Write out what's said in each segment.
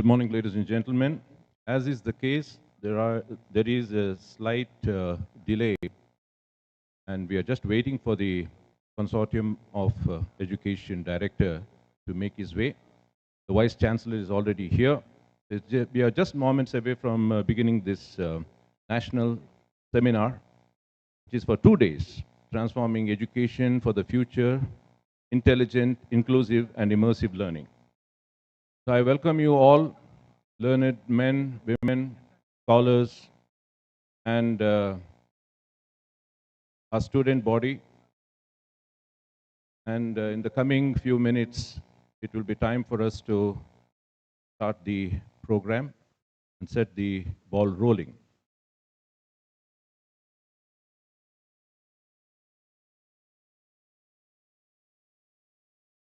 Good morning, ladies and gentlemen. As is the case, there is a slight delay, and we are just waiting for the consortium of education director to make his way. The vice chancellor is already here. We are just moments away from beginning this national seminar, which is for 2 days, transforming education for the future, intelligent, inclusive, and immersive learning. So I welcome you all, learned men, women, scholars, and our student body. And in the coming few minutes, it will be time for us to start the program and set the ball rolling.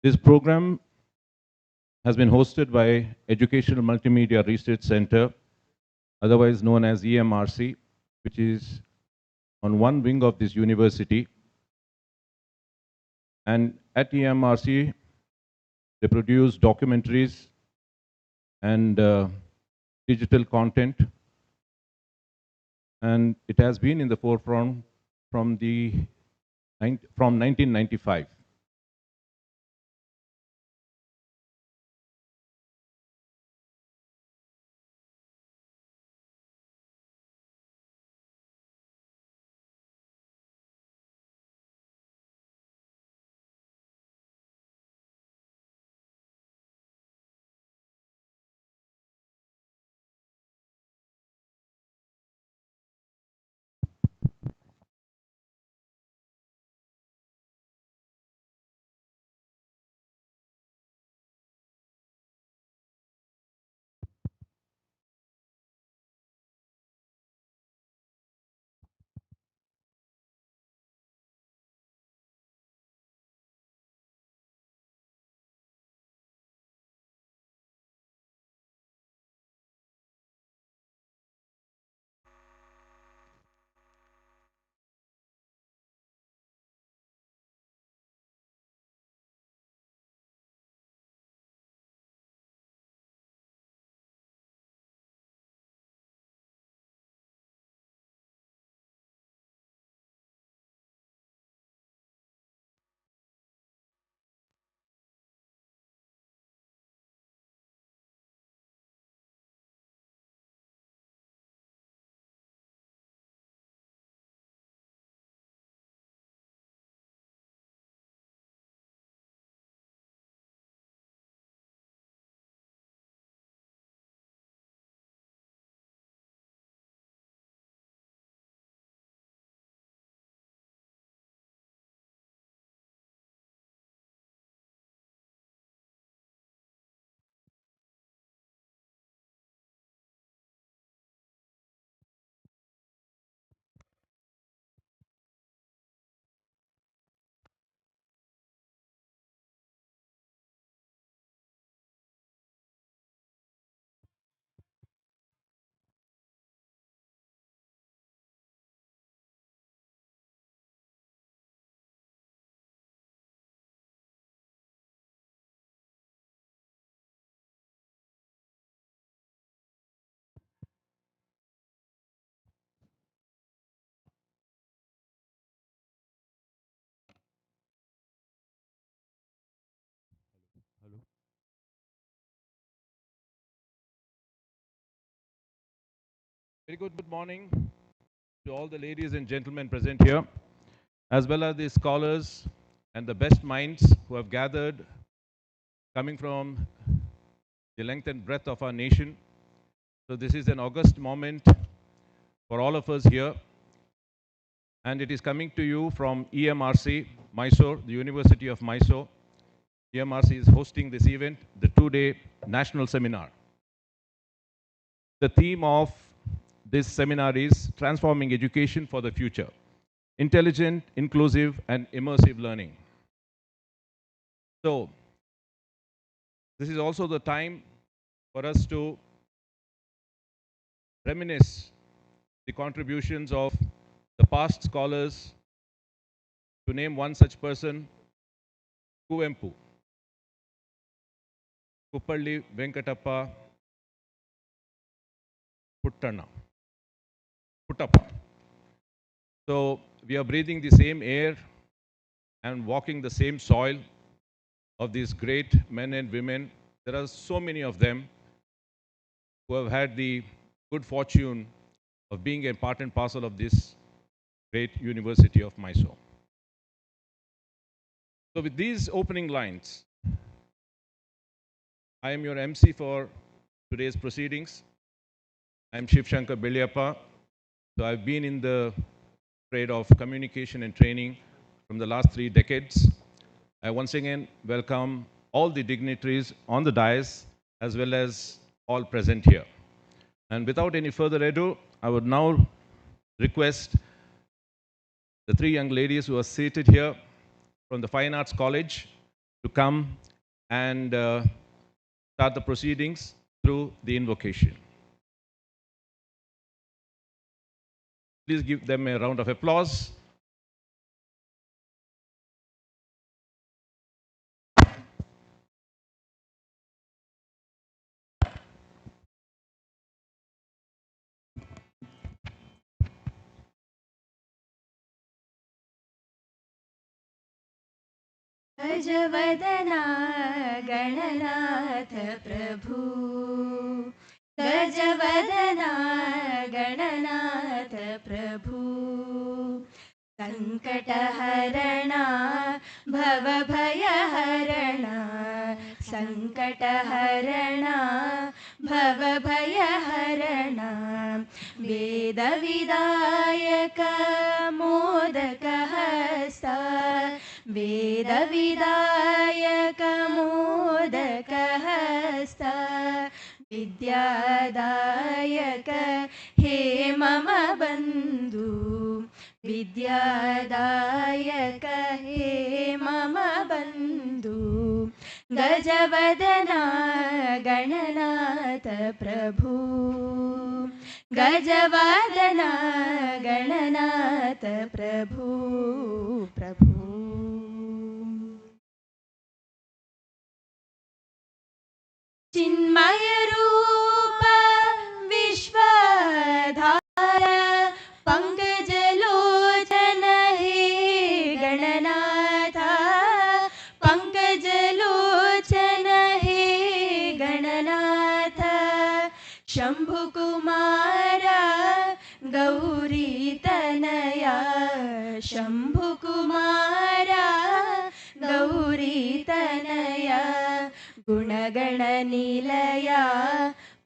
This program has been hosted by Educational Multimedia Research Center, otherwise known as EMRC, which is on one wing of this university. And at EMRC, they produce documentaries and digital content, and it has been in the forefront from 1995. Hello. Very good morning to all the ladies and gentlemen present here, as well as the scholars and the best minds who have gathered, coming from the length and breadth of our nation. So this is an august moment for all of us here, and it is coming to you from EMRC, Mysore, the University of Mysore. EMRC is hosting this event, the 2-day national seminar. The theme of this seminar is Transforming Education for the Future, Intelligent, Inclusive, and Immersive Learning. So, this is also the time for us to reminisce the contributions of the past scholars. To name one such person, Kuvempu, Kuppalli Venkatappa, Puttana. Puttappa. So we are breathing the same air and walking the same soil of these great men and women. There are so many of them who have had the good fortune of being a part and parcel of this great University of Mysore. So with these opening lines, I am your MC for today's proceedings. I am Shiv Shankar Beliappa. So I've been in the trade of communication and training from the last 3 decades. I once again welcome all the dignitaries on the dais as well as all present here. And without any further ado, I would now request the 3 young ladies who are seated here from the Fine Arts College to come and start the proceedings through the invocation. Please give them a round of applause. गजवदना Gananath प्रभु गजवदना गणनाथ प्रभु संकटहरणा भवभयहरणा संकटहरणा भवभयहरणा वेदविदायक मोदकहस्ता वेदविदायक मोदकहस्ता विद्यादायक हे मम बन्धु विद्यादायक हे मम बन्धु गजवदना गणनाथ प्रभु गजवदना गणनाथ प्रभु प्रभु चिन्मय रूप विश्वधार पंकजलोचन हे गणनाथ पंकजलोचन हे गणनाथ शंभुकुमार गौरी तनया शंभुकुमार गौरी तनया गुणगणनिलया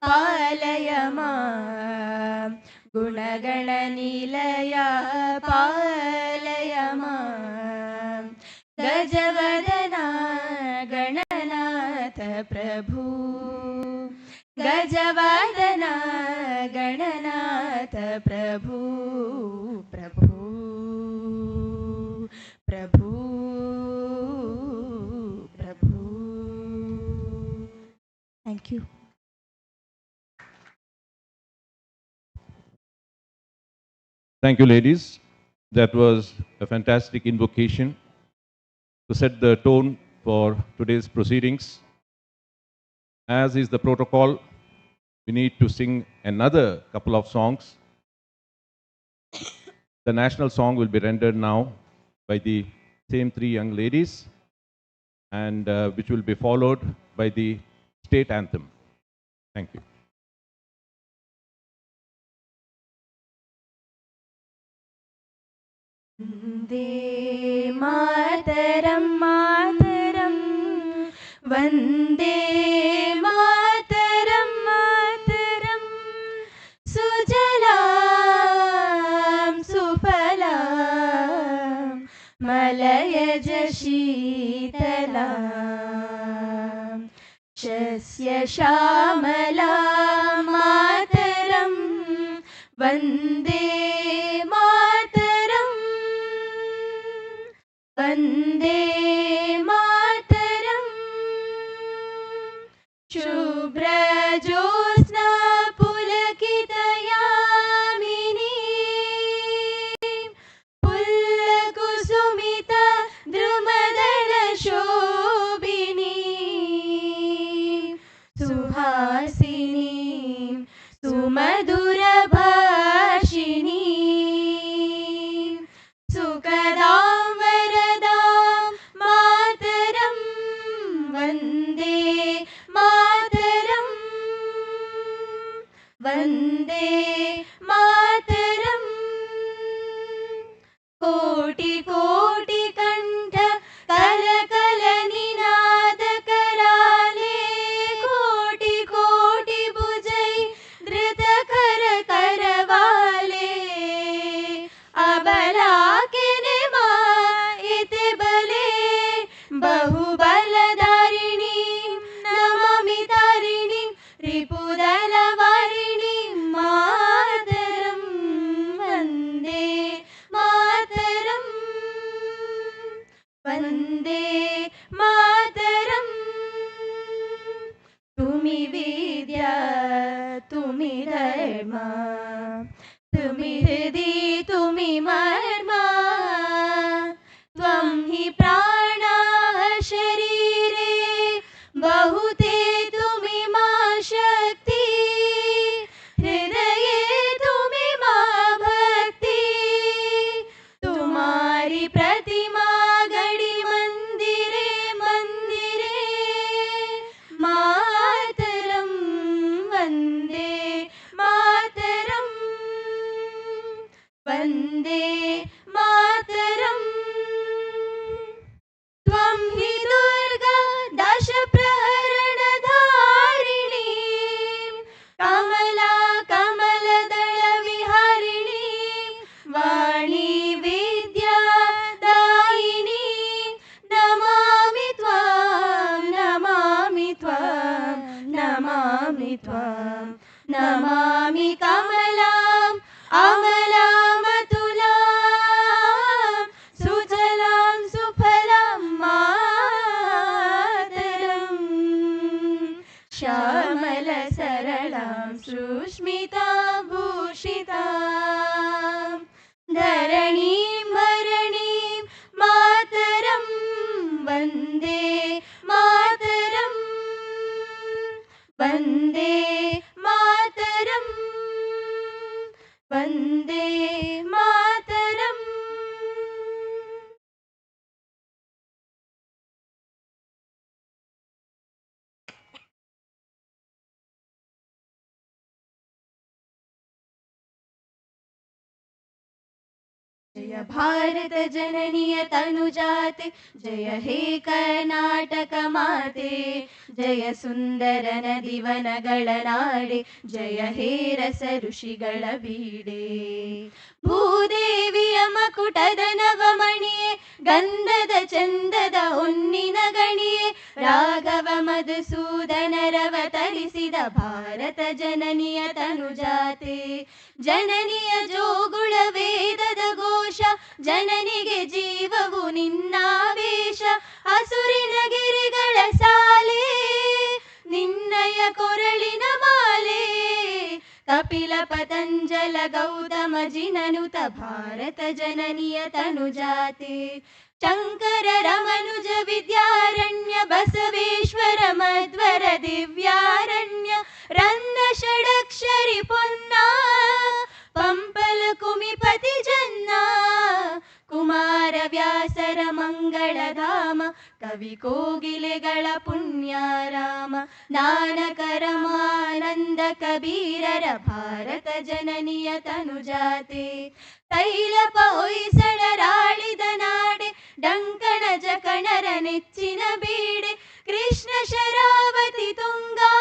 पालय मां गुणगणनिलया पालय मां गजवदना गणनाथ प्रभु गजवदना गणनाथ प्रभु प्रभु प्रभु प्रभु Thank you. Thank you, ladies. That was a fantastic invocation to set the tone for today's proceedings. As is the protocol, we need to sing another couple of songs. The national song will be rendered now by the same 3 young ladies, and which will be followed by the state anthem. Thank you. वन्दे मातरं मातरं वन्दे मातरं मातरं सुजलां सुफलां मलयज शीतलां शस्य श्यामला मातरं वन्दे वन्दे मातरं शुभ्रज्योत्स्ना पुलकितयामिनी पुल्लकुसुमित द्रुमदलशोभिनी सुहासिनी सुमधुर वन्दे मातरम् कोटि कोटि कंठ कल कल निनाद कराले कोटि कोटि भुजै धृत कर करवाले अबला के इति बले बहुबलधारिणी नमामि तारिणी रिपुदलवारिणी मातरं वन्दे मातरं वन्दे मातरं तुमि विद्या तुमि धर्म तुमि हृदि तुमि मर्मा त्वं हि प्राणाः शरीरे बहुते तुमि मा शक्ति हृदये तुमि मा भक्ति तुम्हारी प्रतिमा गढ़ी मंदिरे मंदिरे मातरं वन्दे मातरं वन्दे मातरम् त्वं हि दुर्गा दश प्रहरणधारिणी कमला कमलदल विहारिणी वाणी विद्या दायिनी नमामि त्वां नमामि त्वां नमामि त्वां नमामि कमलाम् अमलाम् अतुलाम् सुजलां सुफलां मातरम् श्यामल सरलां सुष्मितां भूषितां धरणीं भरणीं मातरं वन्दे मातरं वन्दे मातरं वन्दे मातरम् जय भारत जननीय तनुजाते जय हे कर्नाटक माते जय सुंदर नदिवनಗಳ ನಾಡೆ जय हे रस ಋಷಿಗಳ ಬೀಡೆ ಭೂದೇವಿಯ ಮಕುಟದ ನವಮಣಿಯೇ ಗಂಧದ ಚಂದದ ಹೊನ್ನಿನ ಗಣಿಯೇ ರಾಘವ ಮಧುಸೂದನರವತರಿಸಿದ ಭಾರತ ಜನನಿಯ ತನುಜಾತೆ ಜನನಿಯ ಜೋಗುಳ ವೇದದ ಘೋಷ ಜನನಿಗೆ ಜೀವವು ನಿನ್ನಾವೇಶ ಹಸುರಿನ ಗಿರಿಗಳ ಸಾಲೆ ನಿನ್ನಯ ಕೊರಳಿನ ಮಾಲೆ ಕಪಿಲ ಪತಂಜಲ ಗೌತಮ ಜಿನನುತ ಭಾರತ ಜನನಿಯ ತನುಜಾತೆ ಶಂಕರ ರಮನುಜ ವಿದ್ಯಾರಣ್ಯ ಬಸವೇಶ್ವರ ಮಧ್ವರ ದಿವ್ಯಾರಣ್ಯ ರನ್ನ ಷಡಕ್ಷರಿ ಪೊನ್ನ ಪಂಪಲ ಕುಮಿಪತಿ ಜನ್ನ ಕುಮಾರ ವ್ಯಾಸರ ಮಂಗಳಧಾಮ ಕವಿ ಕೋಗಿಲೆಗಳ ಪುಣ್ಯಾರಾಮ ನಾನಕರಮಾನಂದ ಕಬೀರರ ಭಾರತ ಜನನಿಯ ತನುಜಾತೆ ತೈಲಪ ಹೊಯ್ಸಳರಾಳಿದ ನಾಡೆ ಡಂಕಣ ಜಕಣರ ನೆಚ್ಚಿನ ಬೀಡೆ ಕೃಷ್ಣ ಶರಾವತಿ ತುಂಗಾ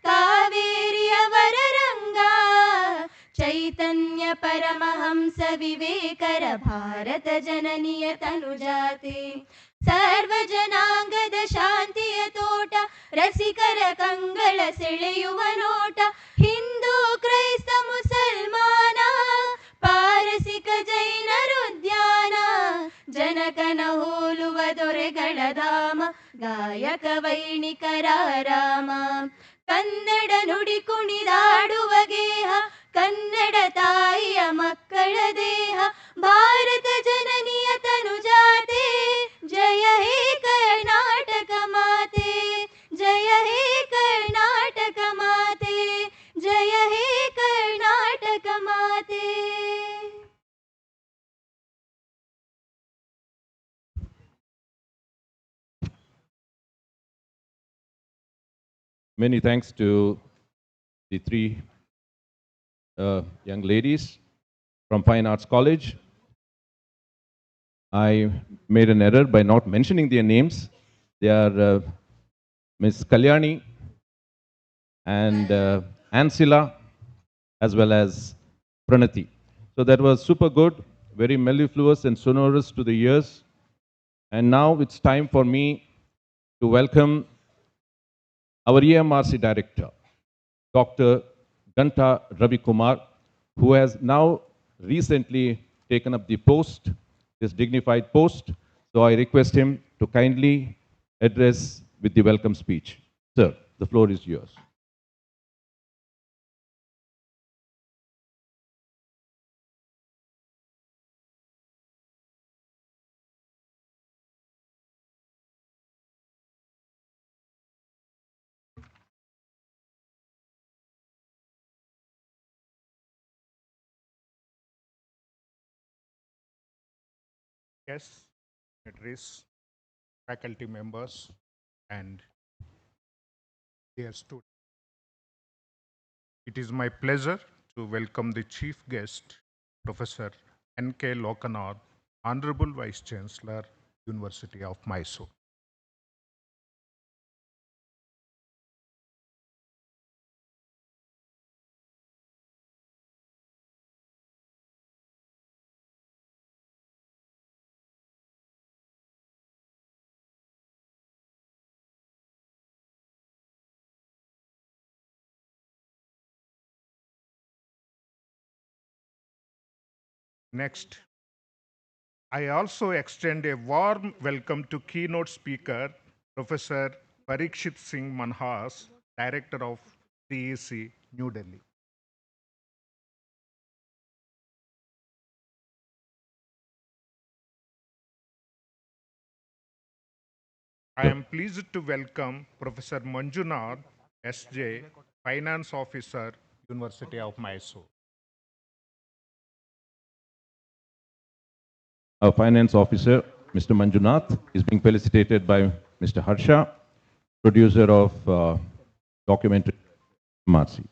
ಕಾವೇರಿಯವರ ರಂಗ ಚೈತನ್ಯ ಪರಮಹಂಸ ವಿವೇಕರ ಭಾರತ ಜನನಿಯ ತನುಜಾತೆ ಸರ್ವ ಜನಾಂಗದ ಶಾಂತಿಯ ತೋಟ ರಸಿಕರ ಕಂಗಳ ಸೆಳೆಯುವ ನೋಟ ಹಿಂದೂ ಕ್ರೈಸ್ತ ಮುಸಲ್ಮಾನ ಪಾರಸಿಕ ಜೈನರುದ್ಯಾನ ಜನಕನ ಹೋಲುವ ದೊರೆಗಳ ಧಾಮ ಗಾಯಕ ವೈಣಿಕರ ರಾಮ ಕನ್ನಡ ನುಡಿ ಕುಣಿದಾಡುವ ಗೇಹ ಕನ್ನಡ ತಾಯಿಯ ಮಕ್ಕಳ ದೇಹ ಭಾರತ ಜನನಿಯ ತನುಜಾತೆ ಜಯ ಹೇ ಕರ್ನಾಟಕ ಮಾತೆ ಜಯ ಹೇ ಕರ್ನಾಟಕ ಮಾತೆ ಜಯ ಹೇ ಕರ್ನಾಟಕ ಮಾತೆ. Many thanks to the three young ladies from Fine Arts College. I made an error by not mentioning their names. They are Ms. Kalyani and Ansila, as well as Pranati. So that was super good, very mellifluous and sonorous to the ears. And now it's time for me to welcome our EMRC director, Dr. Ganta Ravi Kumar, who has now recently taken up the post, this dignified post. So I request him to kindly address with the welcome speech. Sir, the floor is yours. Guests, dignitaries, faculty members, and dear students. It is my pleasure to welcome the chief guest, Professor N.K. Lokanath, Honorable Vice Chancellor, University of Mysore. Next, I also extend a warm welcome to keynote speaker, Professor Parikshit Singh Manhas, Director of CEC, New Delhi. I am pleased to welcome Professor Manjunath, SJ, Finance Officer, University of Mysore. Our finance officer, Mr. Manjunath, is being felicitated by Mr. Harsha, producer of documentary Marcy.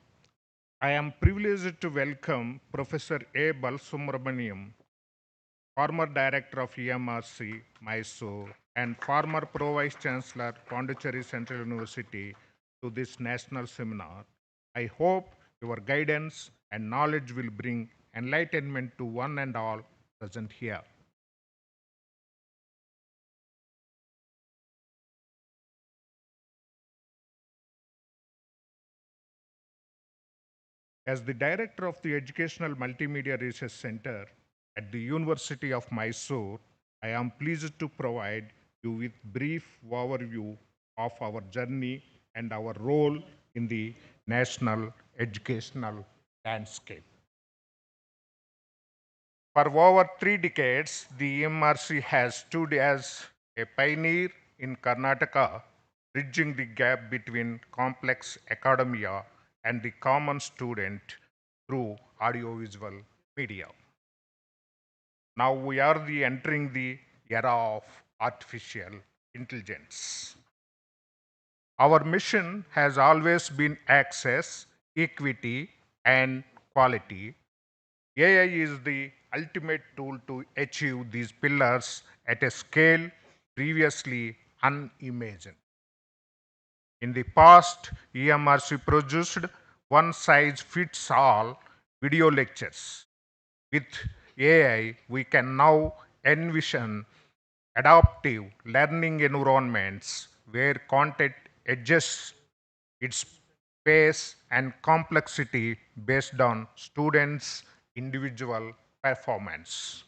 I am privileged to welcome Professor A. Balsubramaniam, former director of EMRC, Mysore, and former Pro Vice Chancellor, Pondicherry Central University, to this national seminar. I hope your guidance and knowledge will bring enlightenment to one and all present here. As the director of the Educational Multimedia Research Center at the University of Mysore, I am pleased to provide you with brief overview of our journey and our role in the national educational landscape. For over 3 decades, the IMMERSIVE has stood as a pioneer in Karnataka, bridging the gap between complex academia and the common student through audiovisual media. Now we are entering the era of artificial intelligence. Our mission has always been access, equity, and quality. AI is the ultimate tool to achieve these pillars at a scale previously unimagined. In the past, EMRC produced one-size-fits-all video lectures. With AI, we can now envision adaptive learning environments where content adjusts its pace and complexity based on students' individual performance.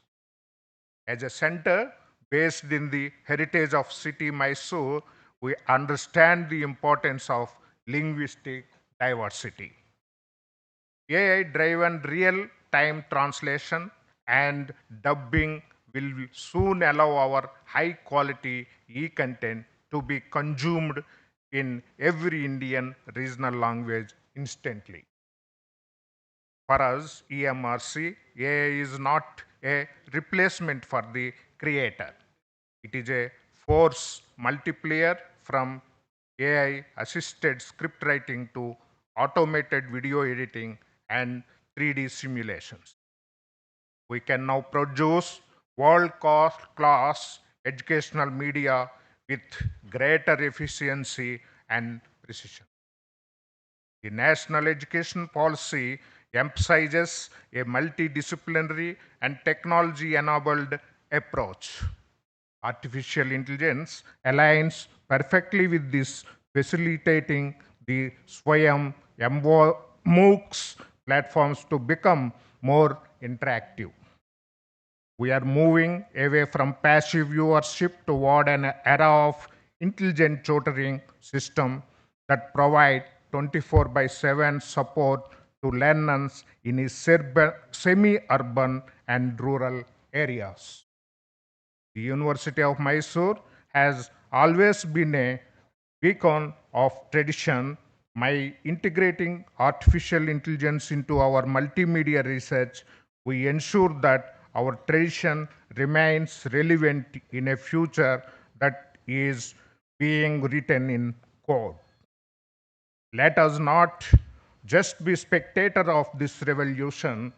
As a center based in the heritage of city Mysore, we understand the importance of linguistic diversity. AI-driven real-time translation and dubbing will soon allow our high-quality e-content to be consumed in every Indian regional language instantly. For us, EMRC, AI is not a replacement for the creator. It is a force multiplier from AI assisted script writing to automated video editing and 3D simulations. We can now produce world-class educational media with greater efficiency and precision. The national education policy emphasizes a multidisciplinary and technology-enabled approach. Artificial intelligence aligns perfectly with this, facilitating the Swayam MOOCs platforms to become more interactive. We are moving away from passive viewership toward an era of intelligent tutoring system that provide 24/7 support to learners in semi-urban and rural areas. The University of Mysore has always been a beacon of tradition. By integrating artificial intelligence into our multimedia research, we ensure that our tradition remains relevant in a future that is being written in code. Let us not just be spectators of this revolution,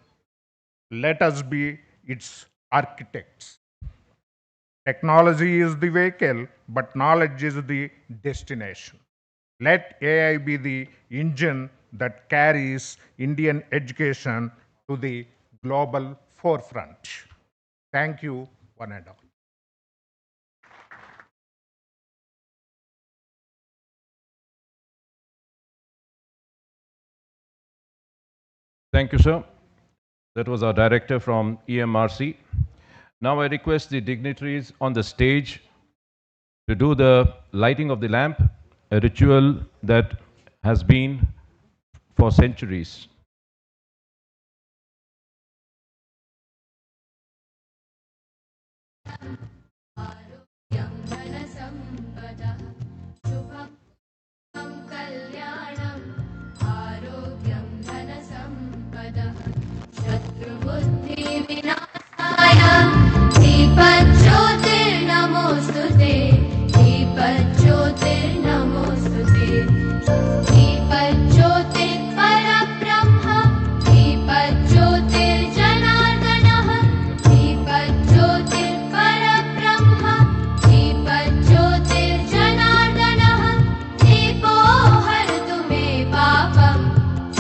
let us be its architects. Technology is the vehicle, but knowledge is the destination. Let AI be the engine that carries Indian education to the global forefront. Thank you, one and all. Thank you, sir. That was our director from EMRC. Now I request the dignitaries on the stage to do the lighting of the lamp, a ritual that has been for centuries. दीपज्योतिर्नमोऽस्तुते दीपज्योतिर्नमोऽस्तुते दीपज्योतिर्परब्रह्म दीपज्योतिर्जनार्दनः दीपज्योतिर्परब्रह्म दीपज्योतिर्जनार्दनः दीपो हरतु मे पापं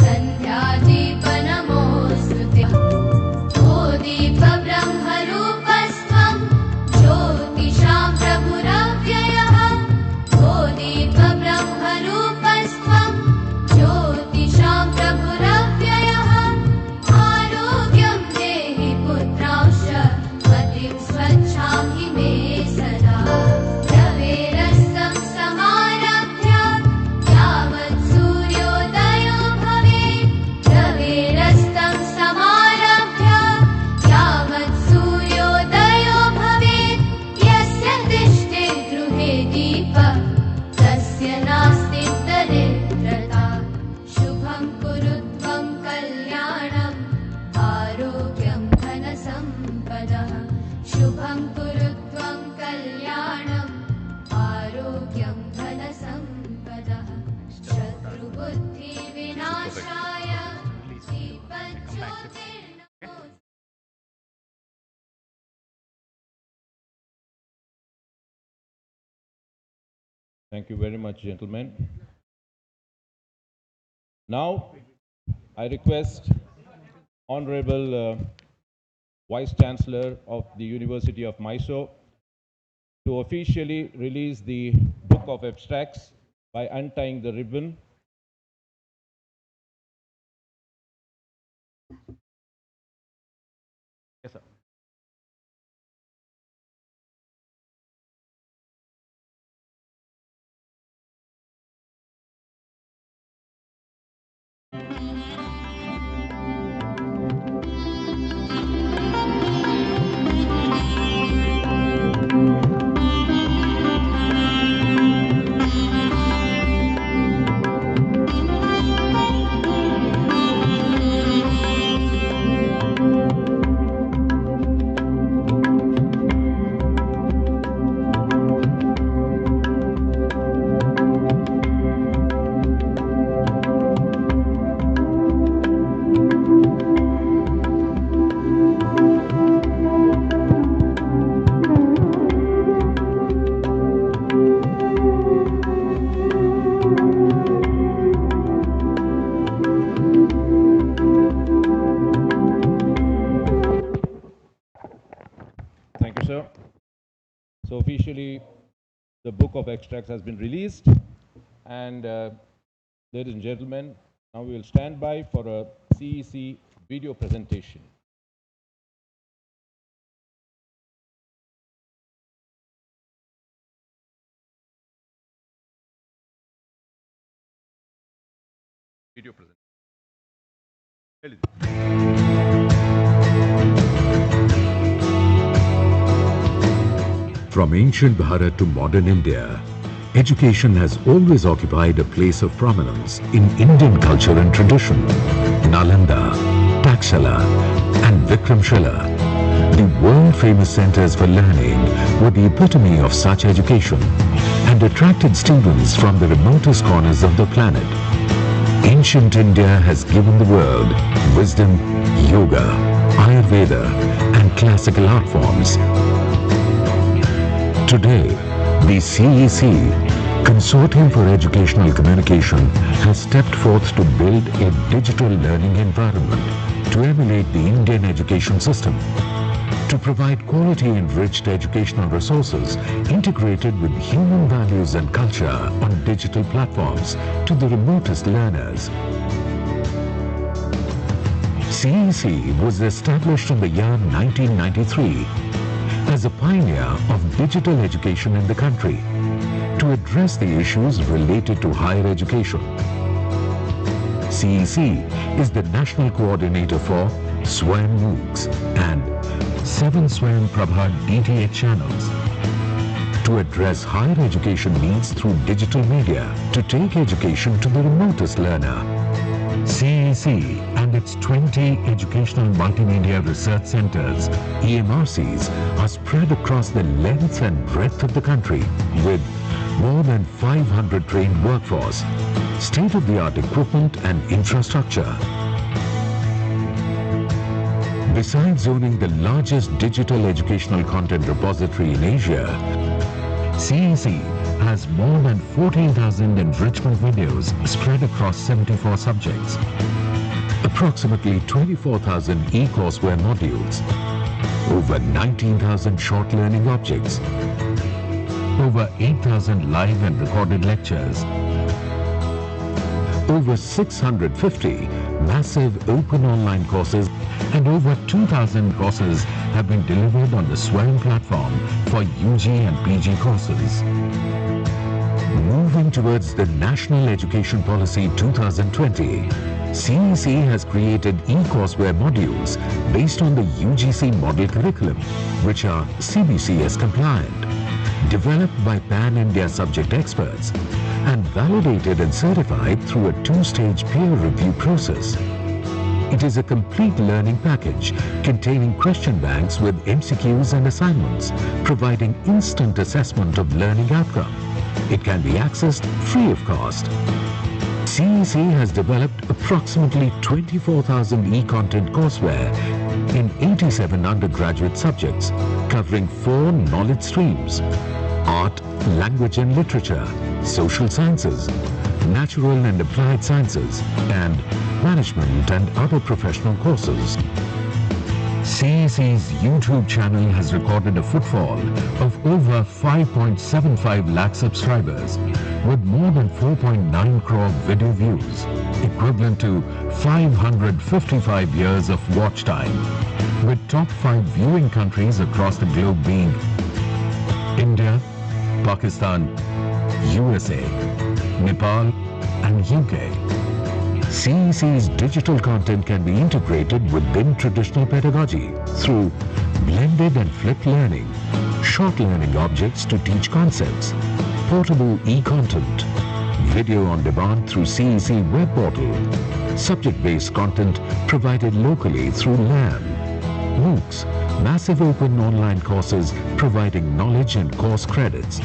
सन्ध्यादीपनमोऽस्तुते ओ दीपब्रह्मरूपस्त्वं ज्योतिषां प्रभुरव्ययः ओ दीपब्रह्मरूपस्त्वं ज्योतिषां प्रभुरव्ययः आरोग्यं देहि पुत्रांश्च मतिं स्वच्छां हि मे सदा रवेरस्तं समारभ्य यावत् सूर्योदयो भवेत् रवेरस्तं समारभ्य यावत् सूर्योदयो भवेत् यस्य तिष्ठे गृहे दीपः तस्य नास्ति दरिद्रता शुभं कुरु त्वं कल्याणम् आरोग्यं धनसम्पदः शुभं कुरु त्वं कल्याणम् आरोग्यं धनसम्पदः शत्रुबुद्धिविनाशाय दीपज्योतिर्नमोऽस्तुते Thank you very much, gentlemen. Now, I request Honorable Vice Chancellor of the University of Mysore to officially release the Book of Abstracts by untying the ribbon. Yes, sir. officially the book of extracts has been released. And ladies and gentlemen, now we will stand by for a CEC video presentation. Video presentation. From ancient Bharat to modern India, education has always occupied a place of prominence in Indian culture and tradition. Nalanda, Taxila, and Vikramshila, the world-famous centers for learning, were the epitome of such education and attracted students from the remotest corners of the planet. Ancient India has given the world wisdom, yoga, Ayurveda, and classical art forms. Today, the CEC, Consortium for Educational Communication, has stepped forth to build a digital learning environment to emulate the Indian education system, to provide quality-enriched educational resources integrated with human values and culture on digital platforms to the remotest learners. CEC was established in the year 1993 as a pioneer of digital education in the country to address the issues related to higher education. CEC is the national coordinator for Swayam MOOCs and 7 Swayam Prabha DTH channels to address higher education needs through digital media to take education to the remotest learner. CEC and its 20 educational multimedia research centers, EMRCs, are spread across the length and breadth of the country with more than 500 trained workforce, state-of-the-art equipment and infrastructure. Besides owning the largest digital educational content repository in Asia, CEC has more than 14,000 enrichment videos spread across 74 subjects, approximately 24,000 e-courseware modules, over 19,000 short learning objects, over 8,000 live and recorded lectures, over 650 massive open online courses, and over 2,000 courses have been delivered on the Swayam platform for UG and PG courses. Moving towards the National Education Policy 2020, CEC has created e-courseware modules based on the UGC model curriculum, which are CBCS compliant, developed by Pan-India subject experts, and validated and certified through a 2-stage peer review process. It is a complete learning package containing question banks with MCQs and assignments, providing instant assessment of learning outcome. It can be accessed free of cost. CEC has developed approximately 24,000 e-content courseware in 87 undergraduate subjects, covering 4 knowledge streams: art, language and literature, social sciences, natural and applied sciences, and management and other professional courses. CEC's YouTube channel has recorded a footfall of over 5.75 lakh subscribers with more than 4.9 crore video views, equivalent to 555 years of watch time, with top 5 viewing countries across the globe being India, Pakistan, USA, Nepal, and UK. CEC's digital content can be integrated within traditional pedagogy through blended and flipped learning, short learning objects to teach concepts, portable e-content, video on demand through CEC web portal, subject-based content provided locally through LAM, MOOCs, massive open online courses providing knowledge and course credits,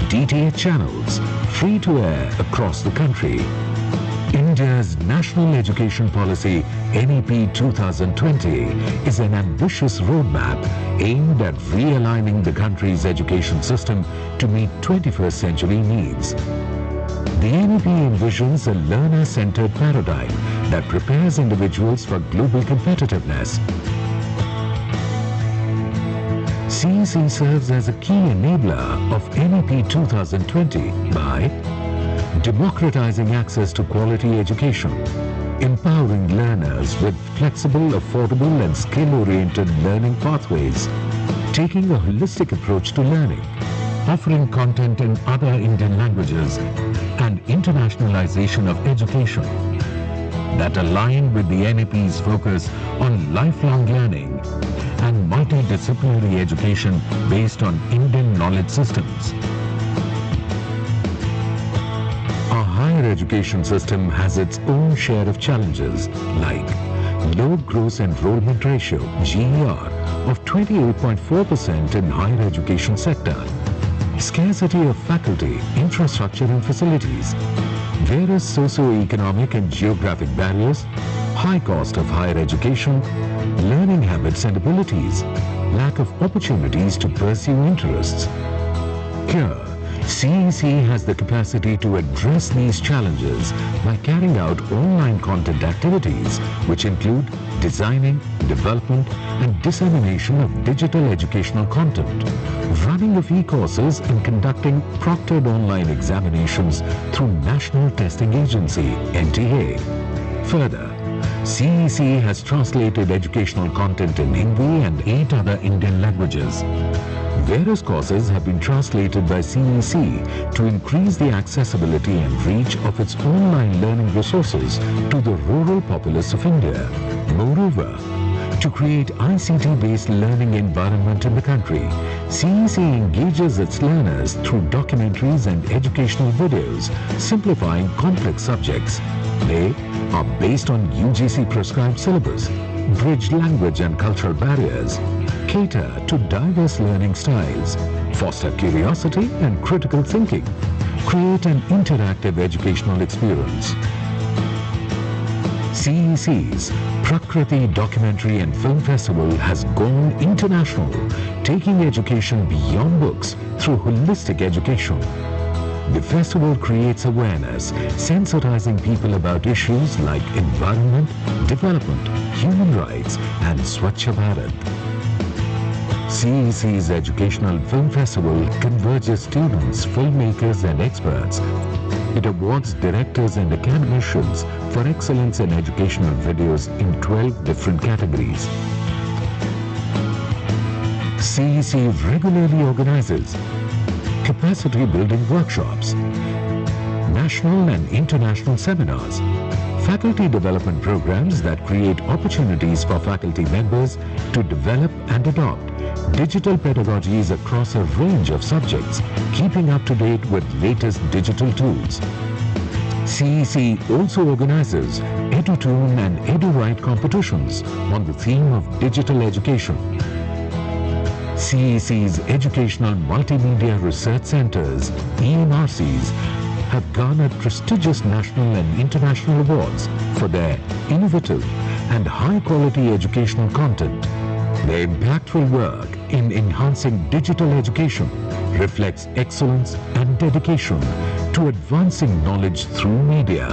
DTH channels, free to air across the country. India's National Education Policy NEP 2020 is an ambitious roadmap aimed at realigning the country's education system to meet 21st century needs. The NEP envisions a learner-centered paradigm that prepares individuals for global competitiveness. CEC serves as a key enabler of NEP 2020 by democratizing access to quality education, empowering learners with flexible, affordable and skill-oriented learning pathways, taking a holistic approach to learning, offering content in other Indian languages, and internationalization of education that align with the NEP's focus on lifelong learning and multidisciplinary education based on Indian knowledge systems. Our higher education system has its own share of challenges like low gross enrollment ratio (GER) of 28.4% in higher education sector, scarcity of faculty, infrastructure and facilities, various socio-economic and geographic barriers, high cost of higher education, learning habits and abilities, lack of opportunities to pursue interests. Here, CEC has the capacity to address these challenges by carrying out online content activities which include designing, development and dissemination of digital educational content, running of e-courses and conducting proctored online examinations through National Testing Agency (NTA). Further, CEC has translated educational content in Hindi and 8 other Indian languages. Various courses have been translated by CEC to increase the accessibility and reach of its online learning resources to the rural populace of India. Moreover, to create ICT-based learning environment in the country, CEC engages its learners through documentaries and educational videos, simplifying complex subjects. They are based on UGC prescribed syllabus, bridge language and cultural barriers, cater to diverse learning styles, foster curiosity and critical thinking, create an interactive educational experience. CEC's Prakriti Documentary and Film Festival has gone international, taking education beyond books through holistic education. The festival creates awareness, sensitizing people about issues like environment, development, human rights, and Swachh Bharat. CEC's Educational Film Festival converges students, filmmakers, and experts. It awards directors and academicians for excellence in educational videos in 12 different categories. CEC regularly organizes capacity building workshops, national and international seminars, faculty development programs that create opportunities for faculty members to develop and adopt digital pedagogies across a range of subjects, keeping up to date with latest digital tools. CEC also organizes EduTune and EduWrite competitions on the theme of digital education. CEC's Educational Multimedia Research Centers, IMMERSIVE, have garnered prestigious national and international awards for their innovative and high-quality educational content. Their impactful work in enhancing digital education reflects excellence and dedication to advancing knowledge through media.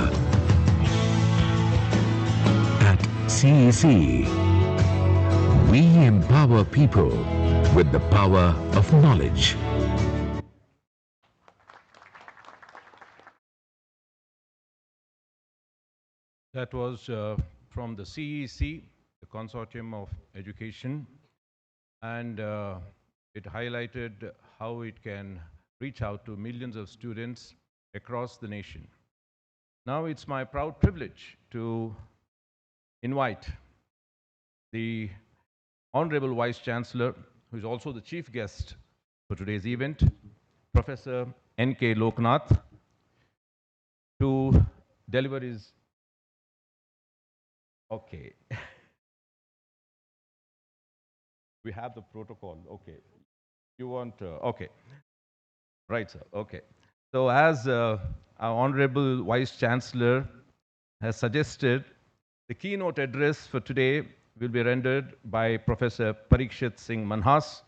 At CEC, we empower people with the power of knowledge. That was from the CEC, the Consortium of Education, and it highlighted how it can reach out to millions of students across the nation. Now it's my proud privilege to invite the Honorable Vice Chancellor, who is also the chief guest for today's event, Professor N.K. Loknath, to deliver his... Okay. We have the protocol. Okay. You want... okay. Right, sir. Okay. So as our Honorable Vice Chancellor has suggested, the keynote address for today will be rendered by Professor Parikshit Singh Manhas,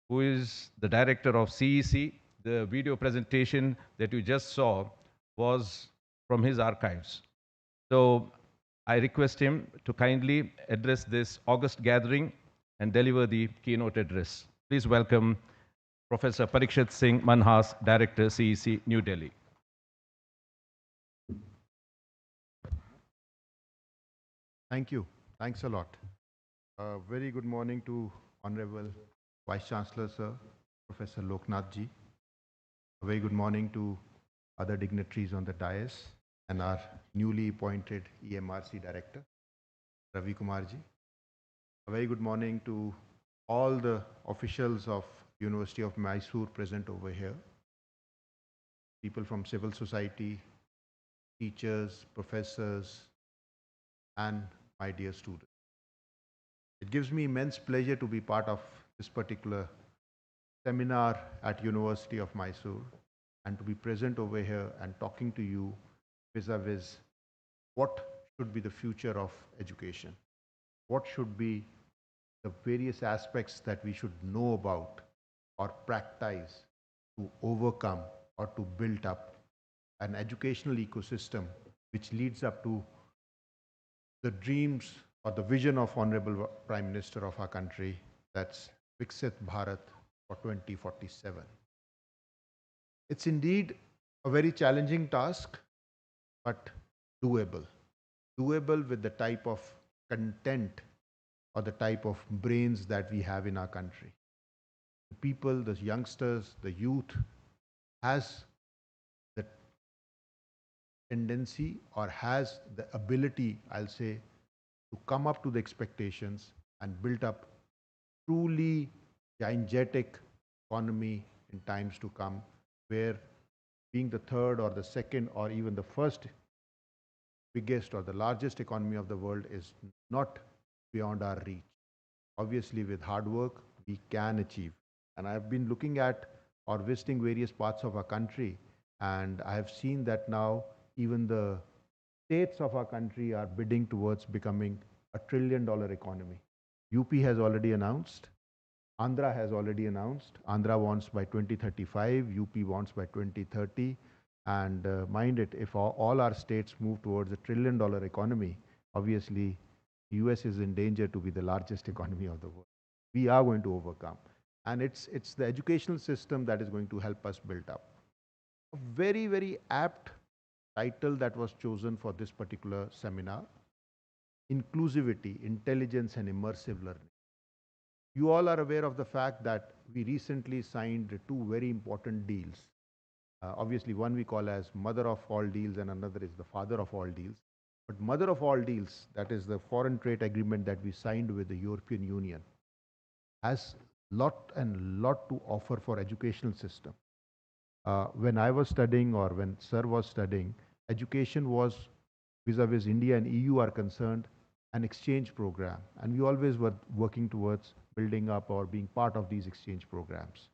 who is the director of CEC. The video presentation that you just saw was from his archives. So I request him to kindly address this august gathering and deliver the keynote address. Please welcome Professor Parikshit Singh Manhas, Director, CEC, New Delhi. Thank you. Thanks a lot. Very good morning to Honorable Vice Chancellor, Sir, Professor Loknath ji. A very good morning to other dignitaries on the dais and our newly appointed EMRC Director, Ravi Kumar ji. A very good morning to all the officials of University of Mysore present over here, people from civil society, teachers, professors, and my dear students. It gives me immense pleasure to be part of this particular seminar at University of Mysore and to be present over here and talking to you vis-a-vis what should be the future of education, what should be the various aspects that we should know about or practice to overcome or to build up an educational ecosystem which leads up to the dreams or the vision of Honorable Prime Minister of our country, that's Viksit Bharat for 2047. It's indeed a very challenging task, but doable. Doable with the type of content or the type of brains that we have in our country. The people, the youngsters, the youth has the tendency or has the ability, I'll say, to come up to the expectations and build up truly gigantic economy in times to come, where being the third or the second or even the first biggest or the largest economy of the world is not beyond our reach. Obviously, with hard work, we can achieve. And I've been looking at or visiting various parts of our country, and I have seen that now even the states of our country are bidding towards becoming a $1 trillion economy. UP has already announced. Andhra has already announced. Andhra wants by 2035, UP wants by 2030. And mind it, if all our states move towards a $1 trillion economy, obviously, US is in danger to be the largest economy of the world. We are going to overcome. And it's the educational system that is going to help us build up. A very, very apt title that was chosen for this particular seminar, Inclusivity, Intelligence and Immersive Learning. You all are aware of the fact that we recently signed two very important deals. Obviously, one we call as mother of all deals and another is the father of all deals. But mother of all deals, that is the foreign trade agreement that we signed with the European Union, has lot to offer for educational system. When I was studying or when Sir was studying, education was vis-a-vis India and EU are concerned, an exchange program. And we always were working towards building up or being part of these exchange programs.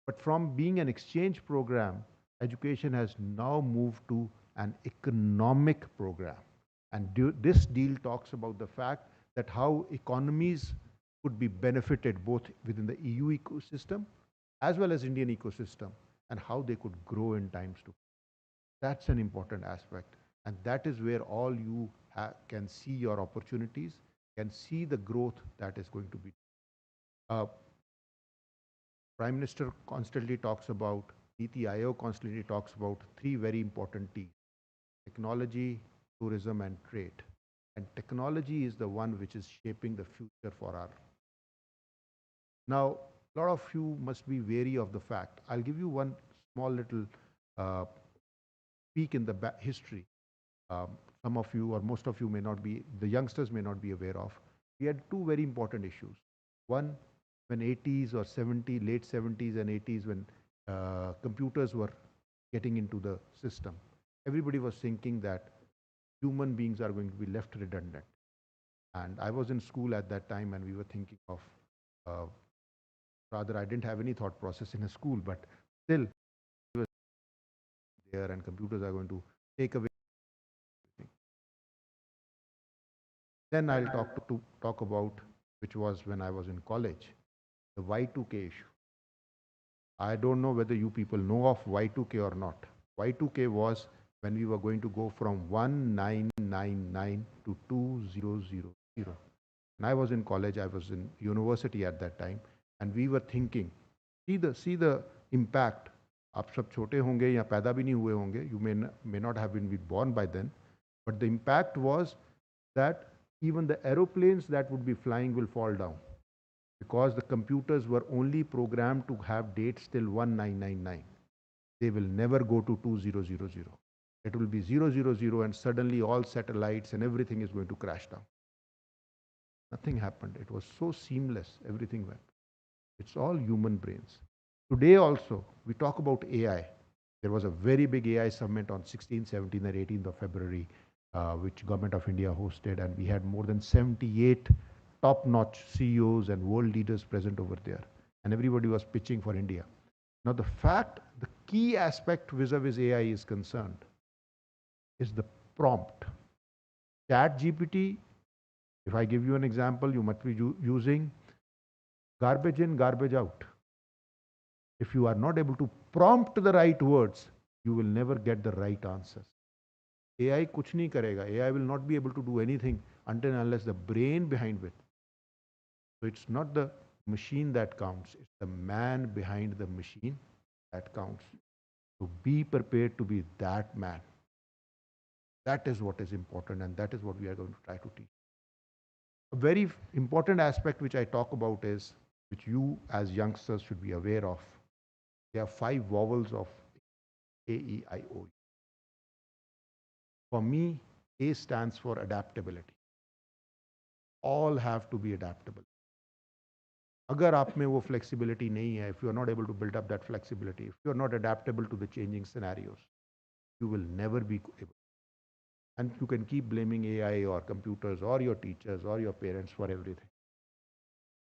But from being an exchange program, education has now moved to an economic program. And this deal talks about the fact that how economies could be benefited both within the EU ecosystem as well as Indian ecosystem and how they could grow in times to come. That's an important aspect. And that is where all you can see your opportunities, can see the growth that is going to be. Prime Minister constantly talks about, Niti Aayog constantly talks about three very important T's: technology, tourism, and trade. And technology is the one which is shaping the future for our. Now, a lot of you must be wary of the fact. I'll give you one small little peek in the history. Some of you or most of you may not be, the youngsters may not be aware of. We had two very important issues. One, when 80s or 70s, late 70s and 80s, when computers were getting into the system, everybody was thinking that human beings are going to be left redundant. And I was in school at that time and we were thinking of, rather I didn't have any thought process in a school, but still there and computers are going to take away. Then I'll talk about, which was when I was in college, the Y2K issue. I don't know whether you people know of Y2K or not. Y2K was when we were going to go from 1999 to 2000. And I was in college, I was in university at that time. And we were thinking, see the impact. आप सब छोटे होंगे या पैदा भी नहीं हुए होंगे. You may not have been born by then, but the impact was that even the aeroplanes that would be flying will fall down because the computers were only programmed to have dates till 1999. They will never go to 2000. It will be 000, and suddenly all satellites and everything is going to crash down. Nothing happened. It was so seamless. Everything went. It's all human brains. Today also, we talk about AI. There was a very big AI summit on 16th, 17th, and 18th of February, which Government of India hosted, and we had more than 78 top-notch CEOs and world leaders present over there, and everybody was pitching for India. Now, the key aspect vis-a-vis AI is concerned is the prompt. Chat GPT, if I give you an example, you must be using garbage in, garbage out. If you are not able to prompt the right words, you will never get the right answers. AI kuch nahi karega. AI will not be able to do anything until and unless the brain behind it. So it's not the machine that counts, it's the man behind the machine that counts. So be prepared to be that man. That is what is important, and that is what we are going to try to teach. A very important aspect which I talk about is, which you as youngsters should be aware of. There are 5 vowels of A, E, I, O, U. For me, A stands for adaptability. All have to be adaptable. Agar aap mein wo flexibility nahi hai, if you are not able to build up that flexibility, if you are not adaptable to the changing scenarios, you will never be able. And you can keep blaming AI or computers or your teachers or your parents for everything.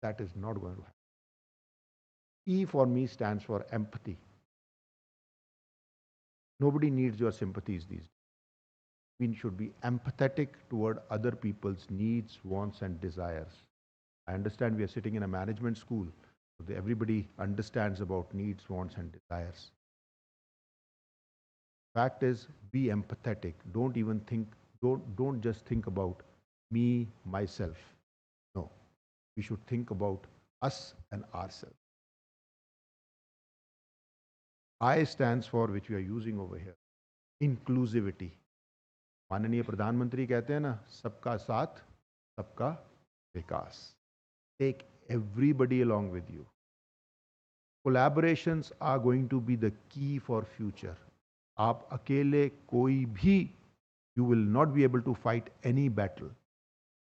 That is not going to happen. E for me stands for empathy. Nobody needs your sympathies these days. We should be empathetic toward other people's needs, wants, and desires. I understand we are sitting in a management school, so everybody understands about needs, wants, and desires. Fact is, be empathetic. Don't even think, don't just think about me, myself. No, we should think about us and ourselves. I stands for, which we are using over here, inclusivity. माननीय प्रधानमंत्री कहते हैं ना, सबका साथ, सबका विकास. Take everybody along with you. Collaborations are going to be the key for future. आप अकेले कोई भी, you will not be able to fight any battle.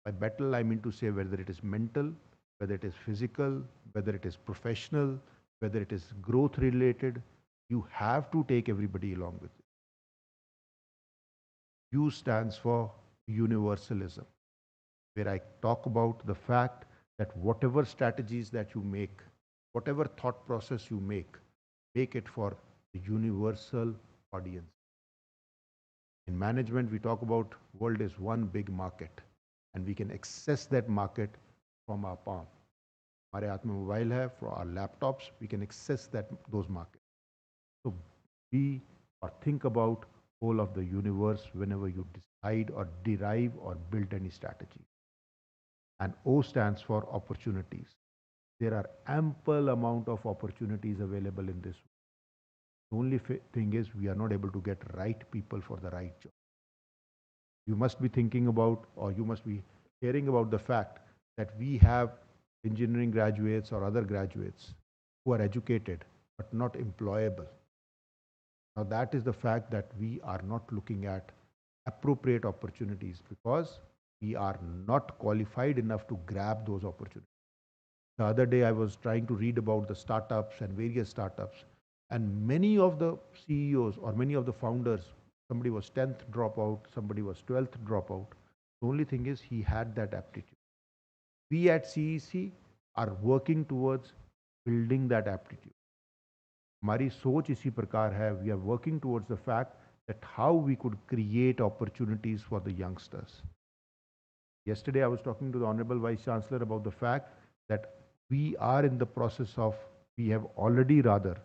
By battle, I mean to say whether it is mental, whether it is physical, whether it is professional, whether it is growth related, you have to take everybody along with you. U stands for universalism, where I talk about the fact that whatever strategies that you make, whatever thought process you make it for the universal audience. In management, we talk about world is one big market, and we can access that market from our palm. हमारे हाथ में mobile है, for our laptops, we can access those markets. So be or think about whole of the universe whenever you decide or derive or build any strategy. And O stands for opportunities. There are ample amount of opportunities available in this world. The only thing is we are not able to get right people for the right job. You must be thinking about, or you must be hearing about the fact that we have engineering graduates or other graduates who are educated but not employable. Now that is the fact that we are not looking at appropriate opportunities because we are not qualified enough to grab those opportunities. The other day I was trying to read about the startups and various startups, and many of the CEOs or many of the founders, somebody was 10th dropout, somebody was 12th dropout. The only thing is he had that aptitude. We at CEC are working towards building that aptitude. हमारी सोच इसी प्रकार है. We are working towards the fact that how we could create opportunities for the youngsters. Yesterday I was talking to the Honorable Vice Chancellor about the fact that we are in the process of, we have already rather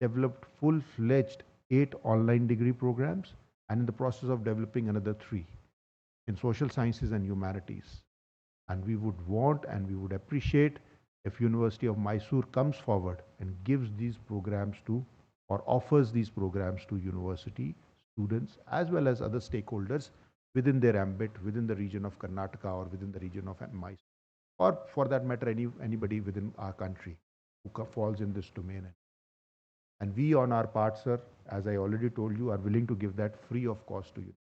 developed full-fledged 8 online degree programs and in the process of developing another 3 in social sciences and humanities. And we would want and we would appreciate if University of Mysore comes forward and gives these programs to or offers these programs to university students as well as other stakeholders within their ambit, within the region of Karnataka or within the region of Mysore, or for that matter, anybody within our country who falls in this domain. And we on our part, sir, as I already told you, are willing to give that free of cost to you.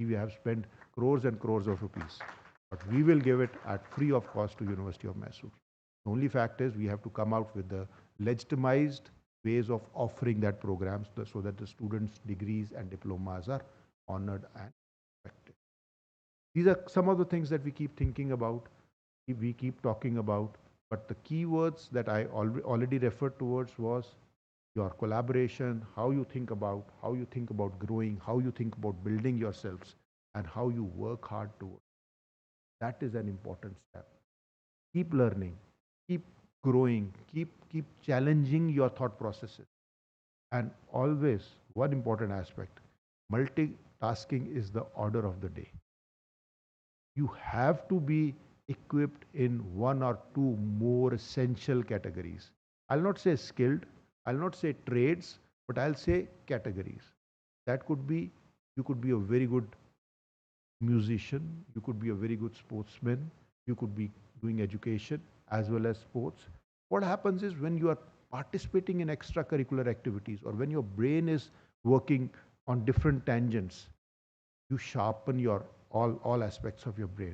We have spent crores and crores of rupees, but we will give it at free of cost to University of Mysore. The only fact is we have to come out with the legitimized ways of offering that programs so that the students' degrees and diplomas are honored and respected. These are some of the things that we keep thinking about, we keep talking about, but the keywords that I already referred towards was your collaboration, how you think about growing, how you think about building yourselves, and how you work hard towards. That is an important step. Keep learning, keep growing, keep challenging your thought processes. And always, one important aspect, multitasking is the order of the day. You have to be equipped in one or two more essential categories. I'll not say skilled, I'll not say trades, but I'll say categories. That could be, you could be a very good musician, you could be a very good sportsman, you could be doing education as well as sports. What happens is when you are participating in extracurricular activities or when your brain is working on different tangents, you sharpen your all aspects of your brain.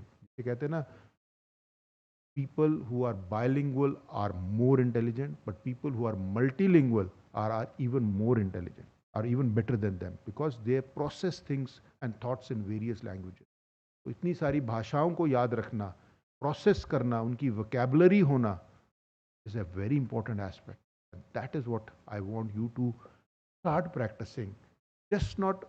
People who are bilingual are more intelligent, but people who are multilingual are even more intelligent, are even better than them, because they process things and thoughts in various languages. तो इतनी सारी भाषाओं को याद रखना, process करना, उनकी vocabulary होना is a very important aspect. And that is what I want you to start practicing. Just not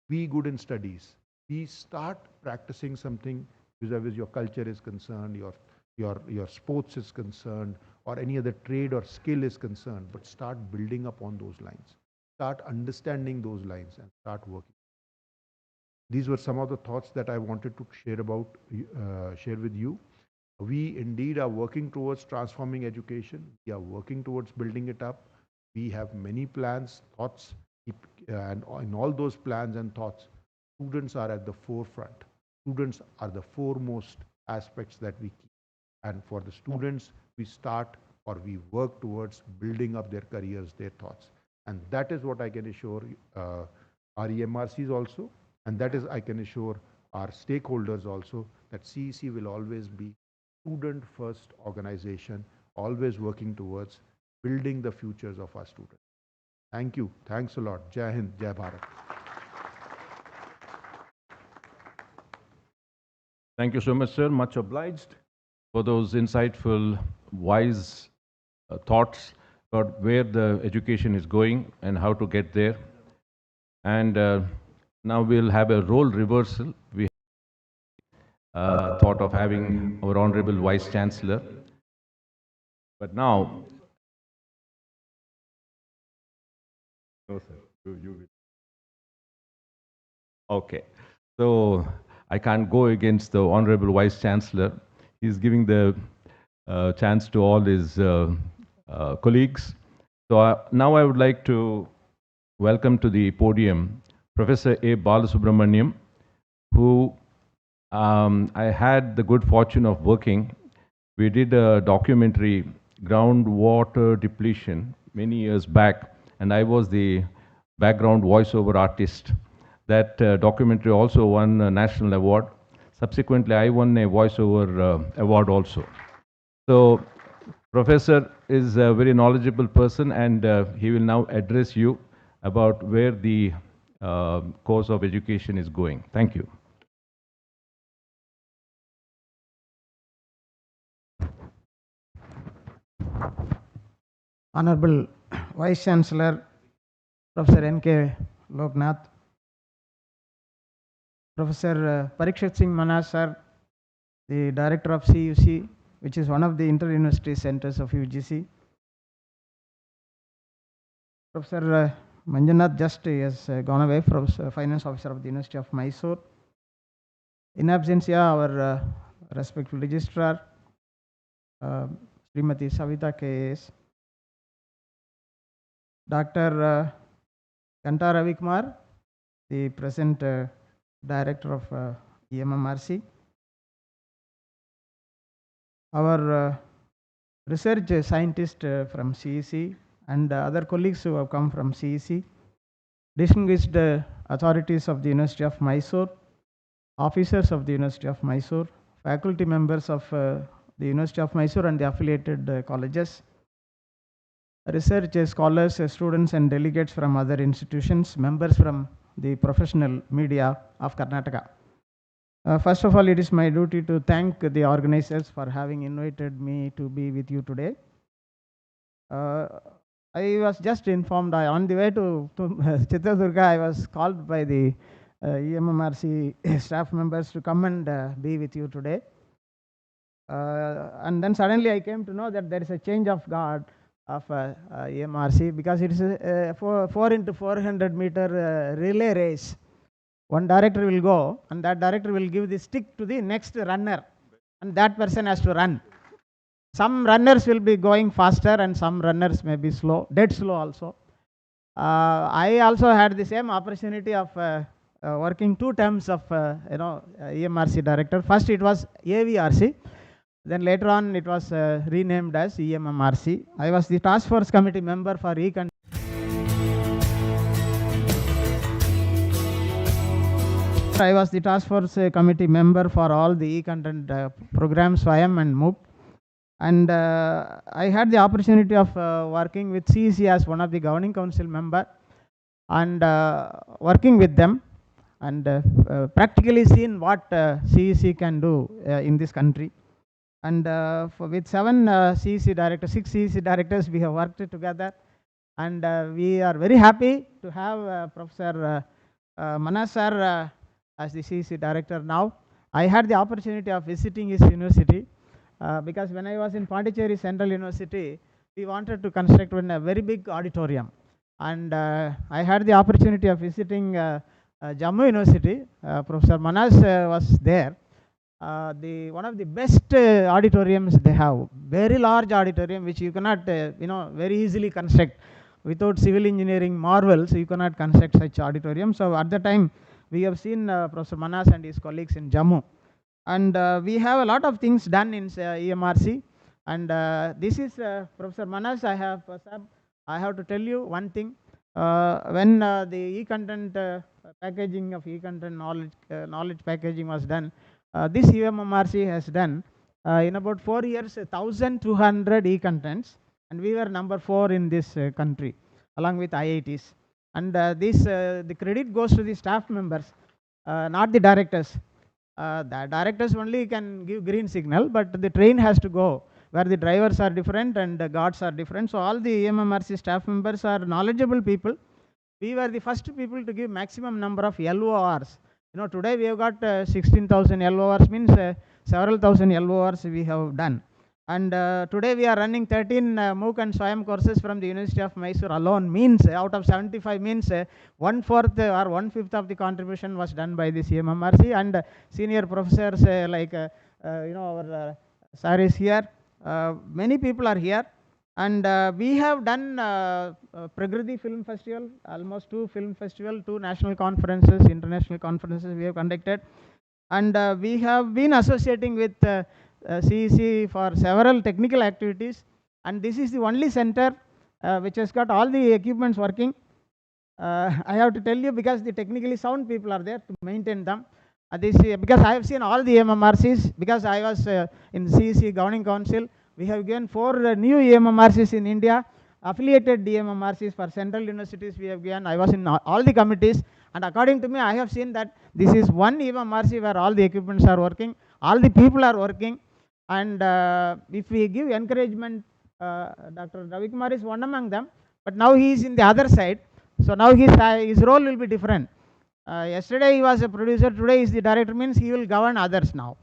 be good in studies. We start practicing something vis-a-vis your culture is concerned, your sports is concerned, or any other trade or skill is concerned, but start building upon those lines. Start understanding those lines and start working. These were some of the thoughts that I wanted to share with you. We indeed are working towards transforming education. We are working towards building it up. We have many plans, thoughts, and in all those plans and thoughts, students are at the forefront. Students are the foremost aspects that we keep. And for the students, we start or we work towards building up their careers, their thoughts. And that is what I can assure our EMRCs also. And that is I can assure our stakeholders also, that CEC will always be student-first organization, always working towards building the futures of our students. Thank you. Thanks a lot. Jai Hind, Jai Bharat. Thank you so much, sir. Much obliged for those insightful, wise thoughts about where the education is going and how to get there. And now we'll have a role reversal. We thought of having our Honorable Vice Chancellor. But now, no, sir, you will. Okay. So I can't go against the Honorable Vice Chancellor. He's giving the chance to all his colleagues. So now I would like to welcome to the podium Professor A. Balasubramaniam, who I had the good fortune of working. We did a documentary, Groundwater Depletion, many years back, and I was the background voiceover artist. That documentary also won a national award. Subsequently, I won a voiceover award also. So, Professor is a very knowledgeable person, and he will now address you about where the course of education is going. Thank you. Honorable Vice Chancellor, Professor N.K. Loknath, Professor Parikshit Singh Manaj sir, the Director of CUC, which is one of the inter-university centers of UGC. Professor Manjunath just has gone away, Professor Finance Officer of the University of Mysore. In absentia, our respectful Registrar, Srimati Savita KS, Dr. Kanta Ravikumar, the present director of EMMRC, our research scientist from CEC, and other colleagues who have come from CEC, distinguished authorities of the University of Mysore, officers of the University of Mysore, faculty members of the University of Mysore and the affiliated colleges, research scholars, students and delegates from other institutions, members from the professional media of Karnataka. First of all, it is my duty to thank the organizers for having invited me to be with you today. I was just informed, on the way to Chitradurga, I was called by the EMMRC staff members to come and be with you today. And then suddenly I came to know that there is a change of guard of EMRC, because it is a 4 into 400 meter relay race. One director will go and that director will give the stick to the next runner and that person has to run. Some runners will be going faster and some runners may be slow, dead slow also. I also had the same opportunity of working 2 terms of EMRC director. First it was AVRC, then later on it was renamed as EMMRC. I was the task force committee member for e-content. I was the task force committee member for all the e-content programs, SWAYAM and MOOC. And I had the opportunity of working with CEC as one of the governing council member and working with them and practically seen what CEC can do in this country. And with 7 CEC directors, 6 CEC directors, we have worked together. And we are very happy to have Professor Manas sir as the CEC director now. I had the opportunity of visiting his university because when I was in Pondicherry Central University, we wanted to construct a very big auditorium. And I had the opportunity of visiting Jammu University. Professor Manas was there. One of the best auditoriums they have, very large auditorium which you cannot very easily construct. Without civil engineering marvels, you cannot construct such auditorium. So at the time, we have seen Professor Manas and his colleagues in Jammu. And we have a lot of things done in EMRC. And this is Professor Manas. I have to tell you one thing. When the e-content packaging of e-content knowledge packaging was done, this EMMRC has done in about 4 years 1,200 e-contents, and we were number 4 in this country along with IITs. And the credit goes to the staff members, not the directors. The directors only can give green signal, but the train has to go where the drivers are different and the guards are different. So all the EMMRC staff members are knowledgeable people. We were the first people to give maximum number of LORs. Today we have got 16,000 LORs, means several thousand LORs we have done. And today we are running 13 MOOC and SWAYAM courses from the University of Mysore alone, means out of 75 means 1/4 or 1/5 of the contribution was done by this EMMRC. And senior professors like our sir is here, many people are here. And we have done Pragriti Film Festival, almost 2 film festival, 2 national conferences, international conferences we have conducted. And we have been associating with CEC for several technical activities. And this is the only center which has got all the equipments working. I have to tell you, because the technically sound people are there to maintain them. Because I have seen all the EMMRCs, because I was in CEC Governing Council. We have given 4 new EMMRCs in India, affiliated EMMRCs for central universities we have given. I was in all the committees, and according to me, I have seen that this is one EMMRC where all the equipments are working, all the people are working. And if we give encouragement, Dr. Ravikumar is one among them, but now he is in the other side. So now his role will be different. Yesterday he was a producer, today he is the director, means he will govern others now.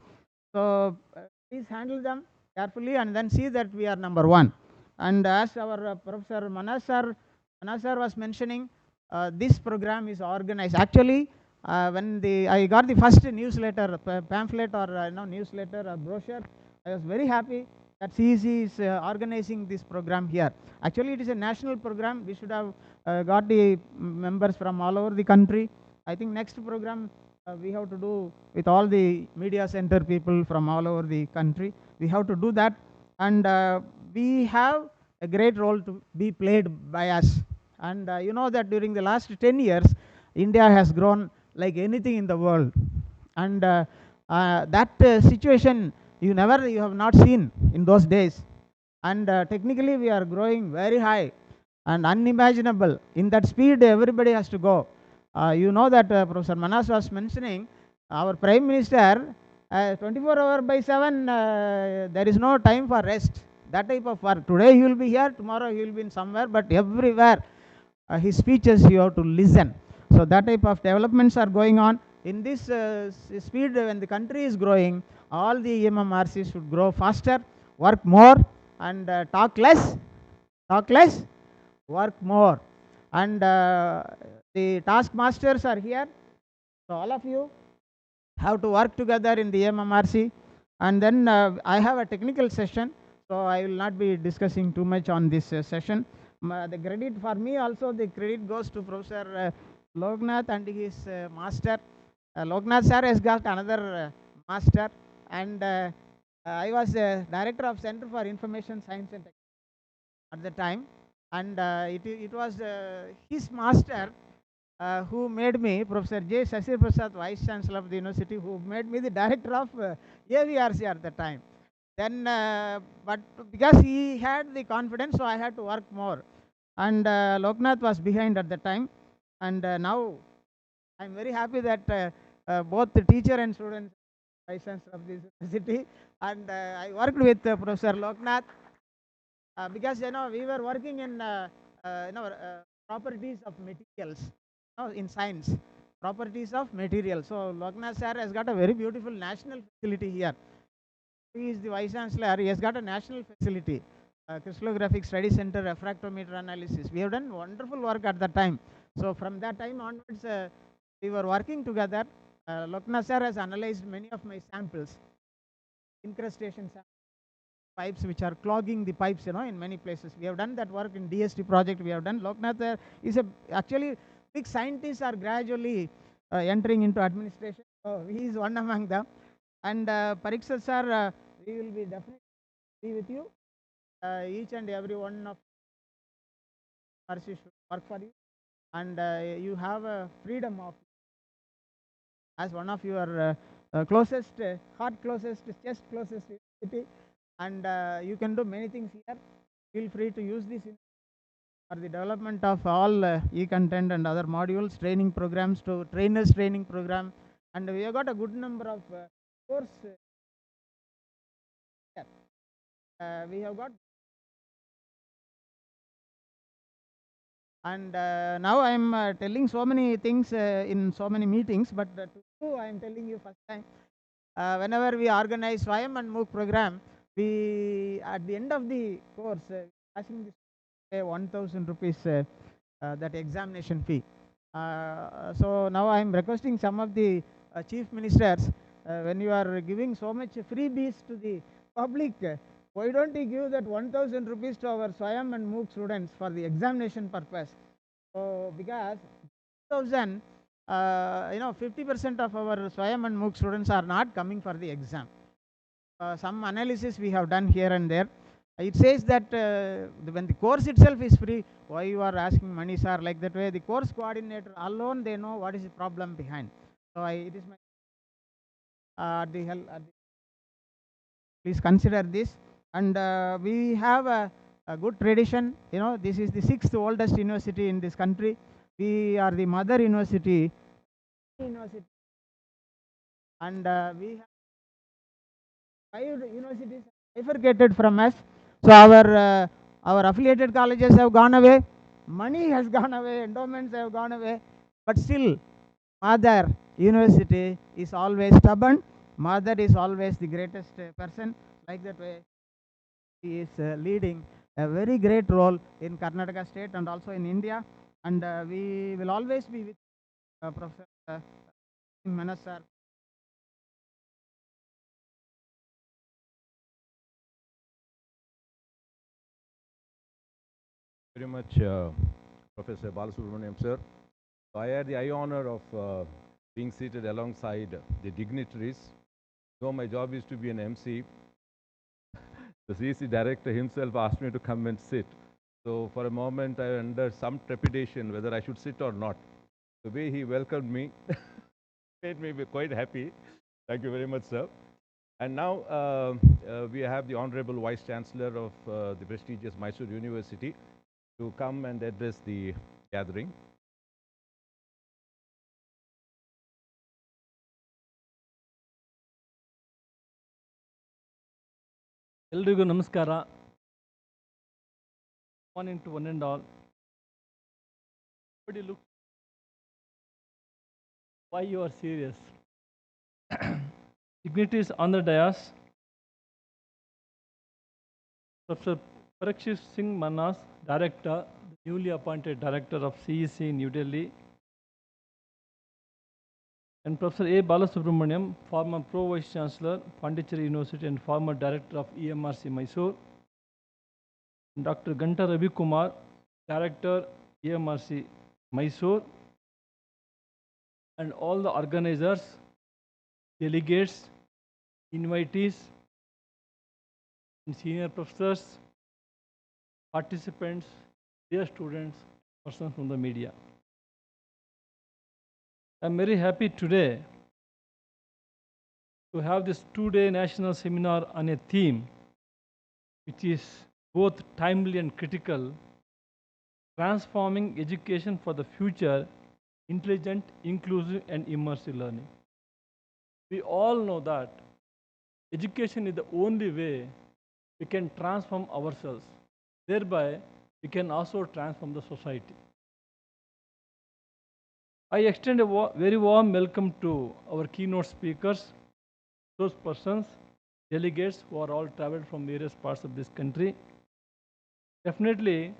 So please handle them carefully and then see that we are number 1. And as our Professor Manas sir was mentioning, this program is organized. Actually, when I got the first newsletter, pamphlet or newsletter or brochure, I was very happy that CEC is organizing this program here. Actually, it is a national program. We should have got the members from all over the country. I think next program we have to do with all the media center people from all over the country. We have to do that, and we have a great role to be played by us. And you know that during the last 10 years, India has grown like anything in the world, and that situation you have not seen in those days. And technically we are growing very high and unimaginable. In that speed everybody has to go. You know that Professor Manas was mentioning, our Prime Minister 24 hours by 7, there is no time for rest. That type of work. Today he will be here, tomorrow he will be in somewhere, but everywhere his speeches you have to listen. So that type of developments are going on. In this speed, when the country is growing, all the EMMRCs should grow faster, work more, and talk less, work more. And the taskmasters are here. So all of you have to work together in the MMRC. And then I have a technical session, so I will not be discussing too much on this session. The credit for me also, the credit goes to Professor Loknath and his master. Loknath sir has got another master, and I was director of Center for Information Science and Technology at the time, and it was his master who made me, Professor J. Sasir Prasad, Vice Chancellor of the University, who made me the director of AVRC at the time. Then, but because he had the confidence, so I had to work more. And Loknath was behind at the time. And now I'm very happy that both the teacher and students, Vice Chancellor of this university, and I worked with Professor Loknath because we were working in properties of materials, in science, properties of materials. So Loknath sir has got a very beautiful national facility here. He is the Vice Chancellor. He has got a national facility, crystallographic study center, refractometer analysis. We have done wonderful work at that time. So from that time onwards, we were working together. Loknath sir has analyzed many of my samples, incrustation samples, pipes which are clogging the pipes, in many places. We have done that work in DST project. We have done. Loknath is actually big scientists are gradually entering into administration. So he is one among them. And Parikshit sir, we will be definitely be with you. Each and every one of us should work for you, and you have a freedom of, as one of your closest, heart closest, chest closest city, and you can do many things here. Feel free to use this for the development of all e-content and other modules, training programs, to trainers training program, and we have got a good number of course here. We have got, and now I am telling so many things in so many meetings, but to you I am telling you first time. Whenever we organize Swayam and MOOC program, we at the end of the course asking this pay 1,000 rupees that examination fee. So now I am requesting some of the chief ministers, when you are giving so much freebies to the public, why don't you give that 1,000 rupees to our Swayam and MOOC students for the examination purpose? So because 1,000, 50% of our Swayam and MOOC students are not coming for the exam. Some analysis we have done here and there. It says that when the course itself is free, why you are asking money, sir? Like that way, the course coordinator alone, they know what is the problem behind. So it is my please consider this. And we have a good tradition. This is the 6th oldest university in this country. We are the mother university, and we have 5 universities bifurcated from us. So our affiliated colleges have gone away, money has gone away, endowments have gone away, but still mother university is always stubborn. Mother is always the greatest person. Like that way, he is leading a very great role in Karnataka state and also in India. And we will always be with Professor Manas sir. Very much, Professor Balasubramaniam, sir. So I had the honor of being seated alongside the dignitaries. Though my job is to be an MC, the CEC director himself asked me to come and sit. So for a moment, I was under some trepidation whether I should sit or not. The way he welcomed me made me be quite happy. Thank you very much, sir. And now we have the Honorable Vice Chancellor of the prestigious Mysore University to come and address the gathering. ಎಲ್ರಿಗೂ ನಮಸ್ಕಾರ. Morning to one and all. Everybody look. Why you are serious? Dignitaries on the dais. Professor Parakshit Singh Manas, Director, newly appointed Director of CEC New Delhi, and Professor A. Balasubramaniam, former Pro Vice Chancellor, Pondicherry University and former Director of EMRC Mysore, Dr. Ganta Ravi Kumar, Director, EMRC Mysore, and all the organizers, delegates, invitees, and senior professors, participants, dear students, persons from the media. I'm very happy today to have this two-day national seminar on a theme which is both timely and critical, transforming education for the future, intelligent, inclusive, and immersive learning. We all know that education is the only way we can transform ourselves. Thereby, we can also transform the society. I extend a very warm welcome to our keynote speakers, those persons, delegates who are all traveled from various parts of this country. Definitely,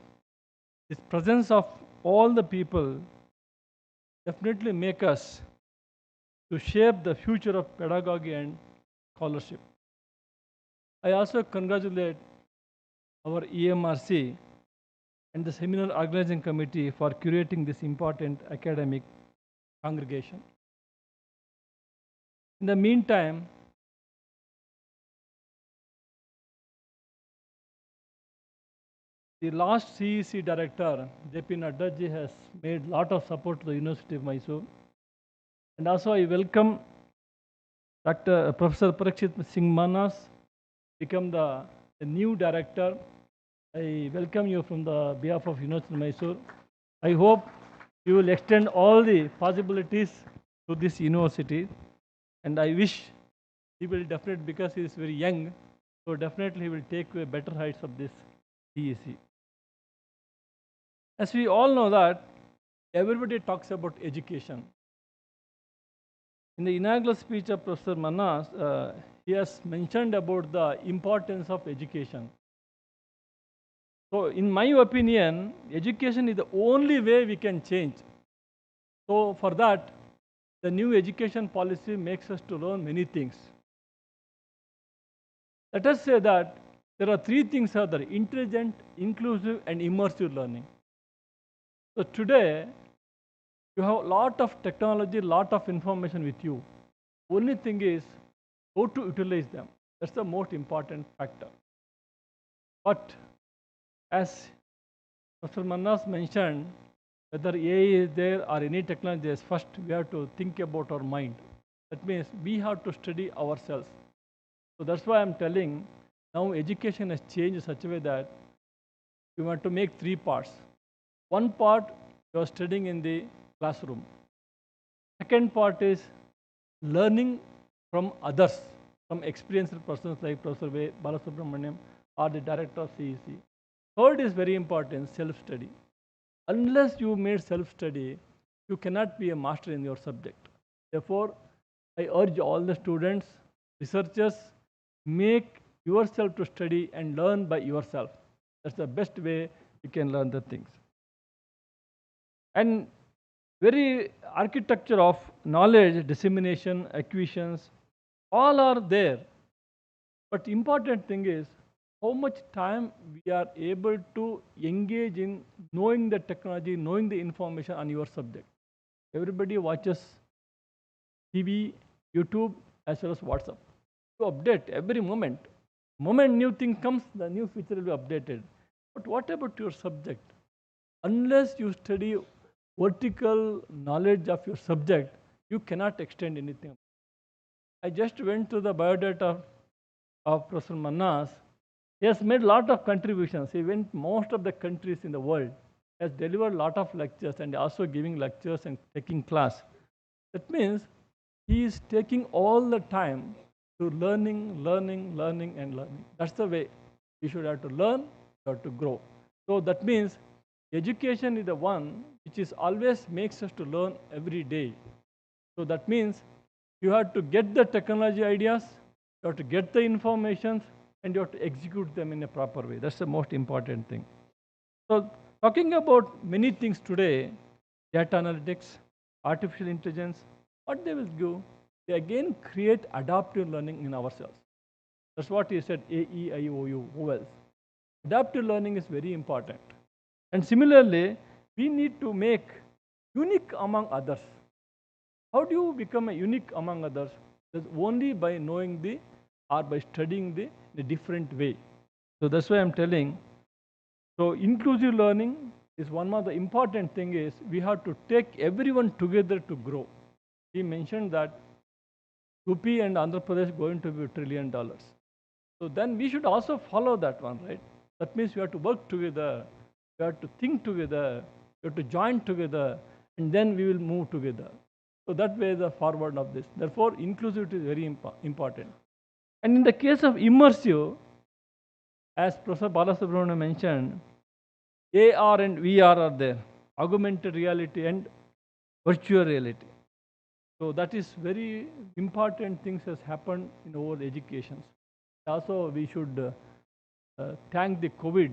this presence of all the people definitely make us to shape the future of pedagogy and scholarship. I also congratulate our EMRC and the Seminor Organizing Committee for curating this important academic congregation. In the meantime, the last CEC director, J.P. Nadda ji, has made a lot of support to the University of Mysore. And also I welcome Professor Parakshit Singh Manas, become the new director. I welcome you from the behalf of University of Mysore. I hope you will extend all the possibilities to this university, and I wish he will definitely, because he is very young, so definitely he will take better heights of this CEC. As we all know that everybody talks about education. In the inaugural speech of Professor Manas, he has mentioned about the importance of education. So in my opinion, education is the only way we can change. So for that, the new education policy makes us to learn many things. Let us say that there are three things: are there: intelligent, inclusive, and immersive learning. So today, you have a lot of technology, lot of information with you. Only thing is how to utilize them. That's the most important factor. But as Professor Manas mentioned, whether AI is there or any technology is, first we have to think about our mind. That means we have to study ourselves. So that's why I'm telling, now education has changed in such a way that you want to make three parts. One part you are studying in the classroom. Second part is learning from others, from experienced persons like Professor Balasubramaniam or the director of CEC. Third is very important, self-study. Unless you made self-study, you cannot be a master in your subject. Therefore, I urge all the students, researchers, make yourself to study and learn by yourself. That's the best way you can learn the things. And very architecture of knowledge, dissemination, acquisitions, all are there. But important thing is how much time we are able to engage in knowing the technology, knowing the information on your subject. Everybody watches TV, YouTube, as well as WhatsApp. To update every moment. Moment new thing comes, the new feature will be updated. But what about your subject? Unless you study vertical knowledge of your subject, you cannot extend anything. I just went to the biodata of Professor Manas. He has made a lot of contributions. He went most of the countries in the world, has delivered a lot of lectures and also giving lectures and taking class. That means he is taking all the time to learning, learning, learning, and learning. That's the way you should have to learn, you have to grow. So that means education is the one which is always makes us to learn every day. So that means you have to get the technology ideas, you have to get the information, and you have to execute them in a proper way. That's the most important thing. So talking about many things today, data analytics, artificial intelligence, what they will do, they again create adaptive learning in ourselves. That's what he said, A, E, I, O, U, who else? Adaptive learning is very important. And similarly, we need to make unique among others. How do you become a unique among others? That's only by knowing the or by studying the different way. So that's why I'm telling. So inclusive learning is one of the important thing is we have to take everyone together to grow. He mentioned that UP and Andhra Pradesh going to be $1 trillion. So then we should also follow that one, right? That means we have to work together, we have to think together, we have to join together, and then we will move together. So that way the forward of this. Therefore, inclusivity is very important. And in the case of immersive, as Professor Balasubramanian mentioned, AR and VR are there, augmented reality and virtual reality. So that is very important things has happened in our education. Also, we should thank the COVID,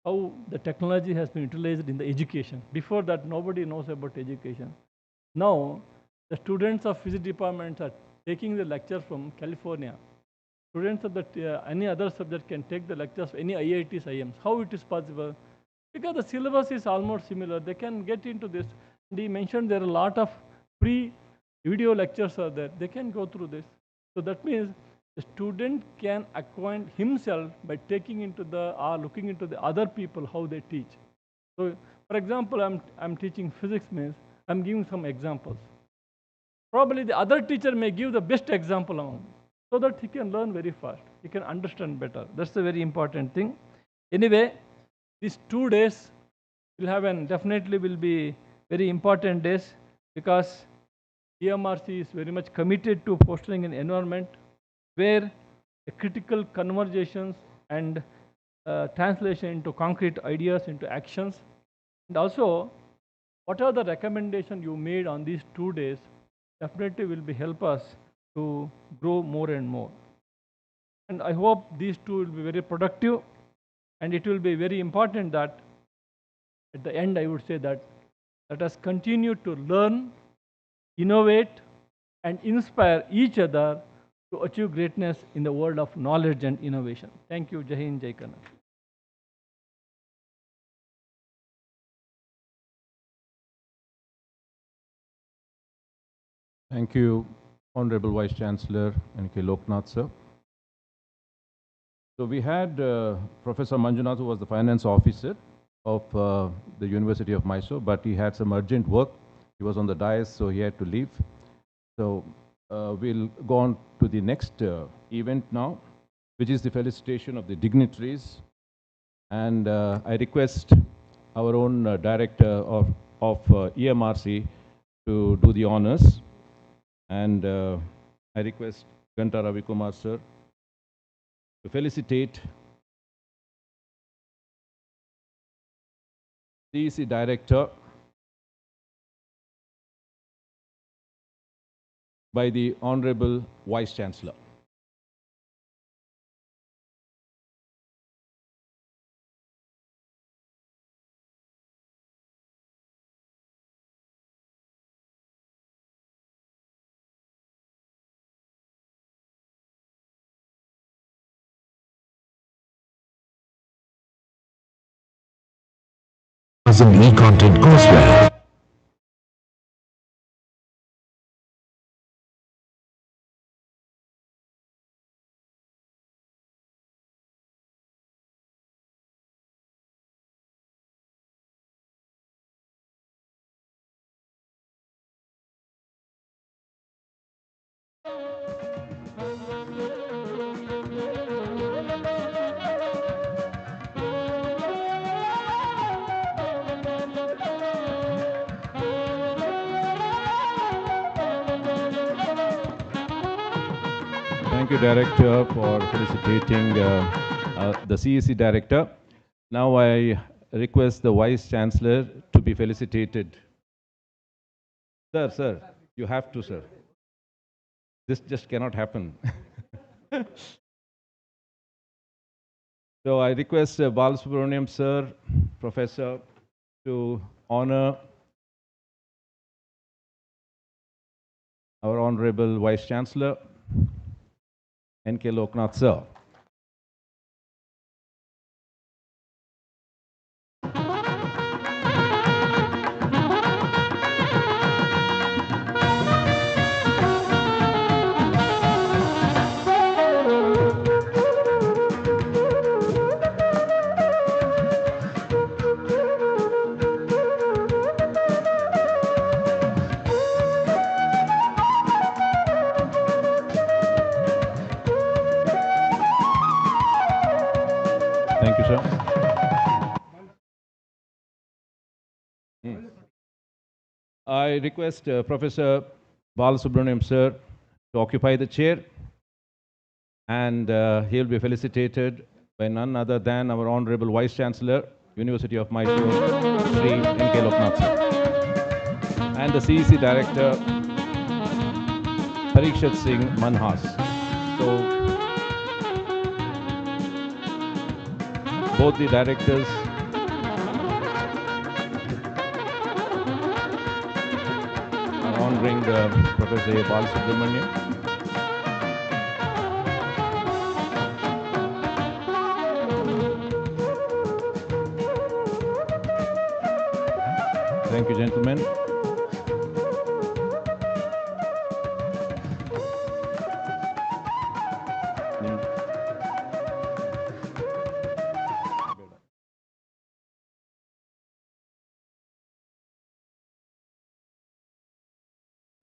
how the technology has been utilized in the education. Before that, nobody knows about education. Now, the students of physics departments are taking the lecture from California. Students of any other subject can take the lectures of any IITs, IIMs. How it is possible? Because the syllabus is almost similar. They can get into this. And he mentioned there are a lot of free video lectures are there. They can go through this. So that means the student can acquaint himself by taking into the or looking into the other people how they teach. So, for example, I'm teaching physics means I'm giving some examples. Probably the other teacher may give the best example among them, so that he can learn very fast. He can understand better. That's the very important thing. Anyway, these 2 days will have and definitely will be very important days because EMRC is very much committed to fostering an environment where the critical conversations and translation into concrete ideas, into actions, and also what are the recommendations you made on these 2 days definitely will be help us to grow more and more. And I hope these 2 will be very productive, and it will be very important that at the end I would say that let us continue to learn, innovate, and inspire each other to achieve greatness in the world of knowledge and innovation. Thank you. Jai Hind, Jai Kannada. Thank you, Honorable Vice Chancellor N.K. Loknath, sir. So we had Professor Manjunath, who was the finance officer of the University of Mysore, but he had some urgent work. He was on the dais, so he had to leave. So we'll go on to the next event now, which is the felicitation of the dignitaries. And I request our own director of EMRC to do the honors. And I request Ganta Ravi Kumar, sir, to felicitate CEC Director by the Honorable Vice Chancellor. as an e-content courseware. Thank you, Director, for felicitating the CEC Director. Now I request the Vice Chancellor to be felicitated. Sir, you have to, sir. This just cannot happen. So I request Balasubramaniam, sir, Professor, to honor our Honorable Vice Chancellor, N.K. Loknath, sir. Thank you, sir. I request Professor Balasubramaniam, sir, to occupy the chair, and he'll be felicitated by none other than our Honorable Vice Chancellor, University of Mysore, Sri N.K. Loknath, sir, and the CEC Director, Parikshat Singh Manhas. So, both the directors are honoring Professor Balasubramaniam. Thank you, gentlemen.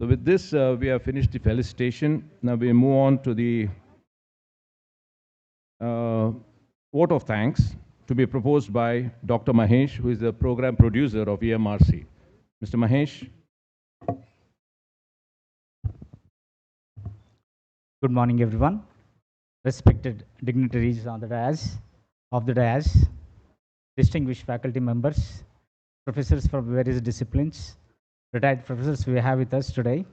So with this, we have finished the felicitation. Now we move on to the vote of thanks to be proposed by Dr. Mahesh, who is the program producer of EMRC. Mr. Mahesh. Good morning, everyone. Respected dignitaries on the dais, distinguished faculty members, professors from various disciplines, retired professors we have with us today,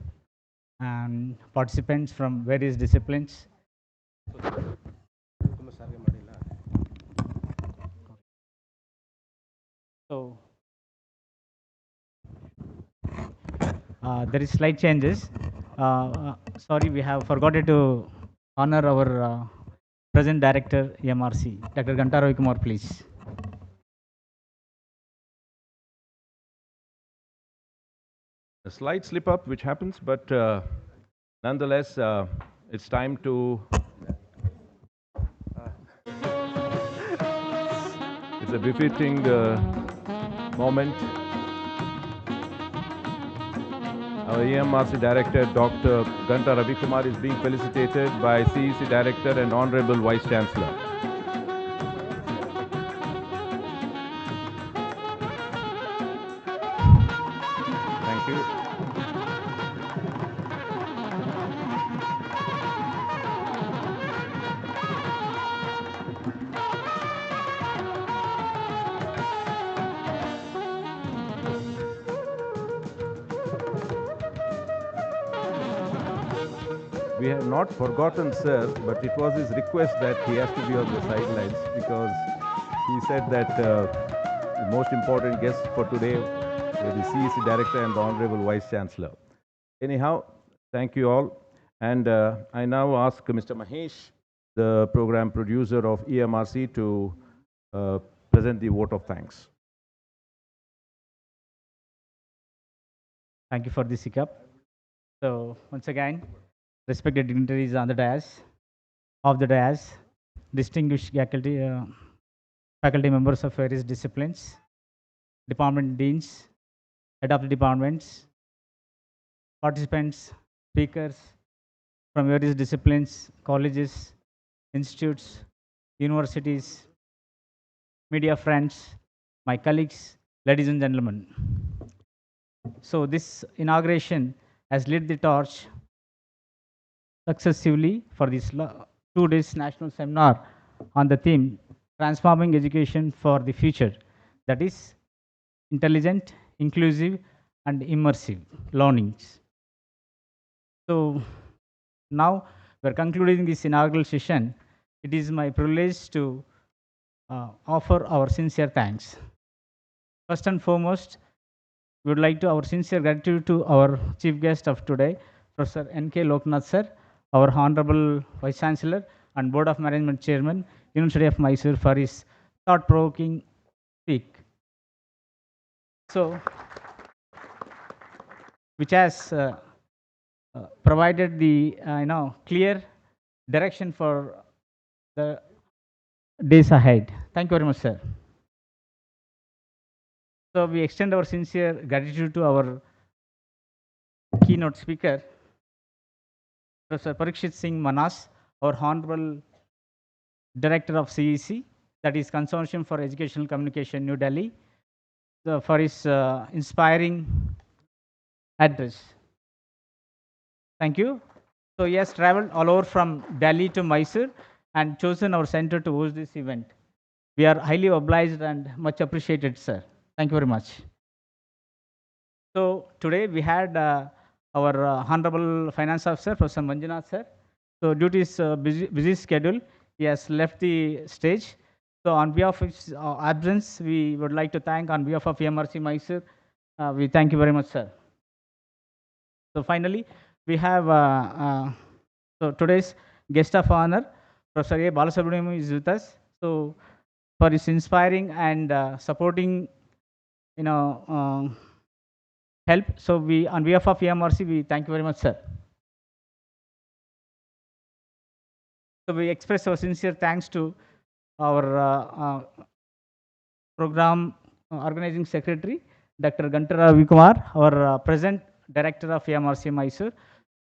and participants from various disciplines. So, there is slight changes. Sorry, we have forgotten to honor our present director, MRC, Dr. Ganta Ravi Kumar, please. A slight slip up which happens, but nonetheless, it's time to. It's a befitting moment. Our EMRC Director, Dr. Ganta Ravi Kumar, is being felicitated by CEC Director and Honorable Vice Chancellor. Thank you. We have not forgotten, sir, but it was his request that he has to be on the sidelines because he said that the most important guest for today were the CEC Director and the Honorable Vice Chancellor. Anyhow, thank you all. And I now ask Mr. Mahesh, the program producer of EMRC, to present the vote of thanks. Thank you for this hiccup. So once again, respected dignitaries on the dais, of the dais, distinguished faculty members of various disciplines, department deans, head of the departments, participants, speakers from various disciplines, colleges, institutes, universities, media friends, my colleagues, ladies and gentlemen. So this inauguration has lit the torch successively for this 2 days national seminar on the theme transforming education for the future, that is intelligent, inclusive and immersive learnings. So now we're concluding this inaugural session. It is my privilege to offer our sincere thanks. First and foremost, we would like to our sincere gratitude to our chief guest of today, Professor N.K. Loknath sir, our Honorable Vice Chancellor and Board of Management Chairman, University of Mysore, for his thought-provoking speak. So, which has provided the clear direction for the days ahead. Thank you very much, sir. So we extend our sincere gratitude to our keynote speaker, Professor Parikshit Singh Manas, our Honorable Director of CEC, that is Consortium for Educational Communication, New Delhi, for his inspiring address. Thank you. So he has traveled all over from Delhi to Mysore and chosen our center to host this event. We are highly obliged and much appreciated, sir. Thank you very much. So today we had our Honorable Finance Officer, Professor Manjunath, sir. So due to his busy schedule, he has left the stage. So on behalf of his absence, we would like to thank on behalf of IMMERSIVE Mysore. We thank you very much, sir. So finally, we have so today's guest of honor, Professor A. Balasubramaniam is with us. So for his inspiring and supporting, help. So we, on behalf of EMRC, we thank you very much, sir. So we express our sincere thanks to our program organizing secretary, Dr. Gantara Vikumar, our present director of EMRC Mysore.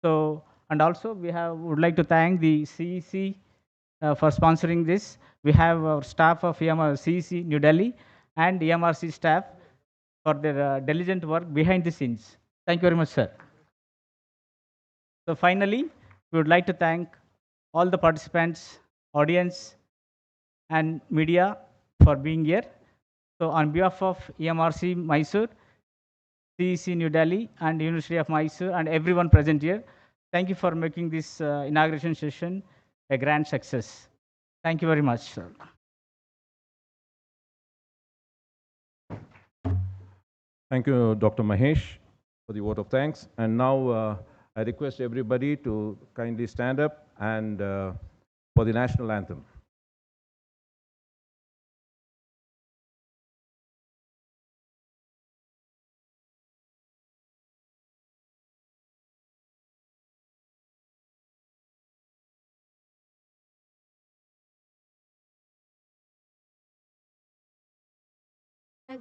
So, and also we would like to thank the CEC for sponsoring this. We have our staff of CEC New Delhi and EMRC staff for their diligent work behind the scenes. Thank you very much, sir. So finally, we would like to thank all the participants, audience, and media for being here. So on behalf of EMRC Mysore, CEC New Delhi, and University of Mysore, and everyone present here, thank you for making this inauguration session a grand success. Thank you very much, sir. Thank you, Dr. Mahesh, for the vote of thanks. And now I request everybody to kindly stand up and for the national anthem.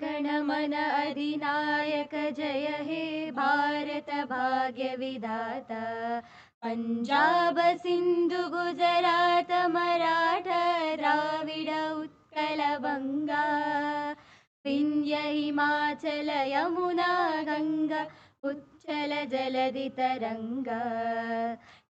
गणमन अधिनायक जय हे भारत भाग्य विधाता पंजाब सिंधु गुजरात मराठा द्राविड उत्कल बंगा विंध्य हिमाचल यमुना गंगा उच्चल जलधि तरंगा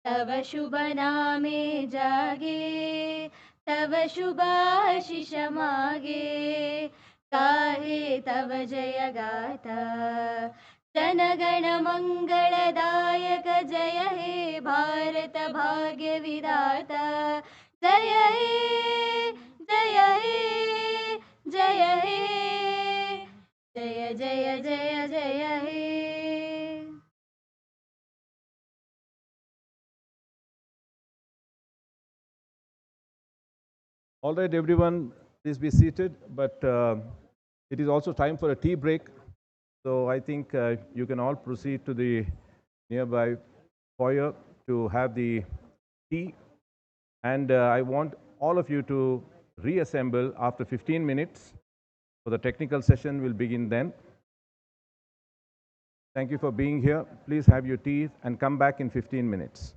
तव शुभ नामे जागे तव शुभाशिष मागे काहे तव जय गाथा जनगण मंगलदायक जय हे भारत भाग्य विधाता जय हे जय हे जय हे जय जय जय जय हे All right, everyone, please be seated. But it is also time for a tea break. So I think you can all proceed to the nearby foyer to have the tea. And I want all of you to reassemble after 15 minutes. So the technical session will begin then. Thank you for being here. Please have your tea and come back in 15 minutes.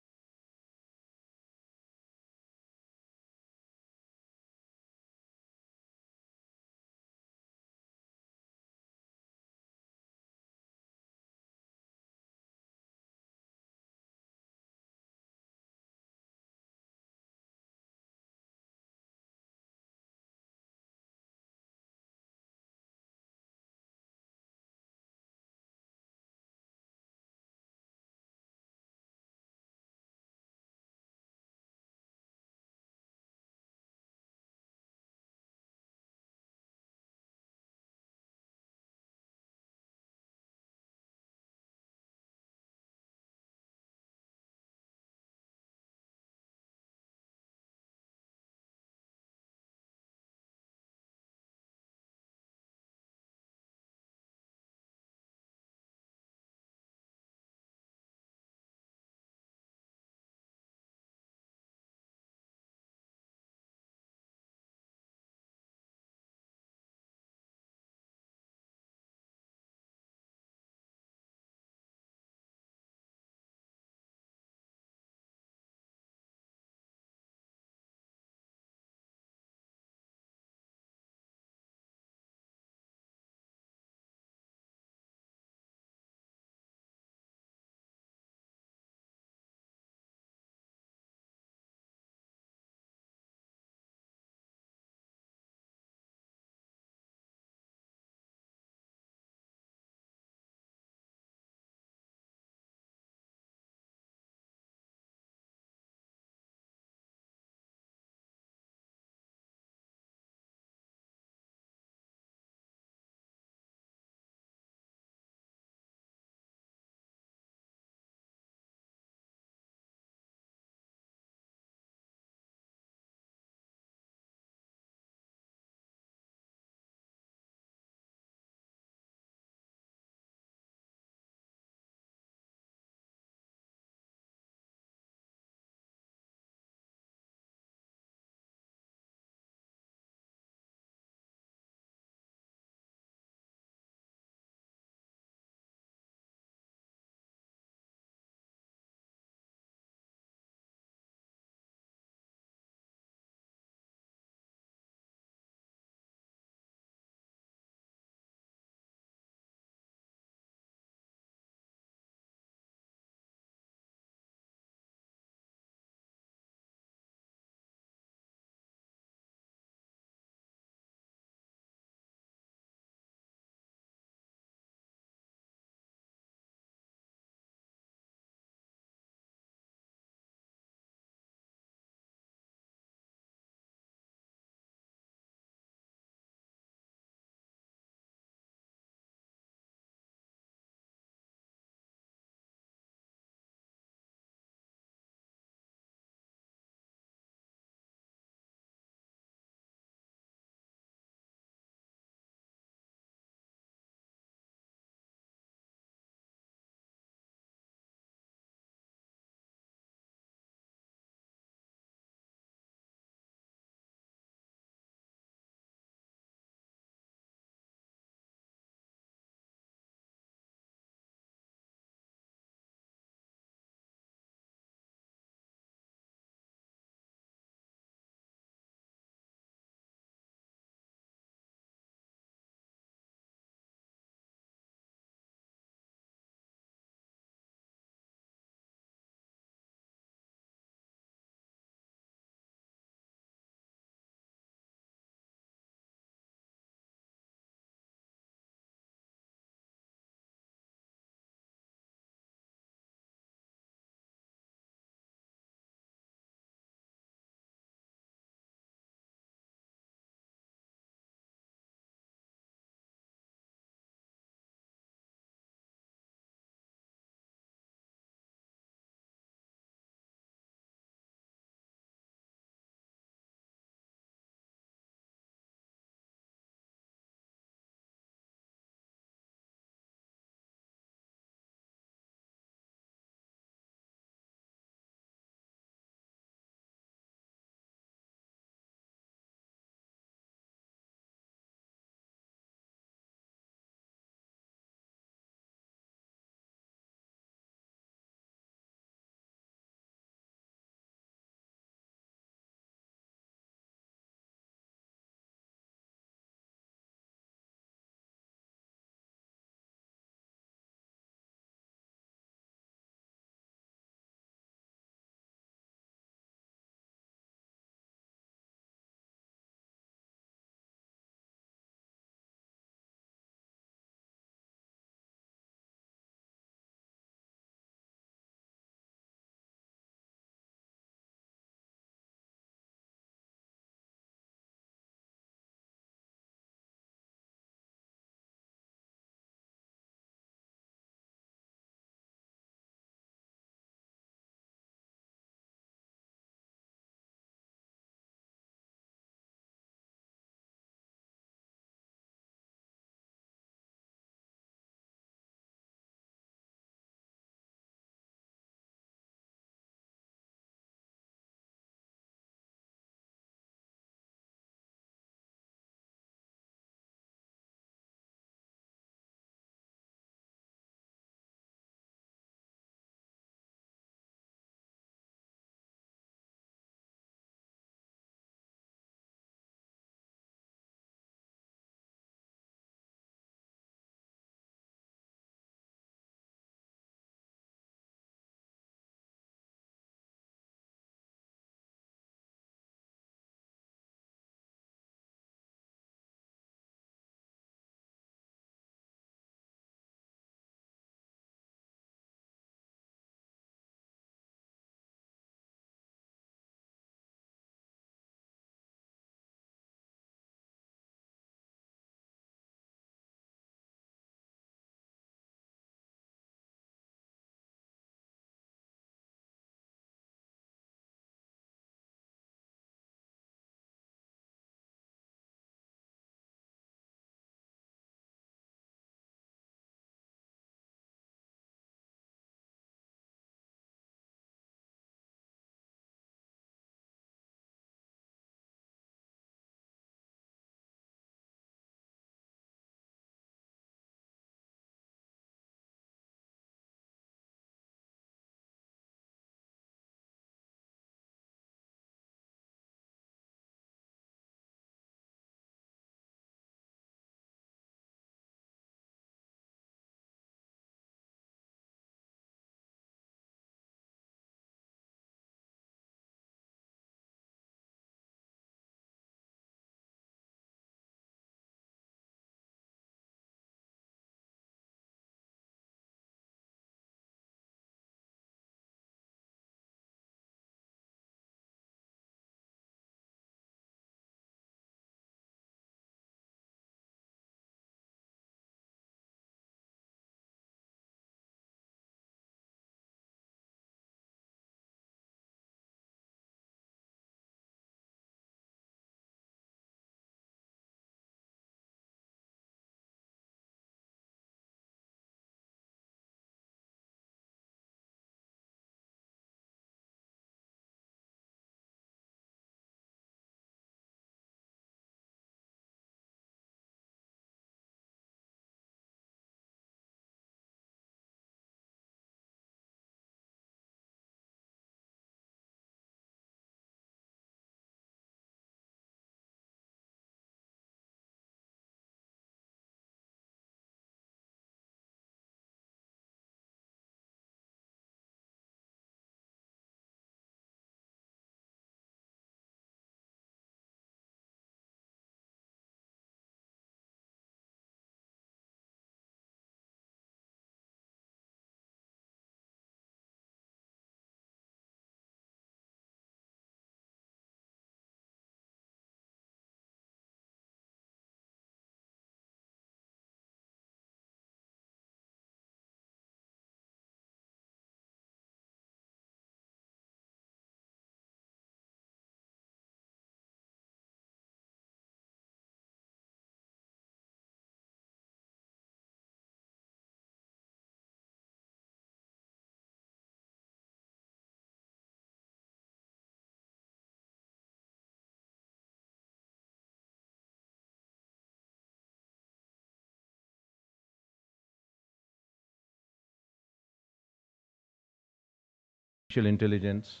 artificial intelligence,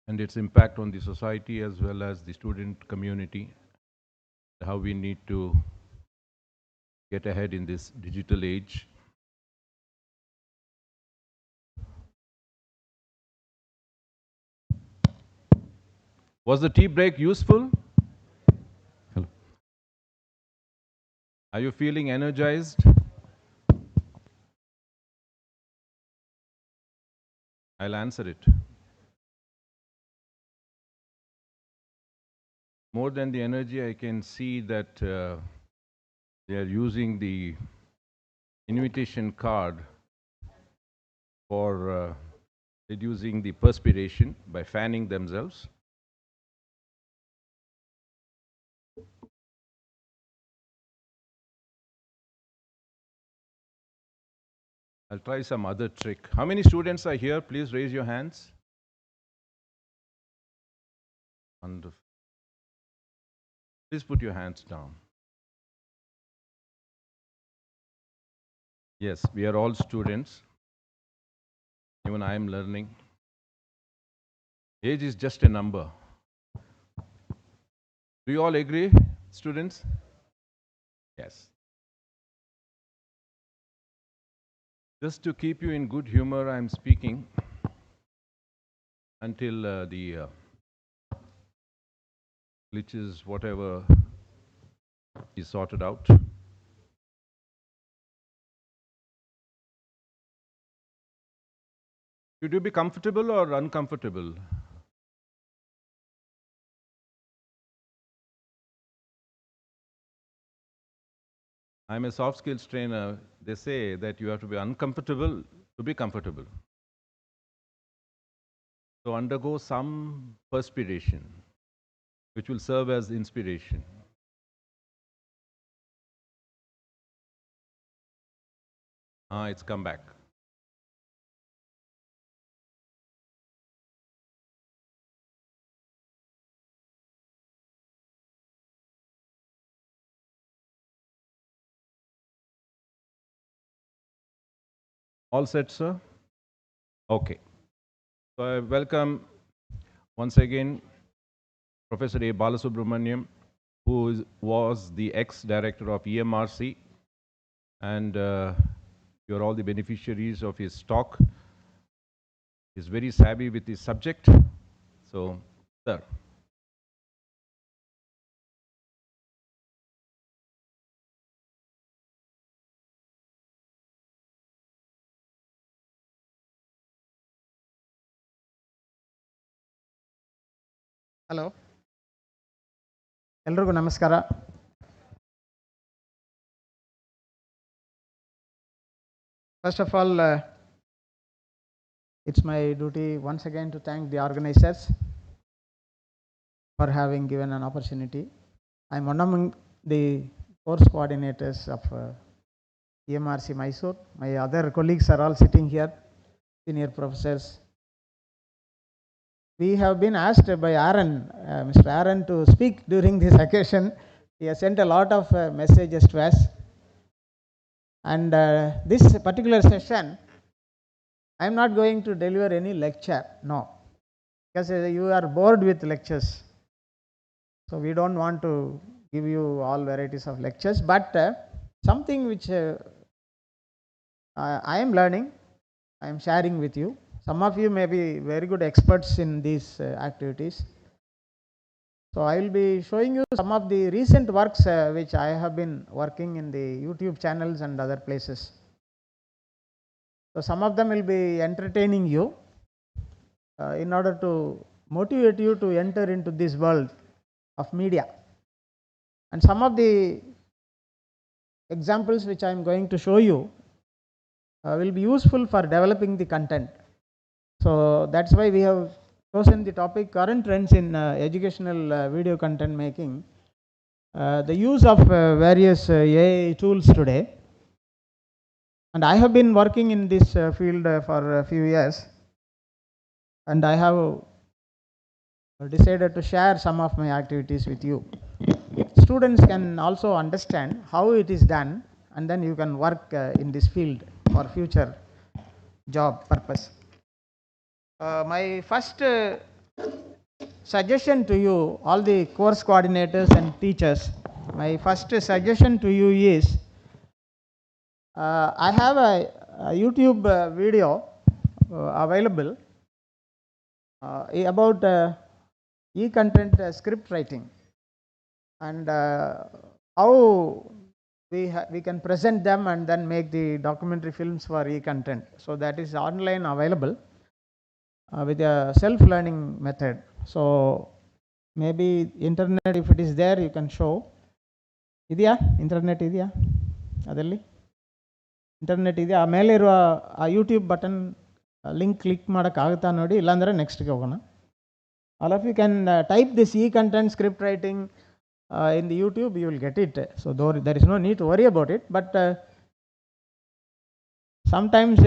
and its impact on the society as well as the student community, how we need to get ahead in this digital age. Was the tea break useful? Hello. Are you feeling energized? I'll answer it. More than the energy, I can see that they are using the invitation card for reducing the perspiration by fanning themselves. I'll try some other trick. How many students are here? Please raise your hands. Wonderful. Please put your hands down. Yes, we are all students. Even I am learning. Age is just a number. Do you all agree, students? Yes. Just to keep you in good humor, I am speaking until the glitches, whatever, is sorted out. Should you be comfortable or uncomfortable? I'm a soft skills trainer. They say that you have to be uncomfortable to be comfortable. So undergo some perspiration, which will serve as inspiration. It's come back. All set, sir? Okay. So I welcome once again Professor A. Balasubramaniam, who was the ex-director of EMRC, and you're all the beneficiaries of his talk. He's very savvy with his subject. So, sir. Hello. ಎಲ್ರಿಗೂ ನಮಸ್ಕಾರ. First of all, it's my duty once again to thank the organizers for having given an opportunity. I'm one among the course coordinators of EMRC Mysore. My other colleagues are all sitting here, senior professors. We have been asked by Aaron, Mr. Aaron, to speak during this occasion. He has sent a lot of messages to us. And this particular session, I am not going to deliver any lecture, no, because you are bored with lectures. So we don't want to give you all varieties of lectures, but something which I am learning, I am sharing with you. Some of you may be very good experts in these activities. So I will be showing you some of the recent works which I have been working in the YouTube channels and other places. So some of them will be entertaining you in order to motivate you to enter into this world of media. And some of the examples which I am going to show you will be useful for developing the content. So that's why we have chosen the topic current trends in educational video content making, the use of various AI tools today. And I have been working in this field for a few years, and I have decided to share some of my activities with you. Students can also understand how it is done, and then you can work in this field for future job purpose. My first suggestion to you, all the course coordinators and teachers, my first suggestion to you is, I have a YouTube video available about e-content script writing, and how we can present them and then make the documentary films for e-content. So that is online available with a self-learning method. So maybe internet, if it is there, you can show. ಇದೆಯಾ internet ಇದೆಯಾ ಅದರಲ್ಲಿ internet ಇದೆಯಾ ಆ ಮೇಲೆ ಇರುವ ಆ YouTube button link click ಮಾಡೋಕ್ಕಾಗುತ್ತಾ ನೋಡಿ, ಇಲ್ಲಾಂದರೆ ನೆಕ್ಸ್ಟ್ಗೆ ಹೋಗೋಣ. All of you can type this e-content script writing in the YouTube, you will get it. So there is no need to worry about it, but sometimes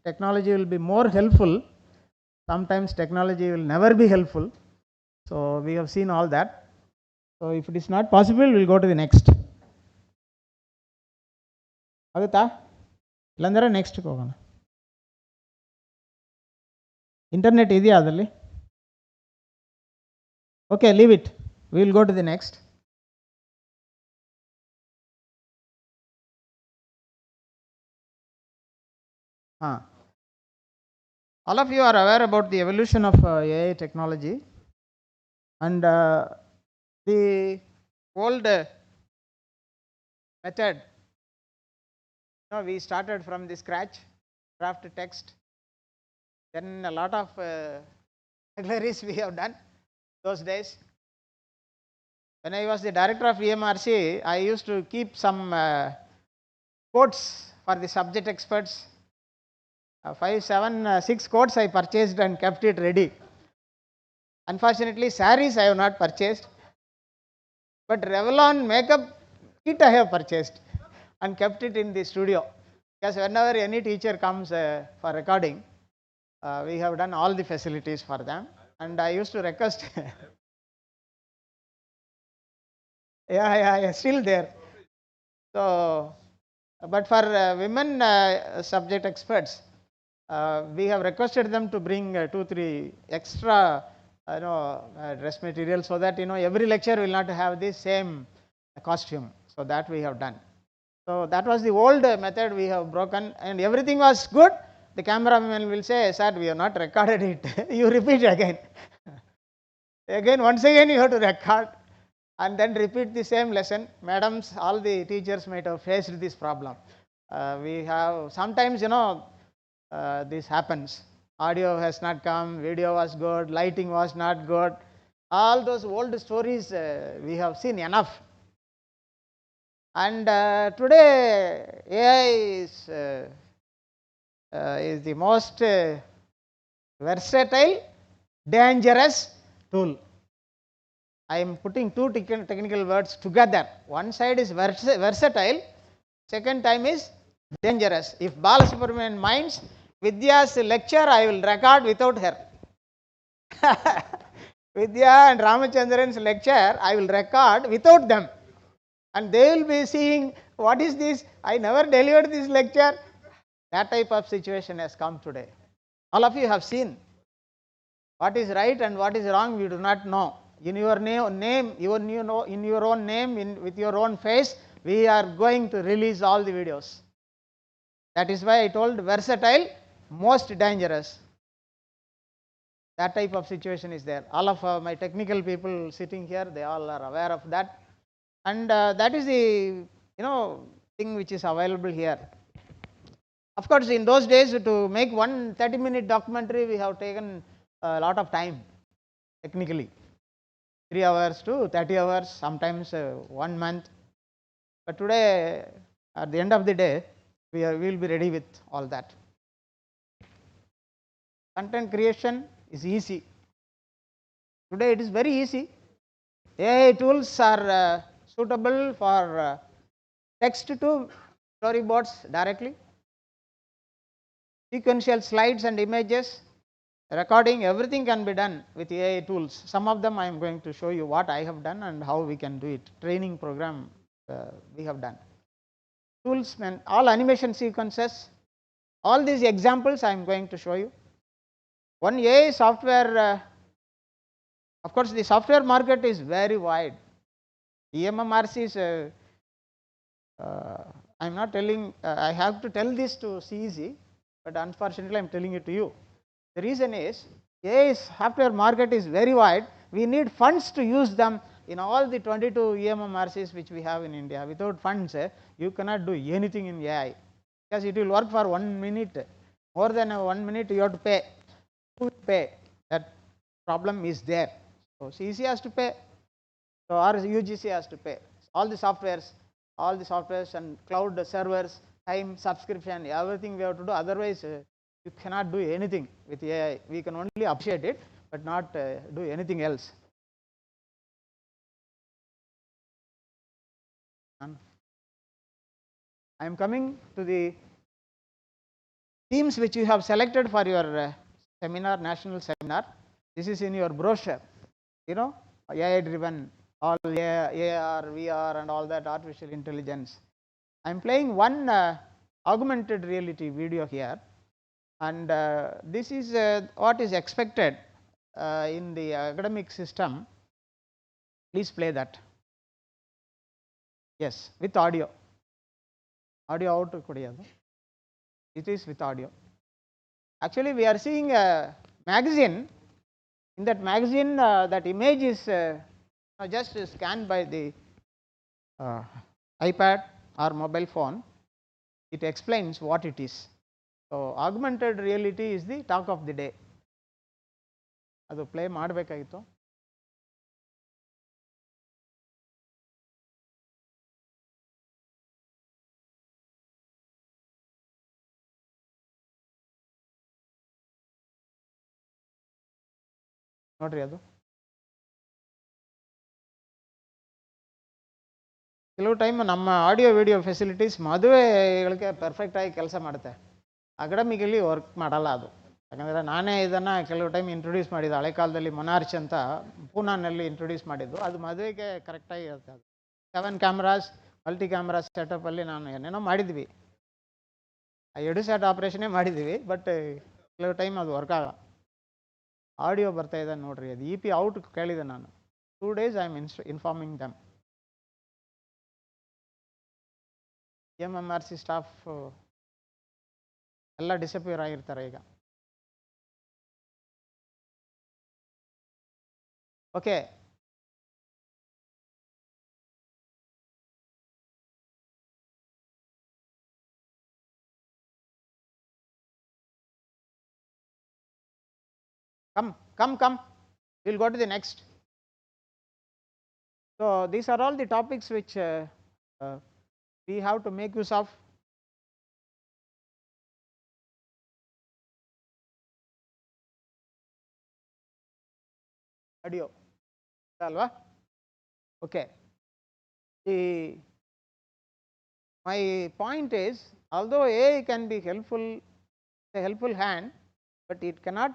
technology will be more helpful, sometimes technology will never be helpful. So we have seen all that. So if it is not possible, we will go to the next. ಆಗುತ್ತಾ? ಇಲ್ಲಾಂದರೆ ನೆಕ್ಸ್ಟ್ಗೆ ಹೋಗೋಣ. Internet ಇದೆಯಾ ಅದರಲ್ಲಿ? Okay, leave it. We will go to the next. All of you are aware about the evolution of AI technology, and the old method, we started from the scratch, draft text, then a lot of libraries we have done those days. When I was the director of IMRC, I used to keep some quotes for the subject experts. 5, 7, 6 quotes I purchased and kept it ready. Unfortunately, sarees I have not purchased, but Revlon makeup kit I have purchased and kept it in the studio, because whenever any teacher comes for recording, we have done all the facilities for them, and I used to request. Yeah, still there. So, but for women subject experts, we have requested them to bring 2-3 extra dress material, so that every lecture will not have the same costume. So that we have done. So that was the old method we have broken, and everything was good. The cameraman will say, "Sir, we have not recorded it." You repeat again. Once again you have to record and then repeat the same lesson. Madams, all the teachers might have faced this problem. We have sometimes, this happens. Audio has not come, video was good, lighting was not good. All those old stories we have seen enough. And today AI is the most versatile, dangerous tool. I am putting two technical words together. One side is versatile, second time is dangerous. If Balasubramanian minds Vidya's lecture, I will record without her. Vidya and Ramachandran's lecture, I will record without them. And they will be seeing, what is this? I never delivered this lecture. That type of situation has come today. All of you have seen. What is right and what is wrong, we do not know. In your name, in your own name, with your own face, we are going to release all the videos. That is why I told versatile, most dangerous. That type of situation is there. All of my technical people sitting here, they all are aware of that. And that is the thing which is available here. Of course, in those days, to make one 30-minute documentary, we have taken a lot of time technically, 3 hours to 30 hours, sometimes 1 month. But today, at the end of the day, we will be ready with all that. Content creation is easy. Today it is very easy. AI tools are suitable for text to storyboards directly, sequential slides and images, recording, everything can be done with AI tools. Some of them I am going to show you what I have done and how we can do it. Training program we have done. Tools and all animation sequences, All these examples I am going to show you. One AI software, of course, the software market is very wide. EMMRC is, I am not telling, I have to tell this to CEC, but unfortunately I am telling it to you. The reason is AI software market is very wide. We need funds to use them in all the 22 EMMRCs which we have in India. Without funds, you cannot do anything in AI, because it will work for 1 minute. More than 1 minute you have to pay. Who will pay? That problem is there. So CEC has to pay, so or UGC has to pay. All the softwares and cloud servers, time, subscription, everything we have to do. Otherwise, you cannot do anything with AI. We can only appreciate it, but not do anything else. I am coming to the themes which you have selected for your seminar, national seminar. This is in your brochure, AI driven, all AR, VR and all that, artificial intelligence. I am playing one augmented reality video here, and this is what is expected in the academic system. Please play that. Yes, with audio. Audio out kodiyadu. It is with audio. Actually, we are seeing a magazine. In that magazine, that image is just scanned by the iPad or mobile phone. It explains what it is. So augmented reality is the talk of the day. Adu play ಮಾಡಬೇಕಾಗಿತ್ತು. ನೋಡ್ರಿ ಅದು ಕೆಲವು time ನಮ್ಮ audio video facilities ಮದುವೆಗಳಿಗೆ perfect ಆಗಿ ಕೆಲಸ ಮಾಡುತ್ತೆ, academically work ಮಾಡಲ್ಲ ಅದು. ಯಾಕಂದರೆ ನಾನೇ ಇದನ್ನು ಕೆಲವು ಟೈಮ್ ಇಂಟ್ರೊಡ್ಯೂಸ್ ಮಾಡಿದ್ದು, ಹಳೆ ಕಾಲದಲ್ಲಿ ಮೊನಾರ್ಚ್ ಅಂತ ಪೂನಾನಲ್ಲಿ ಇಂಟ್ರೊಡ್ಯೂಸ್ ಮಾಡಿದ್ದು. ಅದು ಮದುವೆಗೆ ಕರೆಕ್ಟಾಗಿ ಇರುತ್ತೆ. ಅದು 7 ಕ್ಯಾಮ್ರಾಸ್ ಮಲ್ಟಿ ಕ್ಯಾಮ್ರಾಸ್ ಸೆಟಪಲ್ಲಿ ನಾನು ಏನೇನೋ ಮಾಡಿದ್ವಿ, ಎಡುಸೆಟ್ ಆಪ್ರೇಷನ್ನೇ ಮಾಡಿದ್ವಿ, ಬಟ್ ಕೆಲವು ಟೈಮ್ ಅದು ವರ್ಕ್ ಆಗಲ್ಲ. ಆಡಿಯೋ ಬರ್ತಾ ಇದೆ ನೋಡ್ರಿ, ಅದು EP ಔಟ್ ಕೇಳಿದೆ ನಾನು. 2 days I am informing dum. MMRC staff ಎಲ್ಲ ಡಿಸಪಿಯರ್ ಆಗಿರ್ತಾರೆ ಈಗ. Okay, come, we'll go to the next. So these are all the topics which we have to make use of. Audio alva. Okay, my point is, although AI can be helpful, a helpful hand, but it cannot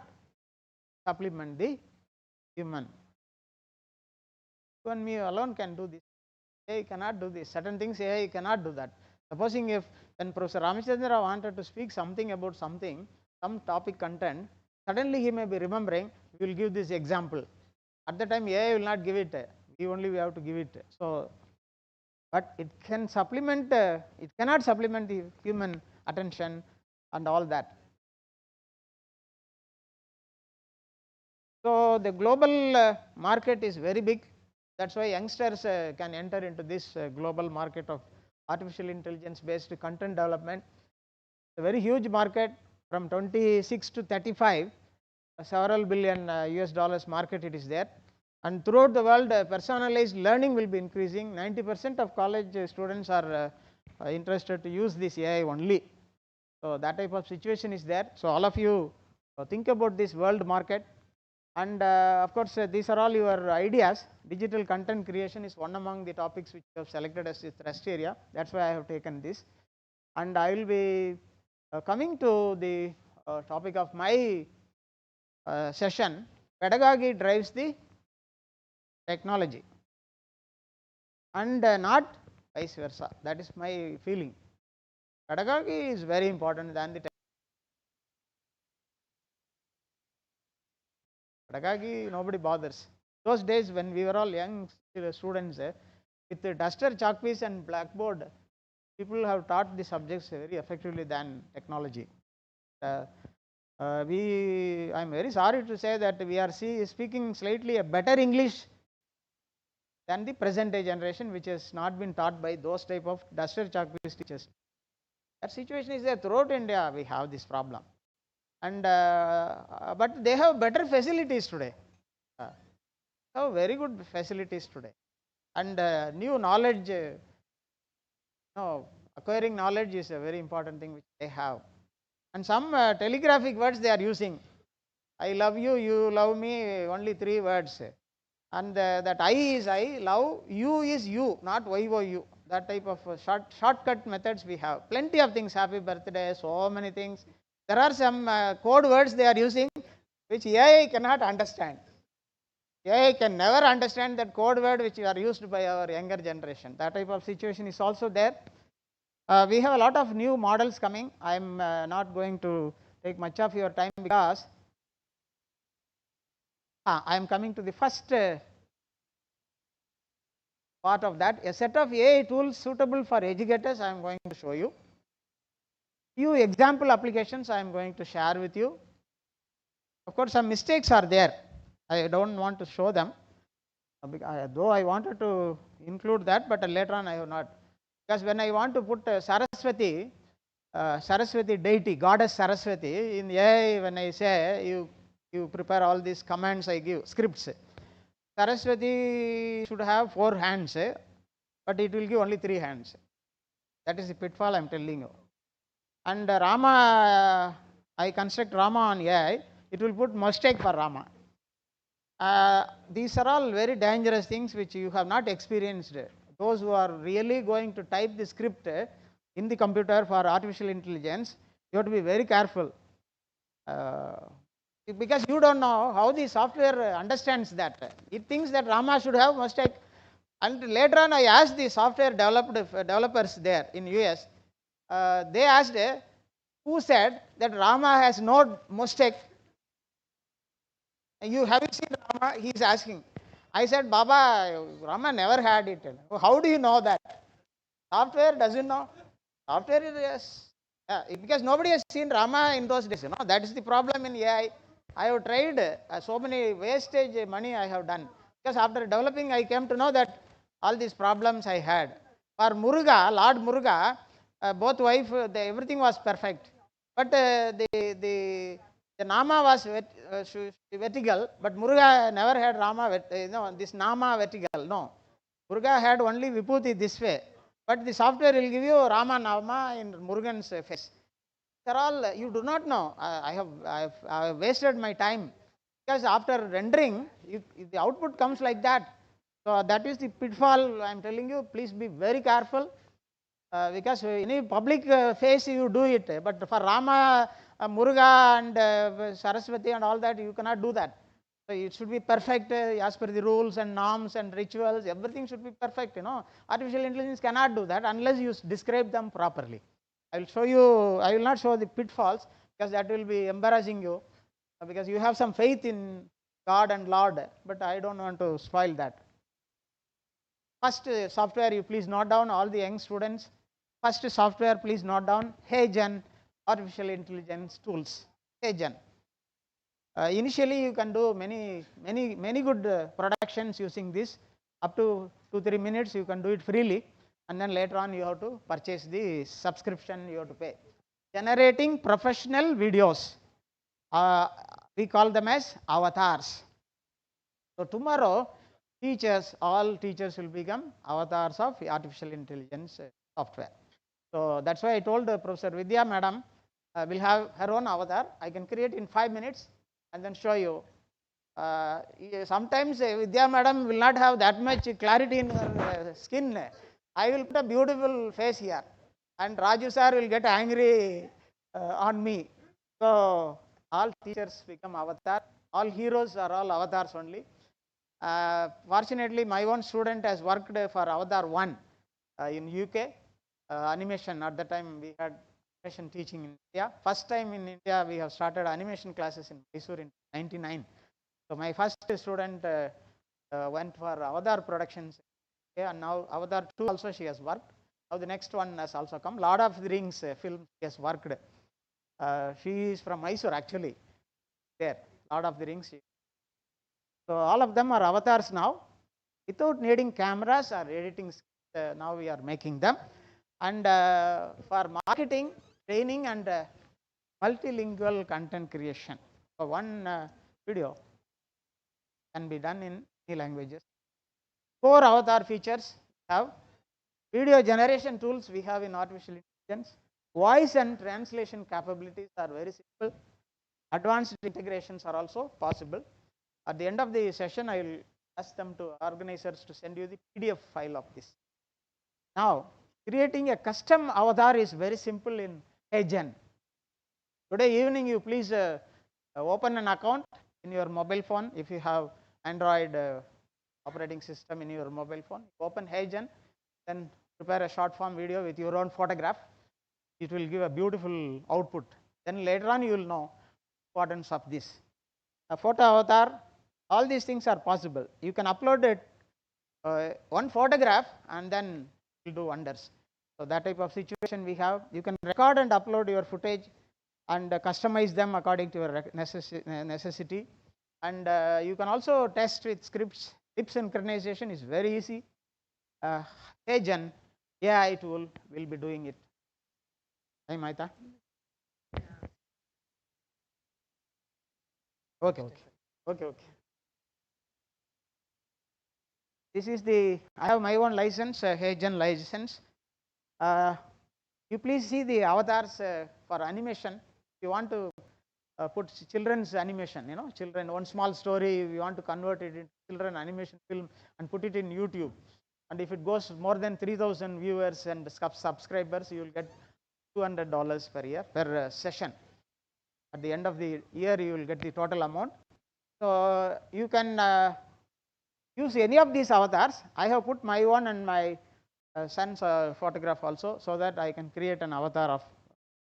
supplement the human. You and me alone can do this. AI cannot do this. Certain things AI cannot do that. Supposing if when Professor Ramachandra wanted to speak something about something, some topic content, suddenly he may be remembering, we will give this example. At the time AI will not give it, we have to give it. So, but it can supplement, it cannot supplement the human attention and all that. So the global market is very big. That's why youngsters can enter into this global market of artificial intelligence based content development. It's a very huge market, from 26 to 35, several billion US dollars market it is there. And throughout the world, personalized learning will be increasing. 90% of college students are interested to use this AI only. So that type of situation is there. So all of you think about this world market. And of course, these are all your ideas. Digital content creation is one among the topics which you have selected as the thrust area. That's why I have taken this. And I will be coming to the topic of my session. Pedagogy drives the technology, and not vice versa. That is my feeling. Pedagogy is very important than the technology. pedagogy, nobody bothers. Those days when we were all young students, with the duster, chalkpiece and blackboard, people have taught the subjects very effectively than technology. I'm very sorry to say that we are speaking slightly a better English than the present day generation, which has not been taught by those type of duster, chalkpiece teachers. That situation is there throughout India. We have this problem, and but they have better facilities today. Have very good facilities today, and new knowledge. Acquiring knowledge is a very important thing which they have, and some telegraphic words they are using. I love you, you love me, only 3 words, and that I is I, love, you is you, not YOU. That type of shortcut methods we have. Plenty of things, happy birthday, so many things. There are some code words they are using which AI cannot understand. AI can never understand that code word which are used by our younger generation. That type of situation is also there. We have a lot of new models coming. I am not going to take much of your time because I am coming to the first part of that. A set of AI tools suitable for educators I am going to show you. Few example applications I am going to share with you. Of course, some mistakes are there. I don't want to show them, though I wanted to include that, but later on I have not. Because when I want to put Saraswati deity, goddess Saraswati in AI, when I say you prepare all these commands I give, scripts, Saraswati should have 4 hands, but it will give only 3 hands. That is the pitfall I am telling you. And Rama, I construct Rama on AI, it will put mistake for Rama. These are all very dangerous things which you have not experienced. Those who are really going to type the script in the computer for artificial intelligence, you have to be very careful, because you don't know how the software understands that. It thinks that Rama should have mistake, and later on I asked the software developers there in US, they asked who said that Rama has no mistake. You haven't seen Rama? He is asking. I said, Baba, Rama never had it. How do you know that? Software doesn't know. Software is yes. Because nobody has seen Rama in those days. That is the problem in AI. I have tried so many wastage money I have done. Because after developing, I came to know that all these problems I had. For Muruga, Lord Muruga, both wife, everything was perfect. But the Nama was vertical, but Muruga never had Rama, this Nama vertical. No. Muruga had only Vibhuti this way. But the software will give you Rama Nama in Murugan's face. They're all, you do not know. I have wasted my time, because after rendering, if the output comes like that. So that is the pitfall I am telling you. Please be very careful, because any public face you do it, but for Rama, Muruga and Saraswati and all that, you cannot do that. So it should be perfect as per the rules and norms and rituals. Everything should be perfect. Artificial intelligence cannot do that unless you describe them properly. I will show you. I will not show the pitfalls, because that will be embarrassing you, because you have some faith in God and Lord, but I don't want to spoil that. First software, you please note down, all the young students. First software, please note down, HeyGen artificial intelligence tools. HeyGen. Initially, you can do many good productions using this. Up to 2-3 minutes, you can do it freely, and then later on, you have to purchase the subscription. You have to pay. Generating professional videos. We call them as avatars. So tomorrow, all teachers will become avatars of artificial intelligence software. So that's why I told Professor Vidya Madam will have her own avatar. I can create in 5 minutes and then show you. Sometimes Vidya Madam will not have that much clarity in her skin. I will put a beautiful face here, and Raju sir will get angry on me. So all teachers become avatar. All heroes are all avatars only. Fortunately, my own student has worked for Avatar 1 in UK. Animation, at that time we had animation teaching in India. First time in India we have started animation classes in Mysore in 99. So my first student went for Avatar productions, okay, and now Avatar 2 also she has worked. Now the next one has also come. Lord of the Rings film she has worked. She is from Mysore actually. There, Lord of the Rings. So all of them are avatars now, without needing cameras or editing. Now we are making them, and for marketing, training, and multilingual content creation. So one video can be done in many languages. 4 avatar features have. Video generation tools we have in artificial intelligence. Voice and translation capabilities are very simple. Advanced integrations are also possible. At the end of the session, I will ask them to organizers to send you the PDF file of this. Now, creating a custom avatar is very simple in HeyGen. Today evening, you please open an account in your mobile phone. If you have Android operating system in your mobile phone, open HeyGen, then prepare a short form video with your own photograph. It will give a beautiful output. Then later on, you will know importance of this. A photo avatar, all these things are possible. You can upload it, one photograph, and then it will do wonders. So that type of situation we have. You can record and upload your footage and customize them according to your necessity. And you can also test with scripts. Lip synchronization is very easy. HeyGen AI tool will be doing it. Hey, Maita. Okay. This is the, I have my own license, HeyGen license. You please see the avatars for animation. If you want to put children's animation, children, one small story, we want to convert it into children animation film and put it in YouTube. And if it goes more than 3,000 viewers and subscribers, you will get $200 per year per session. At the end of the year, you will get the total amount. So you can use any of these avatars. I have put my one and my son's photograph also, so that I can create an avatar of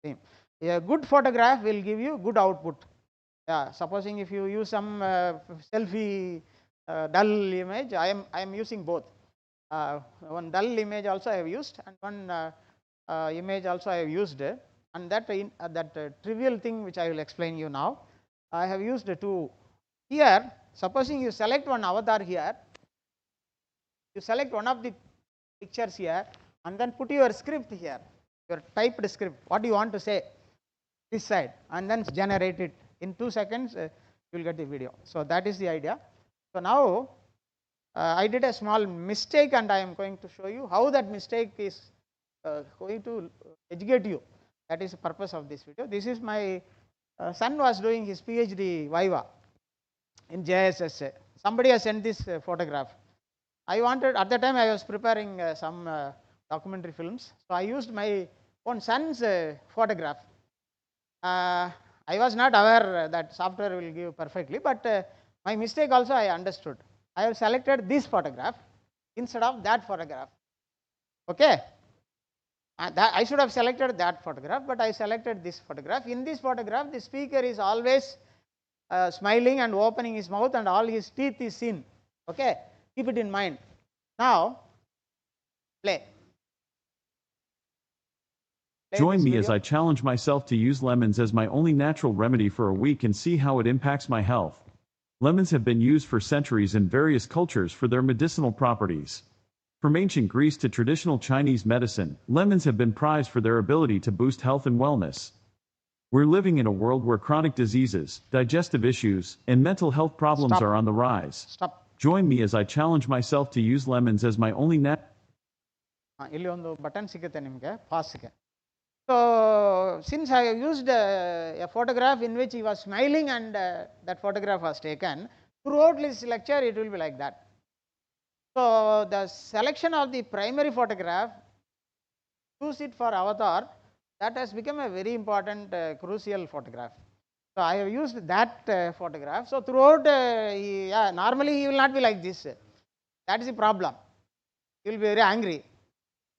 him. A good photograph will give you good output. Yeah, supposing if you use some selfie dull image, I am using both. One dull image also I have used, and one image also I have used, and that trivial thing which I will explain you now, I have used two. Here, supposing you select one avatar here, you select one of the pictures here, and then put your script here, your typed script, what you want to say this side, and then generate it in 2 seconds. You will get the video. So that is the idea. So now I did a small mistake, and I am going to show you how that mistake is going to educate you. That is the purpose of this video. This is my son was doing his PhD Viva in JSSA. Somebody has sent this photograph. I wanted, at the time I was preparing some documentary films, so I used my own son's photograph. I was not aware that software will give perfectly, but my mistake also I understood. I have selected this photograph instead of that photograph. Okay, I should have selected that photograph, but I selected this photograph. In this photograph, the speaker is always smiling and opening his mouth, and all his teeth is seen. Okay, keep it in mind. Now, play. Join me as I challenge myself to use lemons as my only natural remedy for a week and see how it impacts my health. Lemons have been used for centuries in various cultures for their medicinal properties. From ancient Greece to traditional Chinese medicine, lemons have been prized for their ability to boost health and wellness. We're living in a world where chronic diseases, digestive issues, and mental health problems are on the rise. Join me as I challenge myself to use lemons as my only ಇಲ್ಲಿ ಒಂದು button ಸಿಗುತ್ತೆ ನಿಮಗೆ ಪಾಸ್ಗೆ. So since I have used a photograph in which he was smiling, and that photograph was taken, throughout this lecture it will be like that. So the selection of the primary photograph, choose it for avatar, that has become a very important crucial photograph. So I have used that photograph. So throughout, normally he will not be like this. That is the problem. He will be very angry.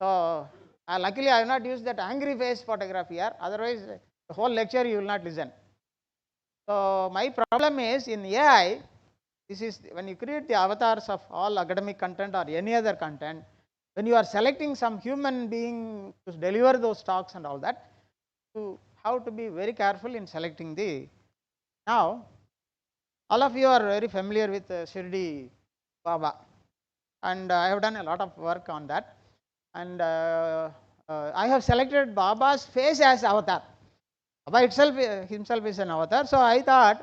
So luckily I have not used that angry face photograph here. Otherwise, the whole lecture you will not listen. So my problem is in AI, This is when you create the avatars of all academic content or any other content, when you are selecting some human being to deliver those talks and all that, you have to be very careful in selecting the. Now, all of you are very familiar with Shirdi Baba, and I have done a lot of work on that, and I have selected Baba's face as avatar. Baba itself himself is an avatar, so I thought,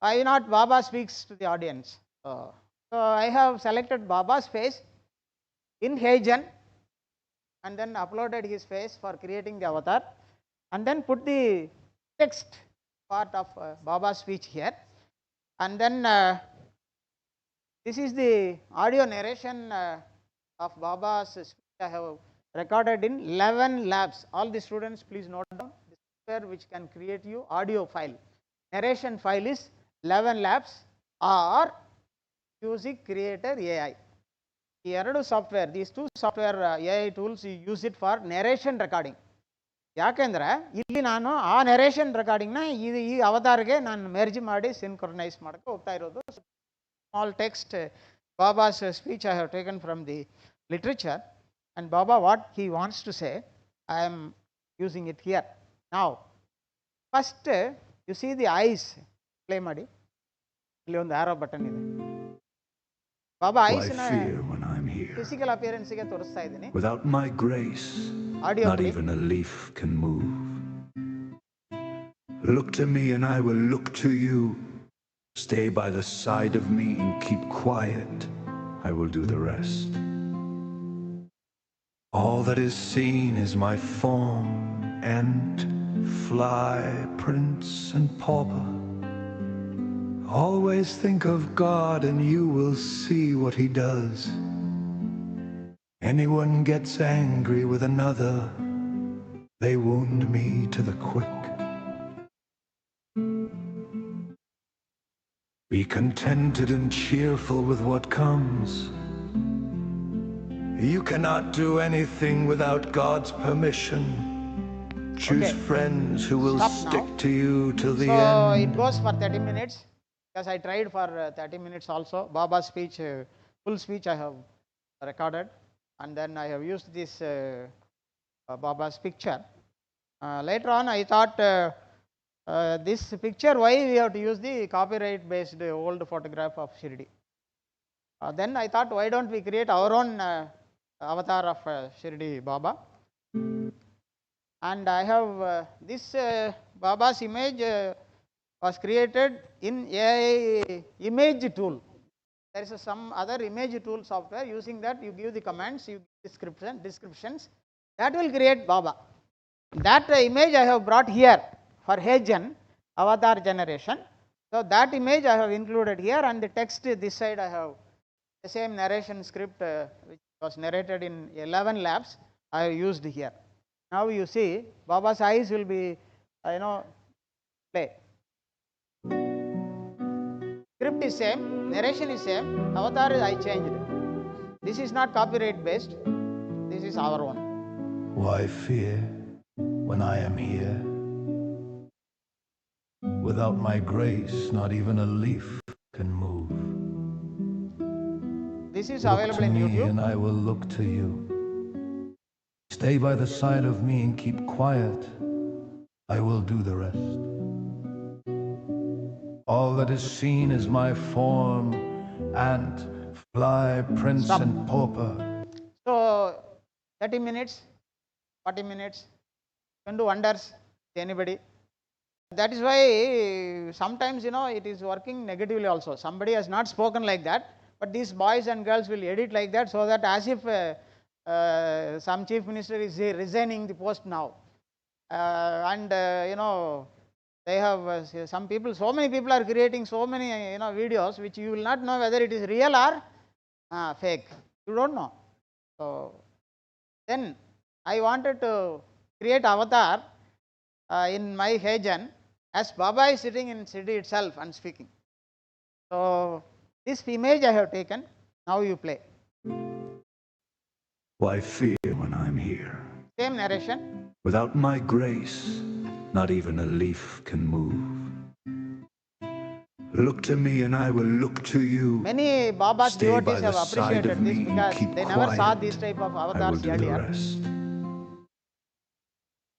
why not Baba speaks to the audience? So I have selected Baba's face in Heijan and then uploaded his face for creating the avatar, and then put the text part of Baba's speech here, and then this is the audio narration of Baba's speech I have recorded in 11 labs. All the students, please note down the software which can create you audio file. Narration file is 11 labs or Music Creator AI. ಈ ಎರಡು software, these two software AI tools, you use it for narration recording. ಯಾಕೆಂದರೆ ಇಲ್ಲಿ ನಾನು ಆ narration ರೆಕಾರ್ಡಿಂಗ್ನ ಈ ಅವತಾರ್ಗೆ ನಾನು Merz ಮಾಡಿ ಸಿನ್ಕ್ರೊನೈಸ್ ಮಾಡೋಕ್ಕೆ ಹೋಗ್ತಾ ಇರೋದು. Small text, Baba's speech I have taken from the literature, and Baba what he wants to say, I am using it here. Now, first you see the eyes, play ಮಾಡಿ, ಇಲ್ಲಿ ಒಂದು ಆರೋ button ಇದೆ. Baba eyes na physical appearance ಗೆ ತೋರಿಸ್ತಾ ಇದ್ದೀನಿ. Without my grace, Audio not play. even a leaf can move. Look to me and I will look to you. Stay by the side of me and keep quiet. I will do the rest. All that is seen is my form, ant, fly, prince and pauper. Always think of God and you will see what he does. Anyone gets angry with another, they wound me to the quick. Be contented and cheerful with what comes. You cannot do anything without God's permission. Choose friends who will Stop stick now. to you till the So end. it goes for 30 minutes, because I tried for 30 minutes also. Baba's speech, full speech I have recorded, and then I have used this Baba's picture. Later on I thought, this picture, why we have to use the copyright based old photograph of Shirdi. Then I thought, why don't we create our own avatar of Shirdi Baba. And I have this Baba's image was created in AI image tool. There is some other image tool software. Using that, you give the commands, you give descriptions, that will create Baba. That image I have brought here for Heijan avatar generation. So that image I have included here, and the text this side I have the same narration script which was narrated in 11 labs I have used here. Now you see Baba's eyes will be play. Script is same, narration is same, avatar I changed. This is not copyright based, this is our own. Why fear when I am here? Without my grace, not even a leaf can move. This is Look available to in me YouTube. and I will look to you. Stay by the side of me and keep quiet. I will do the rest. All that is seen is my form, ant, fly, prince Stop. and pauper. So 30 minutes, 40 minutes, can do wonders to anybody. That is why sometimes it is working negatively also. Somebody has not spoken like that, but these boys and girls will edit like that, so that as if some chief minister is resigning the post now, and they have some people, so many people are creating so many videos which you will not know whether it is real or fake. You don't know. So then I wanted to create avatar in my Heijan as Baba is sitting in city itself and speaking. So this image I have taken. Now you play. Why fear when I'm here? Same narration. Without my grace, not even a leaf can move. Look to me and I will look to you. Many Baba's Stay by devotees the have side of appreciated this me and because keep they never saw quiet. these type of I will avatars do the earlier. rest.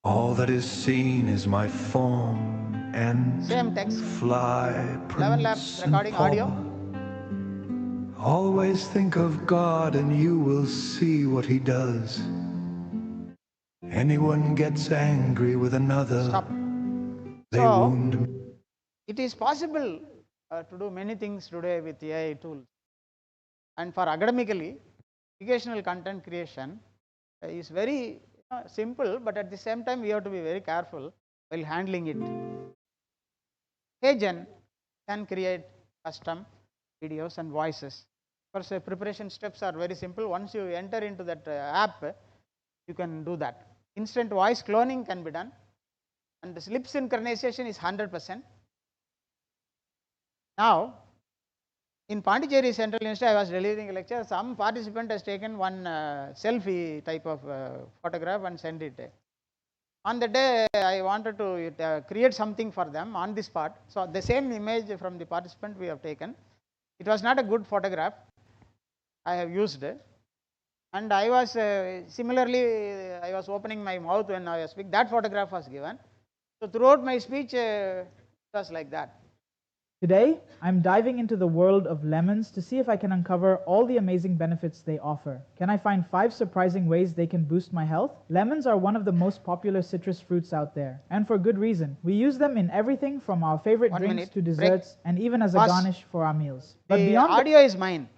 All that is seen is my form and Same text. fly, 11 laps prince recording and audio. pauper. Always think of God and you will see what he does. Anyone gets angry with another, Stop. they So, wound me. it is possible to do many things today with AI tools. And for academically, educational content creation is very simple, but at the same time we have to be very careful while handling it. Agent can create custom videos and voices. Of course, preparation steps are very simple. Once you enter into that app, you can do that. Instant voice cloning can be done, and this lip synchronization is 100%. Now, in Pondicherry Central Institute, I was delivering a lecture. Some participant has taken one selfie type of photograph and sent it. On the day, I wanted to create something for them on this spot. So, the same image from the participant we have taken. It was not a good photograph I have used, and I was similarly, I was opening my mouth when I was speaking. That photograph was given. So, throughout my speech, it was like that. Today, I'm diving into the world of lemons to see if I can uncover all the amazing benefits they offer. Can I find 5 surprising ways they can boost my health? Lemons are one of the most popular citrus fruits out there, and for good reason. We use them in everything from our favorite drinks to desserts and even as a garnish for our meals. But the beyond audio is mine,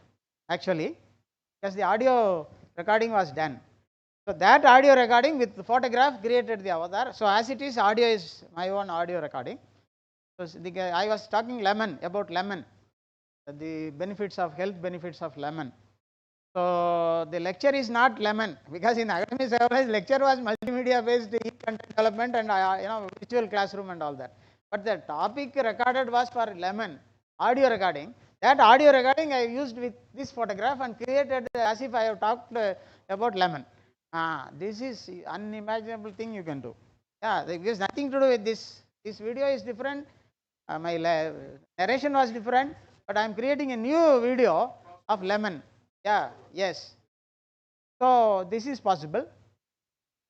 actually, because the audio recording was done. So, that audio recording with the photograph created the avatar. So, as it is, audio is my own audio recording. So, I was talking about lemon, the benefits of health benefits of lemon. So, the lecture is not lemon, because in academic service lecture was multimedia based e-content development and virtual classroom and all that. But the topic recorded was for lemon, audio recording. That audio recording I used with this photograph and created as if I have talked about lemon. This is unimaginable thing you can do. Yeah, there is nothing to do with this. This video is different. My narration was different, but I am creating a new video of lemon. Yeah, yes. So, this is possible.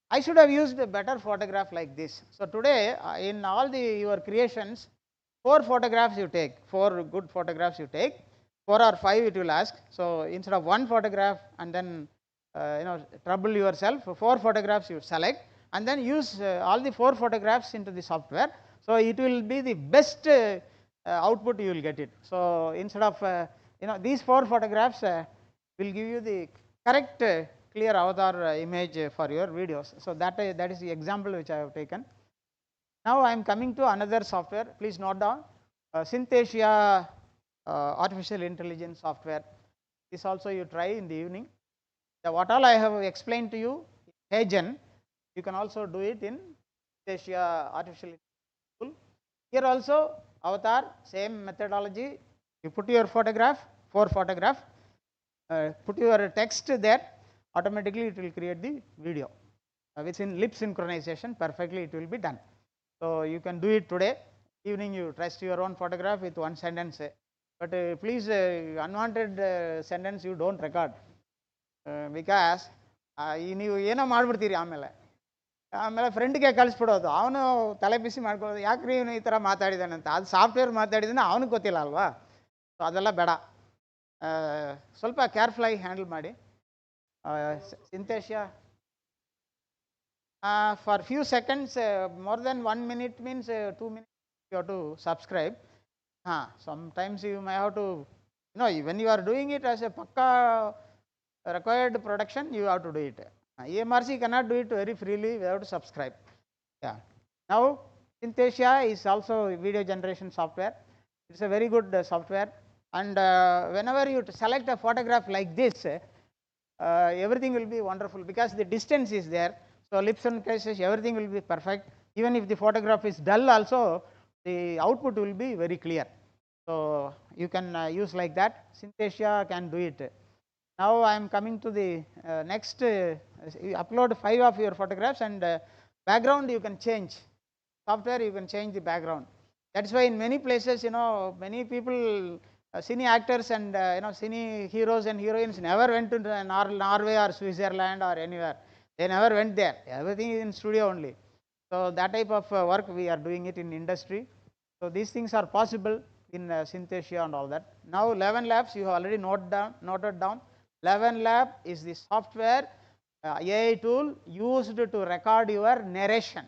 I should have used a better photograph like this. So, today in all your creations, 4 photographs you take, 4 good photographs you take, 4 or 5 it will ask. So, instead of 1 photograph and then trouble yourself, 4 photographs you select and then use all the 4 photographs into the software. So, it will be the best output you will get it. So, instead of these 4 photographs will give you the correct clear avatar image for your videos. So, that is the example which I have taken. Now, I am coming to another software. Please note down Synthesia artificial intelligence software. This also you try in the evening. What all I have explained to you, Hagen, you can also do it in Synthesia artificial intelligence tool. Here also avatar, same methodology. You put your photograph, 4 photograph, put your text there, automatically it will create the video. Within lip synchronization, perfectly it will be done. So, you can do it today. Evening you test your own photograph with 1 sentence, but please unwanted sentence you don't record, because ನೀವು ಏನೋ ಮಾಡ್ಬಿಡ್ತೀರಿ ಆಮೇಲೆ ಫ್ರೆಂಡ್ಗೆ ಕಳಿಸ್ಬಿಡೋದು, ಅವನು ತಲೆ ಬಿಸಿ ಮಾಡ್ಕೊಳ್ಳೋದು, ಯಾಕ್ರಿ ಇವನು ಈ ಥರ ಮಾತಾಡಿದಾನಂತ. ಅದು ಸಾಫ್ಟ್ವೇರ್ ಮಾತಾಡಿದಾನೆ ಅವನಿಗೆ ಗೊತ್ತಿಲ್ಲ ಅಲ್ವಾ. ಸೊ ಅದೆಲ್ಲ ಬೇಡ, ಸ್ವಲ್ಪ ಕೇರ್ಫುಲ್ಲಾಗಿ ಹ್ಯಾಂಡಲ್ ಮಾಡಿ. Synthesia for few seconds, more than 1 minute means 2 minutes you have to subscribe. Sometimes you may have to, when you are doing it as a pakka required production, you have to do it. EMRC cannot do it very freely, we have to subscribe. Yeah. Now, Synthesia is also video generation software. It's a very good software, and whenever you select a photograph like this, everything will be wonderful because the distance is there. So, lip synchronization, everything will be perfect. Even if the photograph is dull also, the output will be very clear. So, you can use like that. Synthesia can do it. Now, I am coming to the next, you upload 5 of your photographs and background you can change. Software you can change the background. That's why in many places, many people, cine actors and cine heroes and heroines never went to Norway or Switzerland or anywhere. They never went there. Everything is in studio only. So that type of work we are doing it in industry. So these things are possible in Synthesia and all that. Now 11 Labs you have already noted down. 11 Lab is the software AI tool used to record your narration,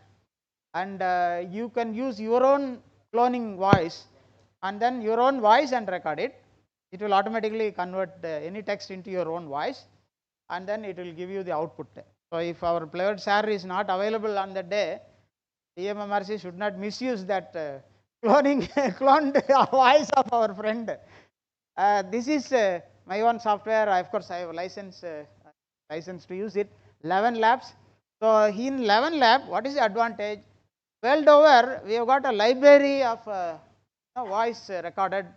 and you can use your own cloning voice and then your own voice and record it. It will automatically convert any text into your own voice, and then it will give you the output. So if our flavored sir is not available on that day, IMMRC should not misuse that cloned voice of our friend. This is my own software. Of course, I have a license to use it. 11 Labs. So in 11 Lab, what is the advantage? World over, we have got a library of voice recorded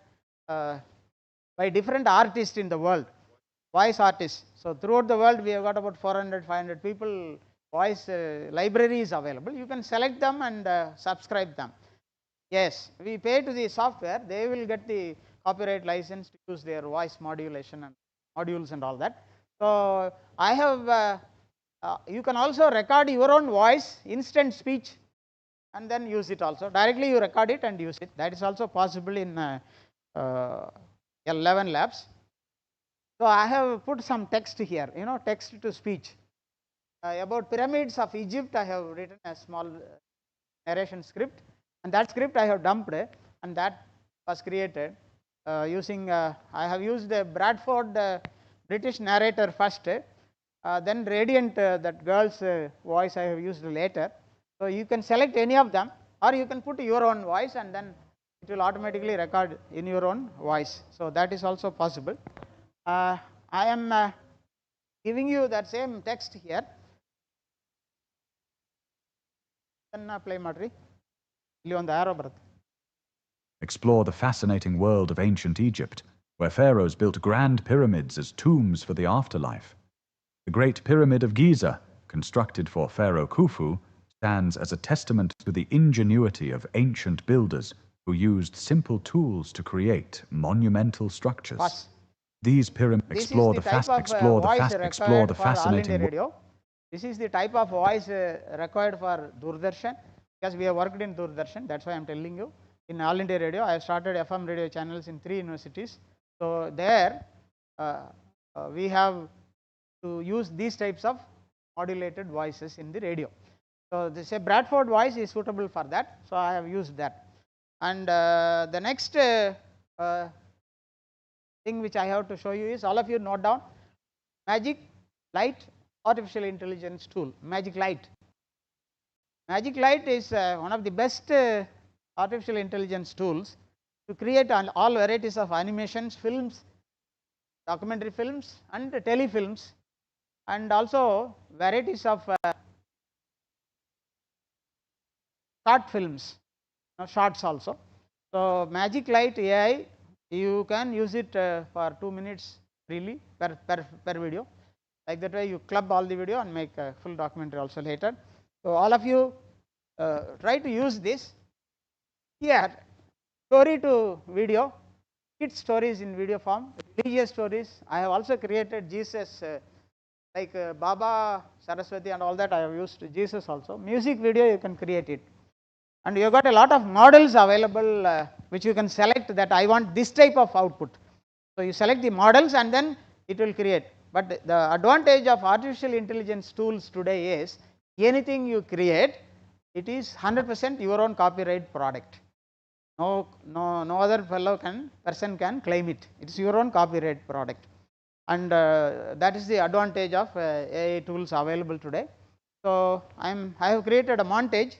by different artists in the world, voice artists. So throughout the world, we have got about 400, 500 people. Voice library is available. You can select them and subscribe them. Yes, we pay to the software. They will get the copyright license to use their voice modulation and modules and all that. So I have. You can also record your own voice, instant speech, and then use it also. Directly you record it and use it. That is also possible in 11 Labs. So I have put some text here, text to speech. About pyramids of Egypt, I have written a small narration script, and that script I have dumped, and that was created using, I have used the Bradford British narrator first, then Radiant, that girl's voice I have used later. So you can select any of them, or you can put your own voice and then it will automatically record in your own voice. So that is also possible. I am giving you that same text here. Then play Madri. Explore the fascinating world of ancient Egypt, where pharaohs built grand pyramids as tombs for the afterlife. The Great Pyramid of Giza, constructed for Pharaoh Khufu, stands as a testament to the ingenuity of ancient builders who used simple tools to create monumental structures. These pyramids explore the fascinating radio. This is the type of voice required for Doordarshan, because we have worked in Doordarshan. That's why I am telling you. In All India Radio, I have started FM radio channels in 3 universities. So there we have to use these types of modulated voices in the radio. So this a Bradford voice is suitable for that. So I have used that. And the next thing which I have to show you is, all of you note down, Magic Light artificial intelligence tool. Magic Light. Magic Light is one of the best artificial intelligence tools to create all varieties of animations, films, documentary films and telefilms, and also varieties of short films, shorts also. So Magic Light AI, you can use it for 2 minutes freely per video. Like that way you club all the video and make a full documentary also later. So all of you try to use this. Here, story to video, kids stories in video form, religious stories. I have also created Jesus, like Baba, Saraswati and all that. I have used Jesus also. Music video you can create it, and you have got a lot of models available which you can select that I want this type of output. So you select the models and then it will create. But the advantage of artificial intelligence tools today is, anything you create, it is 100% your own copyright product. No other person can claim it. It is your own copyright product, and that is the advantage of AI tools available today. So I have created a montage.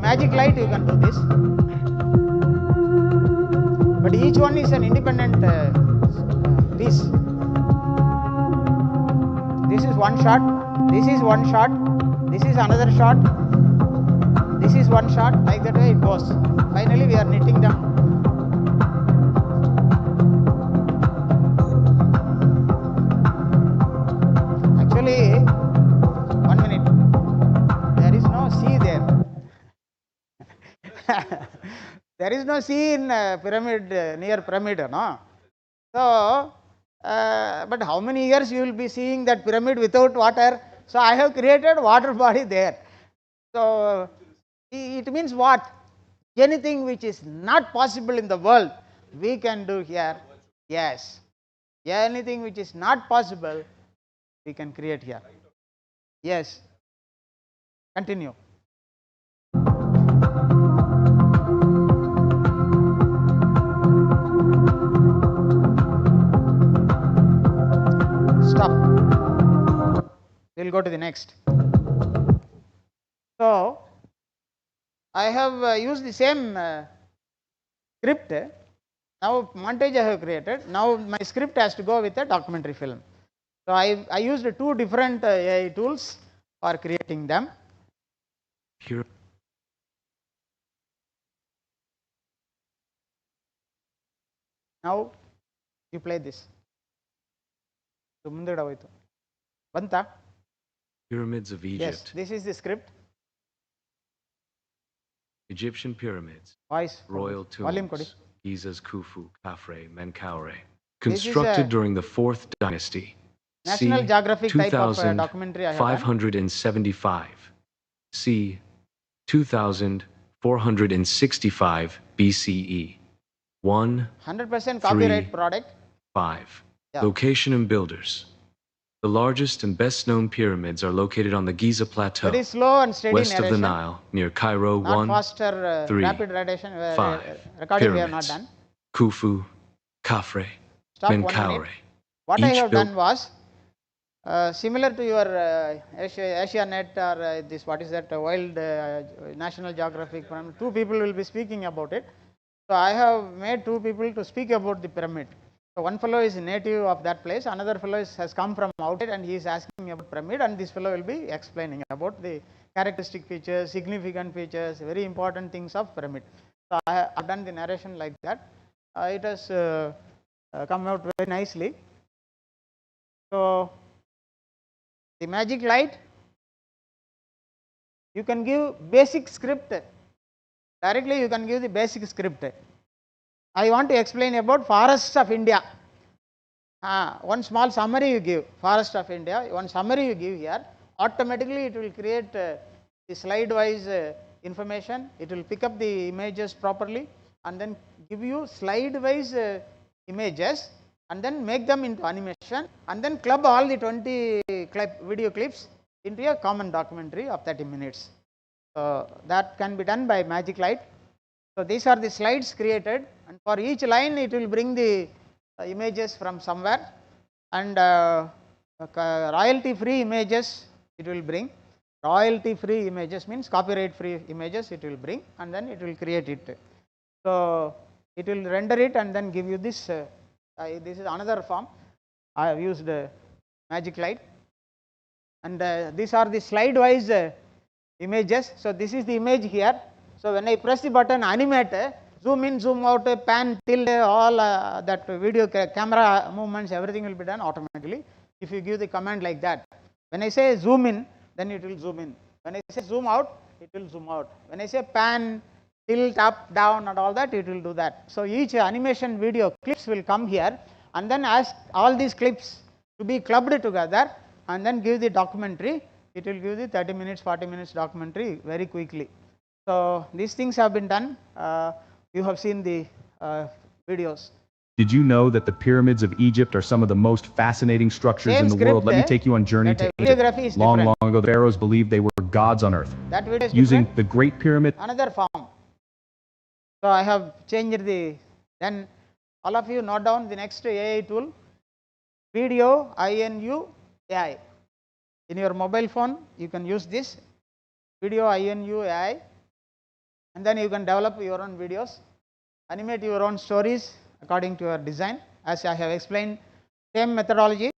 Magic Light you can do this, but each one is an independent This is one shot, this is one shot, this is another shot, this is one shot, like that way it goes. Finally we are knitting them. Actually, 1 minute, there is no C there. There is no C in pyramid, near pyramid, no? So, but how many years you will be seeing that pyramid without water? So, I have created water body there. So, it means what? Anything which is not possible in the world, we can do here. Yes. Anything which is not possible, we can create here. Yes. Continue. Stop. We will go to the next. So, I have used the same script. Now, montage I have created. Now, my script has to go with a documentary film. So, I used two different AI tools for creating them. Here. Now, you play this. Banta? Pyramids of Egypt. Yes, this is the script. Egyptian pyramids. Voice. Royal Volume tombs. Giza's Khufu, Khafre, Menkaure. This is Constructed during the 4th dynasty. National C. Geographic type of documentary I have done. 2575. C. 2465 BCE. 100% copyright product. 5. Yeah. Location and builders. The largest and best known pyramids are located on the Giza Plateau, Very slow and steady west narration. of the Nile, near Cairo. Not 1, faster, 3, rapid narration, 5. recording we have not Pyramids. done. Khufu, Khafre, Stop 1 Menkaure. minute. What I Each have built done was similar to your Asianet or this, what is that, Wild National Geographic. Two people will be speaking about it. So, I have made two people to speak about the pyramid. So, one fellow is native of that place, another fellow has come from outside and he is asking about pyramid, and this fellow will be explaining about the characteristic features, significant features, very important things of pyramid. So, I have done the narration like that. It has come out very nicely. So, the magic light, you can give basic script, directly you can give the basic script. I want to explain about forests of India. One small summary you give, forest of India, one summary you give here, automatically it will create the slide wise information, it will pick up the images properly and then give you slide wise images and then make them into animation and then club all the 20 video clips into a common documentary of 30 minutes. So, that can be done by magic light. So, these are the slides created, and for each line it will bring the images from somewhere, and royalty free images it will bring. Royalty free images means copyright free images it will bring, and then it will create it. So, it will render it and then give you this. This is another form. I have used magic light, and these are the slide wise images. So, this is the image here. So, when I press the button animate, zoom in, zoom out, pan, tilt, all that video camera movements, everything will be done automatically if you give the command like that. When I say zoom in, then it will zoom in. When I say zoom out, it will zoom out. When I say pan, tilt, up, down and all that, it will do that. So, each animation video clips will come here, and then ask all these clips to be clubbed together and then give the documentary. It will give the 30 minutes, 40 minutes documentary very quickly. So, these things have been done. You have seen the videos. Did you know that the pyramids of Egypt are some of the most fascinating structures Same in the world? Let me script, take you on journey to videography is Egypt. Long different. ago, the pharaohs believed they were gods on earth. That video is Using different. the Great Pyramid. Another form. So, I have changed the, then all of you note down the next AI tool, video INU AI. In your mobile phone, you can use this video INU AI, and then you can develop your own videos, animate your own stories according to your design. As I have explained, Same methodology,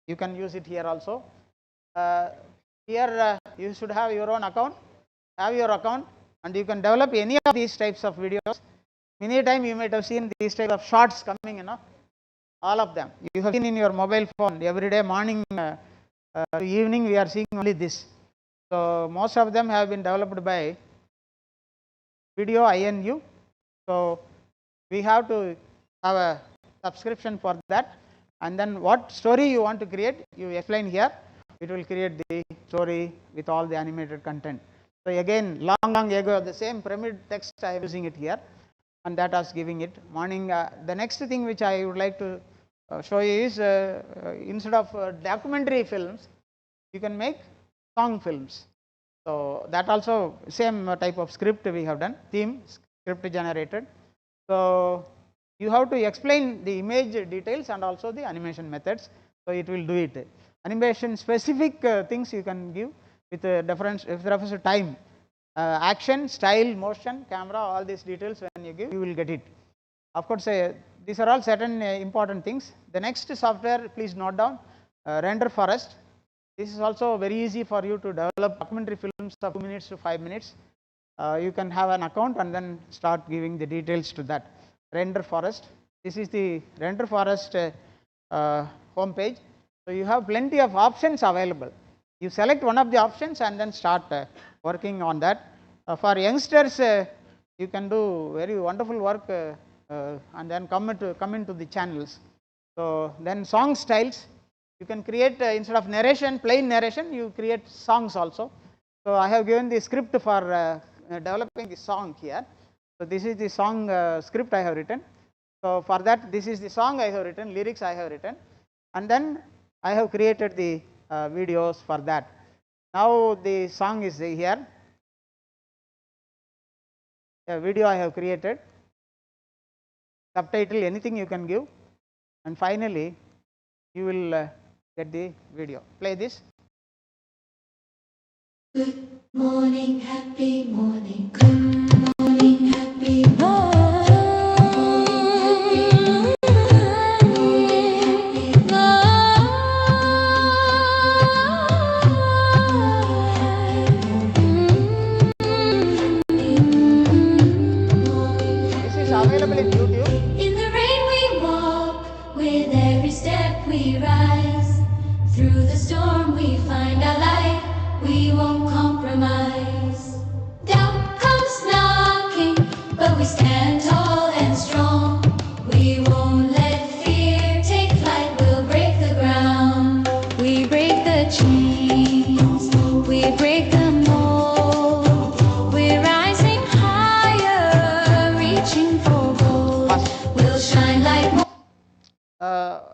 you can use it here also. Here you should have your own account, and you can develop any of these types of videos. Many time you might have seen these types of shorts coming, all of them. You have seen in your mobile phone every day, morning to evening, we are seeing only this. So most of them have been developed by Video INU. So we have to have a subscription for that, and then what story you want to create, you explain here, it will create the story with all the animated content. So again, long ago, the same pyramid text I am using it here, and that was giving it morning. The next thing which I would like to show you is instead of documentary films, you can make song films. So that also same type of script we have done, theme script generated. So you have to explain the image details and also the animation methods. So it will do it. Animation specific things you can give with difference if refers to time, action, style, motion, camera, all these details when you give, you will get it. Of course, these are all certain important things. The next software, please note down, Render Forest. This is also very easy for you to develop documentary films of 2 minutes to 5 minutes. You can have an account and then start giving the details to that. Render Forest. This is the Render Forest home page. So you have plenty of options available. You select one of the options and then start working on that. For youngsters, you can do very wonderful work and then come into the channels. So then song styles, you can create instead of narration, plain narration, you create songs also. So I have given the script for developing the song here. So this is the song script I have written. So for that, this is the song I have written, lyrics I have written, and then I have created the videos for that. Now the song is here. A video I have created, subtitle, anything you can give, and finally you will get the video. Play this. Good morning, happy morning. Good morning, happy morning. This is available in YouTube. In the rain we walk, with every step we rise. Through the storm we find our light, we won't compromise. Doubt comes knocking, but we stand tall and strong. We won't let fear take flight, we'll break the ground. We break the chains, we break the mold. We're rising higher, reaching for gold. We'll shine like more.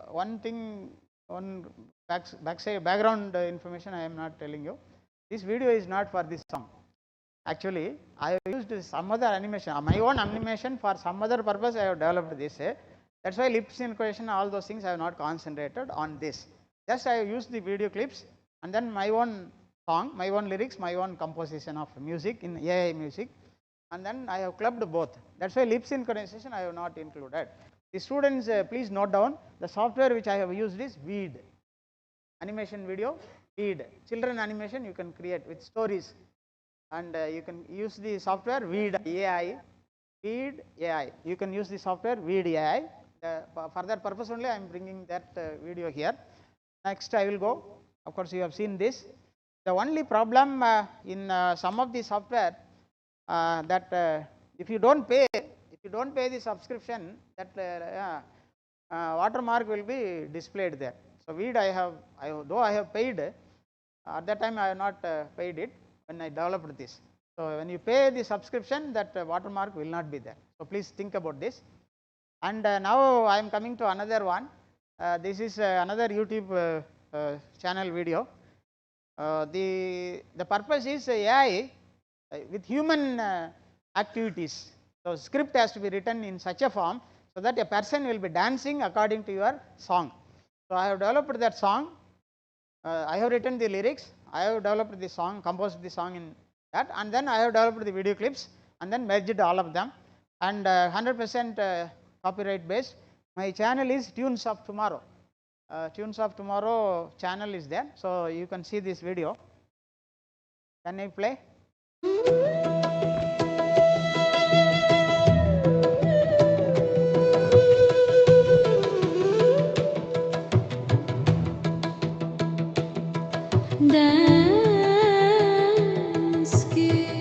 One thing, one background information I am not telling you. This video is not for this song. Actually, I have used some other animation, my own animation for some other purpose. I have developed this. That's why lip synchronization, all those things I have not concentrated on this. Just I have used the video clips and then my own song, my own lyrics, my own composition of music in AI music, and then I have clubbed both. That's why lip synchronization I have not included. The students, please note down, the software which I have used is Weed. Animation video, Weed. Children animation you can create with stories, and you can use the software Weed AI. Weed AI. You can use the software Weed AI. For that purpose only I am bringing that video here. Next I will go. Of course, you have seen this. The only problem in some of the software that if you don't pay the subscription, that watermark will be displayed there. So Weed though I have paid, at that time I have not paid it when I developed this. So when you pay the subscription, that watermark will not be there. So please think about this. And now I am coming to another one. This is another YouTube channel video. The purpose is AI with human activities. So script has to be written in such a form so that a person will be dancing according to your song. So I have developed that song. I have written the lyrics. I have developed the song, composed the song in that, and then I have developed the video clips and then merged all of them, and 100% copyright based. My channel is Tunes of Tomorrow. Tunes of Tomorrow channel is there, so you can see this video. Can I play?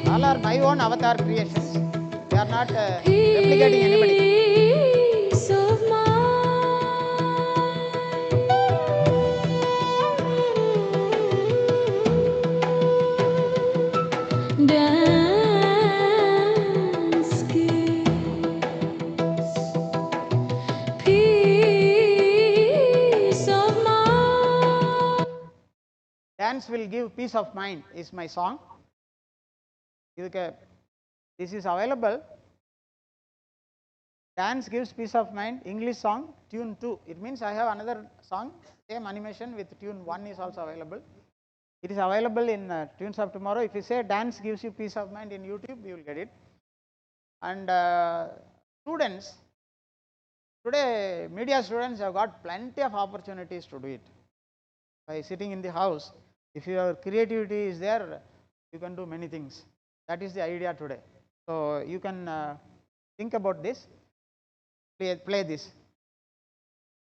All are my own avatar creations. They are not replicating anybody. Peace of mind. Dance gives peace of mind. Dance will give peace of mind is my song. This is available. Dance gives peace of mind, English song, tune 2. It means I have another song, same animation with tune 1 is also available. It is available in Tunes of Tomorrow. If you say dance gives you peace of mind in YouTube, you will get it. And students, today media students have got plenty of opportunities to do it. By sitting in the house, if your creativity is there, you can do many things. That is the idea today. So you can think about this. Play this.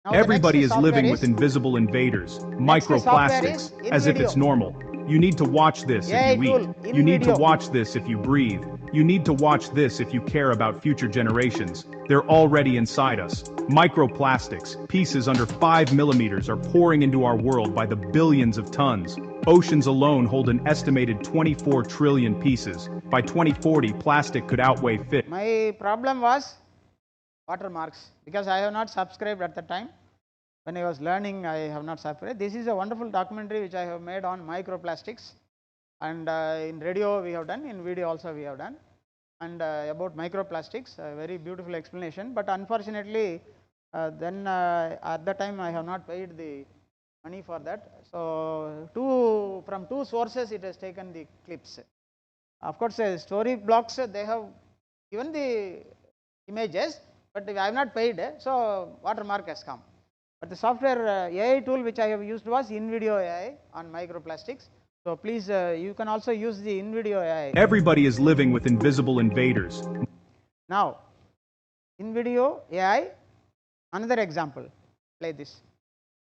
Now Everybody is living with invisible invaders, microplastics, as if it's normal. You need to watch this if you eat. You need to watch this if you breathe. You need to watch this if you care about future generations. They're already inside us. Microplastics, pieces under 5 millimeters, are pouring into our world by the billions of tons. Oceans alone hold an estimated 24 trillion pieces. By 2040, plastic could outweigh fish. My problem was watermarks, because I have not subscribed at the time. When I was learning, I have not subscribed. This is a wonderful documentary which I have made on microplastics, and in radio we have done, in video also we have done, and about microplastics, a very beautiful explanation. But unfortunately, then at the time I have not paid the money for that. So from two sources it has taken the clips. Of course, story blocks, they have given the images, but I have not paid, so watermark has come. But the software AI tool which I have used was InVideo AI on microplastics. So please, you can also use the InVideo AI. Everybody is living with invisible invaders. Now, InVideo AI, another example. Play this.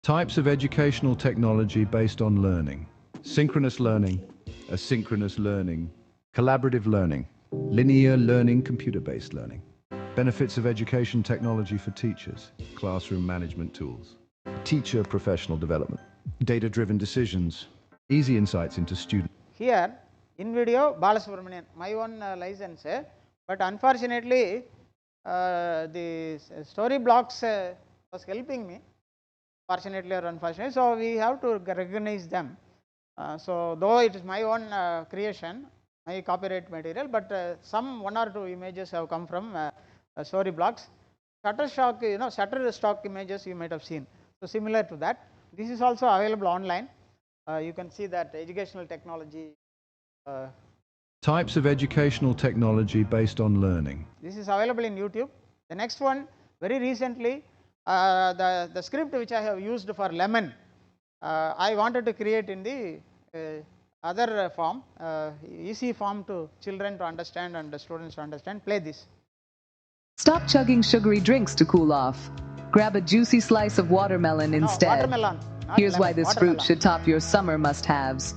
Types of educational technology based on learning. Synchronous learning, asynchronous learning, collaborative learning, linear learning, computer-based learning. Benefits of education technology for teachers, classroom management tools, teacher professional development, data-driven decisions, easy insights into student. Here, InVideo Balasubramanian, my own license, but unfortunately, the story blocks was helping me, fortunately or unfortunately, so we have to recognize them. So though it is my own creation, my copyright material, but one or two images have come from story blocks. Shutterstock, Shutterstock images you might have seen. So similar to that, this is also available online. You can see that educational technology. Types of educational technology based on learning. This is available in YouTube. The next one, very recently, the script which I have used for Lemon, I wanted to create in the other form, easy form to children to understand and the students to understand. Play this. Stop chugging sugary drinks to cool off. Grab a juicy slice of watermelon instead. Watermelon, Here's why this fruit should top your summer must-haves.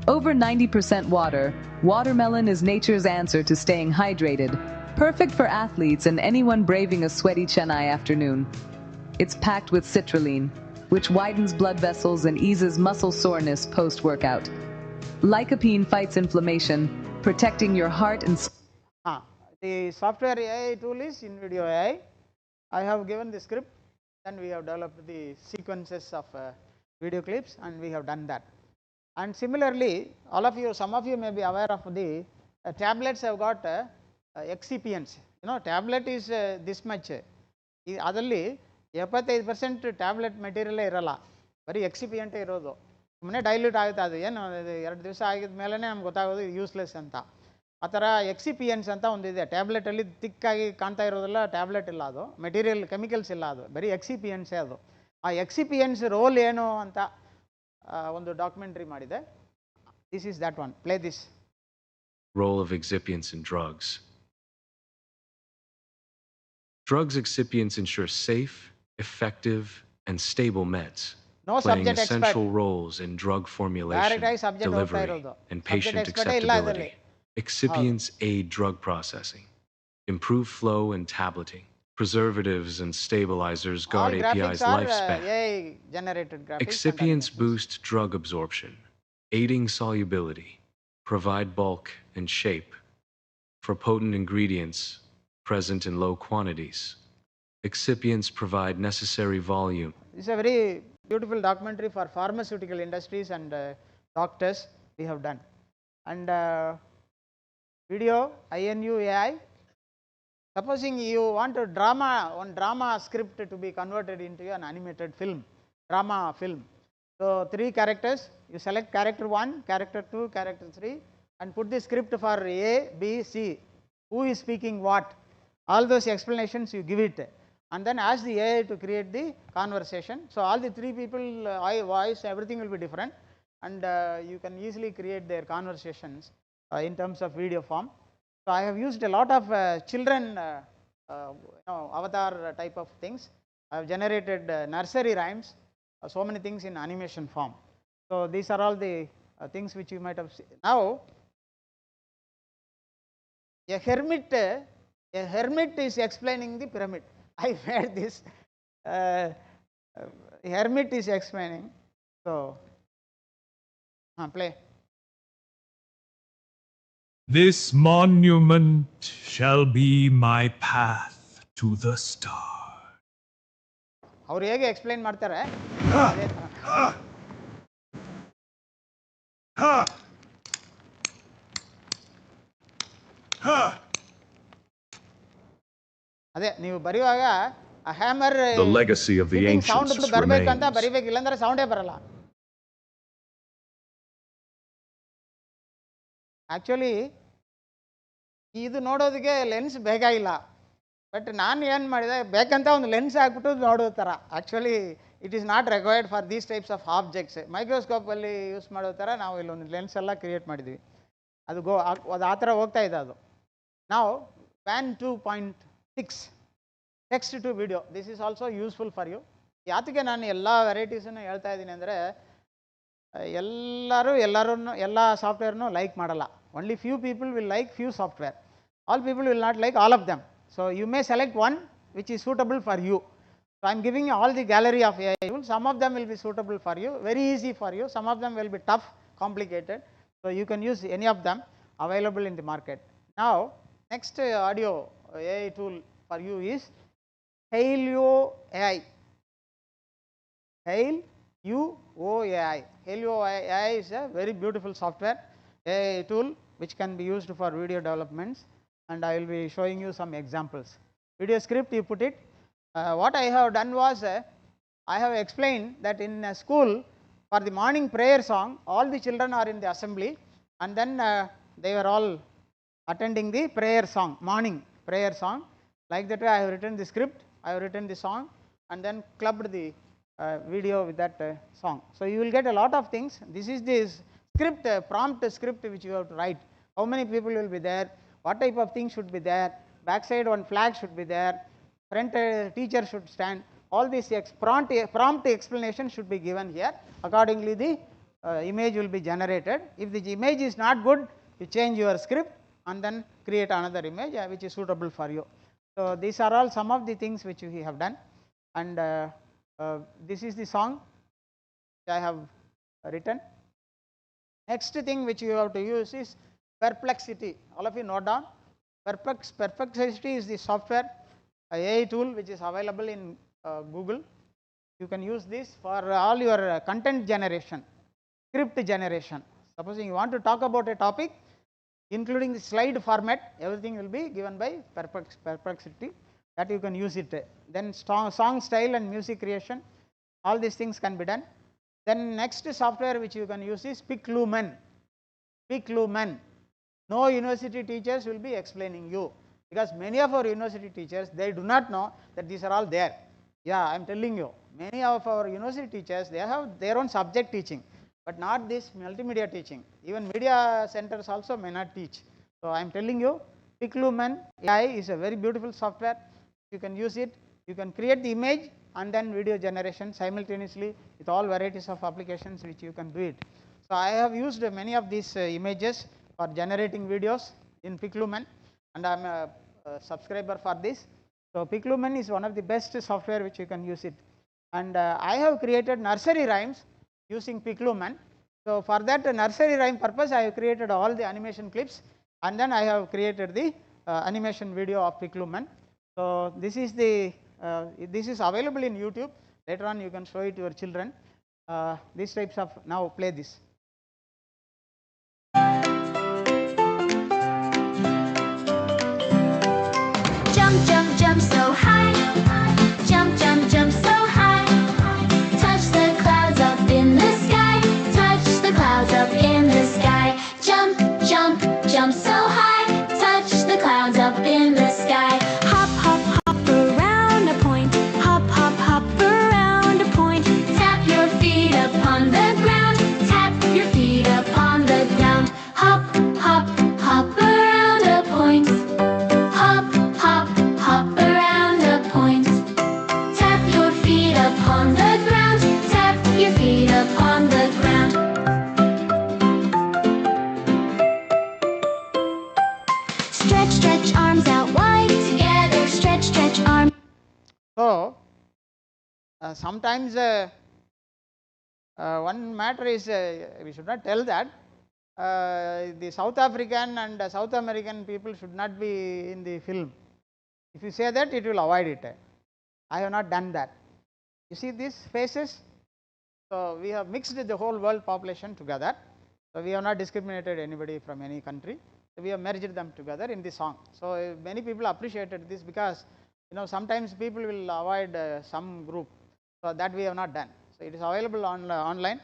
Over 90% water, watermelon is nature's answer to staying hydrated. Perfect for athletes and anyone braving a sweaty Chennai afternoon. It's packed with citrulline, which widens blood vessels and eases muscle soreness post-workout. Lycopene fights inflammation, protecting your heart and the software AI tool is InVideo AI. I have given the script, then we have developed the sequences of video clips, and we have done that. And similarly, some of you may be aware of the tablets have got excipients. Tablet is this much. ಅದರಲ್ಲಿ 75% tablet ಮೆಟೀರಿಯಲೇ ಇರಲ್ಲ, ಬರೀ ಎಕ್ಸಿಪಿಯೆಂಟೇ ಇರೋದು. ಸುಮ್ಮನೆ dilute ಆಗುತ್ತೆ, ಅದು ಏನು 2 ದಿವಸ ಆಗಿದ ಮೇಲೆ ನಮ್ಗೆ ಗೊತ್ತಾಗೋದು ಯೂಸ್ಲೆಸ್ ಅಂತ. ಆ ಥರ ಎಕ್ಸಿಪಿಯೆಂಟ್ಸ್ ಅಂತ ಒಂದಿದೆ ಟ್ಯಾಬ್ಲೆಟಲ್ಲಿ, ತಿಕ್ಕಾಗಿ ಕಾಣ್ತಾ ಇರೋದೆಲ್ಲ ಟ್ಯಾಬ್ಲೆಟ್ ಇಲ್ಲ, ಅದು ಮೆಟೀರಿಯಲ್ ಕೆಮಿಕಲ್ಸ್ ಇಲ್ಲ, ಅದು ಬರೀ ಎಕ್ಸಿಪಿಯೆಂಟ್ಸೇ ಅದು. ಆ ಎಕ್ಸಿಪಿಯೆಂಟ್ಸ್ ರೋಲ್ ಏನು ಅಂತ ಒಂದು ಡಾಕ್ಯುಮೆಂಟ್ರಿ ಮಾಡಿದೆ. This is that one. Play this. Role of excipients in drugs. Drugs excipients ensure safe, effective, and stable meds, playing essential roles in drug formulation, delivery, and patient acceptability. Excipients aid drug processing, improve flow and tableting. Preservatives and stabilizers guard API's lifespan. Excipients boost drug absorption, aiding solubility, provide bulk and shape for potent ingredients present in low quantities. Excipients provide necessary volume. This is a very beautiful documentary for pharmaceutical industries and doctors we have done. And video, INUAI. Supposing you want a one drama script to be converted into an animated film, drama film. So 3 characters, you select character 1, character 2, character 3 and put the script for A, B, C. Who is speaking what? All those explanations you give it, and then ask the AI to create the conversation. So all the 3 people, voice, everything will be different, and you can easily create their conversations in terms of video form. So I have used a lot of children avatar type of things. I have generated nursery rhymes, so many things in animation form. So these are all the things which you might have seen. Now a hermit is explaining the pyramid. I made this. Hermit is explaining. So play. This monument shall be my path to the star. ಅವರು ಹೇಗೆ explain ಮಾಡ್ತಾರೆ ಅದೇ ನೀವು ಬರೆಯುವಾಗ ಆ hammer sound ಬರಬೇಕಂತ ಬರಿಬೇಕು, ಇಲ್ಲಾಂದ್ರೆ ಸೌಂಡೇ ಬರಲ್ಲ. ಆ್ಯಕ್ಚುಲಿ ಇದು ನೋಡೋದಕ್ಕೆ ಲೆನ್ಸ್ ಬೇಕಾಗಿಲ್ಲ, ಬಟ್ ನಾನು ಏನು ಮಾಡಿದೆ, ಬೇಕಂತ ಒಂದು ಲೆನ್ಸ್ ಹಾಕ್ಬಿಟ್ಟು ನೋಡೋ ಥರ. Actually it is not required for these types of objects. ಮೈಕ್ರೋಸ್ಕೋಪಲ್ಲಿ ಯೂಸ್ ಮಾಡೋ ಥರ ನಾವು ಇಲ್ಲೊಂದು ಲೆನ್ಸ್ ಎಲ್ಲ ಕ್ರಿಯೇಟ್ ಮಾಡಿದ್ವಿ. ಅದು ಆ ಥರ ಹೋಗ್ತಾ ಇದೆ. ಅದು ನಾವು PAN 2.6 text to video, this is also useful for you. ಯಾತಕ್ಕೆ ನಾನು ಎಲ್ಲ ವೆರೈಟೀಸನ್ನು ಹೇಳ್ತಾ ಇದ್ದೀನಿ ಅಂದರೆ, ಎಲ್ಲ ಸಾಫ್ಟ್ವೇರ್ನು ಲೈಕ್ ಮಾಡಲ್ಲ. only few people will like few software. All people will not like all of them. So you may select one which is suitable for you. So I am giving you all the gallery of AI tools. Some of them will be suitable for you, very easy for you. Some of them will be tough, complicated. So you can use any of them available in the market. Now next audio AI tool for you is Helio AI. Helio AI is a very beautiful software AI tool which can be used for video developments, and I will be showing you some examples. Video script, you put it. What I have done was I have explained that in a school for the morning prayer song, all the children are in the assembly, and then they were all attending the prayer song, morning prayer song. Like that way I have written the script, I have written the song, and then clubbed the video with that song. So you will get a lot of things. This is the script, prompt script which you have to write. How many people will be there, what type of things should be there, backside one flag should be there, front teacher should stand. All these prompt explanation should be given here. Accordingly the image will be generated. If the image is not good, you change your script and then create another image which is suitable for you. So these are all some of the things which we have done, and this is the song which I have written. Next thing which you have to use is Perplexity. All of you note down. Perplexity is the software AI tool which is available in Google. You can use this for all your content generation, script generation. Supposing you want to talk about a topic, including the slide format, everything will be given by Perplexity, that you can use it. Then song style and music creation, all these things can be done. Then next software which you can use is Piclumen. No university teachers will be explaining you, because many of our university teachers, they do not know that these are all there. Yeah, I am telling you, many of our university teachers, they have their own subject teaching, but not this multimedia teaching. Even media centers also may not teach. So I am telling you, Piclumen AI is a very beautiful software. You can use it. You can create the image and then video generation simultaneously with all varieties of applications which you can do it. So I have used many of these images for generating videos in Piclumen, and I am a subscriber for this. So Piclumen is one of the best software which you can use it, and I have created nursery rhymes using Piclumen. So for that nursery rhyme purpose, I have created all the animation clips, and then I have created the animation video of Piclumen. So this is the this is available in YouTube. Later on, you can show it to your children. These types of, now play this. Jump, jump, jump so high. Jump, jump, jump so high. Touch the clouds up in the sky. Touch the clouds up in the sky. Jump, jump, jump so high. Touch the clouds up in the sky. Hop, hop, hop around a point. Hop, hop, hop around a point. Tap your feet upon the ground. Tap your feet upon the ground. Hop, hop, hop around a point. Hop, hop, hop around a point. Tap your feet upon the ground. Tap your feet upon the ground. Stretch, stretch arms out wide together. Stretch, stretch arms. So sometimes one matter is we should not tell that the South African and South American people should not be in the film. If you say that, it will avoid it. I have not done that. You see these faces? So we have mixed the whole world population together. So we have not discriminated anybody from any country. So we have merged them together in the song. So many people appreciated this because sometimes people will avoid some group. So that we have not done. So it is available on online.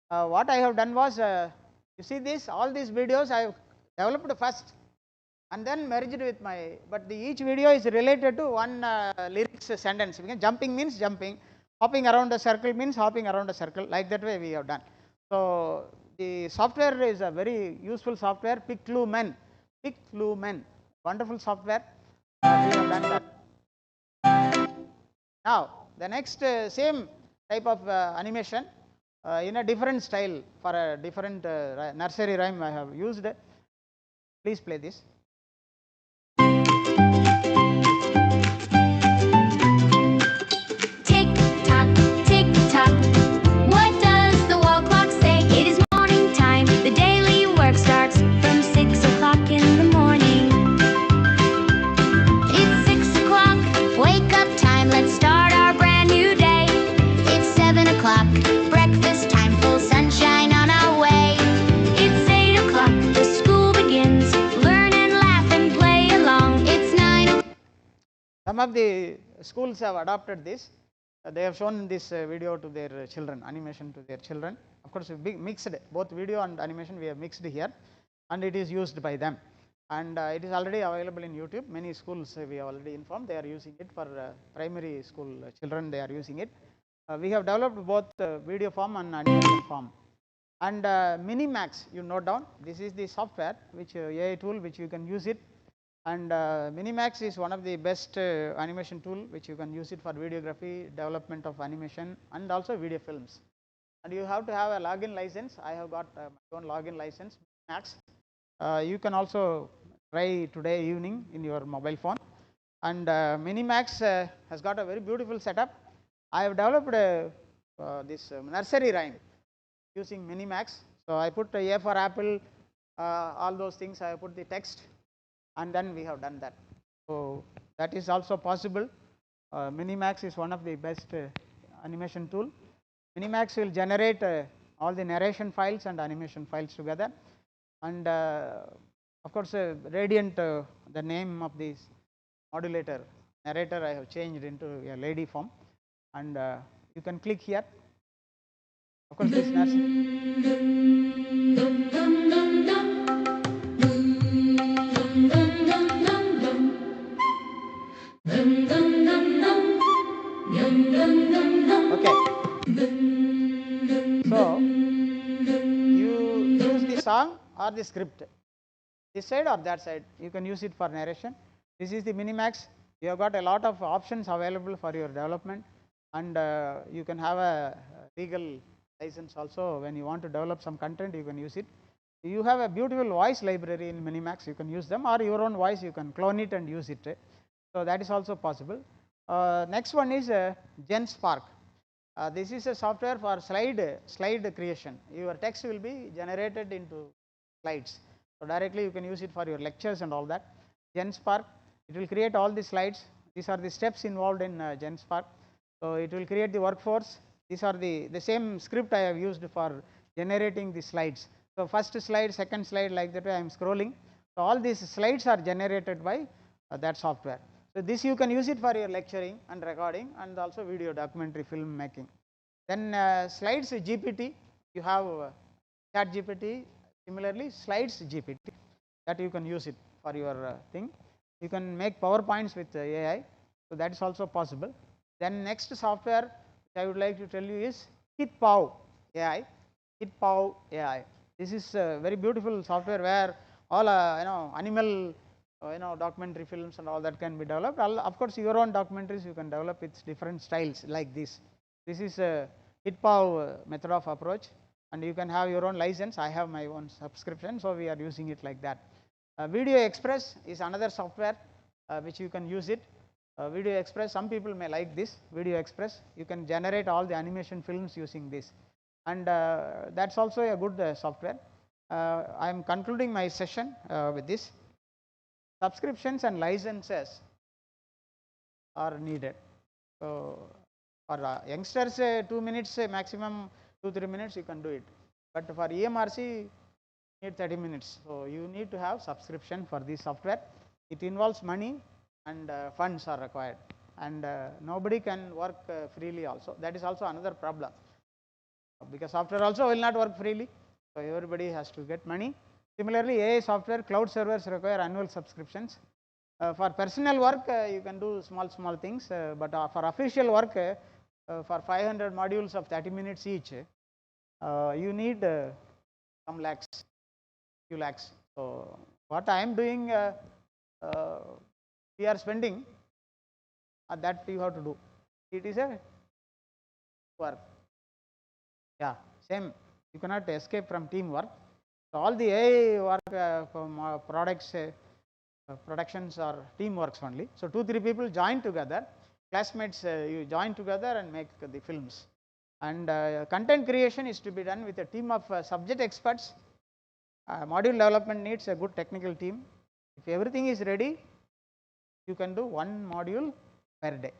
What I have done was, you see this, all these videos I have developed first and then merged with my, but each video is related to one lyrics sentence. Because jumping means jumping, hopping around a circle means hopping around a circle, like that way we have done. So the software is a very useful software, Piclumen, wonderful software. We have done that. Now the next same type of animation in a different style for a different nursery rhyme I have used. Please play this. Tick tock, tick tock. What does the wall clock say? It is morning time. The daily work starts from 6 o'clock in the morning. It's 6 o'clock. Wake up time. Let's start our brand new day. It's 7 o'clock. Breakfast time. Full sunshine on our way. It's 8 o'clock. The school begins. Learn and laugh and play along. It's 9. Some of the schools have adopted this. They have shown this video to their children, animation to their children. Of course, we mixed both video and animation. We have mixed here, and it is used by them. And it is already available in YouTube. Many schools we have already informed they are using it for primary school children. They are using it. We have developed both video form and animation form. And Minimax, you note down. This is the software which AI tool which you can use it. And Minimax is one of the best animation tool which you can use it for videography, development of animation, and also video films. And you have to have a login license. I have got my own login license, Minimax. You can also try today evening in your mobile phone. And Minimax has got a very beautiful setup. I have developed this nursery rhyme using Minimax. So I put A for apple, all those things. I have put the text, and then we have done that. So that is also possible. Minimax is one of the best animation tool. Minimax will generate all the narration files and animation files together. And of course, Radiant, the name of this modulator, narrator, I have changed into a lady form. And you can click here. Of course, this song or the script, this side or that side, you can use it for narration. This is the Minimax. You have got a lot of options available for your development, and you can have a legal license also. When you want to develop some content, you can use it. You have a beautiful voice library in Minimax, you can use them, or your own voice, you can clone it and use it. So that is also possible. Next one is GenSpark. This is a software for slide creation. Your text will be generated into slides. So directly you can use it for your lectures and all that. GenSpark, it will create all the slides. These are the steps involved in GenSpark. So it will create the workforce. These are the same script I have used for generating the slides. So first slide, second slide, like that way I am scrolling. So all these slides are generated by that software. So this you can use it for your lecturing and recording, and also video documentary film making. Then slides GPT, you have chat GPT, similarly slides GPT, that you can use it for your thing. You can make PowerPoints with AI, so that is also possible. Then next software which I would like to tell you is HitPow AI. HitPow AI. This is a very beautiful software where all animal documentary films and all that can be developed. Of course, your own documentaries you can develop with different styles like this. This is a HitPow method of approach, and you can have your own license. I have my own subscription, so we are using it like that. Video Express is another software which you can use it. Video Express, some people may like this. Video Express, you can generate all the animation films using this, and that's also a good software. I am concluding my session with this. Subscriptions and licenses are needed. So for youngsters, 2 minutes maximum, 2-3 minutes you can do it, but for EMRC you need 30 minutes. So you need to have subscription for this software. It involves money, and funds are required, and nobody can work freely also. That is also another problem, because software also will not work freely, so everybody has to get money. Similarly, AI software, cloud servers require annual subscriptions. For personal work, you can do small things, but for official work, for 500 modules of 30 minutes each, you need some lakhs, few lakhs. So what I am doing, we are spending, that you have to do. It is a work. Yeah, same. You cannot escape from teamwork. So all the AI work products, productions are teamworks only. So 2-3 people join together, classmates, you join together and make the films. And content creation is to be done with a team of subject experts. Module development needs a good technical team. If everything is ready, you can do one module per day.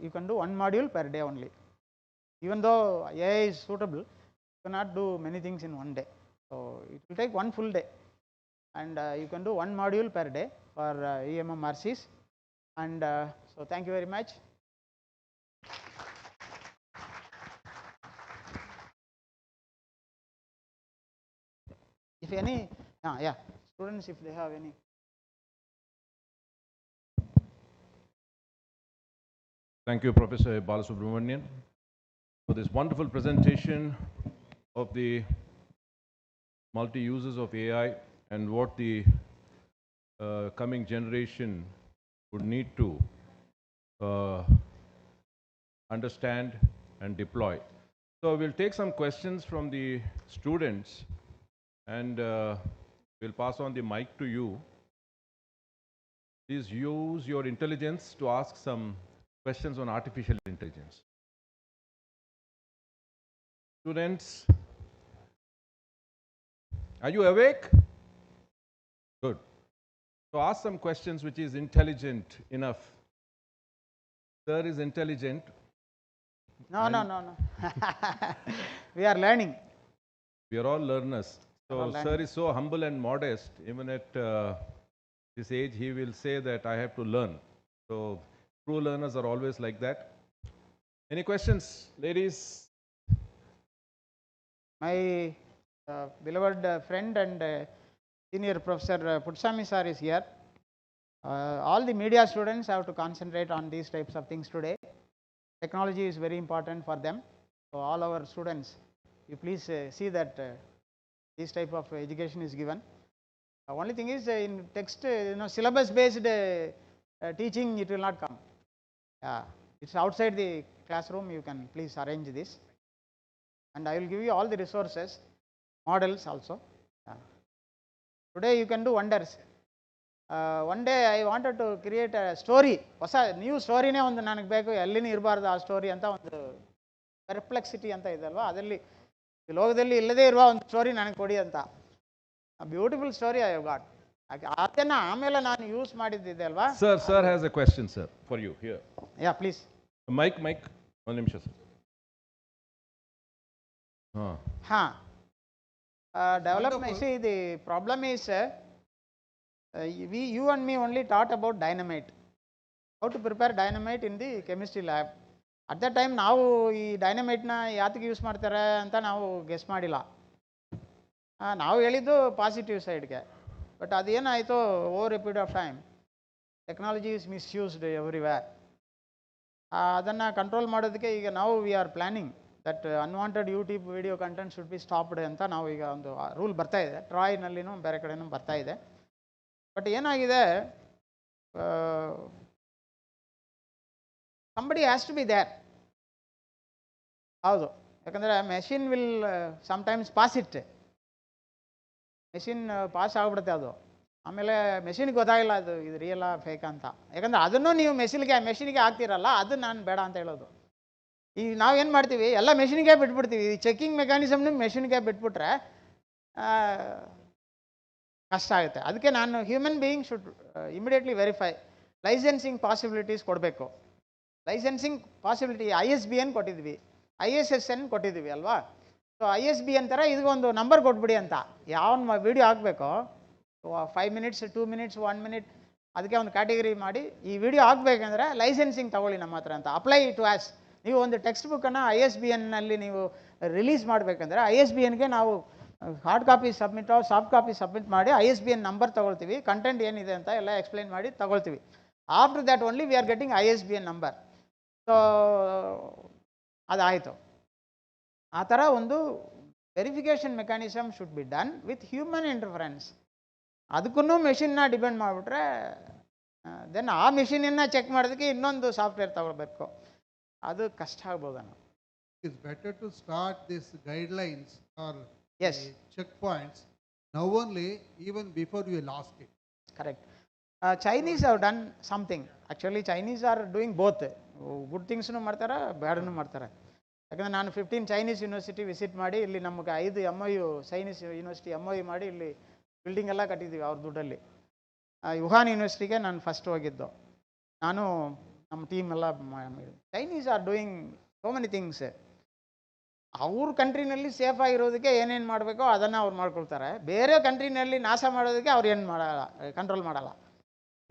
You can do one module per day only. Even though AI is suitable, you cannot do many things in one day. So it will take one full day, and you can do one module per day for EMMRCs. And so thank you very much. If any, students, if they have any. Thank you, Professor Balasubramanian, for this wonderful presentation of the multi-uses of AI and what the coming generation would need to understand and deploy. So we'll take some questions from the students, and we'll pass on the mic to you. Please use your intelligence to ask some questions on artificial intelligence. Students, are you awake? Good. So ask some questions which is intelligent enough. Sir is intelligent. No. We are learning. We are all learners. So sir is so humble and modest. Even at this age, he will say that I have to learn. So true learners are always like that. Any questions, ladies? My beloved friend and senior Professor Putsami sir is here. All the media students have to concentrate on these types of things today. Technology is very important for them. So all our students, you please see that This type of education is given. Only thing is in text, syllabus based teaching, it will not come. It's outside the classroom. You can please arrange this, and I will give you all the resources, models also. Today you can do wonders. One day I wanted to create a story, ಹೊಸ new ಸ್ಟೋರಿನೇ ಒಂದು ನನಗೆ ಬೇಕು, ಎಲ್ಲಿನೂ ಇರಬಾರ್ದು ಆ story ಅಂತ ಒಂದು ಪರ್ಪ್ಲೆಕ್ಸಿಟಿ ಅಂತ ಇದೆ ಅಲ್ವಾ, ಅದರಲ್ಲಿ ಲೋಕದಲ್ಲಿ ಇಲ್ಲದೇ ಇರುವ ಒಂದು ಸ್ಟೋರಿ ನನಗೆ ಕೊಡಿ ಅಂತ. Beautiful story I have got. ಅದನ್ನ ಆಮೇಲೆ ನಾನು ಯೂಸ್ ಮಾಡಿದ್ದಿದೆ ಅಲ್ವಾ. Sir has a question, sir, for you here. Yeah, please. Mike, ಒಂದು ನಿಮಿಷ sir. Development. See, the problem is you and me only taught about dynamite, how to prepare dynamite in the chemistry lab. At that time ನಾವು ಈ ಡೈನಮೈಟ್ನ ಯಾತಕ್ಕೆ use ಮಾಡ್ತಾರೆ ಅಂತ ನಾವು guess ಮಾಡಿಲ್ಲ. ನಾವು ಹೇಳಿದ್ದು ಪಾಸಿಟಿವ್ ಸೈಡ್ಗೆ, ಬಟ್ ಅದೇನಾಯಿತು, over a period of time technology is misused everywhere. ಅದನ್ನು ಕಂಟ್ರೋಲ್ ಮಾಡೋದಕ್ಕೆ ಈಗ ನಾವು we are planning that unwanted YouTube video content should be stopped ಅಂತ ನಾವು ಈಗ ಒಂದು ರೂಲ್ ಬರ್ತಾ ಇದೆ. ಟ್ರಾಯ್ನಲ್ಲಿನೂ ಬೇರೆ ಕಡೆನೂ ಬರ್ತಾ ಇದೆ. ಬಟ್ ಏನಾಗಿದೆ, somebody has to be there. ಹೌದು, ಯಾಕಂದರೆ machine will sometimes pass it. Machine pass ಆಗಿಬಿಡುತ್ತೆ ಅದು. ಆಮೇಲೆ ಮೆಷಿನ್ಗೆ ಗೊತ್ತಾಗಿಲ್ಲ ಇದು ರಿಯಲ್ಲ ಫೇಕ್ ಅಂತ. ಯಾಕಂದರೆ ಅದನ್ನು ನೀವು ಮೆಷಿನ್ಗೆ ಹಾಕ್ತಿರಲ್ಲ, ಅದು ನಾನು ಬೇಡ ಅಂತ ಹೇಳೋದು. ಈಗ ನಾವೇನು ಮಾಡ್ತೀವಿ, ಎಲ್ಲ ಮೆಷಿನ್ಗೆ ಬಿಟ್ಬಿಡ್ತೀವಿ. ಈ ಚೆಕಿಂಗ್ ಮೆಕ್ಯಾನಿಸಮ್ನು ಮೆಷಿನ್ಗೆ ಬಿಟ್ಬಿಟ್ರೆ ಕಷ್ಟ ಆಗುತ್ತೆ. ಅದಕ್ಕೆ ನಾನು human being should immediately verify. Licensing possibilities ಕೊಡಬೇಕು. ಲೈಸೆನ್ಸಿಂಗ್ ಪಾಸಿಬಿಲಿಟಿ ISBN ಕೊಟ್ಟಿದ್ವಿ, ISSN ಕೊಟ್ಟಿದ್ದೀವಿ ಅಲ್ವಾ. ಸೊ ISBN ಥರ ಇದಕ್ಕೊಂದು ನಂಬರ್ ಕೊಟ್ಬಿಡಿ ಅಂತ. ಯಾವ ವಿಡಿಯೋ ಹಾಕಬೇಕೋ 5 minutes 2 minutes 1 minute ಅದಕ್ಕೆ ಒಂದು ಕ್ಯಾಟಗರಿ ಮಾಡಿ, ಈ ವಿಡಿಯೋ ಹಾಕಬೇಕಂದ್ರೆ ಲೈಸೆನ್ಸಿಂಗ್ ತಗೊಳ್ಳಿ ನಮ್ಮ ಹತ್ರ ಅಂತ. Apply to us. ನೀವು ಒಂದು ಟೆಕ್ಸ್ಟ್ ಬುಕ್ಕನ್ನು ISBNನಲ್ಲಿ ನೀವು ರಿಲೀಸ್ ಮಾಡಬೇಕಂದ್ರೆ ISBNಗೆ ನಾವು hard copy submit soft copy submit ಮಾಡಿ ISBN ನಂಬರ್ ತೊಗೊಳ್ತೀವಿ, ಕಂಟೆಂಟ್ ಏನಿದೆ ಅಂತ ಎಲ್ಲ ಎಕ್ಸ್ಪ್ಲೈನ್ ಮಾಡಿ ತೊಗೊಳ್ತೀವಿ. After that only we are getting ISBN number. So ಅದಾಯಿತು. ಆ ಥರ ಒಂದು verification mechanism should be done with human interference. ಅದಕ್ಕೂ ಮೆಷಿನ್ನ ಡಿಪೆಂಡ್ ಮಾಡಿಬಿಟ್ರೆ ದೆನ್ ಆ ಮೆಷಿನನ್ನು ಚೆಕ್ ಮಾಡೋದಕ್ಕೆ ಇನ್ನೊಂದು ಸಾಫ್ಟ್ವೇರ್ ತಗೊಳ್ಬೇಕು, ಅದು ಕಷ್ಟ ಆಗ್ಬೋದು. It's better to start these guidelines or yes checkpoints now only, even before you lost it. Correct. Chinese have done something. Actually Chinese are doing both. Good ಥಿಂಗ್ಸ್ನು ಮಾಡ್ತಾರೆ, ಬ್ಯಾಡನ್ನು ಮಾಡ್ತಾರೆ. ಯಾಕಂದರೆ ನಾನು 15 ಚೈನೀಸ್ ಯೂನಿವರ್ಸಿಟಿ ವಿಸಿಟ್ ಮಾಡಿ, ಇಲ್ಲಿ ನಮಗೆ 5 MOU ಚೈನೀಸ್ ಯೂನಿವರ್ಸಿಟಿ MOU ಮಾಡಿ ಇಲ್ಲಿ ಬಿಲ್ಡಿಂಗ್ ಎಲ್ಲ ಕಟ್ಟಿದ್ದೀವಿ ಅವ್ರ ದುಡ್ಡಲ್ಲಿ. ವುಹಾನ್ ಯೂನಿವರ್ಸಿಟಿಗೆ ನಾನು ಫಸ್ಟ್ ಹೋಗಿದ್ದು, ನಾನು ನಮ್ಮ ಟೀಮ್ ಎಲ್ಲ. Chinese are doing so many things. ಅವ್ರ ಕಂಟ್ರಿನಲ್ಲಿ ಸೇಫ್ ಆಗಿರೋದಕ್ಕೆ ಏನೇನು ಮಾಡಬೇಕೋ ಅದನ್ನು ಅವ್ರು ಮಾಡ್ಕೊಳ್ತಾರೆ. ಬೇರೆ ಕಂಟ್ರಿನಲ್ಲಿ ನಾಶ ಮಾಡೋದಕ್ಕೆ ಅವ್ರು ಏನು ಮಾಡಲ್ಲ, ಕಂಟ್ರೋಲ್ ಮಾಡಲ್ಲ.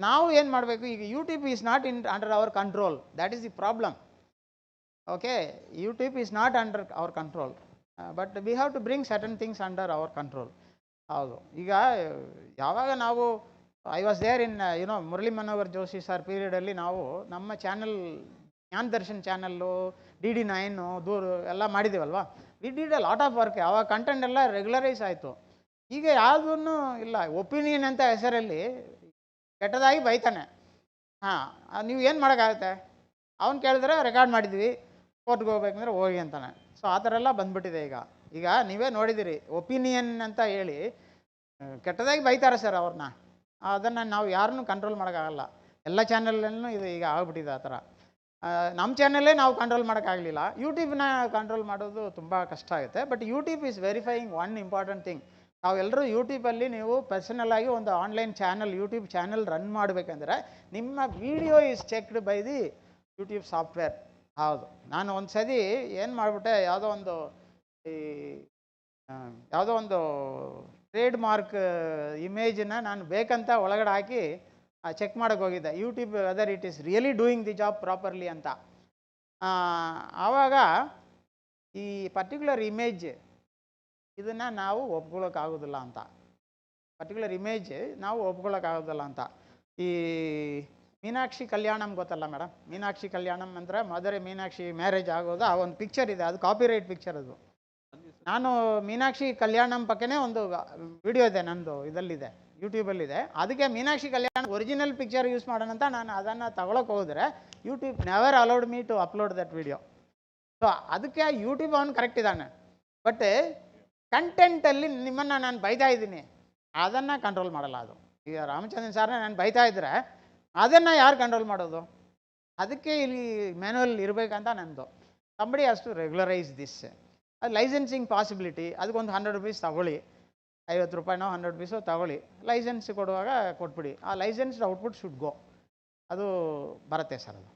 ನಾವು ಏನು ಮಾಡಬೇಕು, ಈಗ YouTube is not under our control. That is the problem. Okay, YouTube is not under our control, but we have to bring certain things under our control. ಹೌದು, ಈಗ ಯಾವಾಗ ನಾವು I was there in Murali Manohar Joshi sir ಪೀರಿಯಡಲ್ಲಿ ನಾವು ನಮ್ಮ channel Gyan Darshan channel, DD9 ದೂರು ಎಲ್ಲ ಮಾಡಿದ್ದೀವಲ್ವ. We did a lot of work. ಆವಾಗ ಕಂಟೆಂಟ್ ಎಲ್ಲ ರೆಗ್ಯುಲರೈಸ್ ಆಯಿತು. ಈಗ ಯಾವುದೂ ಇಲ್ಲ, ಒಪಿನಿಯನ್ ಅಂತ ಹೆಸರಲ್ಲಿ ಕೆಟ್ಟದಾಗಿ ಬೈತಾನೆ. ನೀವು ಏನು ಮಾಡೋಕ್ಕಾಗುತ್ತೆ, ಅವ್ನು ಕೇಳಿದ್ರೆ ರೆಕಾರ್ಡ್ ಮಾಡಿದ್ವಿ, ಕೋರ್ಟ್ಗೆ ಹೋಗ್ಬೇಕಂದ್ರೆ ಹೋಗಿ ಅಂತಾನೆ. ಸೊ ಆ ಥರ ಎಲ್ಲ ಬಂದ್ಬಿಟ್ಟಿದೆ ಈಗ ನೀವೇ ನೋಡಿದ್ದೀರಿ, ಒಪಿನಿಯನ್ ಅಂತ ಹೇಳಿ ಕೆಟ್ಟದಾಗಿ ಬೈತಾರೆ ಸರ್ ಅವ್ರನ್ನ. ಅದನ್ನು ನಾವು ಯಾರನ್ನೂ ಕಂಟ್ರೋಲ್ ಮಾಡೋಕ್ಕಾಗಲ್ಲ. ಎಲ್ಲ ಚಾನಲಲ್ಲೂ ಇದು ಈಗ ಆಗ್ಬಿಟ್ಟಿದೆ ಆ ಥರ. ನಮ್ಮ ಚಾನಲ್ಲೇ ನಾವು ಕಂಟ್ರೋಲ್ ಮಾಡೋಕ್ಕಾಗಲಿಲ್ಲ, ಯೂಟ್ಯೂಬ್ನ ಕಂಟ್ರೋಲ್ ಮಾಡೋದು ತುಂಬ ಕಷ್ಟ ಆಗುತ್ತೆ. But YouTube is verifying one important thing. ನಾವೆಲ್ಲರೂ ಯೂಟ್ಯೂಬಲ್ಲಿ ನೀವು ಪರ್ಸನಲಾಗಿ ಒಂದು online channel, YouTube channel run ಮಾಡಬೇಕಂದ್ರೆ ನಿಮ್ಮ video is checked by the YouTube software. ಹೌದು, ನಾನು ಒಂದು ಸತಿ ಏನು ಮಾಡಿಬಿಟ್ಟೆ, ಯಾವುದೋ ಒಂದು ಟ್ರೇಡ್ ಮಾರ್ಕ್ ಇಮೇಜನ್ನ ನಾನು ಬೇಕಂತ ಒಳಗಡೆ ಹಾಕಿ ಚೆಕ್ ಮಾಡೋಕ್ಕೆ ಹೋಗಿದ್ದೆ, YouTube whether it is really doing the job properly ಅಂತ. ಆವಾಗ ಈ ಪರ್ಟಿಕ್ಯುಲರ್ ಇಮೇಜ್ ಇದನ್ನು ನಾವು ಒಪ್ಕೊಳ್ಳೋಕ್ಕಾಗೋದಿಲ್ಲ ಅಂತ. ಪರ್ಟಿಕ್ಯುಲರ್ ಇಮೇಜ್ ನಾವು ಒಪ್ಕೊಳ್ಳೋಕ್ಕಾಗೋದಿಲ್ಲ ಅಂತ. ಈ ಮೀನಾಕ್ಷಿ ಕಲ್ಯಾಣಂ ಗೊತ್ತಲ್ಲ ಮೇಡಮ್, ಮೀನಾಕ್ಷಿ ಕಲ್ಯಾಣಂ ಅಂದರೆ ಮಧುರೆ ಮೀನಾಕ್ಷಿ ಮ್ಯಾರೇಜ್ ಆಗೋದು, ಆ ಒಂದು ಪಿಕ್ಚರ್ ಇದೆ, ಅದು ಕಾಪಿರೈಟ್ ಪಿಕ್ಚರ್. ಅದು ನಾನು ಮೀನಾಕ್ಷಿ ಕಲ್ಯಾಣಂ ಪಕ್ಕನೇ ಒಂದು ವಿಡಿಯೋ ಇದೆ ನಂದು, ಇದರಲ್ಲಿದೆ, ಯೂಟ್ಯೂಬಲ್ಲಿದೆ. ಅದಕ್ಕೆ Meenakshi Kalyana original picture use ಮಾಡೋಣ ಅಂತ ನಾನು ಅದನ್ನು ತಗೊಳಕ್ಕೆ ಹೋದರೆ YouTube never allowed me to upload that video. So ಅದಕ್ಕೆ ಯೂಟ್ಯೂಬ್ ಅವನು ಕರೆಕ್ಟ್ ಇದ್ದಾನೆ, ಬಟ್ ಕಂಟೆಂಟಲ್ಲಿ ನಿಮ್ಮನ್ನು ನಾನು ಬೈತಾ ಇದ್ದೀನಿ, ಅದನ್ನು ಕಂಟ್ರೋಲ್ ಮಾಡಲ್ಲ. ಅದು ಈಗ ರಾಮಚಂದ್ರನ್ ಸಾರ್ನ ನಾನು ಬೈತಾ ಇದ್ದರೆ ಅದನ್ನು ಯಾರು ಕಂಟ್ರೋಲ್ ಮಾಡೋದು? ಅದಕ್ಕೆ ಇಲ್ಲಿ ಮ್ಯಾನುವಲ್ ಇರಬೇಕಂತ ನಂದು. Somebody has to regularise this. ಅದು ಲೈಸೆನ್ಸಿಂಗ್ ಪಾಸಿಬಿಲಿಟಿ, ಅದಕ್ಕೊಂದು 100 ರೂಪೀಸ್ ತಗೊಳ್ಳಿ, 50 ರೂಪಾಯಿನೋ 100 ರೂಪೀಸೋ ತಗೊಳ್ಳಿ, ಲೈಸೆನ್ಸ್ ಕೊಡುವಾಗ ಕೊಟ್ಬಿಡಿ. ಆ ಲೈಸೆನ್ಸ್ಡ್ ಔಟ್ಪುಟ್ ಶುಡ್ ಗೋ. ಅದು ಬರುತ್ತೆ ಸರ್. ಅದು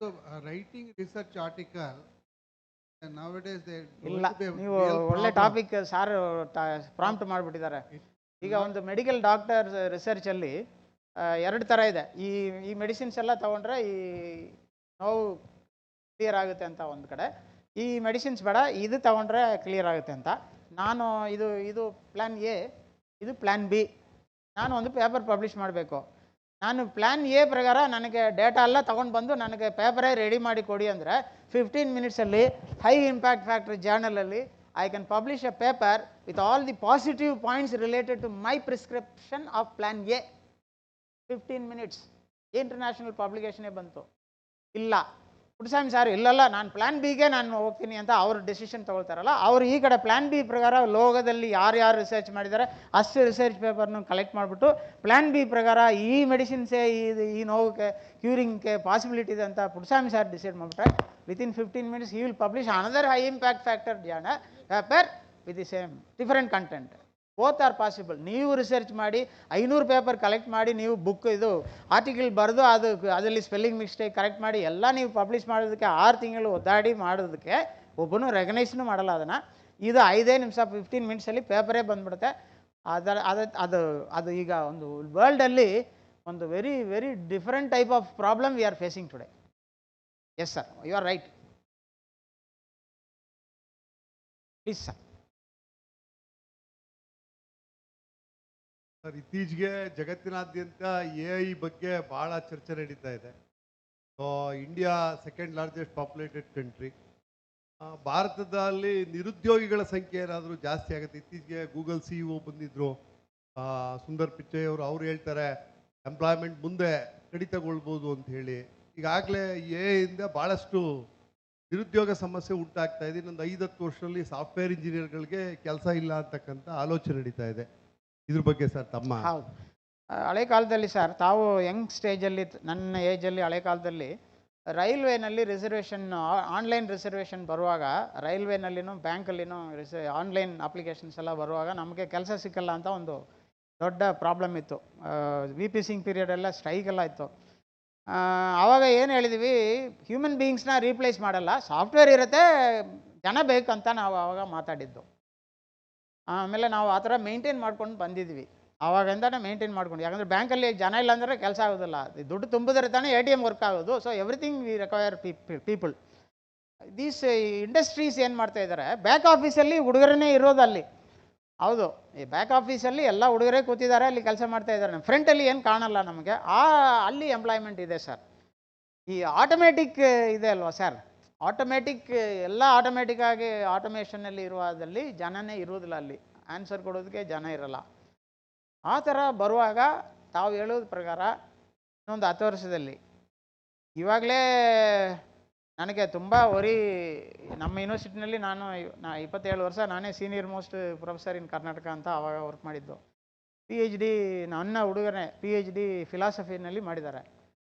So, writing research article, and nowadays they ಇಲ್ಲ, ನೀವು ಒಳ್ಳೆ ಟಾಪಿಕ್ ಸಾರ್ ಪ್ರಾಂಪ್ಟ್ ಮಾಡಿಬಿಟ್ಟಿದ್ದಾರೆ. ಈಗ ಒಂದು ಮೆಡಿಕಲ್ ಡಾಕ್ಟರ್ ರಿಸರ್ಚಲ್ಲಿ 2 ಥರ ಇದೆ. ಈ ಮೆಡಿಸಿನ್ಸ್ ಎಲ್ಲ ತೊಗೊಂಡ್ರೆ ಈ ನೋವು ಕ್ಲಿಯರ್ ಆಗುತ್ತೆ ಅಂತ ಒಂದು ಕಡೆ, ಈ ಮೆಡಿಸಿನ್ಸ್ ಬೇಡ ಇದು ತೊಗೊಂಡ್ರೆ ಕ್ಲಿಯರ್ ಆಗುತ್ತೆ ಅಂತ. ನಾನು ಇದು ಪ್ಲ್ಯಾನ್ ಎ, ಇದು ಪ್ಲ್ಯಾನ್ ಬಿ. ನಾನು ಒಂದು ಪೇಪರ್ ಪಬ್ಲಿಷ್ ಮಾಡಬೇಕು. ನಾನು ಪ್ಲ್ಯಾನ್ ಎ ಪ್ರಕಾರ ನನಗೆ ಡೇಟಾ ಎಲ್ಲ ತೊಗೊಂಡು ಬಂದು ನನಗೆ ಪೇಪರೇ ರೆಡಿ ಮಾಡಿ ಕೊಡಿ ಅಂದರೆ 15 ಮಿನಿಟ್ಸಲ್ಲಿ ಹೈ ಇಂಪ್ಯಾಕ್ಟ್ ಫ್ಯಾಕ್ಟ್ರಿ ಜರ್ನಲಲ್ಲಿ I can publish a paper with all the positive points related to my prescription of plan A. 15 minutes international ಪಬ್ಲಿಕೇಷನೇ ಬಂತು. ಇಲ್ಲ ಪುಟ್ಟಸ್ವಾಮಿ ಸಾರ್ ಇಲ್ಲಲ್ಲ, ನಾನು ಪ್ಲ್ಯಾನ್ ಬಿಗೆ ನಾನು ಹೋಗ್ತೀನಿ ಅಂತ ಅವ್ರು ಡಿಸಿಷನ್ ತೊಗೊಳ್ತಾರಲ್ಲ, ಅವರು ಈ ಕಡೆ ಪ್ಲ್ಯಾನ್ ಬಿ ಪ್ರಕಾರ ಲೋಕದಲ್ಲಿ ಯಾರು ರಿಸರ್ಚ್ ಮಾಡಿದ್ದಾರೆ ಅಷ್ಟು ರಿಸರ್ಚ್ ಪೇಪರ್ನ ಕಲೆಕ್ಟ್ ಮಾಡಿಬಿಟ್ಟು ಪ್ಲ್ಯಾನ್ ಬಿ ಪ್ರಕಾರ ಈ ಮೆಡಿಸಿನ್ಸೇ ಈ ನೋವಿಗೆ ಕ್ಯೂರಿಂಗ್ಗೆ ಪಾಸಿಬಿಲಿಟಿ ಇದೆ ಅಂತ ಪುಟ್ಟಸ್ವಾಮಿ ಸಾರ್ ಡಿಸೈಡ್ ಮಾಡಿಬಿಟ್ರೆ within 15 minutes he will publish another high impact factor paper with the same different content. Both are possible. ನೀವು ರಿಸರ್ಚ್ ಮಾಡಿ 500 ಪೇಪರ್ ಕಲೆಕ್ಟ್ ಮಾಡಿ ನೀವು ಬುಕ್ ಇದು ಆರ್ಟಿಕಲ್ ಬರೆದು ಅದರಲ್ಲಿ ಸ್ಪೆಲ್ಲಿಂಗ್ ಮಿಸ್ಟೇಕ್ ಕರೆಕ್ಟ್ ಮಾಡಿ ಎಲ್ಲ ನೀವು ಪಬ್ಲಿಷ್ ಮಾಡೋದಕ್ಕೆ 6 ತಿಂಗಳು ಒದ್ದಾಡಿ ಮಾಡೋದಕ್ಕೆ ಒಬ್ಬನು ರೆಕಗ್ನೈಸ್ನು ಮಾಡಲ್ಲ ಅದನ್ನು. ಇದು 5 ನಿಮಿಷ 15 ಮಿನಿಟ್ಸಲ್ಲಿ ಪೇಪರೇ ಬಂದ್ಬಿಡುತ್ತೆ. ಅದು ಈಗ ಒಂದು ವರ್ಲ್ಡಲ್ಲಿ ಒಂದು very very different type of problem we are facing today. Yes sir, you are right. Please sir. Sir, ಇತ್ತೀಚೆಗೆ ಜಗತ್ತಿನಾದ್ಯಂತ AI ಬಗ್ಗೆ ಭಾಳ ಚರ್ಚೆ ನಡೀತಾ ಇದೆ. India second largest populated country. ಭಾರತದಲ್ಲಿ ನಿರುದ್ಯೋಗಿಗಳ ಸಂಖ್ಯೆ ಏನಾದರೂ ಜಾಸ್ತಿ ಆಗುತ್ತೆ. ಇತ್ತೀಚೆಗೆ ಗೂಗಲ್ CEO ಬಂದಿದ್ದರು, ಸುಂದರ್ ಪಿಚ್ಚೈ ಅವರು. ಅವ್ರು ಹೇಳ್ತಾರೆ ಎಂಪ್ಲಾಯ್ಮೆಂಟ್ ಮುಂದೆ ಕಡಿತಗೊಳ್ಬೋದು ಅಂತ ಹೇಳಿ. ಈಗಾಗಲೇ AI ಭಾಳಷ್ಟು ನಿರುದ್ಯೋಗ ಸಮಸ್ಯೆ ಉಂಟಾಗ್ತಾ ಇದೆ. ಇನ್ನೊಂದು 5-10 ವರ್ಷದಲ್ಲಿ ಸಾಫ್ಟ್ವೇರ್ ಇಂಜಿನಿಯರ್ಗಳಿಗೆ ಕೆಲಸ ಇಲ್ಲ ಅಂತಕ್ಕಂಥ ಆಲೋಚನೆ ನಡೀತಾ ಇದೆ. ಇದ್ರ ಬಗ್ಗೆ ಸರ್ ತಮ್ಮ? ಹೌದು, ಹಳೆ ಕಾಲದಲ್ಲಿ ಸರ್, ತಾವು ಯಂಗ್ ಸ್ಟೇಜಲ್ಲಿ, ನನ್ನ ಏಜಲ್ಲಿ ಹಳೆ ಕಾಲದಲ್ಲಿ ರೈಲ್ವೇನಲ್ಲಿ ರಿಸರ್ವೇಷನ್, ಆನ್ಲೈನ್ ರಿಸರ್ವೇಷನ್ ಬರುವಾಗ, ರೈಲ್ವೇನಲ್ಲಿನೂ ಬ್ಯಾಂಕಲ್ಲಿನೂ ಆನ್ಲೈನ್ ಅಪ್ಲಿಕೇಶನ್ಸ್ ಎಲ್ಲ ಬರುವಾಗ ನಮಗೆ ಕೆಲಸ ಸಿಕ್ಕಲ್ಲ ಅಂತ ಒಂದು ದೊಡ್ಡ ಪ್ರಾಬ್ಲಮ್ ಇತ್ತು. VP ಸಿಂಗ್ ಪೀರಿಯಡೆಲ್ಲ ಸ್ಟ್ರೈಕೆಲ್ಲ ಇತ್ತು. ಆವಾಗ ಏನು ಹೇಳಿದ್ವಿ, ಹ್ಯೂಮನ್ ಬೀಯಿಂಗ್ಸ್ನ ರೀಪ್ಲೇಸ್ ಮಾಡಲ್ಲ, ಸಾಫ್ಟ್ವೇರ್ ಇರುತ್ತೆ, ಜನ ಬೇಕಂತ ನಾವು ಆವಾಗ ಮಾತಾಡಿದ್ದು. ಆಮೇಲೆ ನಾವು ಆ ಥರ ಮೇಂಟೈನ್ ಮಾಡ್ಕೊಂಡು ಬಂದಿದ್ವಿ. ಆವಾಗಿಂದನೇ ಮೇಂಟೈನ್ ಮಾಡ್ಕೊಂಡು, ಯಾಕಂದರೆ ಬ್ಯಾಂಕಲ್ಲಿ ಜನ ಇಲ್ಲ ಅಂದರೆ ಕೆಲಸ ಆಗೋದಿಲ್ಲ. ದುಡ್ಡು ತುಂಬಿದ್ರೆ ತಾನೇ ATM ವರ್ಕ್ ಆಗೋದು. So everything we require people. These industries ಏನು ಮಾಡ್ತಾ ಇದ್ದಾರೆ, ಬ್ಯಾಕ್ ಆಫೀಸಲ್ಲಿ ಹುಡುಗರನ್ನೇ ಇರೋದು ಅಲ್ಲಿ. ಹೌದು, ಈ ಬ್ಯಾಕ್ ಆಫೀಸಲ್ಲಿ ಎಲ್ಲ ಹುಡುಗರೇ ಕೂತಿದ್ದಾರೆ, ಅಲ್ಲಿ ಕೆಲಸ ಮಾಡ್ತಾ ಇದ್ದಾರೆ. ಫ್ರಂಟಲ್ಲಿ ಏನು ಕಾಣಲ್ಲ ನಮಗೆ. ಅಲ್ಲಿ ಎಂಪ್ಲಾಯ್ಮೆಂಟ್ ಇದೆ ಸರ್. ಈ ಆಟೋಮೆಟಿಕ್ ಇದೆ ಅಲ್ವಾ ಸರ್, ಆಟೋಮೆಟಿಕ್ ಎಲ್ಲ ಆಟೋಮೆಟಿಕ್ಕಾಗಿ ಆಟೋಮೇಷನಲ್ಲಿ ಇರುವಾದಲ್ಲಿ ಜನನೇ ಇರೋದಿಲ್ಲ. ಅಲ್ಲಿ ಆನ್ಸರ್ ಕೊಡೋದಕ್ಕೆ ಜನ ಇರಲ್ಲ. ಆ ಥರ ಬರುವಾಗ ತಾವು ಹೇಳೋದ ಪ್ರಕಾರ ಇನ್ನೊಂದು 10 ವರ್ಷದಲ್ಲಿ, ಇವಾಗಲೇ ನನಗೆ ತುಂಬ ನಮ್ಮ ಯೂನಿವರ್ಸಿಟಿನಲ್ಲಿ ನಾನು 27 ವರ್ಷ ನಾನೇ senior most professor in Karnataka ಅಂತ ಆವಾಗ ವರ್ಕ್ ಮಾಡಿದ್ದು. PhD ನನ್ನ ಹುಡುಗನೇ PhD ಫಿಲಾಸಫಿನಲ್ಲಿ ಮಾಡಿದ್ದಾರೆ.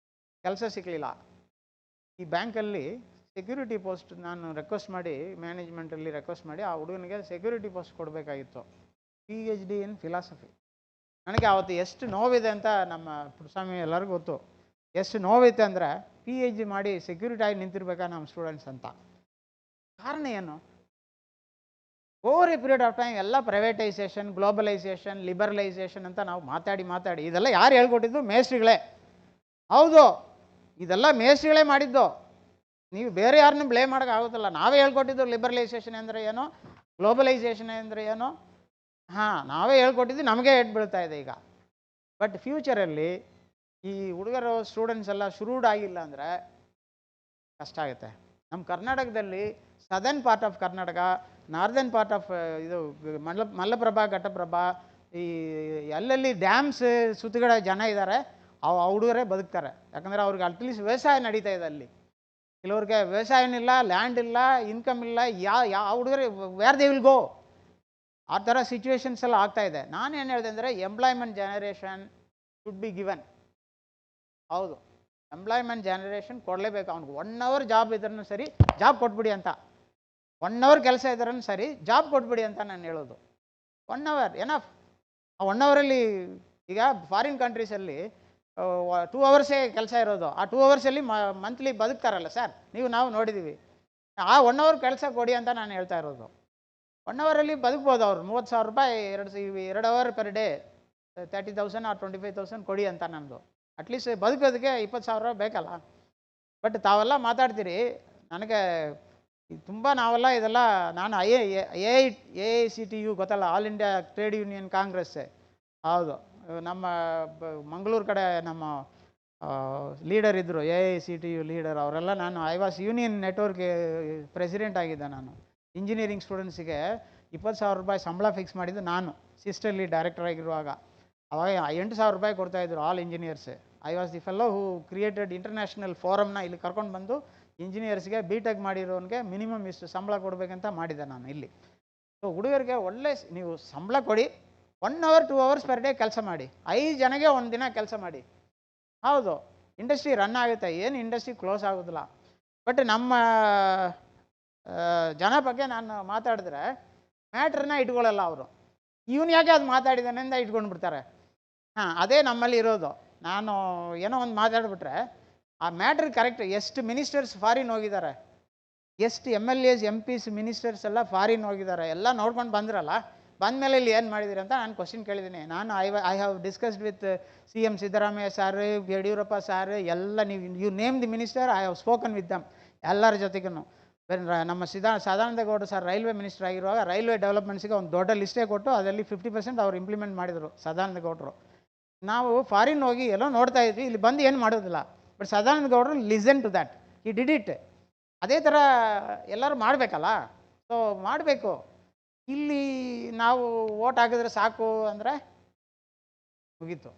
ಕೆಲಸ ಸಿಕ್ಕಲಿಲ್ಲ. ಈ ಬ್ಯಾಂಕಲ್ಲಿ ಸೆಕ್ಯೂರಿಟಿ ಪೋಸ್ಟ್ ನಾನು ರಿಕ್ವೆಸ್ಟ್ ಮಾಡಿ, ಮ್ಯಾನೇಜ್ಮೆಂಟಲ್ಲಿ ರಿಕ್ವೆಸ್ಟ್ ಮಾಡಿ ಆ ಹುಡುಗನಿಗೆ ಸೆಕ್ಯೂರಿಟಿ ಪೋಸ್ಟ್ ಕೊಡಬೇಕಾಗಿತ್ತು, PhD ಇನ್ ಫಿಲಾಸಫಿ. ನನಗೆ ಆವತ್ತು ಎಷ್ಟು ನೋವಿದೆ ಅಂತ ನಮ್ಮ ಪುಟ್ಟಸ್ವಾಮಿ ಎಲ್ಲರಿಗೂ ಗೊತ್ತು. ಎಷ್ಟು ನೋವಿತ್ತು ಅಂದರೆ, PhD ಮಾಡಿ ಸೆಕ್ಯೂರಿಟಿ ಆಗಿ ನಿಂತಿರ್ಬೇಕಾ ನಮ್ಮ ಸ್ಟೂಡೆಂಟ್ಸ್ ಅಂತ. ಕಾರಣ ಏನು? Over a period of time ಎಲ್ಲ ಪ್ರೈವೇಟೈಸೇಷನ್, ಗ್ಲೋಬಲೈಸೇಷನ್, ಲಿಬರಲೈಸೇಷನ್ ಅಂತ ನಾವು ಮಾತಾಡಿ ಇದೆಲ್ಲ ಯಾರು ಹೇಳ್ಕೊಟ್ಟಿದ್ದು? ಮೇಸ್ಟ್ರಿಗಳೇ. ಹೌದು, ಇದೆಲ್ಲ ಮೇಸ್ಟ್ರಿಗಳೇ ಮಾಡಿದ್ದು. ನೀವು ಬೇರೆ ಯಾರನ್ನೂ ಬ್ಲೇಮ್ ಮಾಡೋಕ್ಕಾಗೋದಿಲ್ಲ. ನಾವೇ ಹೇಳ್ಕೊಟ್ಟಿದ್ದು ಲಿಬರಲೈಸೇಷನ್ ಅಂದರೆ ಏನು, ಗ್ಲೋಬಲೈಸೇಷನ್ ಅಂದರೆ ಏನು. ನಾವೇ ಹೇಳ್ಕೊಟ್ಟಿದ್ದು, ನಮಗೆ ಏಟ್ ಬೀಳ್ತಾ ಇದೆ ಈಗ. ಬಟ್ ಫ್ಯೂಚರಲ್ಲಿ ಈ ಹುಡುಗರು ಸ್ಟೂಡೆಂಟ್ಸ್ ಎಲ್ಲ ಶುರೂಡ್ ಆಗಿಲ್ಲ ಅಂದರೆ ಕಷ್ಟ ಆಗುತ್ತೆ. ನಮ್ಮ ಕರ್ನಾಟಕದಲ್ಲಿ southern part of Karnataka northern part of ಇದು ಮಲ್ಲಪ್ರಭಾ, ಘಟಪ್ರಭಾ, ಈ ಎಲ್ಲೆಲ್ಲಿ ಡ್ಯಾಮ್ಸ್ ಸುತ್ತಗಡೆ ಜನ ಇದ್ದಾರೆ ಹುಡುಗರೇ ಬದುಕ್ತಾರೆ. ಯಾಕಂದರೆ ಅವ್ರಿಗೆ ಅಟ್ಲೀಸ್ಟ್ ವ್ಯವಸಾಯ ನಡೀತಾ ಇದೆ ಅಲ್ಲಿ. ಕೆಲವ್ರಿಗೆ ವ್ಯವಸಾಯನಿಲ್ಲ, ಲ್ಯಾಂಡ್ ಇಲ್ಲ, ಇನ್ಕಮ್ ಇಲ್ಲ, ಯಾವ ಹುಡುಗರು ವೇರ್ ದೇ ವಿಲ್ ಗೋ? ಆ ಥರ ಸಿಚುವೇಶನ್ಸ್ ಎಲ್ಲ ಆಗ್ತಾ ಇದೆ. ನಾನೇನು ಹೇಳಿದೆ ಅಂದರೆ employment generation should be given. ಹೌದು, ಎಂಪ್ಲಾಯ್ಮೆಂಟ್ ಜನರೇಷನ್ ಕೊಡಲೇಬೇಕು. ಅವ್ನಿಗೆ 1 hour ಜಾಬ್ ಇದ್ರೂ ಸರಿ ಜಾಬ್ ಕೊಟ್ಬಿಡಿ ಅಂತ. 1 hour ಕೆಲಸ ಇದ್ರೂ ಸರಿ ಜಾಬ್ ಕೊಟ್ಬಿಡಿ ಅಂತ ನಾನು ಹೇಳೋದು. 1 hour ಎನಫ್. ಆ 1 hour ಈಗ ಫಾರಿನ್ ಕಂಟ್ರೀಸಲ್ಲಿ 2 hours ಕೆಲಸ ಇರೋದು. ಆ 2 hours ಮಂತ್ಲಿ ಬದುಕ್ತಾರಲ್ಲ ಸರ್, ನಾವು ನೋಡಿದ್ದೀವಿ. ಆ 1 hour ಕೆಲಸ ಕೊಡಿ ಅಂತ ನಾನು ಹೇಳ್ತಾ ಇರೋದು. 1 hour ಬದುಕ್ಬೋದು ಅವ್ರು. 30,000 ರೂಪಾಯಿ 2 hour ಪರ್ ಡೇ 30,000 or 25,000 ಕೊಡಿ ಅಂತ ನಂದು. ಅಟ್ಲೀಸ್ಟ್ ಬದುಕೋದಕ್ಕೆ 20,000 ಬೇಕಲ್ಲ. ಬಟ್ ತಾವೆಲ್ಲ ಮಾತಾಡ್ತೀರಿ, ನನಗೆ ತುಂಬ ನಾವೆಲ್ಲ ಇದೆಲ್ಲ ನಾನು AICTU ಗೊತ್ತಲ್ಲ, all India trade union Congress. ಹೌದು, ನಮ್ಮ ಮಂಗಳೂರು ಕಡೆ ನಮ್ಮ ಲೀಡರ್ ಇದ್ದರು, AICTU ಲೀಡರ್. ಅವರೆಲ್ಲ ನಾನು I was union network president ಆಗಿದ್ದೆ. ನಾನು ಇಂಜಿನಿಯರಿಂಗ್ ಸ್ಟೂಡೆಂಟ್ಸಿಗೆ 20,000 ರೂಪಾಯಿ ಸಂಬಳ ಫಿಕ್ಸ್ ಮಾಡಿದ್ದು ನಾನು ಸಿಸ್ಟರ್ಲಿ ಡೈರೆಕ್ಟರ್ ಆಗಿರುವಾಗ. ಅವಾಗ 8,000 ರೂಪಾಯಿ ಕೊಡ್ತಾಯಿದ್ರು all engineers. I was the fellow who created international ಫೋರಮ್ನ ಇಲ್ಲಿ ಕರ್ಕೊಂಡು ಬಂದು ಇಂಜಿನಿಯರ್ಸ್ಗೆ BTech ಮಾಡಿರೋನಿಗೆ ಮಿನಿಮಮ್ ಇಷ್ಟು ಸಂಬಳ ಕೊಡಬೇಕಂತ ಮಾಡಿದ್ದೆ ನಾನು ಇಲ್ಲಿ. ಸೊ ಹುಡುಗರಿಗೆ ಒಳ್ಳೆ ನೀವು ಸಂಬಳ ಕೊಡಿ, 1 hour 2 hours ಪರ್ ಡೇ ಕೆಲಸ ಮಾಡಿ, 5 ಜನಗೆ 1 ದಿನ ಕೆಲಸ ಮಾಡಿ. ಹೌದು, ಇಂಡಸ್ಟ್ರಿ ರನ್ ಆಗುತ್ತೆ, ಏನು ಇಂಡಸ್ಟ್ರಿ ಕ್ಲೋಸ್ ಆಗೋದಿಲ್ಲ. ಬಟ್ ನಮ್ಮ ಜನ ಬಗ್ಗೆ ನಾನು ಮಾತಾಡಿದ್ರೆ ಮ್ಯಾಟ್ರನ್ನ ಇಟ್ಕೊಳ್ಳಲ್ಲ ಅವರು. ಇವನು ಯಾಕೆ ಅದು ಮಾತಾಡಿದಾನೆಂದ ಇಟ್ಕೊಂಡು ಬಿಡ್ತಾರೆ. ಅದೇ ನಮ್ಮಲ್ಲಿ ಇರೋದು. ನಾನು ಏನೋ ಒಂದು ಮಾತಾಡ್ಬಿಟ್ರೆ ಆ ಮ್ಯಾಟ್ರ್ ಕರೆಕ್ಟ್. ಎಷ್ಟು ಮಿನಿಸ್ಟರ್ಸ್ ಫಾರಿನ್ ಹೋಗಿದ್ದಾರೆ, ಎಷ್ಟು MLAs MPs ಮಿನಿಸ್ಟರ್ಸ್ ಎಲ್ಲ ಫಾರಿನ್ ಹೋಗಿದ್ದಾರೆ, ಎಲ್ಲ ನೋಡ್ಕೊಂಡು ಬಂದ್ರಲ್ಲ. ಬಂದಮೇಲೆ ಇಲ್ಲಿ ಏನು ಮಾಡಿದಿರಿ ಅಂತ ನಾನು ಕ್ವಶನ್ ಕೇಳಿದ್ದೀನಿ. ನಾನು I have discussed with CM Siddaramaiah sir, Yediyurappa sir, ಎಲ್ಲ you name the minister, I have spoken with them ಎಲ್ಲರ ಜೊತೆಗೂ. ನಮ್ಮ ಸದಾನಂದ ಗೌಡರು ಸರ್ ರೈಲ್ವೆ ಮಿನಿಸ್ಟರ್ ಆಗಿರುವಾಗ ರೈಲ್ವೆ ಡೆವಲಪ್ಮೆಂಟ್ಸಿಗೆ ಒಂದು ದೊಡ್ಡ ಲಿಸ್ಟೇ ಕೊಟ್ಟು ಅದರಲ್ಲಿ 50% ಅವ್ರು ಇಂಪ್ಲಿಮೆಂಟ್ ಮಾಡಿದರು ಸದಾನಂದ ಗೌಡರು. ನಾವು ಫಾರಿನ್ ಹೋಗಿ ಎಲ್ಲೋ ನೋಡ್ತಾ ಇದ್ವಿ, ಇಲ್ಲಿ ಬಂದು ಏನು ಮಾಡೋದಿಲ್ಲ. ಬಟ್ ಸದಾನಂದ ಗೌಡರು listen to that, he did it. ಅದೇ ಥರ ಎಲ್ಲರೂ ಮಾಡಬೇಕಲ್ಲ. ಸೊ ಮಾಡಬೇಕು. ಇಲ್ಲಿ ನಾವು ಓಟ್ ಹಾಕಿದ್ರೆ ಸಾಕು ಅಂದರೆ ಮುಗೀತು.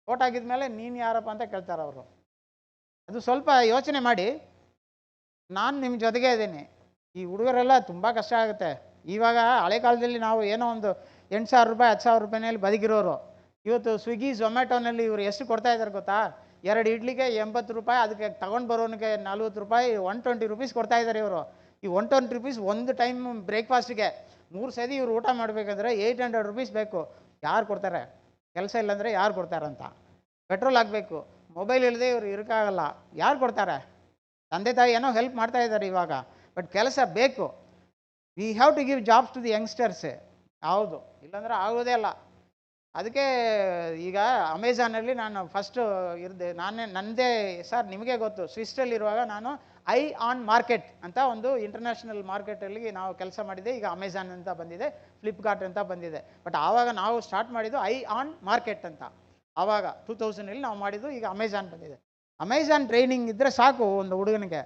ಓಟ್ ಹಾಕಿದ ಮೇಲೆ ನೀನು ಯಾರಪ್ಪ ಅಂತ ಕೇಳ್ತಾರೆ ಅವರು. ಅದು ಸ್ವಲ್ಪ ಯೋಚನೆ ಮಾಡಿ. ನಾನು ನಿಮ್ಮ ಜೊತೆಗೆ ಇದ್ದೀನಿ. ಈ ಹುಡುಗರೆಲ್ಲ ತುಂಬ ಕಷ್ಟ ಆಗುತ್ತೆ. ಇವಾಗ ಹಳೆ ಕಾಲದಲ್ಲಿ ನಾವು ಏನೋ ಒಂದು 8,000 ರೂಪಾಯಿ 10,000 ರೂಪಾಯಿನಲ್ಲಿ ಬದುಕಿರೋರು. ಇವತ್ತು ಸ್ವಿಗ್ಗಿ ಝೊಮ್ಯಾಟೋನಲ್ಲಿ ಇವರು ಎಷ್ಟು ಕೊಡ್ತಾ ಇದ್ದಾರೆ ಗೊತ್ತಾ? 2 ಇಡ್ಲಿಗೆ 80 ರೂಪಾಯಿ, ಅದಕ್ಕೆ ತಗೊಂಡು ಬರೋನಿಗೆ 40 ರೂಪಾಯಿ, 120 ರೂಪೀಸ್ ಕೊಡ್ತಾ ಇದ್ದಾರೆ ಇವರು. ಈ 120 ರೂಪೀಸ್ ಒಂದು ಟೈಮ್ ಬ್ರೇಕ್ಫಾಸ್ಟ್ಗೆ 3 ಸತಿ ಇವರು ಊಟ ಮಾಡಬೇಕಂದ್ರೆ 800 ರೂಪೀಸ್ ಬೇಕು. ಯಾರು ಕೊಡ್ತಾರೆ? ಕೆಲಸ ಇಲ್ಲಾಂದರೆ ಯಾರು ಕೊಡ್ತಾರಂತ? ಪೆಟ್ರೋಲ್ ಹಾಕಬೇಕು, ಮೊಬೈಲ್ ಇಲ್ಲದೆ ಇವರು ಇರೋಕ್ಕಾಗಲ್ಲ. ಯಾರು ಕೊಡ್ತಾರೆ? ತಂದೆ ತಾಯಿ ಏನೋ ಹೆಲ್ಪ್ ಮಾಡ್ತಾ ಇದ್ದಾರೆ ಇವಾಗ, ಬಟ್ ಕೆಲಸ ಬೇಕು. We have to give jobs to the youngsters. ಹೌದು, ಇಲ್ಲಾಂದರೆ ಆಗೋದೇ ಅಲ್ಲ. ಅದಕ್ಕೆ ಈಗ ಅಮೆಝಾನಲ್ಲಿ ನಾನು ಫಸ್ಟು ಇರದೆ ನನ್ನದೇ ಸರ್, ನಿಮಗೆ ಗೊತ್ತು, ಸ್ವಿಸ್ಟಲ್ಲಿರುವಾಗ ನಾನು ಆನ್ ಮಾರ್ಕೆಟ್ ಅಂತ ಒಂದು ಇಂಟರ್ನ್ಯಾಷನಲ್ ಮಾರ್ಕೆಟಲ್ಲಿ ನಾವು ಕೆಲಸ ಮಾಡಿದ್ದೆ. ಈಗ ಅಮೆಝಾನ್ ಅಂತ ಬಂದಿದೆ, ಫ್ಲಿಪ್ಕಾರ್ಟ್ ಅಂತ ಬಂದಿದೆ. ಬಟ್ ಆವಾಗ ನಾವು ಸ್ಟಾರ್ಟ್ ಮಾಡಿದ್ದು ಆನ್ ಮಾರ್ಕೆಟ್ ಅಂತ. ಆವಾಗ 2000 ನಾವು ಮಾಡಿದ್ದು. ಈಗ ಅಮೆಝಾನ್ ಬಂದಿದೆ. ಅಮೆಝಾನ್ ಟ್ರೈನಿಂಗ್ ಇದ್ದರೆ ಸಾಕು ಒಂದು ಹುಡುಗನಿಗೆ.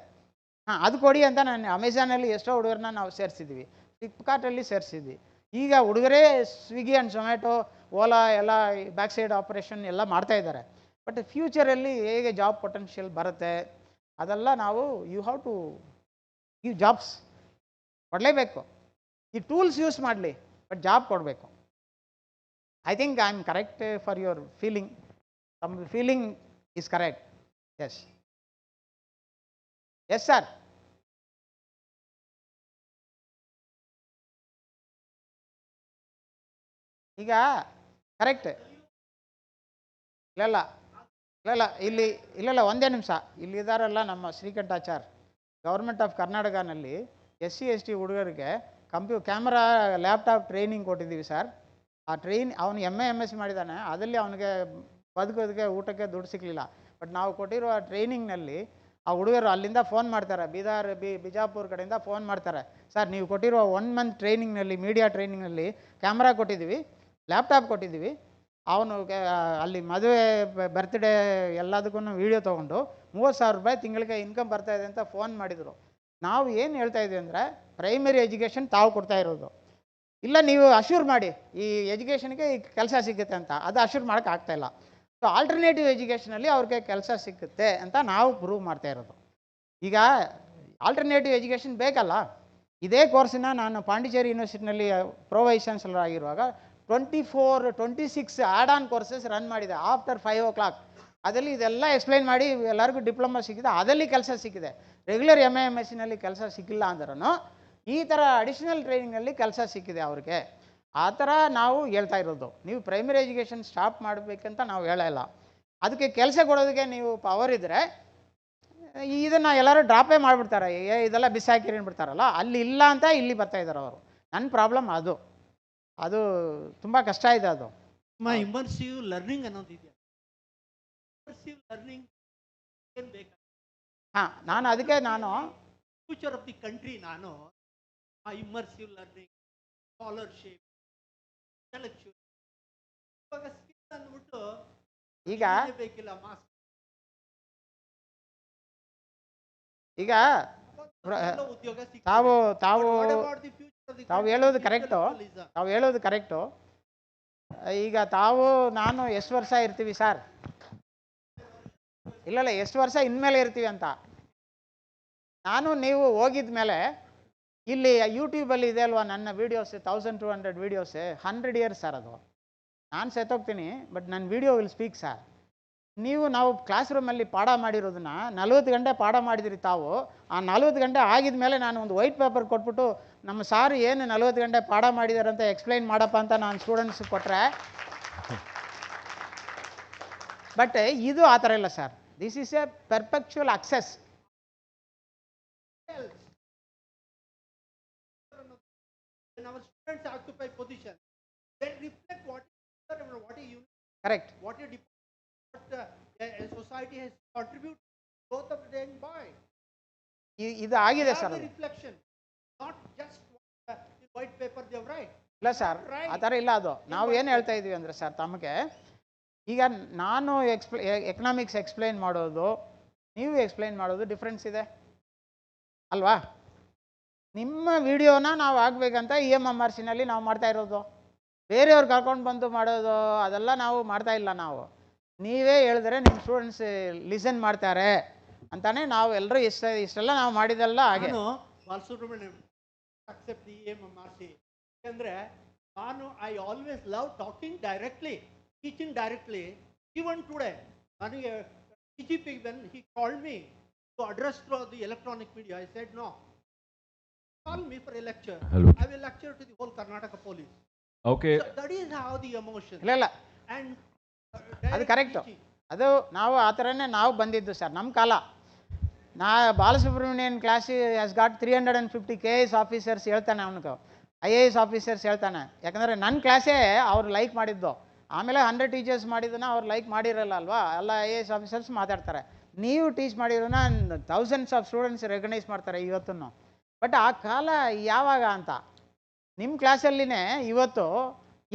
ಅದು ಕೊಡಿ ಅಂತ ನಾನು ಅಮೆಝಾನಲ್ಲಿ ಎಷ್ಟೋ ಹುಡುಗರನ್ನ ನಾವು ಸೇರಿಸಿದ್ವಿ, ಫ್ಲಿಪ್ಕಾರ್ಟಲ್ಲಿ ಸೇರಿಸಿದ್ವಿ. ಈಗ ಹುಡುಗರೇ ಸ್ವಿಗ್ಗಿ ಆ್ಯಂಡ್ ಝೊಮ್ಯಾಟೊ, ಓಲಾ ಎಲ್ಲ ಬ್ಯಾಕ್ ಸೈಡ್ ಆಪರೇಷನ್ ಎಲ್ಲ ಮಾಡ್ತಾ ಇದ್ದಾರೆ. ಬಟ್ ಫ್ಯೂಚರಲ್ಲಿ ಹೇಗೆ ಜಾಬ್ ಪೊಟೆನ್ಷಿಯಲ್ ಬರುತ್ತೆ ಅದೆಲ್ಲ ನಾವು you have to give jobs. ಕೊಡಲೇಬೇಕು. ಈ ಟೂಲ್ಸ್ ಯೂಸ್ ಮಾಡಲಿ, ಬಟ್ ಜಾಬ್ ಕೊಡಬೇಕು. I think I am correct for your feeling. Some feeling is correct. Yes yes sir. ಈಗ ಕರೆಕ್ಟ್. ಇಲ್ಲ ಇಲ್ಲ ಒಂದೇ ನಿಮಿಷ. ಇಲ್ಲಿದ್ದಾರಲ್ಲ ನಮ್ಮ ಶ್ರೀಕಂಠಾಚಾರ್, ಗೌರ್ಮೆಂಟ್ ಆಫ್ ಕರ್ನಾಟಕನಲ್ಲಿ SC ST ಹುಡುಗರಿಗೆ ಕ್ಯಾಮ್ರಾ ಲ್ಯಾಪ್ಟಾಪ್ ಟ್ರೈನಿಂಗ್ ಕೊಟ್ಟಿದ್ದೀವಿ ಸರ್. ಆ ಅವನು MA MS ಮಾಡಿದ್ದಾನೆ. ಅದರಲ್ಲಿ ಅವನಿಗೆ ಬದುಕೋದಕ್ಕೆ ಊಟಕ್ಕೆ ದುಡ್ಡು ಸಿಗಲಿಲ್ಲ. ಬಟ್ ನಾವು ಕೊಟ್ಟಿರುವ ಟ್ರೈನಿಂಗ್ನಲ್ಲಿ ಆ ಹುಡುಗರು ಅಲ್ಲಿಂದ ಫೋನ್ ಮಾಡ್ತಾರೆ, ಬಿಜಾಪುರ ಕಡೆಯಿಂದ ಫೋನ್ ಮಾಡ್ತಾರೆ, ಸರ್ ನೀವು ಕೊಟ್ಟಿರುವ 1 month ಟ್ರೈನಿಂಗ್ನಲ್ಲಿ, ಮೀಡಿಯಾ ಟ್ರೈನಿಂಗ್ನಲ್ಲಿ ಕ್ಯಾಮ್ರಾ ಕೊಟ್ಟಿದ್ದೀವಿ, ಲ್ಯಾಪ್ಟಾಪ್ ಕೊಟ್ಟಿದ್ದೀವಿ. ಅವನು ಅಲ್ಲಿ ಮದುವೆ ಬರ್ತ್ಡೇ ಎಲ್ಲದಕ್ಕೂ ವೀಡಿಯೋ ತೊಗೊಂಡು 30,000 ರೂಪಾಯಿ ತಿಂಗಳಿಗೆ ಇನ್ಕಮ್ ಬರ್ತಾಯಿದೆ ಅಂತ ಫೋನ್ ಮಾಡಿದರು. ನಾವು ಏನು ಹೇಳ್ತಾಯಿದ್ವಿ ಅಂದರೆ ಪ್ರೈಮರಿ ಎಜುಕೇಷನ್ ತಾವು ಕೊಡ್ತಾ ಇರೋದು. ಇಲ್ಲ ನೀವು ಅಶ್ಯೂರ್ ಮಾಡಿ ಈ ಎಜುಕೇಷನ್ಗೆ ಕೆಲಸ ಸಿಗುತ್ತೆ ಅಂತ, ಅದು ಅಶ್ಯೂರ್ ಮಾಡೋಕ್ಕೆ ಆಗ್ತಾಯಿಲ್ಲ. ಸೊ ಆಲ್ಟರ್ನೇಟಿವ್ ಎಜುಕೇಷನಲ್ಲಿ ಅವ್ರಿಗೆ ಕೆಲಸ ಸಿಗುತ್ತೆ ಅಂತ ನಾವು ಪ್ರೂವ್ ಮಾಡ್ತಾ ಇರೋದು. ಈಗ ಆಲ್ಟರ್ನೇಟಿವ್ ಎಜುಕೇಷನ್ ಬೇಕಲ್ಲ. ಇದೇ ಕೋರ್ಸನ್ನ ನಾನು ಪಾಂಡಿಚೇರಿ ಯೂನಿವರ್ಸಿಟಿನಲ್ಲಿ ಪ್ರೊ ವೈಸ್ ಚಾನ್ಸಲರ್ ಆಗಿರುವಾಗ 26 ಆ್ಯಡ್ ಆನ್ ಕೋರ್ಸಸ್ ರನ್ ಮಾಡಿದೆ ಆಫ್ಟರ್ 5 o'clock. ಅದರಲ್ಲಿ ಇದೆಲ್ಲ ಎಕ್ಸ್ಪ್ಲೈನ್ ಮಾಡಿ ಎಲ್ಲರಿಗೂ ಡಿಪ್ಲೊಮಾ ಸಿಕ್ಕಿದೆ, ಅದರಲ್ಲಿ ಕೆಲಸ ಸಿಕ್ಕಿದೆ. ರೆಗ್ಯುಲರ್ MA/MSc ಕೆಲಸ ಸಿಕ್ಕಿಲ್ಲ ಅಂದ್ರೂ ಈ ಥರ ಅಡಿಷನಲ್ ಟ್ರೈನಿಂಗಲ್ಲಿ ಕೆಲಸ ಸಿಕ್ಕಿದೆ ಅವ್ರಿಗೆ. ಆ ಥರ ನಾವು ಹೇಳ್ತಾ ಇರೋದು. ನೀವು ಪ್ರೈಮರಿ ಎಜುಕೇಷನ್ ಸ್ಟಾಪ್ ಮಾಡಬೇಕಂತ ನಾವು ಹೇಳಲ್ಲ. ಅದಕ್ಕೆ ಕೆಲಸ ಕೊಡೋದಕ್ಕೆ ನೀವು ಪವರ್ ಇದ್ದರೆ ಇದನ್ನು ಎಲ್ಲರೂ ಡ್ರಾಪೇ ಮಾಡಿಬಿಡ್ತಾರೆ, ಇದೆಲ್ಲ ಬಿಸಾಕಿರಿ ಅಂದ್ಬಿಡ್ತಾರಲ್ಲ, ಅಲ್ಲಿ ಇಲ್ಲ ಅಂತ ಇಲ್ಲಿ ಬರ್ತಾಯಿದ್ದಾರೆ ಅವರು. ನನ್ನ ಪ್ರಾಬ್ಲಮ್ ಅದು ತುಂಬ ಕಷ್ಟ ಇದೆ. ಅದು ಇಮರ್ಸಿವ್ ಲರ್ನಿಂಗ್ ಅನ್ನೋದಿದೆಯಾ? ಇಮರ್ಸಿವ್ ಲರ್ನಿಂಗ್ ಏನು ಬೇಕಾ? ಹಾಂ, ನಾನು ಅದಕ್ಕೆ ಫ್ಯೂಚರ್ ಆಫ್ ದಿ ಕಂಟ್ರಿ ನಾನು ಆ ಇಮರ್ಸಿವ್ ಲರ್ನಿಂಗ್, ಸ್ಕಾಲರ್ಶಿಪ್, ಇಂಟೆಲೆಕ್ಚುಯಲ್ ಇವಾಗ ಸ್ಕಿಲ್ ಅಂದ್ಬಿಟ್ಟು ಈಗ ಬೇಕಿಲ್ಲ ಮಾಸ್. ಈಗ ತಾವು ಹೇಳೋದು ಕರೆಕ್ಟು. ಈಗ ನಾನು ಎಷ್ಟು ವರ್ಷ ಇರ್ತೀವಿ ಸರ್? ಇಲ್ಲ ಎಷ್ಟು ವರ್ಷ ಇನ್ಮೇಲೆ ಇರ್ತೀವಿ ಅಂತ. ನೀವು ಹೋಗಿದ ಮೇಲೆ ಇಲ್ಲಿ ಯೂಟ್ಯೂಬಲ್ಲಿ ಇದೆ ಅಲ್ವಾ ನನ್ನ ವೀಡಿಯೋಸ್, 1200 ವೀಡಿಯೋಸ್, 100 years ಸರ್. ಅದು ನಾನು ಸೆತ್ತೋಗ್ತೀನಿ, ಬಟ್ ನನ್ನ ವೀಡಿಯೋ ವಿಲ್ ಸ್ಪೀಕ್ ಸರ್. ನಾವು ಕ್ಲಾಸ್ ರೂಮಲ್ಲಿ ಪಾಠ ಮಾಡಿರೋದನ್ನ 40 ಗಂಟೆ ಪಾಠ ಮಾಡಿದಿರಿ ತಾವು. ಆ 40 ಗಂಟೆ ಆಗಿದ ಮೇಲೆ ನಾನು ಒಂದು ವೈಟ್ ಪೇಪರ್ ಕೊಟ್ಬಿಟ್ಟು ನಮ್ಮ ಸಾರ್ ಏನು 40 ಗಂಟೆ ಪಾಠ ಮಾಡಿದ್ದಾರೆ ಅಂತ ಎಕ್ಸ್ಪ್ಲೈನ್ ಮಾಡಪ್ಪ ಅಂತ ನಾನು ಸ್ಟೂಡೆಂಟ್ಸ್ ಕೊಟ್ಟರೆ, ಬಟ್ ಇದು ಆ ಥರ ಇಲ್ಲ sir. This is A perpetual access. When our students occupy position, they reflect what is correct, what a society has contributed to growth of the young boy. ಇದು ಆಗಿದೆ sir. Reflection, not just the white paper they write. ಇಲ್ಲ sir, ಆ ಥರ ಇಲ್ಲ. ಅದು ನಾವು ಏನು ಹೇಳ್ತಾ ಇದ್ದೀವಿ ಅಂದರೆ ಸರ್, ತಮಗೆ ಈಗ ನಾನು ಎಕನಾಮಿಕ್ಸ್ ಎಕ್ಸ್ಪ್ಲೈನ್ ಮಾಡೋದು, ನೀವು ಎಕ್ಸ್ಪ್ಲೈನ್ ಮಾಡೋದು ಡಿಫ್ರೆನ್ಸ್ ಇದೆ ಅಲ್ವಾ? ನಿಮ್ಮ ವಿಡಿಯೋನ ನಾವು ಆಗಬೇಕಂತ IMMRCನಲ್ಲಿ ನಾವು ಮಾಡ್ತಾ ಇರೋದು. ಬೇರೆಯವ್ರು ಕರ್ಕೊಂಡು ಬಂದು ಮಾಡೋದು ಅದೆಲ್ಲ ನಾವು ಮಾಡ್ತಾ ಇಲ್ಲ. ನೀವೇ ಹೇಳಿದ್ರೆ ನಿಮ್ಮ ಸ್ಟೂಡೆಂಟ್ಸ್ ಲಿಸನ್ ಮಾಡ್ತಾರೆ ಅಂತಾನೆ ನಾವು ಎಲ್ಲರೂ ಇಷ್ಟೆಲ್ಲ ನಾವು ಮಾಡಿದೆಲ್ಲ ಹಾಗೆ. ಅಕ್ಸೆಪ್ಟ್ ದಿ IMMRC ಯಾಕಂದರೆ I always love talking directly, teaching directly. Even today ನನಗೆ CGP when he called me to address through the electronic media, I said no. Call me for a lecture. Hello. I will lecture to the whole Karnataka police. Okay. So that is how the emotion. ಇಲ್ಲ And ಅದು correct. ಅದು ನಾವು ಆ ಥರನೇ ನಾವು ಬಂದಿದ್ದು ಸರ್. ನಮ್ಮ ಕಾಲ Balasubramanian class has got 350 KS officers ಹೇಳ್ತಾನೆ, ಅವನಿಗೆ IAS ಆಫೀಸರ್ಸ್ ಹೇಳ್ತಾನೆ. ಯಾಕಂದರೆ ನನ್ನ ಕ್ಲಾಸೇ ಅವ್ರು ಲೈಕ್ ಮಾಡಿದ್ದು. ಆಮೇಲೆ 100 ಟೀಚರ್ಸ್ ಮಾಡಿದ್ದನ್ನ ಅವ್ರು ಲೈಕ್ ಮಾಡಿರಲ್ಲ ಅಲ್ವಾ, ಎಲ್ಲ IAS ಆಫೀಸರ್ಸ್ ಮಾತಾಡ್ತಾರೆ. ನೀವು ಟೀಚ್ ಮಾಡಿರೋನ ಥೌಸಂಡ್ಸ್ ಆಫ್ ಸ್ಟೂಡೆಂಟ್ಸ್ ರೆಕಗ್ನೈಸ್ ಮಾಡ್ತಾರೆ ಇವತ್ತು. ಬಟ್ ಆ ಕಾಲ ಯಾವಾಗ ಅಂತ ನಿಮ್ಮ ಕ್ಲಾಸಲ್ಲಿನೇ ಇವತ್ತು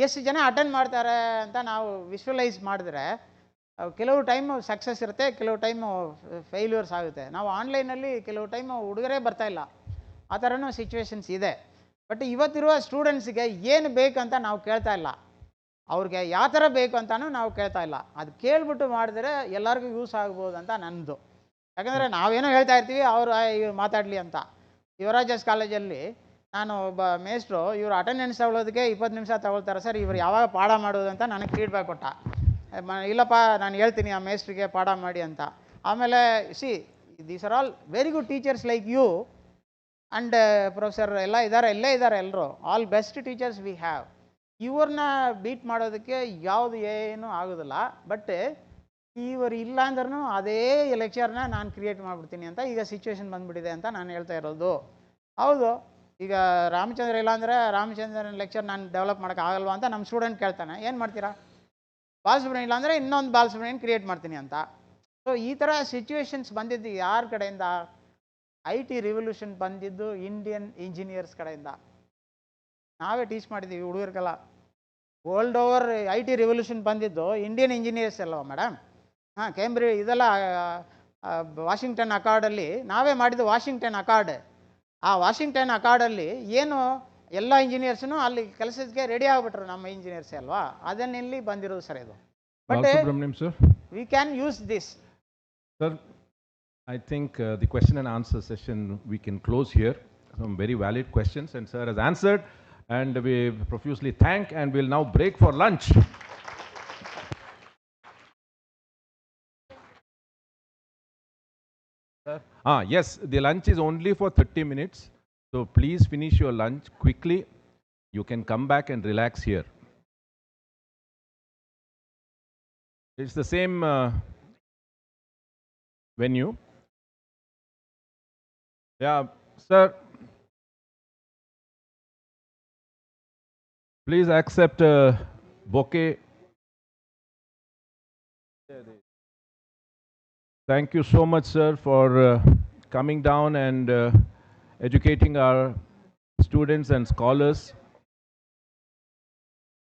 ಎಷ್ಟು ಜನ ಅಟೆಂಡ್ ಮಾಡ್ತಾರೆ ಅಂತ ನಾವು ವಿಶ್ವಲೈಸ್ ಮಾಡಿದ್ರೆ ಕೆಲವು ಟೈಮು ಸಕ್ಸಸ್ ಇರುತ್ತೆ, ಕೆಲವು ಟೈಮು ಫೇಲ್ಯೂರ್ಸ್ ಆಗುತ್ತೆ. ನಾವು ಆನ್ಲೈನಲ್ಲಿ ಕೆಲವು ಟೈಮು ಹುಡುಗರೇ ಬರ್ತಾಯಿಲ್ಲ, ಆ ಥರನೂ ಸಿಚುವೇಶನ್ಸ್ ಇದೆ. ಬಟ್ ಇವತ್ತಿರುವ ಸ್ಟೂಡೆಂಟ್ಸ್ಗೆ ಏನು ಬೇಕಂತ ನಾವು ಕೇಳ್ತಾ ಇಲ್ಲ, ಅವ್ರಿಗೆ ಯಾವ ಥರ ಬೇಕು ಅಂತಲೂ ನಾವು ಕೇಳ್ತಾ ಇಲ್ಲ. ಅದು ಕೇಳ್ಬಿಟ್ಟು ಮಾಡಿದ್ರೆ ಎಲ್ಲರಿಗೂ ಯೂಸ್ ಆಗ್ಬೋದು ಅಂತ ನನ್ನದು. ಯಾಕಂದರೆ ನಾವೇನೋ ಹೇಳ್ತಾ ಇರ್ತೀವಿ, ಅವರು ಮಾತಾಡಲಿ ಅಂತ. ಯುವರಾಜಸ್ ಕಾಲೇಜಲ್ಲಿ ನಾನು ಒಬ್ಬ ಮೇಸ್ಟ್ರು, ಇವರು ಅಟೆಂಡೆನ್ಸ್ ತಗೊಳ್ಳೋದಕ್ಕೆ 20 ನಿಮಿಷ ತಗೊಳ್ತಾರೆ ಸರ್, ಇವರು ಯಾವಾಗ ಪಾಠ ಮಾಡೋದು ಅಂತ ನನಗೆ ಫೀಡ್ಬ್ಯಾಕ್ ಕೊಟ್ಟ. ಇಲ್ಲಪ್ಪ ನಾನು ಹೇಳ್ತೀನಿ ಆ ಮೇಸ್ಟ್ರಿಗೆ ಪಾಠ ಮಾಡಿ ಅಂತ. ಆಮೇಲೆ these are all very good teachers like you and professor ಎಲ್ಲ ಇದ್ದಾರೆ, ಇಲ್ಲೇ ಇದ್ದಾರೆ ಎಲ್ಲರೂ, all best teachers we have. ಇವ್ರನ್ನ ಬೀಟ್ ಮಾಡೋದಕ್ಕೆ ಯಾವುದು ಏನೂ ಆಗೋದಿಲ್ಲ. ಬಟ್ ಇವರು ಇಲ್ಲ ಅಂದ್ರೂ ಅದೇ ಲೆಕ್ಚರ್ನ ನಾನು ಕ್ರಿಯೇಟ್ ಮಾಡಿಬಿಡ್ತೀನಿ ಅಂತ ಈಗ ಸಿಚುವೇಶನ್ ಬಂದುಬಿಟ್ಟಿದೆ ಅಂತ ನಾನು ಹೇಳ್ತಾ ಇರೋದು. ಹೌದು, ಈಗ ರಾಮಚಂದ್ರ ಇಲ್ಲ ಅಂದರೆ ರಾಮಚಂದ್ರನ ಲೆಕ್ಚರ್ ನಾನು ಡೆವಲಪ್ ಮಾಡೋಕ್ಕಾಗಲ್ವಾ ಅಂತ ನಮ್ಮ ಸ್ಟೂಡೆಂಟ್ ಕೇಳ್ತಾನೆ, ಏನು ಮಾಡ್ತೀರಾ? ಬಾಲಸುಬ್ರಹ್ಮಣ್ಯ ಇಲ್ಲ ಅಂದರೆ ಇನ್ನೊಂದು ಬಾಲಸುಬ್ರಹ್ಮಣ್ಯನ ಕ್ರಿಯೇಟ್ ಮಾಡ್ತೀನಿ ಅಂತ. ಸೊ ಈ ಥರ ಸಿಚುವೇಶನ್ಸ್ ಬಂದಿದ್ದು ಯಾರ ಕಡೆಯಿಂದ? IT ರಿವಲ್ಯೂಷನ್ ಬಂದಿದ್ದು ಇಂಡಿಯನ್ ಇಂಜಿನಿಯರ್ಸ್ ಕಡೆಯಿಂದ. ನಾವೇ ಟೀಚ್ ಮಾಡಿದ್ದೀವಿ ಹುಡುಗರಿಗೆಲ್ಲ. ವರ್ಲ್ಡ್ ಓವರ್ IT ರಿವಲ್ಯೂಷನ್ ಬಂದಿದ್ದು ಇಂಡಿಯನ್ ಇಂಜಿನಿಯರ್ಸ್ ಅಲ್ವಾ ಮೇಡಮ್? ಹಾಂ, ಕೇಂಬ್ರಿಡ್ಜ್ ಇದೆಲ್ಲ ವಾಷಿಂಗ್ಟನ್ ಅಕಾರ್ಡಲ್ಲಿ ನಾವೇ ಮಾಡಿದ್ದು. ವಾಷಿಂಗ್ಟನ್ ಅಕಾರ್ಡ್ ಆ ವಾಷಿಂಗ್ಟನ್ ಅಕಾರ್ಡಲ್ಲಿ ಏನು ಎಲ್ಲ ಇಂಜಿನಿಯರ್ಸ್ನು ಅಲ್ಲಿ ಕೆಲಸಕ್ಕೆ ರೆಡಿ ಆಗಿಬಿಟ್ರು, ನಮ್ಮ ಇಂಜಿನಿಯರ್ಸ್ ಅಲ್ವಾ, ಅದನ್ನೆಲ್ಲಿ ಬಂದಿರೋದು ಸರ್ ಇದು. But Balasubramaniam, sir. We can use this. Sir, I think the question and answer session we can close here. Some very valid questions, and sir has answered, and we profusely thank, and we'll now break for lunch. Yes, the lunch is only for 30 minutes, so please finish your lunch quickly. You can come back and relax here. It's the same venue. Yeah, sir, please accept a bouquet. Thank you so much, sir, for coming down and educating our students and scholars.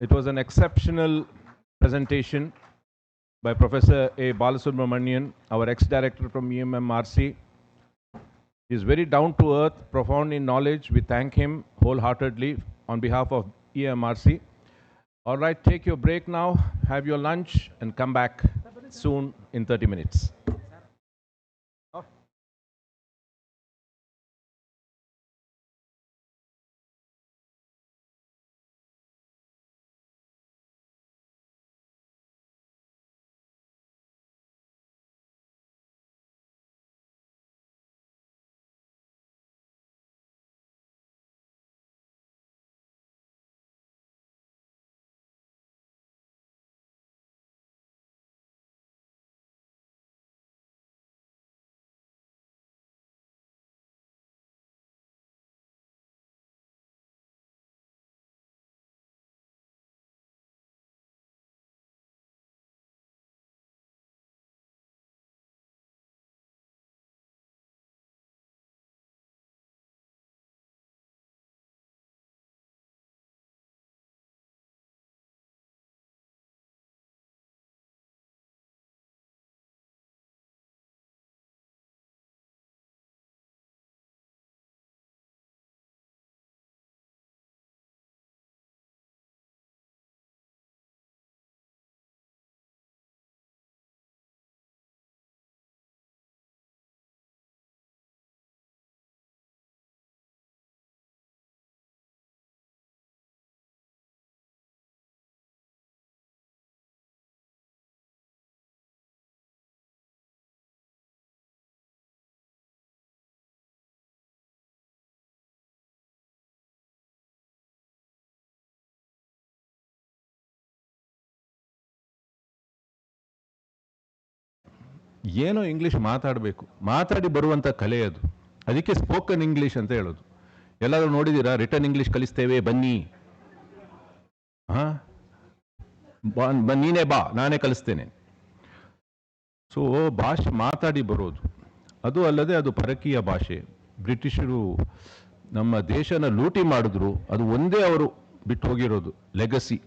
It was an exceptional presentation by Professor A. Balasubramanian, our ex-director from EMMRC. He is very down to earth, profound in knowledge. We thank him wholeheartedly on behalf of EMRC. All right, take your break now, have your lunch, and come back soon in 30 minutes. ಏನೋ English ಮಾತಾಡಿ ಬರುವಂಥ ಕಲೆ ಅದು, ಅದಕ್ಕೆ spoken English ಅಂತ ಹೇಳೋದು. ಎಲ್ಲರೂ ನೋಡಿದ್ದೀರಾ, ರಿಟರ್ನ್ ಇಂಗ್ಲೀಷ್ ಕಲಿಸ್ತೇವೆ ಬನ್ನಿ, ನೀನೇ ಬಾ ನಾನೇ ಕಲಿಸ್ತೇನೆ. ಸೊ ಭಾಷೆ ಮಾತಾಡಿ ಬರೋದು, ಅದು ಅಲ್ಲದೆ ಅದು ಪರಕೀಯ ಭಾಷೆ. ಬ್ರಿಟಿಷರು ನಮ್ಮ ದೇಶನ ಲೂಟಿ ಮಾಡಿದ್ರು, ಅದು ಒಂದೇ ಅವರು ಬಿಟ್ಟು ಹೋಗಿರೋದು ಲೆಗಸಿ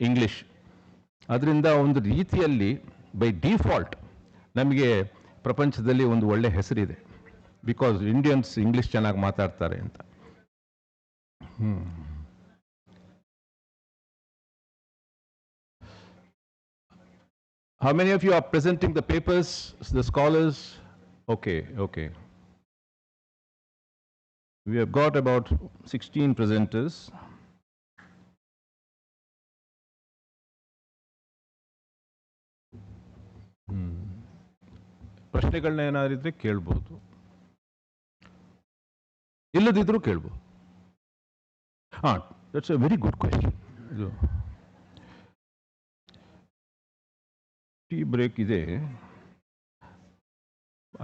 ಇಂಗ್ಲೀಷ್. ಅದರಿಂದ ಒಂದು ರೀತಿಯಲ್ಲಿ ಬೈ ಡಿಫಾಲ್ಟ್ ನಮಗೆ ಪ್ರಪಂಚದಲ್ಲಿ ಒಂದು ಒಳ್ಳೆ ಹೆಸರಿದೆ, ಬಿಕಾಸ್ ಇಂಡಿಯನ್ಸ್ ಇಂಗ್ಲೀಷ್ ಚೆನ್ನಾಗಿ ಮಾತಾಡ್ತಾರೆ ಅಂತ. How many of you are presenting the papers, the scholars? Okay. We have got about 16 presenters. ಪ್ರಶ್ನೆಗಳನ್ನ ಏನಾದ್ರಿದ್ರೆ ಕೇಳ್ಬೋದು, ಇಲ್ಲದಿದ್ರೂ ಕೇಳ್ಬೋದು. That's a very good question. ಇದು ಟೀ ಬ್ರೇಕ್ ಇದೆ,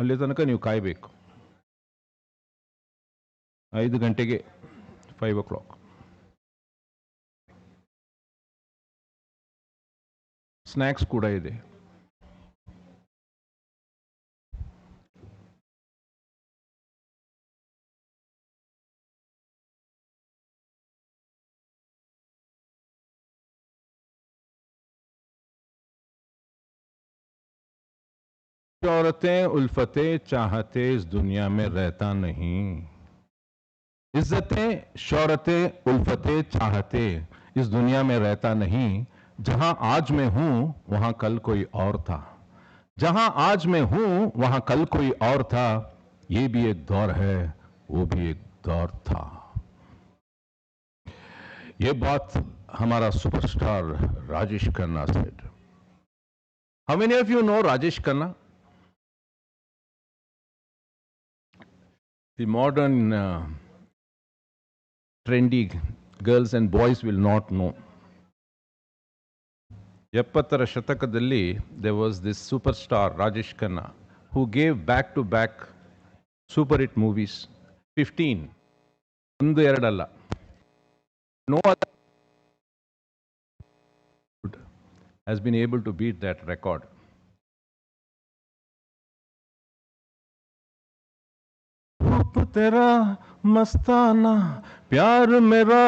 ಅಲ್ಲಿ ತನಕ ನೀವು ಕಾಯಬೇಕು. 5 ಗಂಟೆಗೆ 5 o'clock. ಸ್ನ್ಯಾಕ್ಸ್ ಕೂಡ ಇದೆ. औरतें उल्फतें चाहते इस दुनिया में रहता नहीं. इज्जतें, शौहरतें, उल्फतें, चाहते इस दुनिया में रहता नहीं। जहां आज मैं हूं वहां कल कोई और था। जहां आज मैं हूं वहां कल कोई और था। ये भी एक दौर है, वो भी एक दौर था। ये बात हमारा superstar Rajesh Khanna said. How many of you know Rajesh Khanna? The modern trendy girls and boys will not know. 70ರ ಶತಕದಲ್ಲಿ there was this superstar Rajesh Khanna who gave back to back super hit movies 15 ಒಂದು ಎರಡಲ್ಲ. No other has been able to beat that record. रूप तेरा मस्ताना, प्यार मेरा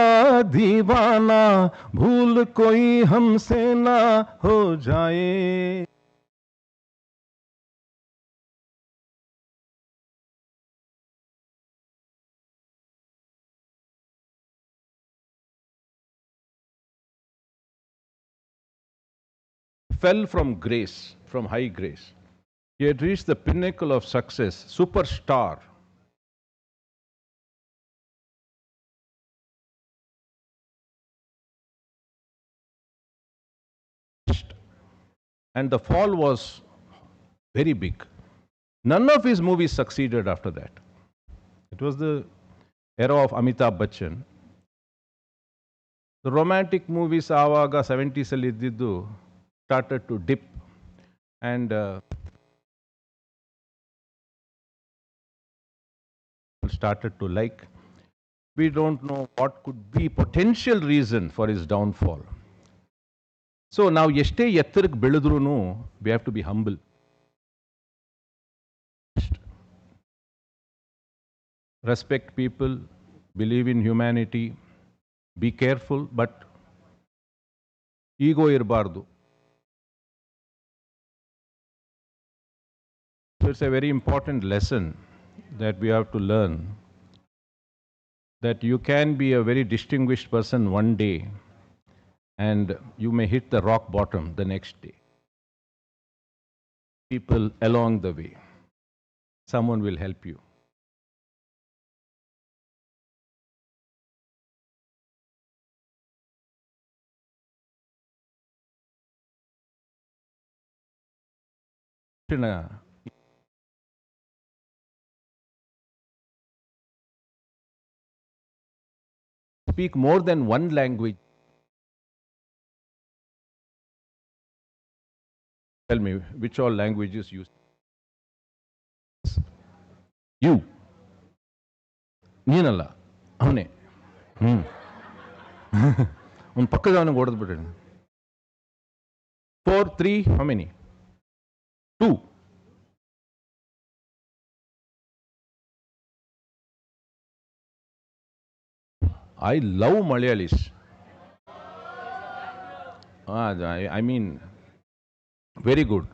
दीवाना, भूल कोई हमसे ना हो जाए. Fell from grace, from high grace. He had reached the pinnacle of success, superstar. And the fall was very big. None of his movies succeeded after that. It was the era of Amitabh Bachchan. The romantic movies ಆವಾಗ 70s ಅಲ್ಲಿ ಇದ್ದಿದ್ದು started to dip and started to like. We don't know what could be potential reason for his downfall. So now ಎಷ್ಟೇ ಎತ್ತರಕ್ಕೆ ಬೆಳೆದ್ರೂ we have to be humble. Respect people, believe in humanity, be careful, but ego ಇರಬಾರ್ದು. So it's a very important lesson that we have to learn, that you can be a very distinguished person one day and you may hit the rock bottom the next day. People along the way, someone will help you. Speak more than one language. Tell me which all languages you. You. ನೀನಲ್ಲ ಅವನೇ. ಒಂದು ಪಕ್ಕದವನಿಗೆ ಹೊಡೆದ್ಬಿಟ್ರೆ. 4, 3, how many? 2. I love Malayalis. I mean, very good.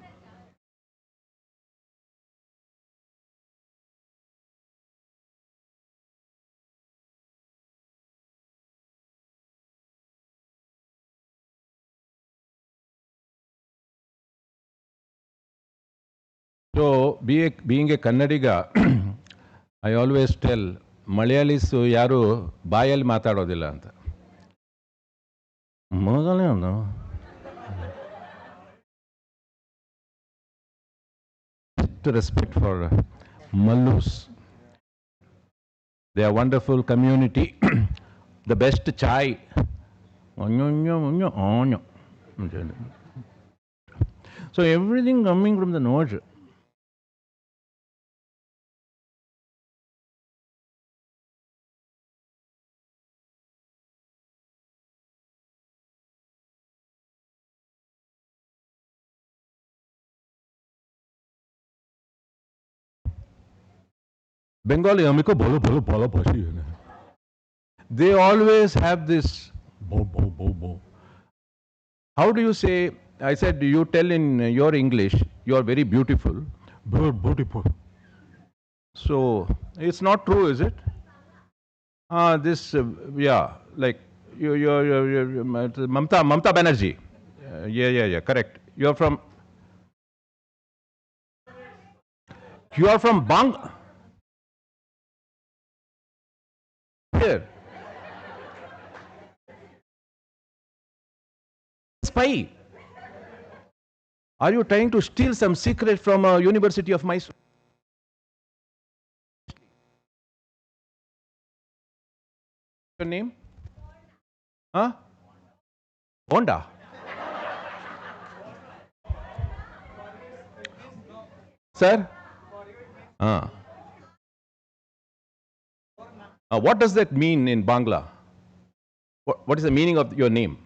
So, being a Kannadiga, I always tell Malayalis ಯಾರು ಬಾಯಲ್ಲಿ ಮಾತಾಡೋದಿಲ್ಲ ಅಂತ. Respect for Mallus. They are wonderful community. The best chai. So everything coming from the north. Bengali amiko bolo bolo bolo bhashi. They always have this bo bo bo bo. How do you say? I said you tell in your English you are very beautiful. Beautiful. So it's not true, is it? Yeah, like you're Mamta Banerjee. Yeah, correct. You are from here. Spy. Are you trying to steal some secret from a University of Mysore? Your name? Huh? Honda. Sir? What does that mean in Bangla? What is the meaning of your name?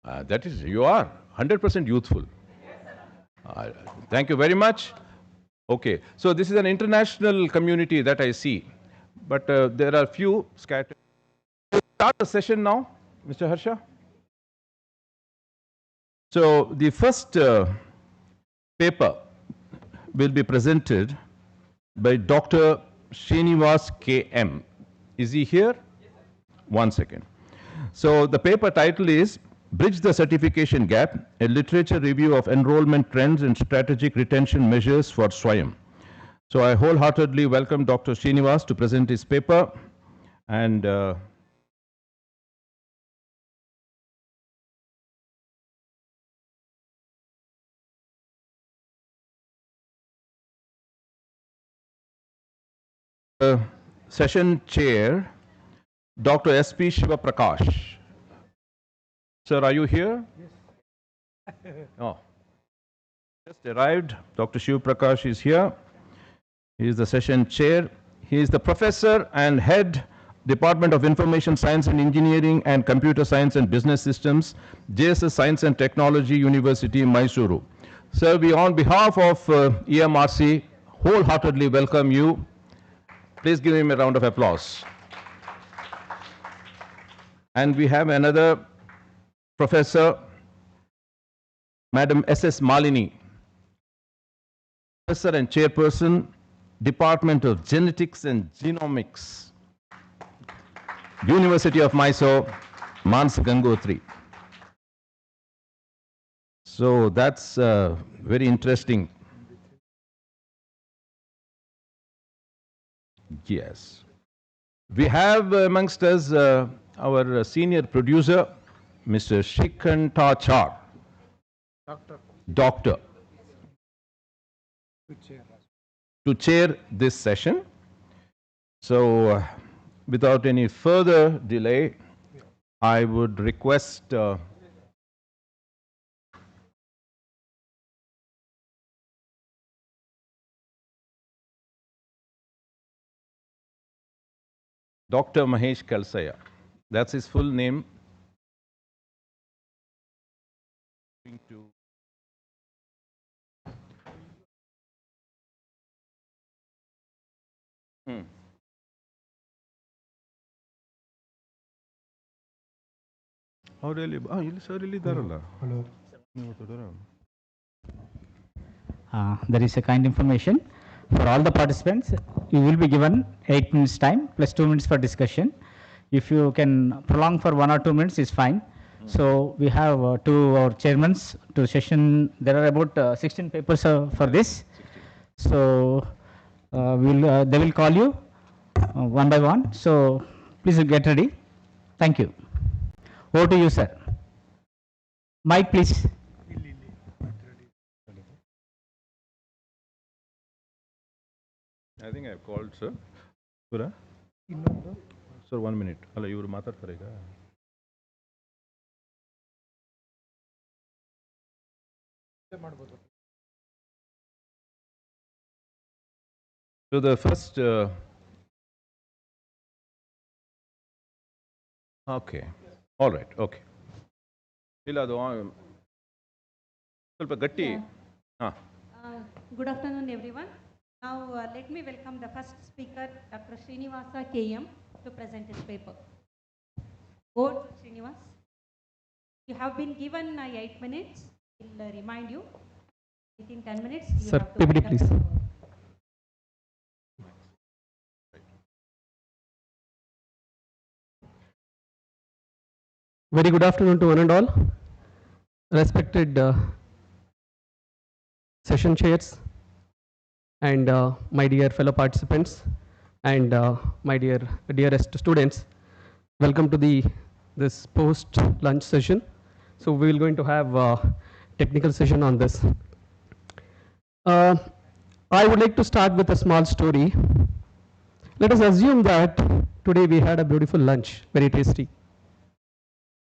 That is, you are 100% youthful. Thank you very much. Okay, so this is an international community that I see, but there are few scattered. Start the session now, Mr. Harsha. So the first paper will be presented by Dr. Srinivas K.M. Is he here? One second. So the paper title is Bridge the Certification Gap, a literature review of enrollment trends and strategic retention measures for SWAYAM. So I wholeheartedly welcome Dr. Srinivas to present his paper, and session chair, Dr. S.P. Shiva Prakash. Sir, are you here? Yes. Oh. Just arrived. Dr. Shiva Prakash is here. He is the session chair. He is the professor and head Department of Information Science and Engineering and Computer Science and Business Systems, JSS Science and Technology University, Mysuru. Sir, we on behalf of EMRC wholeheartedly welcome you. Please give him a round of applause. And we have another professor, Madam S.S. Malini, professor and chairperson, Department of Genetics and Genomics, University of Mysore, Mans Gangotri. So that's very interesting. Yes. We have amongst us our senior producer, Mr. Shikantachar. Doctor. To chair this session. So, without any further delay, I would request Dr. Mahesh Kalsaya. That's his full name. Oh, really? Oh, sir, really? Hello. There is a kind information for all the participants. You will be given 8 minutes time plus 2 minutes for discussion. If you can prolong for 1 or 2 minutes, is fine. So we have our chairmen to session. There are about 16 papers for this. So they will call you one by one. So please get ready. Thank you. Over to you, sir. Mike, please. I think I've called, sir. Sir, 1 minute. Hello, you will matarega. So the first. Okay. All right. Okay. Good afternoon, everyone. Now, let me welcome the first speaker, Dr. Srinivasa K.M., to present his paper. Go, Srinivas. You have been given 8 minutes. We'll remind you. Within 10 minutes, you Sir, have to PPT, please. Very good afternoon to one and all. Respected session chairs and my dear fellow participants and my dearest students. Welcome to this post lunch session. So we will going to have a technical session on this. I would like to start with a small story. Let us assume that today we had a beautiful lunch, very tasty.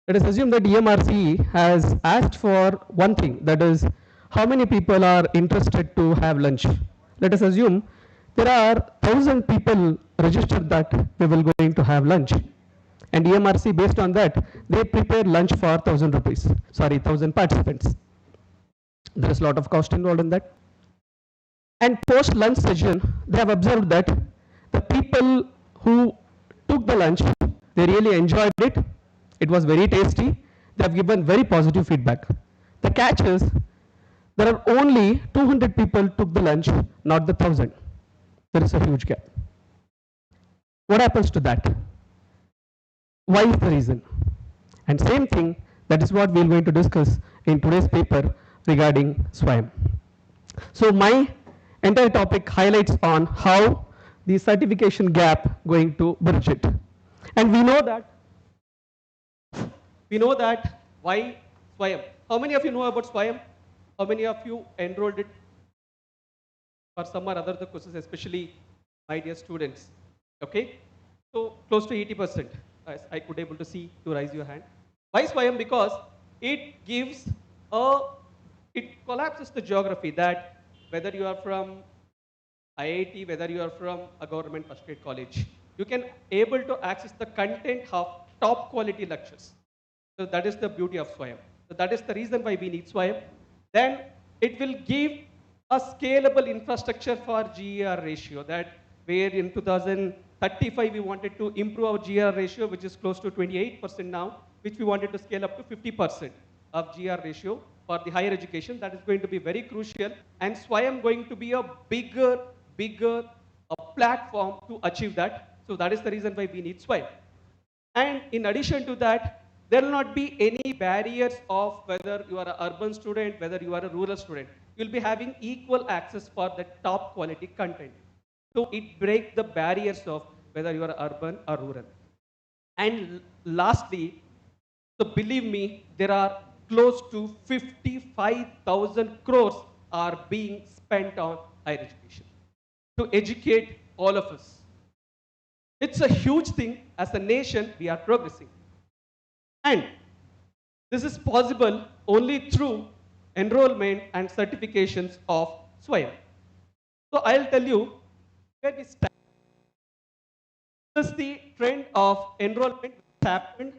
Let us assume that EMRC has asked for one thing, that is, how many people are interested to have lunch. Let us assume there are 1,000 people registered that we will going to have lunch. And EMRC, based on that, they prepare lunch for 1,000 rupees. Sorry, 1,000 participants. There is a lot of cost involved in that. And post lunch session, they have observed that the people who took the lunch, they really enjoyed it. It was very tasty. They have given very positive feedback. The catch is, there are only 200 people took the lunch, not the 1,000. There is a huge gap. What happens to that? Why is the reason? And same thing, that is what we are going to discuss in today's paper regarding SWAYAM. So my entire topic highlights on how the certification gap going to bridge it. And we know that why SWAYAM. How many of you know about SWAYAM? How many of you enrolled it for some or other courses, especially my dear students? Okay, so close to 80%. As I could able to see, to raise your hand. Why SWAYAM? Because it gives it collapses the geography, that whether you are from IIT, whether you are from a government first grade college, you can able to access the content of top quality lectures. So that is the beauty of SWAYAM. So that is the reason why we need SWAYAM. Then it will give a scalable infrastructure for GER ratio, that where in 2035 we wanted to improve our GER ratio, which is close to 28% now, which we wanted to scale up to 50% of GER ratio for the higher education. That is going to be very crucial, and SWAYAM going to be a bigger platform to achieve that. So that is the reason why we need SWAYAM. And in addition to that, there will not be any barriers of whether you are an urban student, whether you are a rural student. You will be having equal access for the top quality content. So it breaks the barriers of whether you are urban or rural. And lastly, so believe me, there are close to 55,000 crores are being spent on higher education to educate all of us. It's a huge thing. As a nation, we are progressing. And this is possible only through enrollment and certifications of SWAYAM. So I'll tell you where we stand. This is the trend of enrollment which happened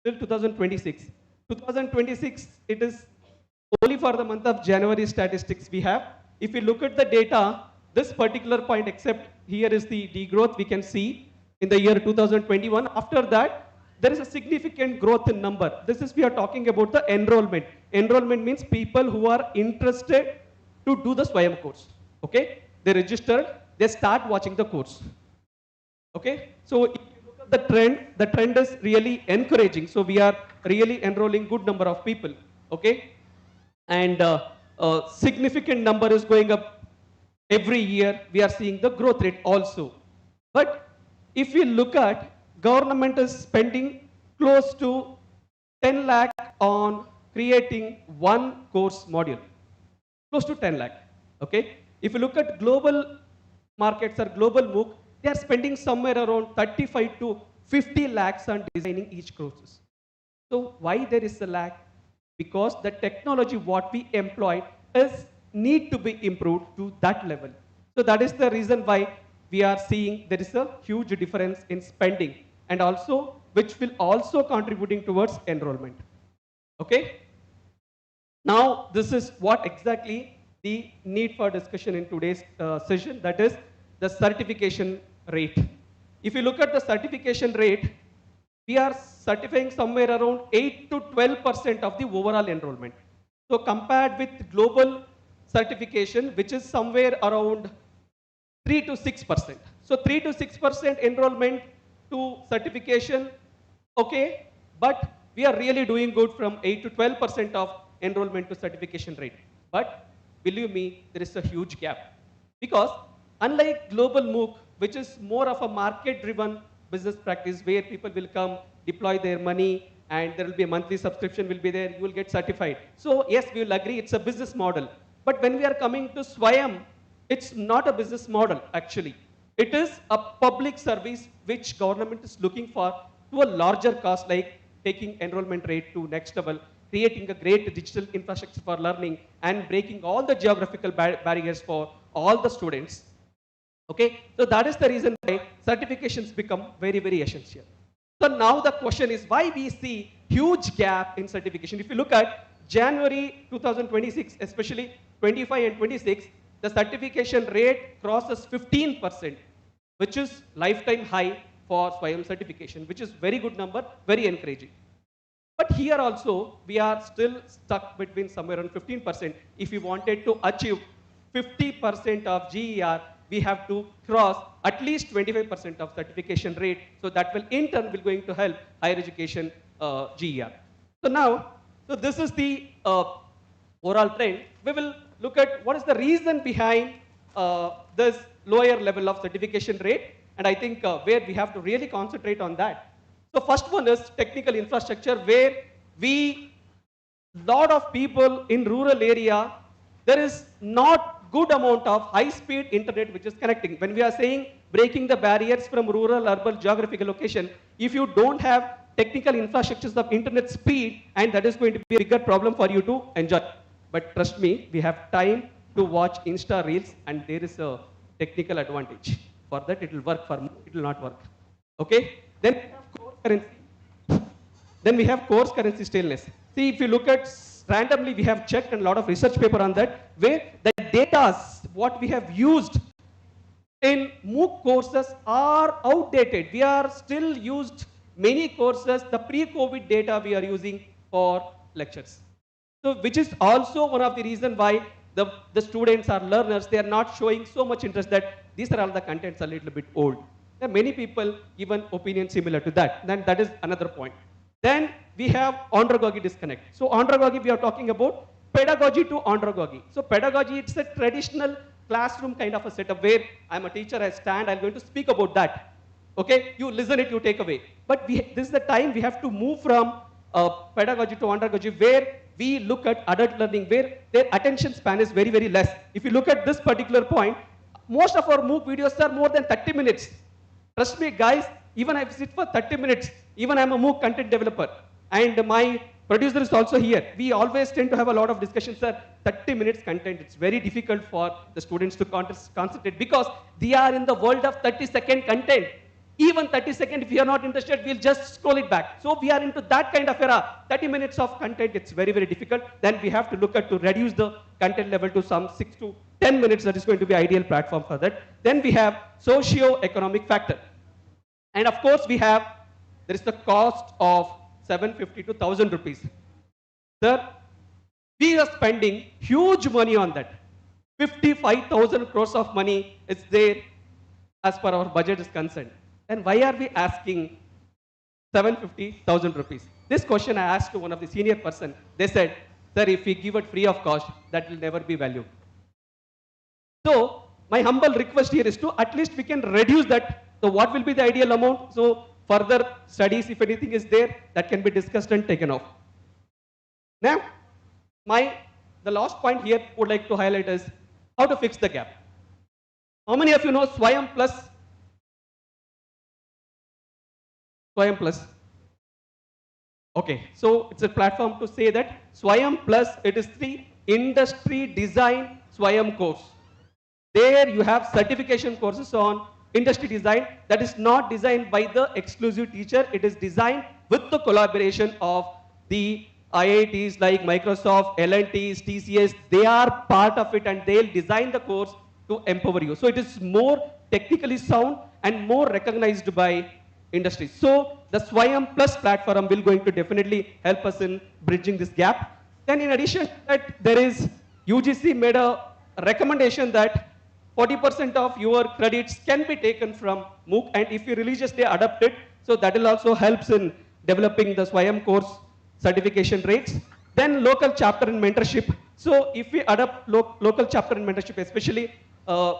till 2026. 2026, it is only for the month of January statistics we have. If you look at the data, this particular point, except here is the degrowth we can see in the year 2021. After that, there is a significant growth in number. This is, we are talking about the enrollment. Enrollment means people who are interested to do the SWAYAM course. Okay, they registered, they start watching the course. Okay, so if you look at the trend is really encouraging. So we are really enrolling good number of people. Okay, and a significant number is going up every year. We are seeing the growth rate also. But if you look at, government is spending close to 10 lakh on creating one course module. Close to 10 lakh. Okay. If you look at global markets or global MOOC, they are spending somewhere around 35 to 50 lakhs on designing each courses. So why there is a lag? Because the technology what we employ is need to be improved to that level. So that is the reason why we are seeing there is a huge difference in spending, and also which will also contributing towards enrollment. Okay. Now this is what exactly the need for discussion in today's session, that is the certification rate. If you look at the certification rate, we are certifying somewhere around 8 to 12% of the overall enrollment. So compared with global certification, which is somewhere around 3 to 6%. So 3 to 6% enrollment to certification Okay, but we are really doing good from 8 to 12% of enrollment to certification rate. But believe me, there is a huge gap. Because unlike global MOOC, which is more of a market-driven business practice where people will come, deploy their money, and there will be a monthly subscription will be there, you will get certified. So yes, we will agree it's a business model. But when we are coming to Swayam, it's not a business model actually. It is a public service which government is looking for to a larger cost, like taking enrollment rate to next level, creating a great digital infrastructure for learning, and breaking all the geographical barriers for all the students. Okay, so that is the reason why certifications become very, very essential. So now the question is why we see huge gap in certification. If you look at January 2026, especially 25 and 26, the certification rate crosses 15%, which is lifetime high for Swayam certification, which is very good number, very encouraging. But here also, we are still stuck between somewhere around 15%. If we wanted to achieve 50% of GER, we have to cross at least 25% of certification rate. So that will in turn will going to help higher education GER. So now, so this is the overall trend. We will look at what is the reason behind this lower level of certification rate. And I think where we have to really concentrate on that. So first one is technical infrastructure, where lot of people in rural area, there is not good amount of high-speed internet which is connecting. When we are saying breaking the barriers from rural, urban, geographical location, if you don't have technical infrastructures of internet speed, and that is going to be a bigger problem for you to enjoy. But trust me, we have time to watch Insta Reels, and there is a technical advantage. For that, it will work. For me, it will not work. Okay? Then we have course currency. Then we have course currency staleness. See, if you look at randomly, we have checked and a lot of research paper on that, where the data, what we have used in MOOC courses are outdated. We are still used many courses, the pre-COVID data we are using for lectures. So, which is also one of the reasons why the students or learners, they are not showing so much interest that these are all the contents a little bit old. There are many people given opinion similar to that. Then that is another point. Then we have andragogy disconnect. So andragogy, we are talking about pedagogy to andragogy. So pedagogy, it's a traditional classroom kind of a setup where I'm a teacher, I stand, I'm going to speak about that. Okay, you listen it, you take away. But this is the time we have to move from pedagogy to andragogy, where we look at adult learning, where their attention span is very, very less. If you look at this particular point, most of our MOOC videos are more than 30 minutes. Trust me, guys, even I sit for 30 minutes, even I'm a MOOC content developer, and my producer is also here. We always tend to have a lot of discussions, sir. 30 minutes content, it's very difficult for the students to concentrate because they are in the world of 30-second content. Even 30 seconds, if you are not interested, we'll just scroll it back. So we are into that kind of era. 30 minutes of content, it's very, very difficult. Then we have to look at to reduce the content level to some 6 to 10 minutes. That is going to be ideal platform for that. Then we have socio-economic factor. And of course, there is the cost of 750 to 1,000 rupees. Sir, we are spending huge money on that. 55,000 crores of money is there as per our budget is concerned. Then why are we asking 750,000 rupees? This question I asked to one of the senior person. They said, sir, if we give it free of cost, that will never be valued. So my humble request here is to at least we can reduce that. So what will be the ideal amount? So further studies, if anything is there, that can be discussed and taken off. Now, the last point here I would like to highlight is how to fix the gap. How many of you know Swayam Plus? Swayam Plus. Okay, so it's a platform to say that Swayam Plus, it is the industry design Swayam course. There you have certification courses on industry design that is not designed by the exclusive teacher. It is designed with the collaboration of the IITs like Microsoft, L&Ts, TCS. They are part of it and they'll design the course to empower you. So it is more technically sound and more recognized by industry. So the Swayam Plus platform will going to definitely help us in bridging this gap. Then in addition to that, there is UGC made a recommendation that 40% of your credits can be taken from MOOC, and if you religiously adopt it, so that will also helps in developing the Swayam course certification rates. Then local chapter and mentorship. So if we adopt local chapter and mentorship, especially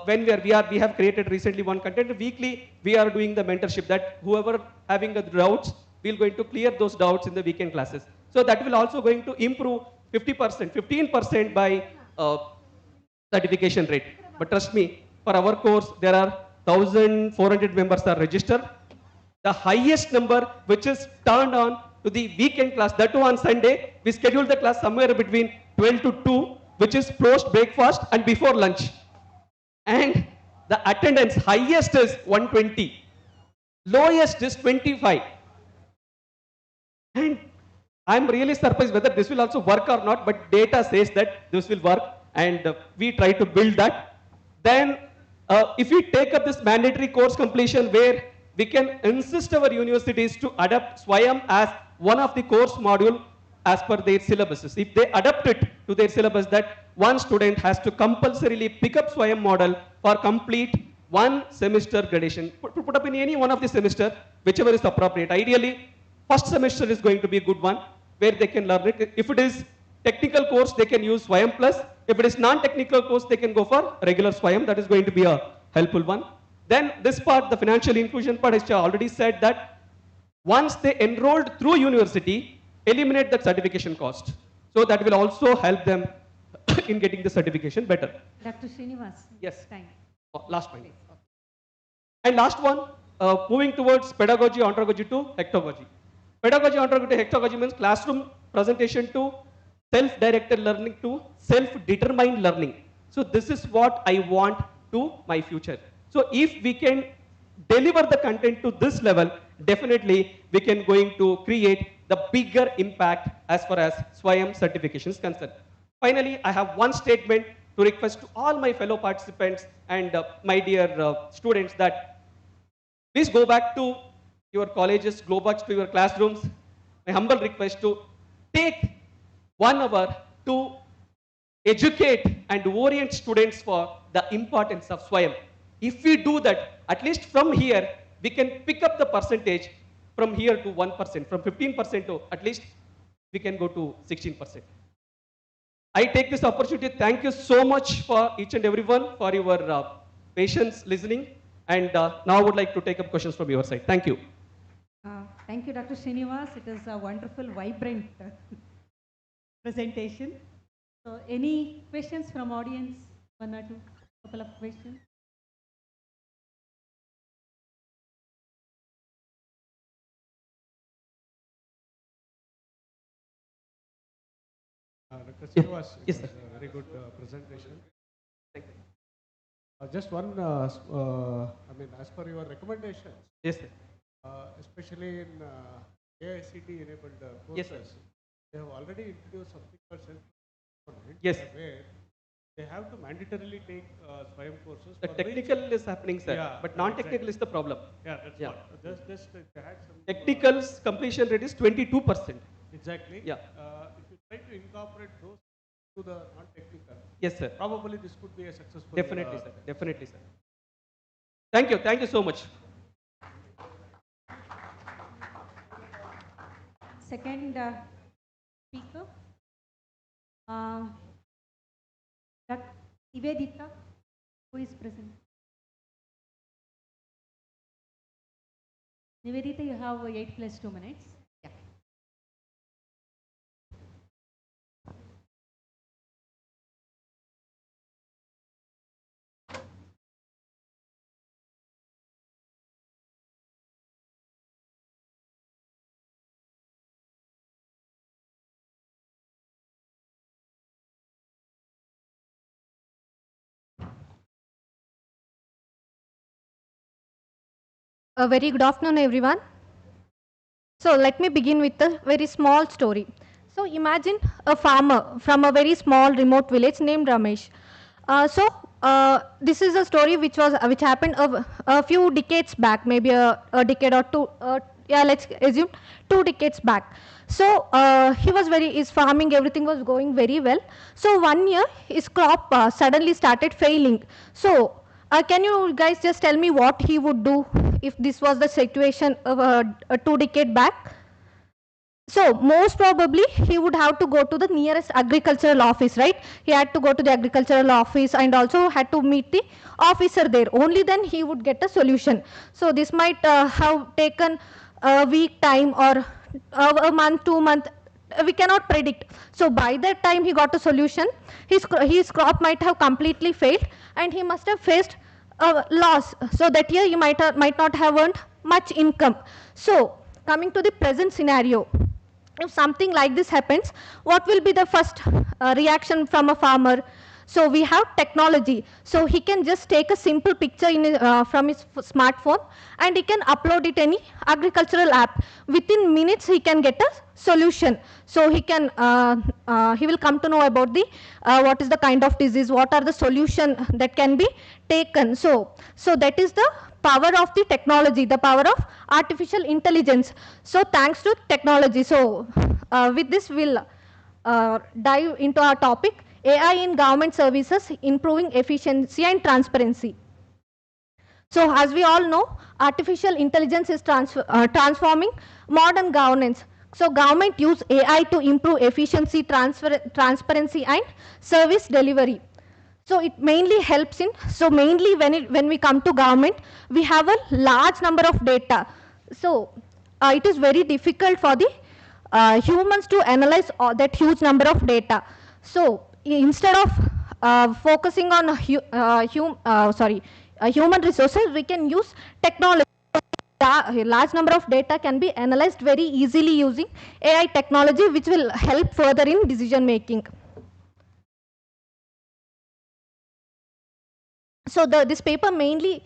when we have created recently one content, weekly we are doing the mentorship, that whoever having the doubts, we're going to clear those doubts in the weekend classes. So that will also going to improve 50%, 15% by certification rate. But trust me, for our course, there are 1,400 members are registered. The highest number which is turned on to the weekend class, that too on Sunday, we schedule the class somewhere between 12 to 2, which is post breakfast and before lunch. And the attendance highest is 120, lowest is 25. And I'm really surprised whether this will also work or not, but data says that this will work, and we try to build that. Then if we take up this mandatory course completion, where we can insist our universities to adopt Swayam as one of the course module as per their syllabuses. If they adapt it to their syllabus, that one student has to compulsorily pick up Swayam model for complete one semester gradation. Put up in any one of the semester, whichever is appropriate. Ideally, first semester is going to be a good one, where they can learn it. If it is technical course, they can use Swayam Plus. If it is non-technical course, they can go for regular Swayam. That is going to be a helpful one. Then this part, the financial inclusion part, I already said that once they enrolled through university, eliminate that certification cost. So that will also help them in getting the certification better. Dr. Srinivas. Yes. Time. Last point. And last one, moving towards pedagogy, ondragogy to hectagogy. Pedagogy, ondragogy to hectagogy means classroom presentation to self-directed learning to self-determined learning. So this is what I want to my future. So if we can deliver the content to this level, definitely we can going to create the bigger impact as far as Swayam certification is concerned. Finally, I have one statement to request to all my fellow participants and my dear students, that please go back to your colleges, go back to your classrooms. My humble request to take 1 hour to educate and orient students for the importance of Swayam. If we do that, at least from here, we can pick up the percentage from here to 1%, from 15% to at least we can go to 16%. I take this opportunity, thank you so much for each and everyone for your patience listening, and now I would like to take up questions from your side. Thank you. Thank you, Dr. Srinivas. It is a wonderful, vibrant presentation. So any questions from audience? One or two, couple of questions. Dr. Srinivas, yes, it sir. was a very good presentation. Thank you. Just one, as per your recommendations, yes, sir. Especially in AICT enabled courses, Yes, sir. they have already introduced something called self-employment, Yes. where they have to mandatorily take Swayam courses. The for technical which, is happening, sir, yeah, but non-technical exactly. is the problem. Yeah, that's what. Just they had some. Technical's completion rate is 22%. Exactly. Yeah. If you try to incorporate those to the non-technical, yes, sir. probably this could be a successful. Definitely, sir. Definitely, sir. Thank you. Thank you so much. Second speaker, Dr. Nivedita, who is present. Nivedita, you have 8 plus 2 minutes. Yeah. A very good afternoon, everyone. So let me begin with a very small story. So imagine a farmer from a very small remote village named Ramesh. This is a story which happened a few decades back, maybe a decade or two. Yeah, let's assume 2 decades back. So his farming, everything was going very well. So one year his crop suddenly started failing. So can you guys just tell me what he would do if this was the situation of 2 decades back? So most probably he would have to go to the nearest agricultural office, right? He had to go to the agricultural office and also had to meet the officer there. Only then he would get a solution. So this might have taken a week time or a month, 2 month. We cannot predict. So by that time he got a solution. His crop might have completely failed and he must have faced a loss. So that year he might not have earned much income. So coming to the present scenario, if something like this happens, what will be the first reaction from a farmer? So we have technology. So he can just take a simple picture from his smartphone and he can upload it any agricultural app. Within minutes he can get a solution. So he will come to know about the what is the kind of disease, what are the solution that can be taken. So that is the power of the technology, the power of artificial intelligence. So thanks to technology. So with this we'll dive into our topic, AI in government services, improving efficiency and transparency. So as we all know, artificial intelligence is transforming modern governance. So government use AI to improve efficiency, transparency and service delivery. So it mainly helps in, so mainly when we come to government, we have a large number of data. So it is very difficult for the humans to analyze that huge number of data. So instead of focusing on human resources, we can use technology. A large number of data can be analyzed very easily using AI technology, which will help further in decision making. So this paper mainly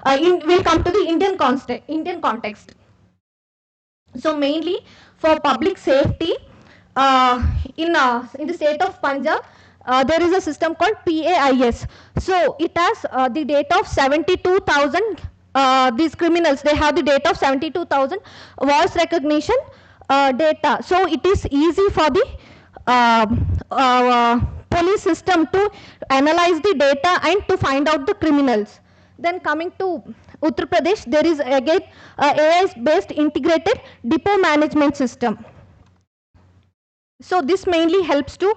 we'll come to the Indian context. So mainly for public safety, in the state of Punjab, there is a system called PAIS. So it has the data of 72,000. These criminals, they have the data of 72,000 voice recognition data. So it is easy for the police system to analyze the data and to find out the criminals. Then coming to Uttar Pradesh, there is again AI-based integrated depot management system. So this mainly helps to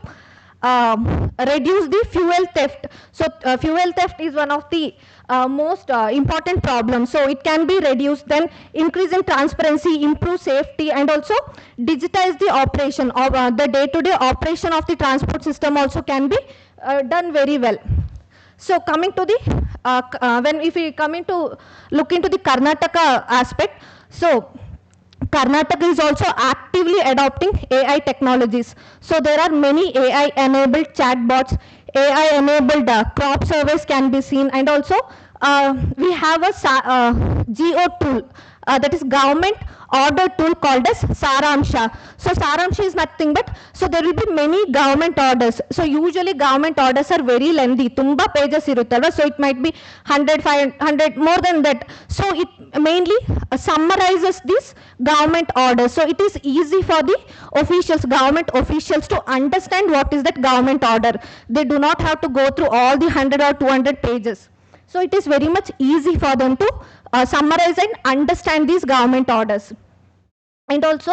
reduce the fuel theft. So fuel theft is one of the most important problems. So it can be reduced, then increase in transparency, improve safety, and also digitize the operation of the day-to-day operation of the transport system also can be done very well. So coming to the, when if we come into, look into the Karnataka aspect, so Karnataka is also actively adopting AI technologies. So there are many AI enabled chatbots, AI enabled crop surveys can be seen, and also we have a GO tool, that is government order tool called as Saramsha. So Saramsha is nothing but, so there will be many government orders. So usually government orders are very lengthy, tumba pages iruttalla, so it might be 100, 500, more than that. So it mainly summarizes these government orders. So it is easy for the officials, government officials, to understand what is that government order. They do not have to go through all the 100 or 200 pages. So it is very much easy for them to summarize and understand these government orders. And also,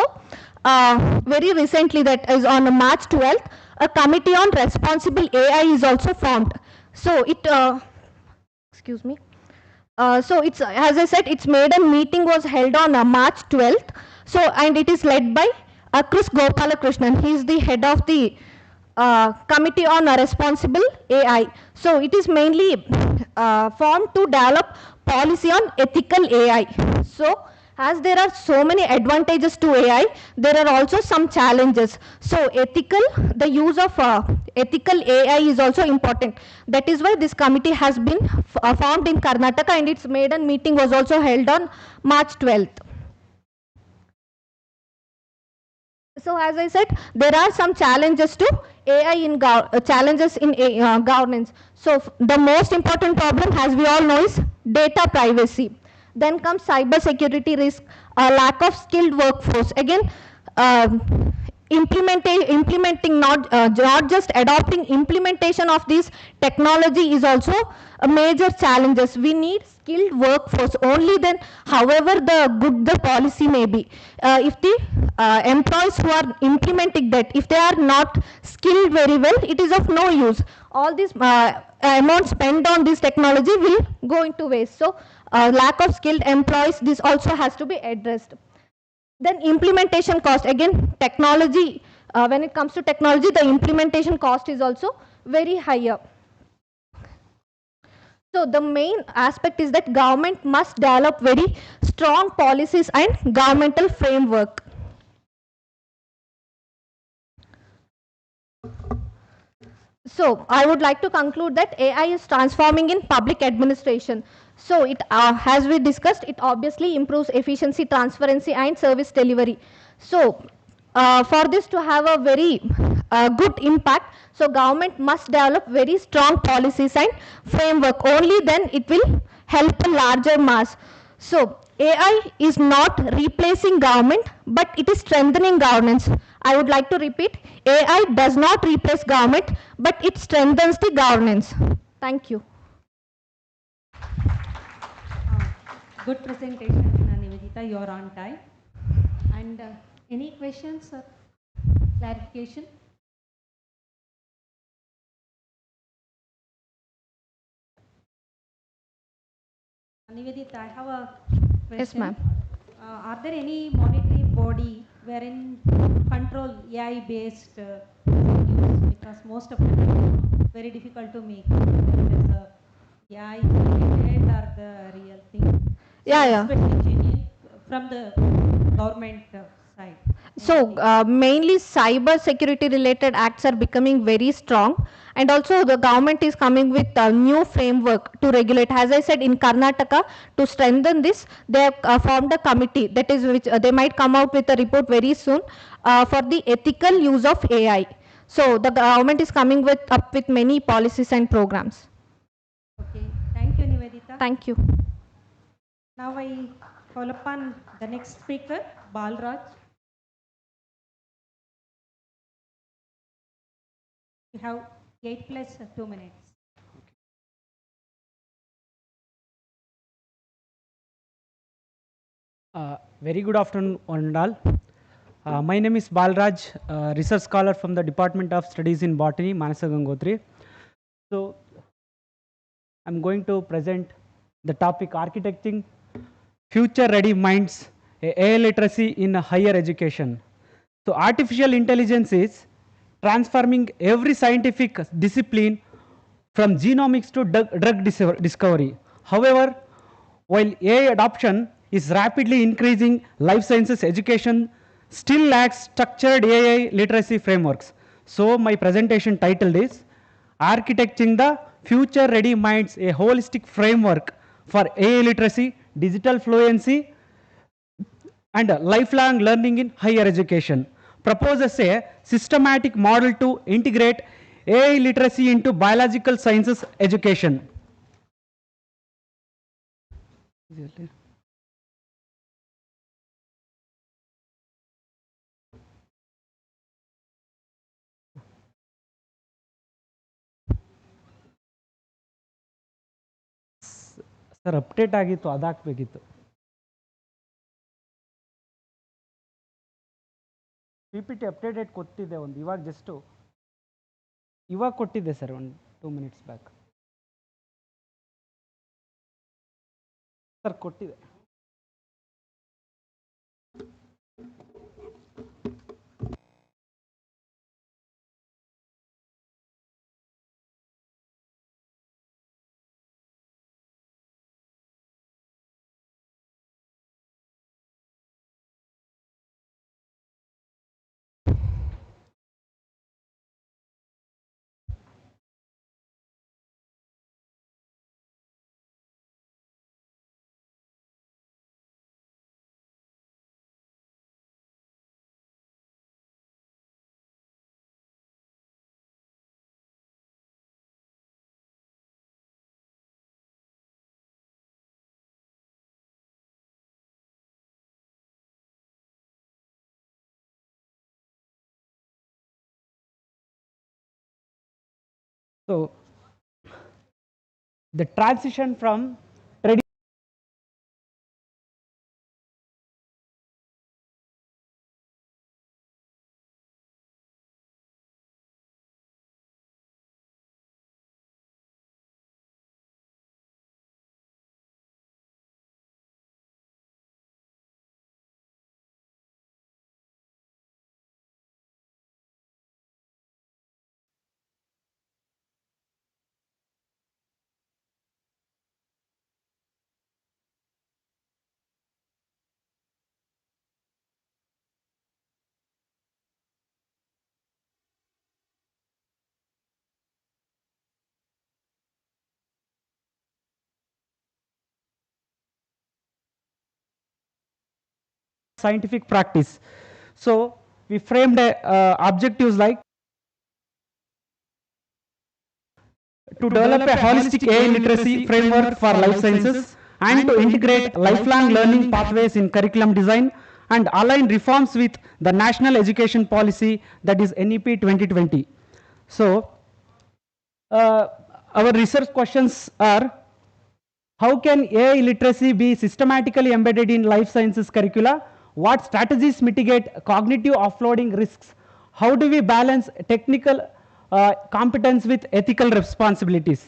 very recently, that is on March 12th, a committee on responsible AI is also formed. So it, excuse me. So it's, as I said, its maiden meeting was held on March 12th. So, and it is led by Chris Gopalakrishnan. He is the head of the Committee on Responsible AI. So it is mainly formed to develop policy on ethical AI. So as there are so many advantages to AI, there are also some challenges. So ethical, the use of ethical AI is also important. That is why this committee has been formed in Karnataka, and its maiden meeting was also held on March 12th. So as I said, there are some challenges to AI in challenges in governance. So the most important problem, as we all know, is data privacy. Then comes cyber security risk, lack of skilled workforce. Again, implementing, not just adopting, implementation of this technology is also a major challenges. We need skilled workforce. Only then, however good the policy may be, if the employees who are implementing that, if they are not skilled very well, it is of no use. All this amount spent on this technology will go into waste. So lack of skilled employees, this also has to be addressed. Then implementation cost, again technology, when it comes to technology, the implementation cost is also very higher. So the main aspect is that government must develop very strong policies and governmental framework. So I would like to conclude that AI is transforming in public administration. So it, as we discussed, it obviously improves efficiency, transparency, and service delivery. So for this to have a very good impact, so government must develop very strong policies and framework. Only then it will help a larger mass. So AI is not replacing government, but it is strengthening governance. I would like to repeat, AI does not replace government, but it strengthens the governance. Thank you. Good presentation, Nivedita. You are on time. And any questions or clarification? Nivedita, I have a question. Yes, ma'am. Are there any monetary body wherein control AI-based use? Because most of them are very difficult to make. Whether it is AI related or the real thing. Yeah. Especially genuine from the government side. So mainly cyber security related acts are becoming very strong, and also the government is coming with a new framework to regulate. As I said, in Karnataka, to strengthen this, they have formed a committee, that is which they might come out with a report very soon for the ethical use of AI. So the government is coming up with many policies and programs. Okay, thank you, Nivedita. Thank you. Now I call upon the next speaker, Balraj. You have 8 plus 2 minutes. Very good afternoon, one and all. My name is Balraj, research scholar from the Department of Studies in Botany, Manasa Gangotri. So, I'm going to present the topic Architecting Future Ready Minds, AI Literacy in Higher Education. So, artificial intelligence is transforming every scientific discipline from genomics to drug discovery. However, while AI adoption is rapidly increasing, life sciences education still lacks structured AI literacy frameworks. So my presentation title is Architecting the Future Ready Minds, a holistic framework for AI literacy, digital fluency, and lifelong learning in higher education. Proposes a systematic model to integrate AI literacy into biological sciences education. Sir update ಆಗಿತ್ತು ಅದಾಗಬೇಕಿತ್ತು P P T updated ಕೊಟ್ಟಿದ್ದೆ ಒಂದು ಇವಾಗ ಕೊಟ್ಟಿದ್ದೆ sir ಒಂದು 2 minutes back sir ಕೊಟ್ಟಿದೆ So, the transition from scientific practice. So we framed objectives like to develop a holistic AI literacy framework for life sciences and to integrate lifelong learning pathways in curriculum design and align reforms with the national education policy, that is NEP 2020. So our research questions are: how can AI literacy be systematically embedded in life sciences curricula? What strategies mitigate cognitive offloading risks? How do we balance technical competence with ethical responsibilities?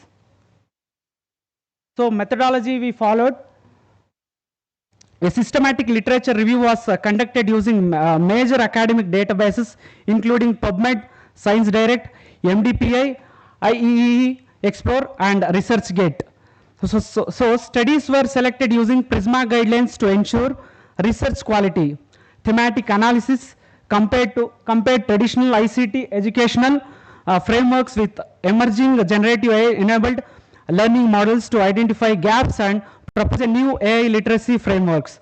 So methodology we followed. A systematic literature review was conducted using major academic databases including PubMed, ScienceDirect, MDPI, IEEE, Explore and ResearchGate. So studies were selected using PRISMA guidelines to ensure research quality. Thematic analysis compared traditional ICT educational frameworks with emerging generative AI enabled learning models to identify gaps and propose a new AI literacy frameworks.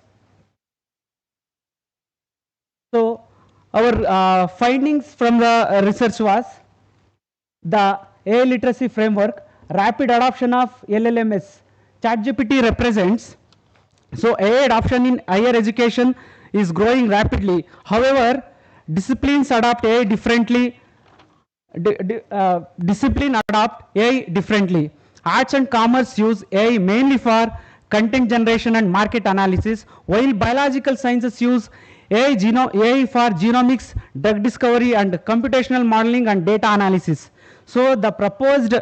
So our findings from the research was the AI literacy framework, rapid adoption of LLMs. ChatGPT represents, so AI adoption in higher education is growing rapidly. However, disciplines adopt AI differently. Arts and commerce use AI mainly for content generation and market analysis, while biological sciences use AI for genomics, drug discovery, and computational modeling and data analysis. So the proposed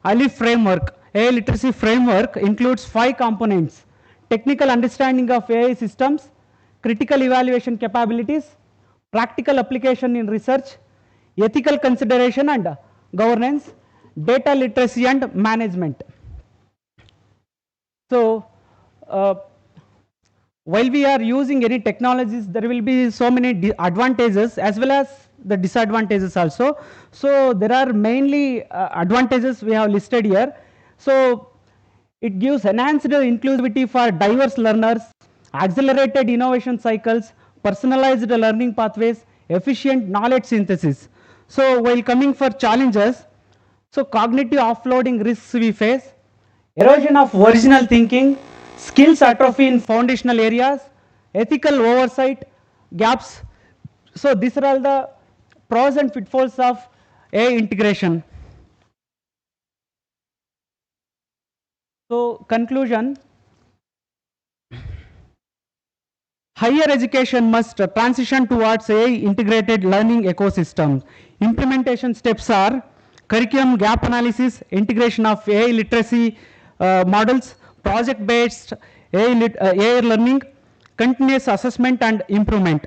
ALIF framework, AI literacy framework, includes 5 components: technical understanding of AI systems, critical evaluation capabilities, practical application in research, ethical consideration and governance, data literacy and management. So, while we are using any technologies, there will be so many advantages as well as the disadvantages also. So, there are mainly advantages we have listed here. So, it gives enhanced inclusivity for diverse learners, accelerated innovation cycles, personalized learning pathways, efficient knowledge synthesis. So, while coming for challenges, so cognitive offloading risks we face, erosion of original thinking, skills atrophy in foundational areas, ethical oversight gaps. So these are all the pros and pitfalls of AI integration. So conclusion, higher education must transition towards AI integrated learning ecosystem. Implementation steps are curriculum gap analysis, integration of AI literacy models, project-based AI learning, continuous assessment and improvement.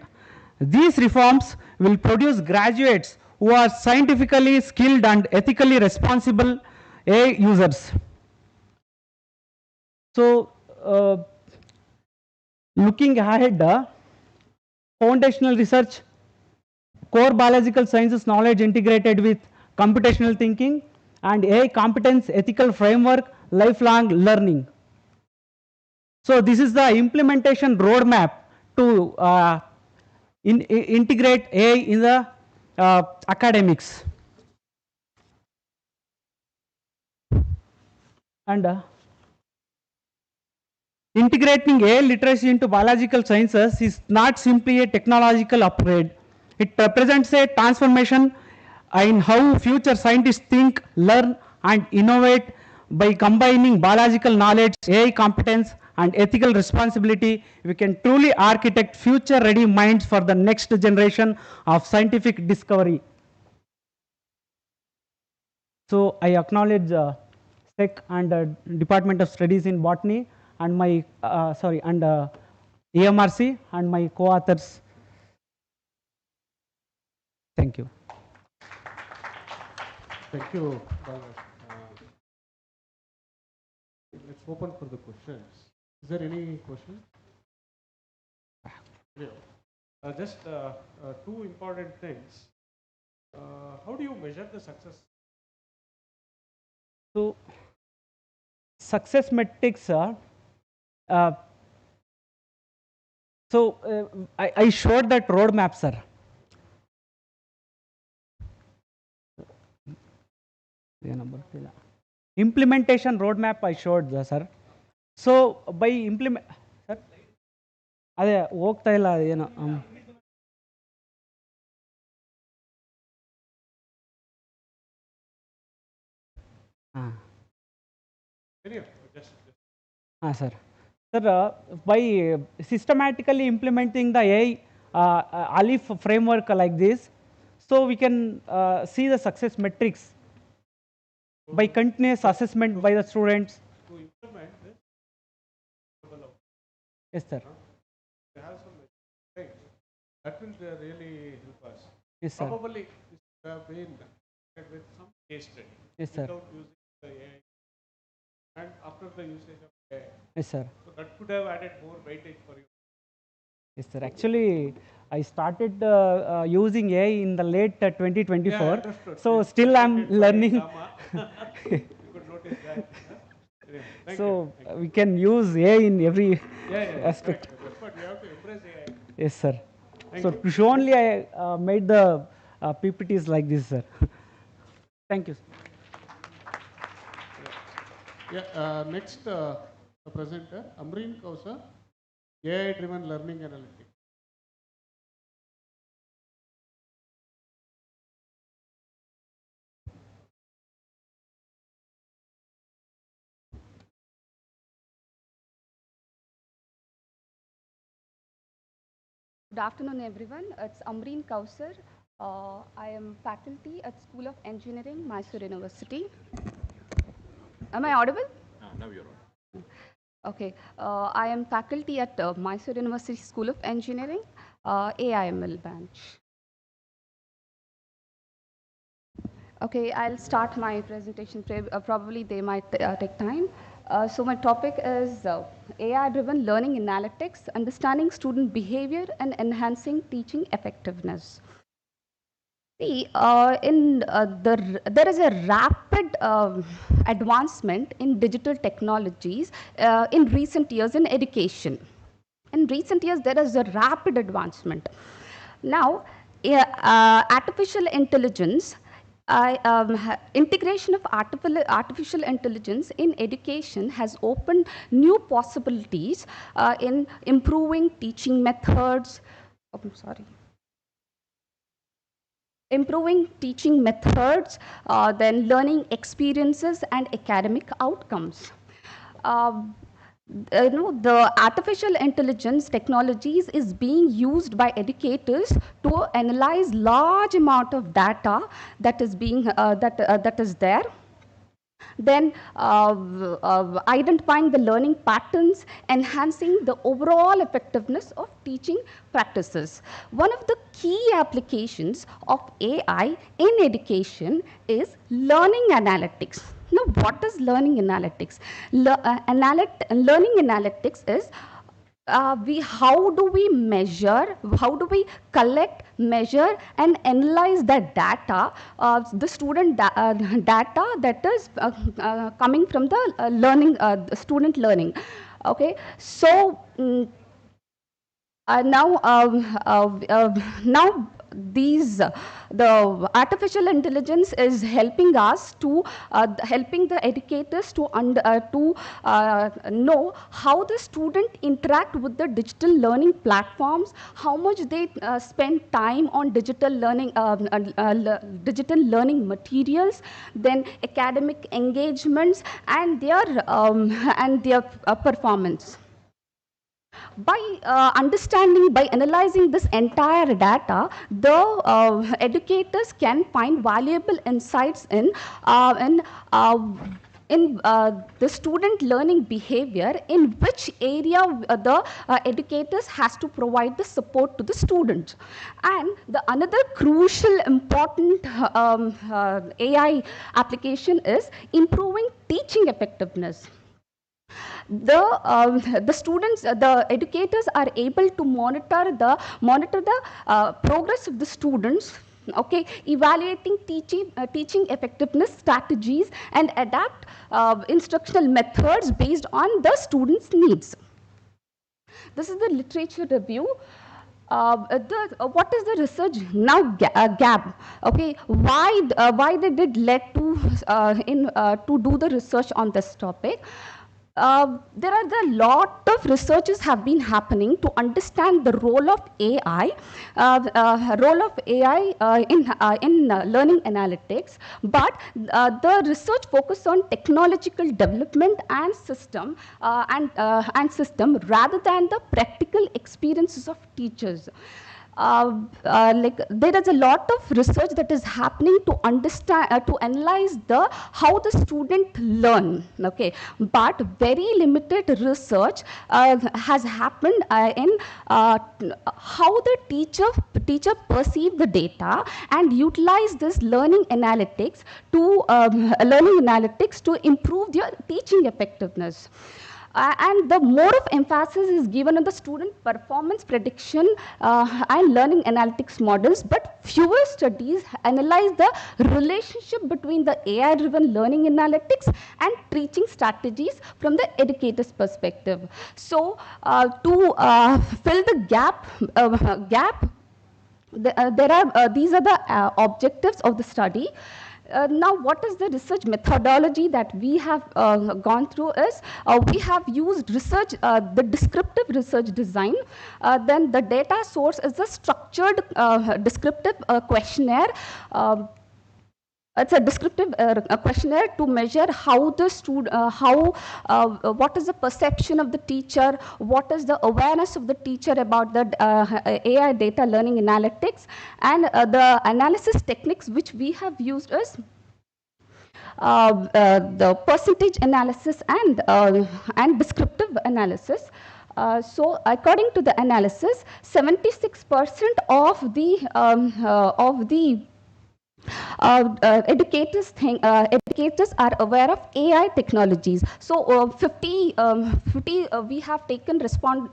These reforms will produce graduates who are scientifically skilled and ethically responsible AI users. So, looking ahead, foundational research, core biological sciences knowledge integrated with computational thinking, and AI competence ethical framework, lifelong learning. So this is the implementation roadmap to integrate AI in the academics. And integrating AI literacy into biological sciences is not simply a technological upgrade. It represents a transformation in how future scientists think, learn, and innovate by combining biological knowledge, AI competence, and ethical responsibility. We can truly architect future-ready minds for the next generation of scientific discovery. So I acknowledge SEC and Department of Studies in Botany and my EMRC and my co-authors. Thank you. Thank you, let's open for the questions. Is there any question? Just two important things. How do you measure the success? So, success metrics are, I showed that roadmap, sir. Implementation roadmap I showed, sir. So by implement, sir, ಅದೇ ಹೋಗ್ತಾ ಇಲ್ಲ ಏನು sir. Sir, by systematically implementing the AI ALIF framework like this, so we can see the success metrics by continuous assessment by the students. To implement this, yes, sir. They have some things that will really help us. Yes, sir. Probably this would have been with some case study. Yes, sir. Without using the AI. And after the usage of AI. Yes, sir. So that could have added more weightage for you. Yes, sir. Actually, I started using AI in the late 2024. Yeah, so still I'm learning. You could notice that. Thank so you. we can use AI in every aspect. Correct. But you have to embrace AI. Yes, sir. Thank so you. to show only I made the PPTs like this, sir. Thank you. Yeah. Next presenter, Amreen Kausa, AI-driven learning analytics. Good afternoon, everyone. It's Amreen Kausar. I am faculty at School of Engineering, Mysore University. Am I audible? Now you're on. Okay. I am faculty at Mysore University School of Engineering, AIML branch. Okay, I'll start my presentation. Probably they might take time. So my topic is AI-driven learning analytics, understanding student behavior and enhancing teaching effectiveness. See, there is a rapid advancement in digital technologies in recent years in education. In recent years, there is a rapid advancement. Now, artificial intelligence, integration of artificial intelligence in education has opened new possibilities in improving teaching methods. Oh, I'm sorry. Improving teaching methods, then learning experiences and academic outcomes. The artificial intelligence technologies is being used by educators to analyze large amount of data that is being that is there. Then identifying the learning patterns, enhancing the overall effectiveness of teaching practices. One of the key applications of AI in education is learning analytics. Now, what is learning analytics? Learning analytics is how do we measure, how do we collect, measure and analyze the data, the student data that is coming from the learning, student learning. Okay, so now the artificial intelligence is helping us to helping the educators to know how the student interact with the digital learning platforms, how much they spend time on digital learning materials, then academic engagements and their performance. By understanding, by analyzing this entire data, the educators can find valuable insights in the student learning behavior, in which area the educators has to provide the support to the students. And the another crucial important AI application is improving teaching effectiveness. The students, the educators are able to monitor the progress of the students, okay, evaluating teaching effectiveness strategies and adapt instructional methods based on the students' needs. This is the literature review. What is the research now gap? Okay, why did it lead to to do the research on this topic? There are a lot of researches have been happening to understand the role of AI, in learning analytics, but the research focus on technological development and system rather than the practical experiences of teachers. Like there is a lot of research that is happening to understand, to analyze how the student learn, okay, but very limited research has happened in how the teacher perceive the data and utilize this learning analytics to improve their teaching effectiveness. And the more of emphasis is given on the student performance prediction and learning analytics models, but fewer studies analyze the relationship between the AI-driven learning analytics and teaching strategies from the educator's perspective. So to fill the gap, these are the objectives of the study. Now, what is the research methodology that we have gone through is, we have used research, the descriptive research design, then the data source is a structured descriptive questionnaire, It's a descriptive questionnaire to measure how the what is the perception of the teacher, what is the awareness of the teacher about the AI data learning analytics, and the analysis techniques which we have used is the percentage analysis and descriptive analysis. So according to the analysis, 76% of the educators are aware of AI technologies. So 50 we have taken respond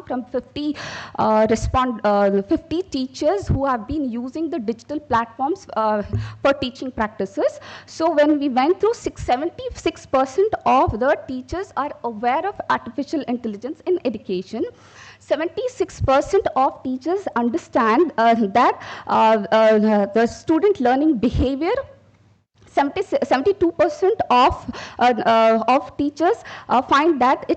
from 50 50 teachers who have been using the digital platforms for teaching practices. So when we went through 76% of the teachers are aware of artificial intelligence in education. 76% of teachers understand that the student learning behavior. 72% of teachers find that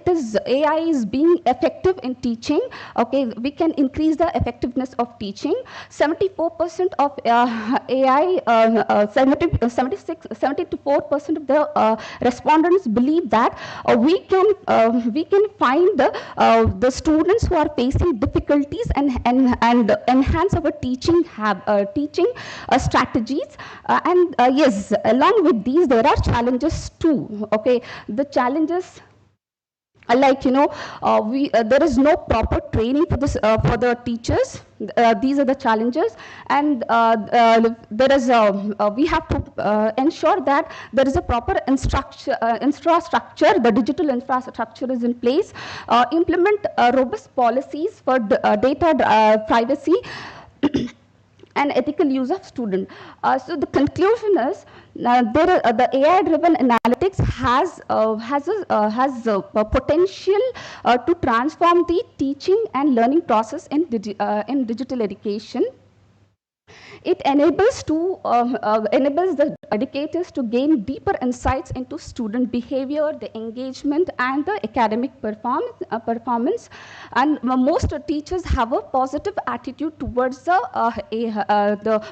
AI is being effective in teaching. Okay, we can increase the effectiveness of teaching. 74% of AI, 74% of the respondents believe that we can find the students who are facing difficulties and enhance our teaching strategies. And yes, along with these, there are challenges too. Okay, the challenges are like, there is no proper training for this for the teachers. These are the challenges, and there is we have to ensure that there is a proper infrastructure. The digital infrastructure is in place. Implement robust policies for data privacy and ethical use of student. So the conclusion is the AI-driven analytics has a potential to transform the teaching and learning process in digital education. It enables the educators to gain deeper insights into student behavior, the engagement, and the academic performance. And most teachers have a positive attitude towards the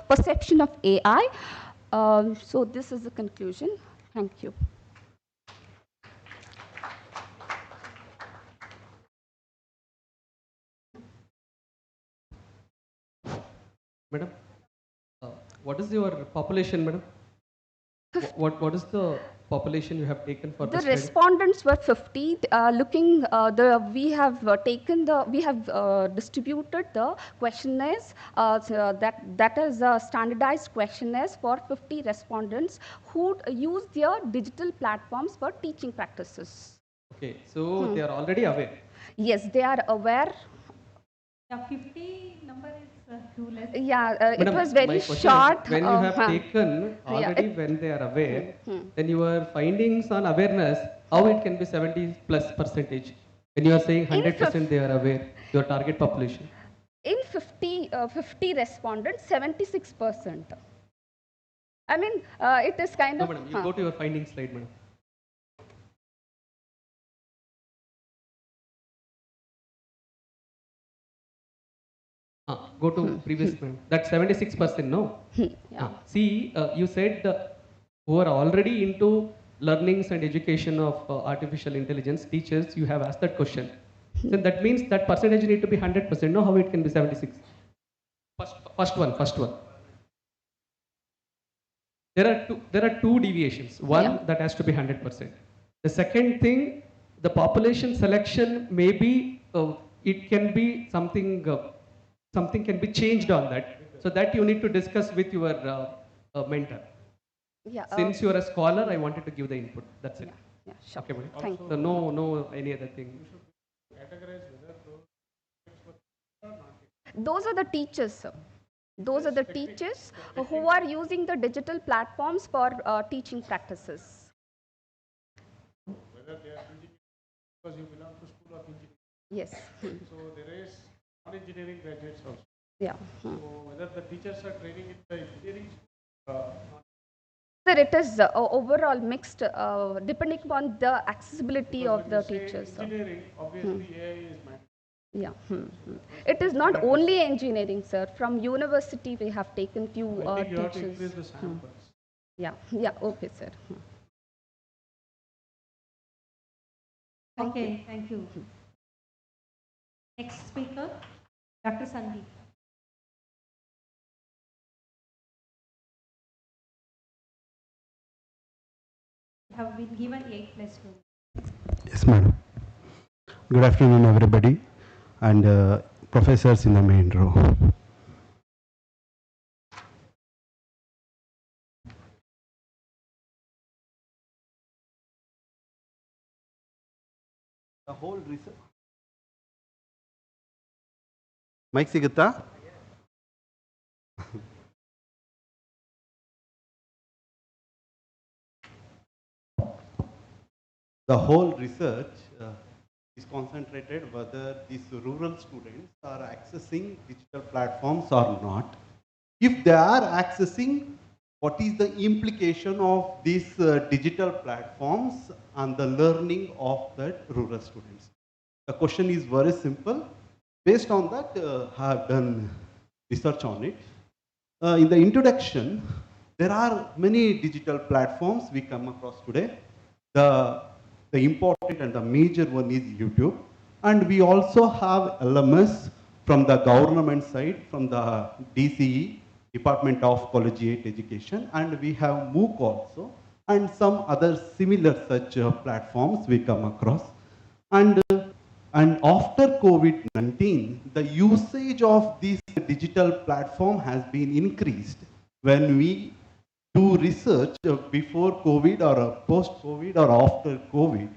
perception of AI. So this is the conclusion. Thank you. Madam, what is your population, madam? What is the population you have taken for the this respondents were 50. We have distributed the questionnaires. That is standardized questionnaires for 50 respondents who use their digital platforms for teaching practices. Okay, so they are already aware. Yes, they are aware. Yeah, 50 number is too less. Yeah, Madam, it was very short. When you have taken already when they are aware, then your findings on awareness, how it can be 70+%? When you are saying 100% they are aware, your target population. In 50 respondents, 76%. I mean, it is kind of. No, madam, you go to your findings slide, madam. Go to previous one. That's 76%, no? Yeah. See, you said who are already into learnings and education of artificial intelligence, teachers, you have asked that question. So that means that percentage need to be 100%, no? How it can be 76? First one. There are two deviations. One, that has to be 100%. The second thing, the population selection may be, it can be something, something can be changed on that. So that you need to discuss with your mentor. Yeah. Since you are a scholar, I wanted to give the input. That's it. Yeah, sure. Okay, madam. Thank you. So no any other thing. Those are the teachers, sir. Those are the teachers who are using the digital platforms for teaching practices. Whether they are engineering, because you belong to School of Engineering. Yes. So there is non-engineering graduates also. Yeah. So whether the teachers are training in the engineering. Sir, it is overall mixed, depending upon the accessibility of the teachers. Engineering, obviously AI is matter. Yeah. It is not only engineering, sir. From university, we have taken few I think you have to teachers. increase the samples. Yeah, okay, sir. Okay, thank you. Next speaker, Dr. Sandeep. You have been given 8+2. Yes, madam. Good afternoon, everybody, and professors in the main row. The whole research. Mic sigutta? The whole research is concentrated whether these rural students are accessing digital platforms or not. If they are accessing, what is the implication of these digital platforms on the learning of the rural students? The question is very simple. Based on that, I have done research on it. In the introduction, there are many digital platforms we come across today. The important and the major one is YouTube. And we also have LMS from the government side, from the DCE, Department of Collegiate Education, and we have MOOC also, and some other similar such platforms we come across. And after COVID-19, the usage of this digital platform has been increased. When we do research before COVID or post-COVID or after COVID,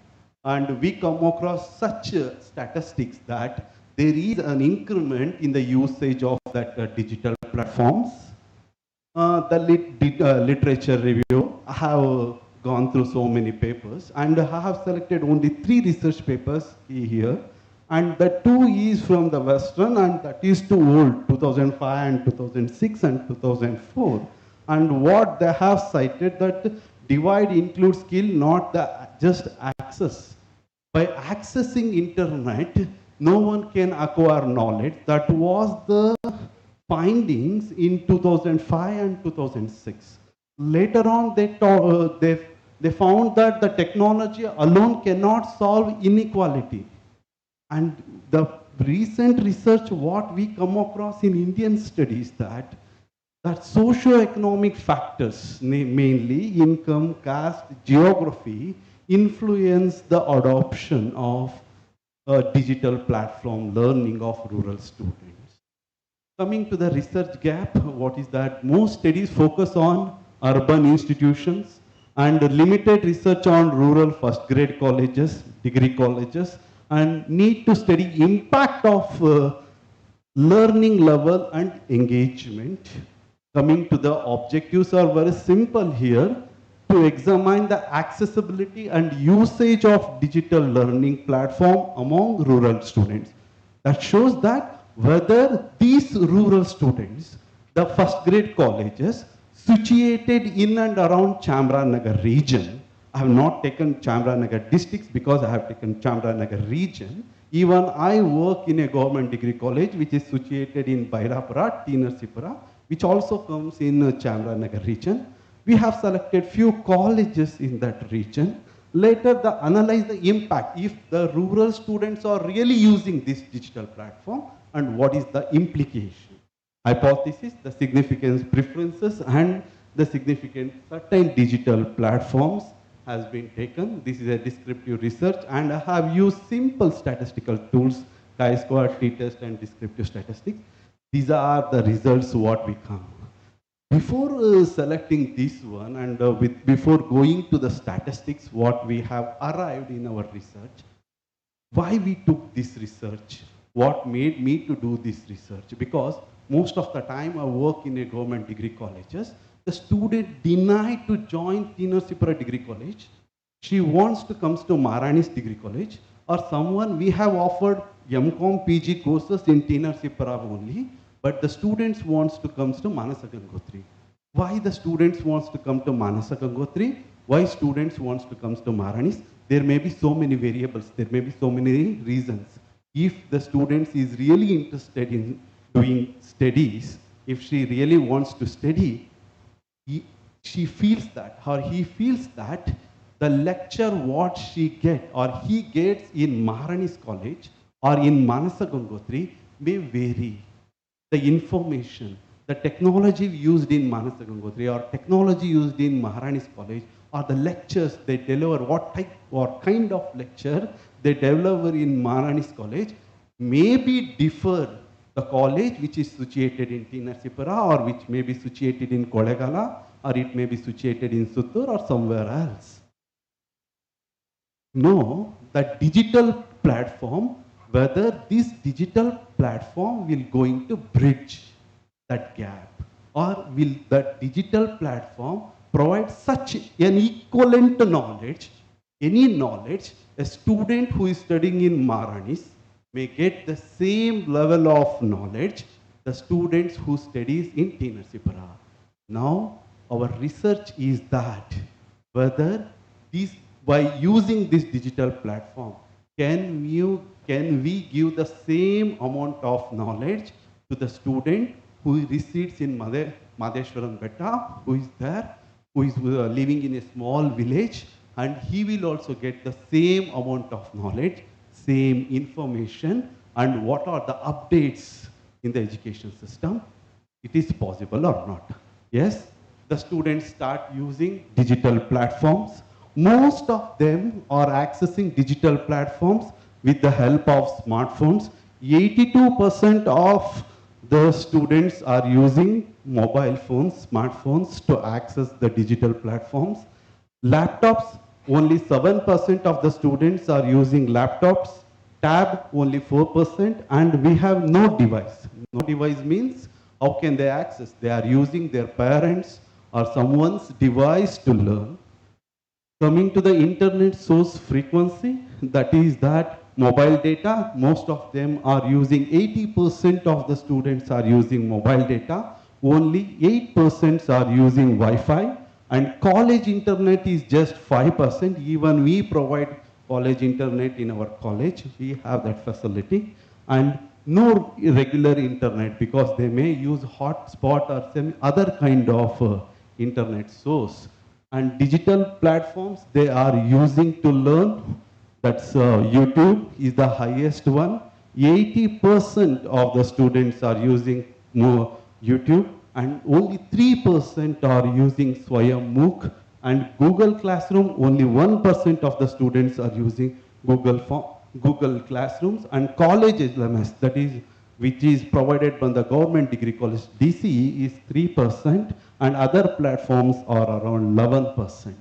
and we come across such statistics that there is an increment in the usage of that digital platforms. The literature review, I have gone through so many papers, and I have selected only 3 research papers here, and the 2 is from the Western, and that is too old, 2005 and 2006 and 2004. And what they have cited, that divide includes skill, not just access. By accessing internet, no one can acquire knowledge. That was the findings in 2005 and 2006. Later on, they found that the technology alone cannot solve inequality. And the recent research, what we come across in Indian studies, that socio-economic factors, mainly income, caste, geography, influence the adoption of digital platform learning of rural students. Coming to the research gap, what is that? Most studies focus on urban institutions and limited research on rural first grade colleges, degree colleges, and need to study impact of learning level and engagement. Coming to the objectives are very simple here, to examine the accessibility and usage of digital learning platform among rural students. That shows that whether these rural students, the first grade colleges situated in and around Chamranagar region, I have not taken Chamranagar districts because I have taken Chamranagar region. Even I work in a government degree college which is situated in Bairapura, T. Narsipura, which also comes in Chamranagar region. We have selected few colleges in that region. Later, analyze the impact if the rural students are really using this digital platform and what is the implication. Hypothesis, the significance preferences and the significant certain digital platforms has been taken. This is a descriptive research, and I have used simple statistical tools, chi-square, t-test and descriptive statistics. These are the results what we come. Before selecting this one and before going to the statistics what we have arrived in our research, why we took this research, what made me to do this research, because most of the time I work in a government degree colleges, the student denied to join T. Narsipura degree college. She wants to come to Maharani's degree college, or someone we have offered MCom PG courses in T. Narsipura only, but the students wants to come to Manasa Gangotri. Why the students wants to come to Manasa Gangotri? Why students wants to come to Maharani's? There may be so many variables, there may be so many reasons. If the students is really interested in doing studies, if she really wants to study, she feels that or he feels that the lecture what she get or he gets in Maharani's college or in Manasa Gangotri may vary. The information, the technology used in Manasa Gangotri or technology used in Maharani's college or the lectures they deliver, what type or kind of lecture they deliver in Maharani's college maybe differ the college which is situated in T. Narsipura or which may be situated in Kodegala or it may be situated in Suttur or somewhere else. No, the digital platform, whether this digital platform will going to bridge that gap or will the digital platform provide such an equivalent knowledge, any knowledge, a student who is studying in Maharanis may get the same level of knowledge the students who studies in T. Narsipura. Now, our research is that whether these, by using this digital platform, can we give the same amount of knowledge to the student who resides in Madheshwaram Betta, who is there, who is living in a small village, and he will also get the same amount of knowledge, same information, and what are the updates in the education system? It is possible or not? Yes, the students start using digital platforms. Most of them are accessing digital platforms with the help of smartphones. 82% of the students are using mobile phones, smartphones to access the digital platforms. Laptops, only 7% of the students are using laptops. Tab, only 4%, and we have no device. No device means, how can they access? They are using their parents or someone's device to learn. Coming to the internet source frequency, that is that mobile data, most of them are using, 80% of the students are using mobile data, only 8% are using Wi-Fi, and college internet is just 5%. Even we provide college internet in our college, we have that facility, and no regular internet because they may use hotspot or some other kind of internet source. And digital platforms they are using to learn, that's YouTube is the highest one. 80% of the students are using more YouTube and only 3% are using Swayam MOOC, and Google Classroom, only 1% of the students are using Google Classrooms, and college LMS, that is, which is provided by the government degree college, DCE is 3%, and other platforms are around 11%.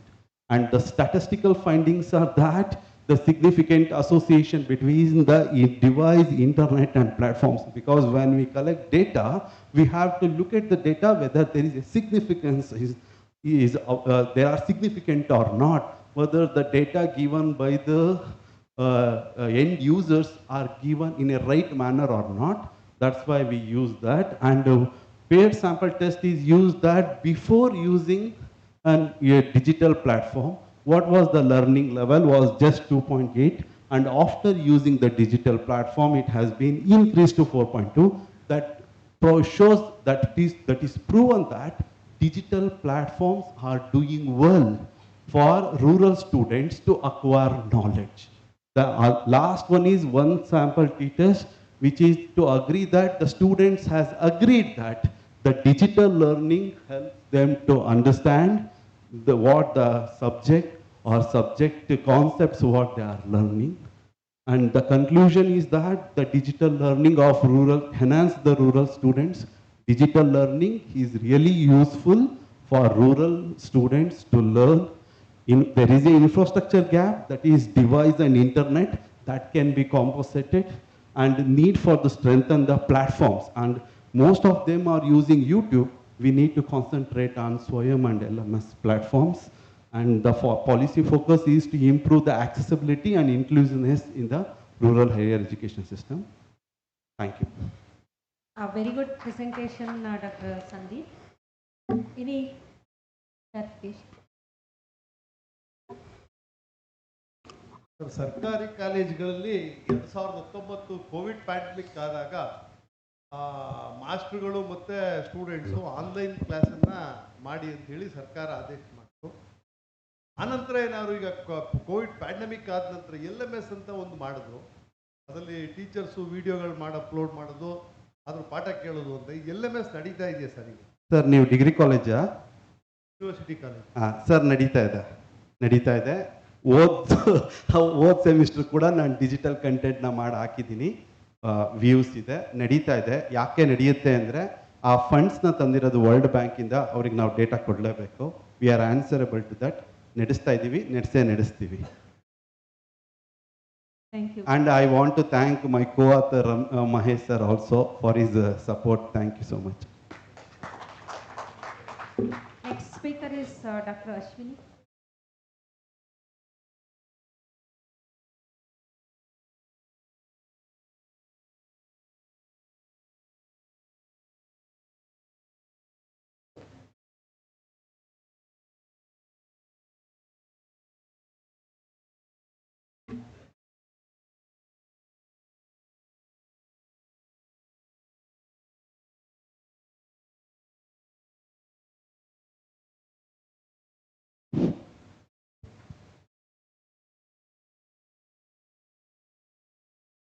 And the statistical findings are that the significant association between the device, internet, and platforms, because when we collect data, we have to look at the data whether there is a significance, they are significant or not, whether the data given by the end users are given in a right manner or not. That's why we use that. And paired sample test is used that before using a digital platform, what was the learning level was just 2.8, and after using the digital platform, it has been increased to 4.2. That shows that it is proven that digital platforms are doing well for rural students to acquire knowledge. The last one is one sample t-test, which is to agree that the students has agreed that the digital learning helps them to understand what the subject or subject concepts what they are learning. And the conclusion is that the digital learning of enhance the rural students. Digital learning is really useful for rural students to learn. There is an infrastructure gap, that is device and internet, that can be compensated, and need for the strengthen the platforms. And most of them are using YouTube. We need to concentrate on Swayam and LMS platforms. And the policy focus is to improve the accessibility and inclusiveness in the rural higher education system. Thank you. A very good presentation, Dr. Sandeep. Any clarification? ಸರ್ಕಾರಿ ಕಾಲೇಜುಗಳಲ್ಲಿ 2019 Covid pandemic ಆದಾಗ ಮಾಸ್ಟರ್ಗಳು ಮತ್ತು students online ಕ್ಲಾಸನ್ನು ಮಾಡಿ ಅಂತೇಳಿ ಸರ್ಕಾರ ಆದೇಶ ಮಾಡಿತು. ಆನಂತರ ಏನಾದ್ರು ಈಗ ಕೋವಿಡ್ ಪ್ಯಾಂಡಮಿಕ್ ಆದ ನಂತರ LMS ಅಂತ ಒಂದು ಮಾಡಿದ್ರು. ಅದರಲ್ಲಿ ಟೀಚರ್ಸು ವಿಡಿಯೋಗಳು ಮಾಡಿ ಅಪ್ಲೋಡ್ ಮಾಡೋದು, ಅದ್ರ ಪಾಠ ಕೇಳೋದು ಅಂತ. ಈ LMS ನಡೀತಾ ಇದೆಯಾ ಸರ್ ಈಗ? ಸರ್ ನೀವು ಡಿಗ್ರಿ ಕಾಲೇಜಾ? University college. ಹಾಂ ಸರ್, ನಡೀತಾ ಇದೆ. ಓದ್ ಸೆಮಿಸ್ಟರ್ ಕೂಡ ನಾನು ಡಿಜಿಟಲ್ ಕಂಟೆಂಟ್ನ ಮಾಡಿ ಹಾಕಿದ್ದೀನಿ. ವ್ಯೂಸ್ ಇದೆ, ನಡೀತಾ ಇದೆ. ಯಾಕೆ ನಡೆಯುತ್ತೆ ಅಂದರೆ ಆ ಫಂಡ್ಸ್ನ ತಂದಿರೋದು ವರ್ಲ್ಡ್ ಬ್ಯಾಂಕಿಂದ, ಅವ್ರಿಗೆ ನಾವು ಡೇಟಾ ಕೊಡಲೇಬೇಕು. We are answerable to that. ನಡೆಸ್ತಾ ಇದ್ದೀವಿ, ನಡೆಸ್ತೀವಿ. Thank you. And I want to thank my co-author Mahesh sir also for his support. Thank you so much. Next speaker is Dr. Ashwini.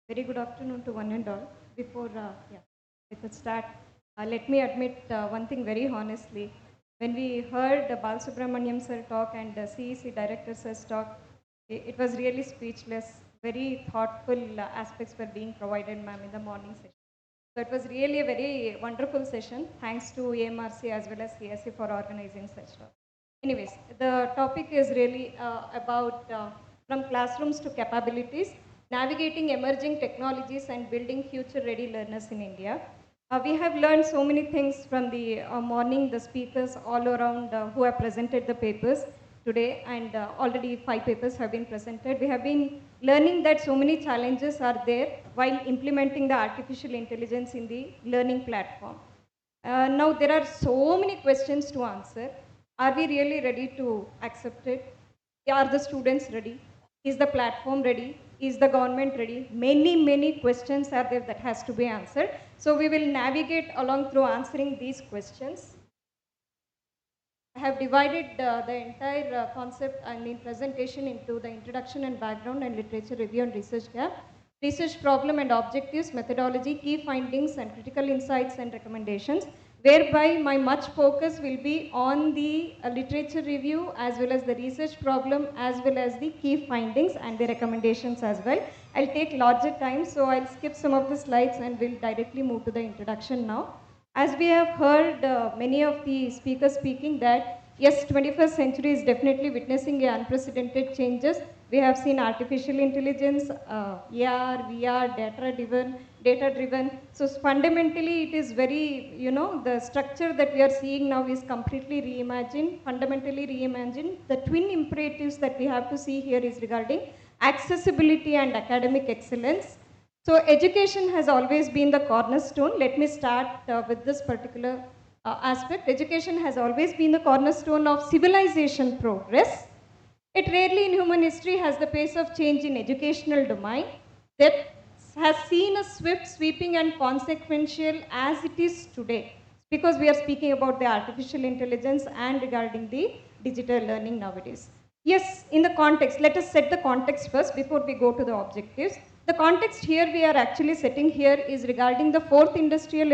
Very good afternoon to one and all. Before we could start, let me admit one thing very honestly. When we heard Balasubramaniam sir talk and CEC director sir's talk, it was really speechless. Very thoughtful aspects were being provided, ma'am, in the morning session. So it was really a very wonderful session. Thanks to IMMERSIVE as well as CSE for organizing such talk. Anyways, the topic is really about from classrooms to capabilities, navigating emerging technologies and building future-ready learners in India. We have learned so many things from the morning, the speakers all around who have presented the papers today, and already 5 papers have been presented. We have been learning that so many challenges are there while implementing the artificial intelligence in the learning platform. Now there are so many questions to answer. Are we really ready to accept it? Are the students ready? Is the platform ready? Is the government ready? Many questions are there that has to be answered. So we will navigate along through answering these questions. I have divided the entire concept and in presentation into the introduction and background and literature review and research gap, research problem and objectives, methodology, key findings and critical insights and recommendations, whereby my much focus will be on the literature review as well as the research problem as well as the key findings and the recommendations as well. I'll take larger time, so I'll skip some of the slides and we'll directly move to the introduction now. As we have heard many of the speakers speaking that yes, 21st century is definitely witnessing unprecedented changes. We have seen artificial intelligence, AR, VR, data-driven. So fundamentally it is very, the structure that we are seeing now is completely reimagined, fundamentally reimagined. The twin imperatives that we have to see here is regarding accessibility and academic excellence. So education has always been the cornerstone. Let me start with this particular aspect. Education has always been the cornerstone of civilization progress. It rarely in human history has the pace of change in educational domain that has seen a swift, sweeping and consequential as it is today. Because we are speaking about the artificial intelligence and regarding the digital learning nowadays. Yes, in the context, let us set the context first before we go to the objectives. The context here we are actually setting here is regarding the 4th industrial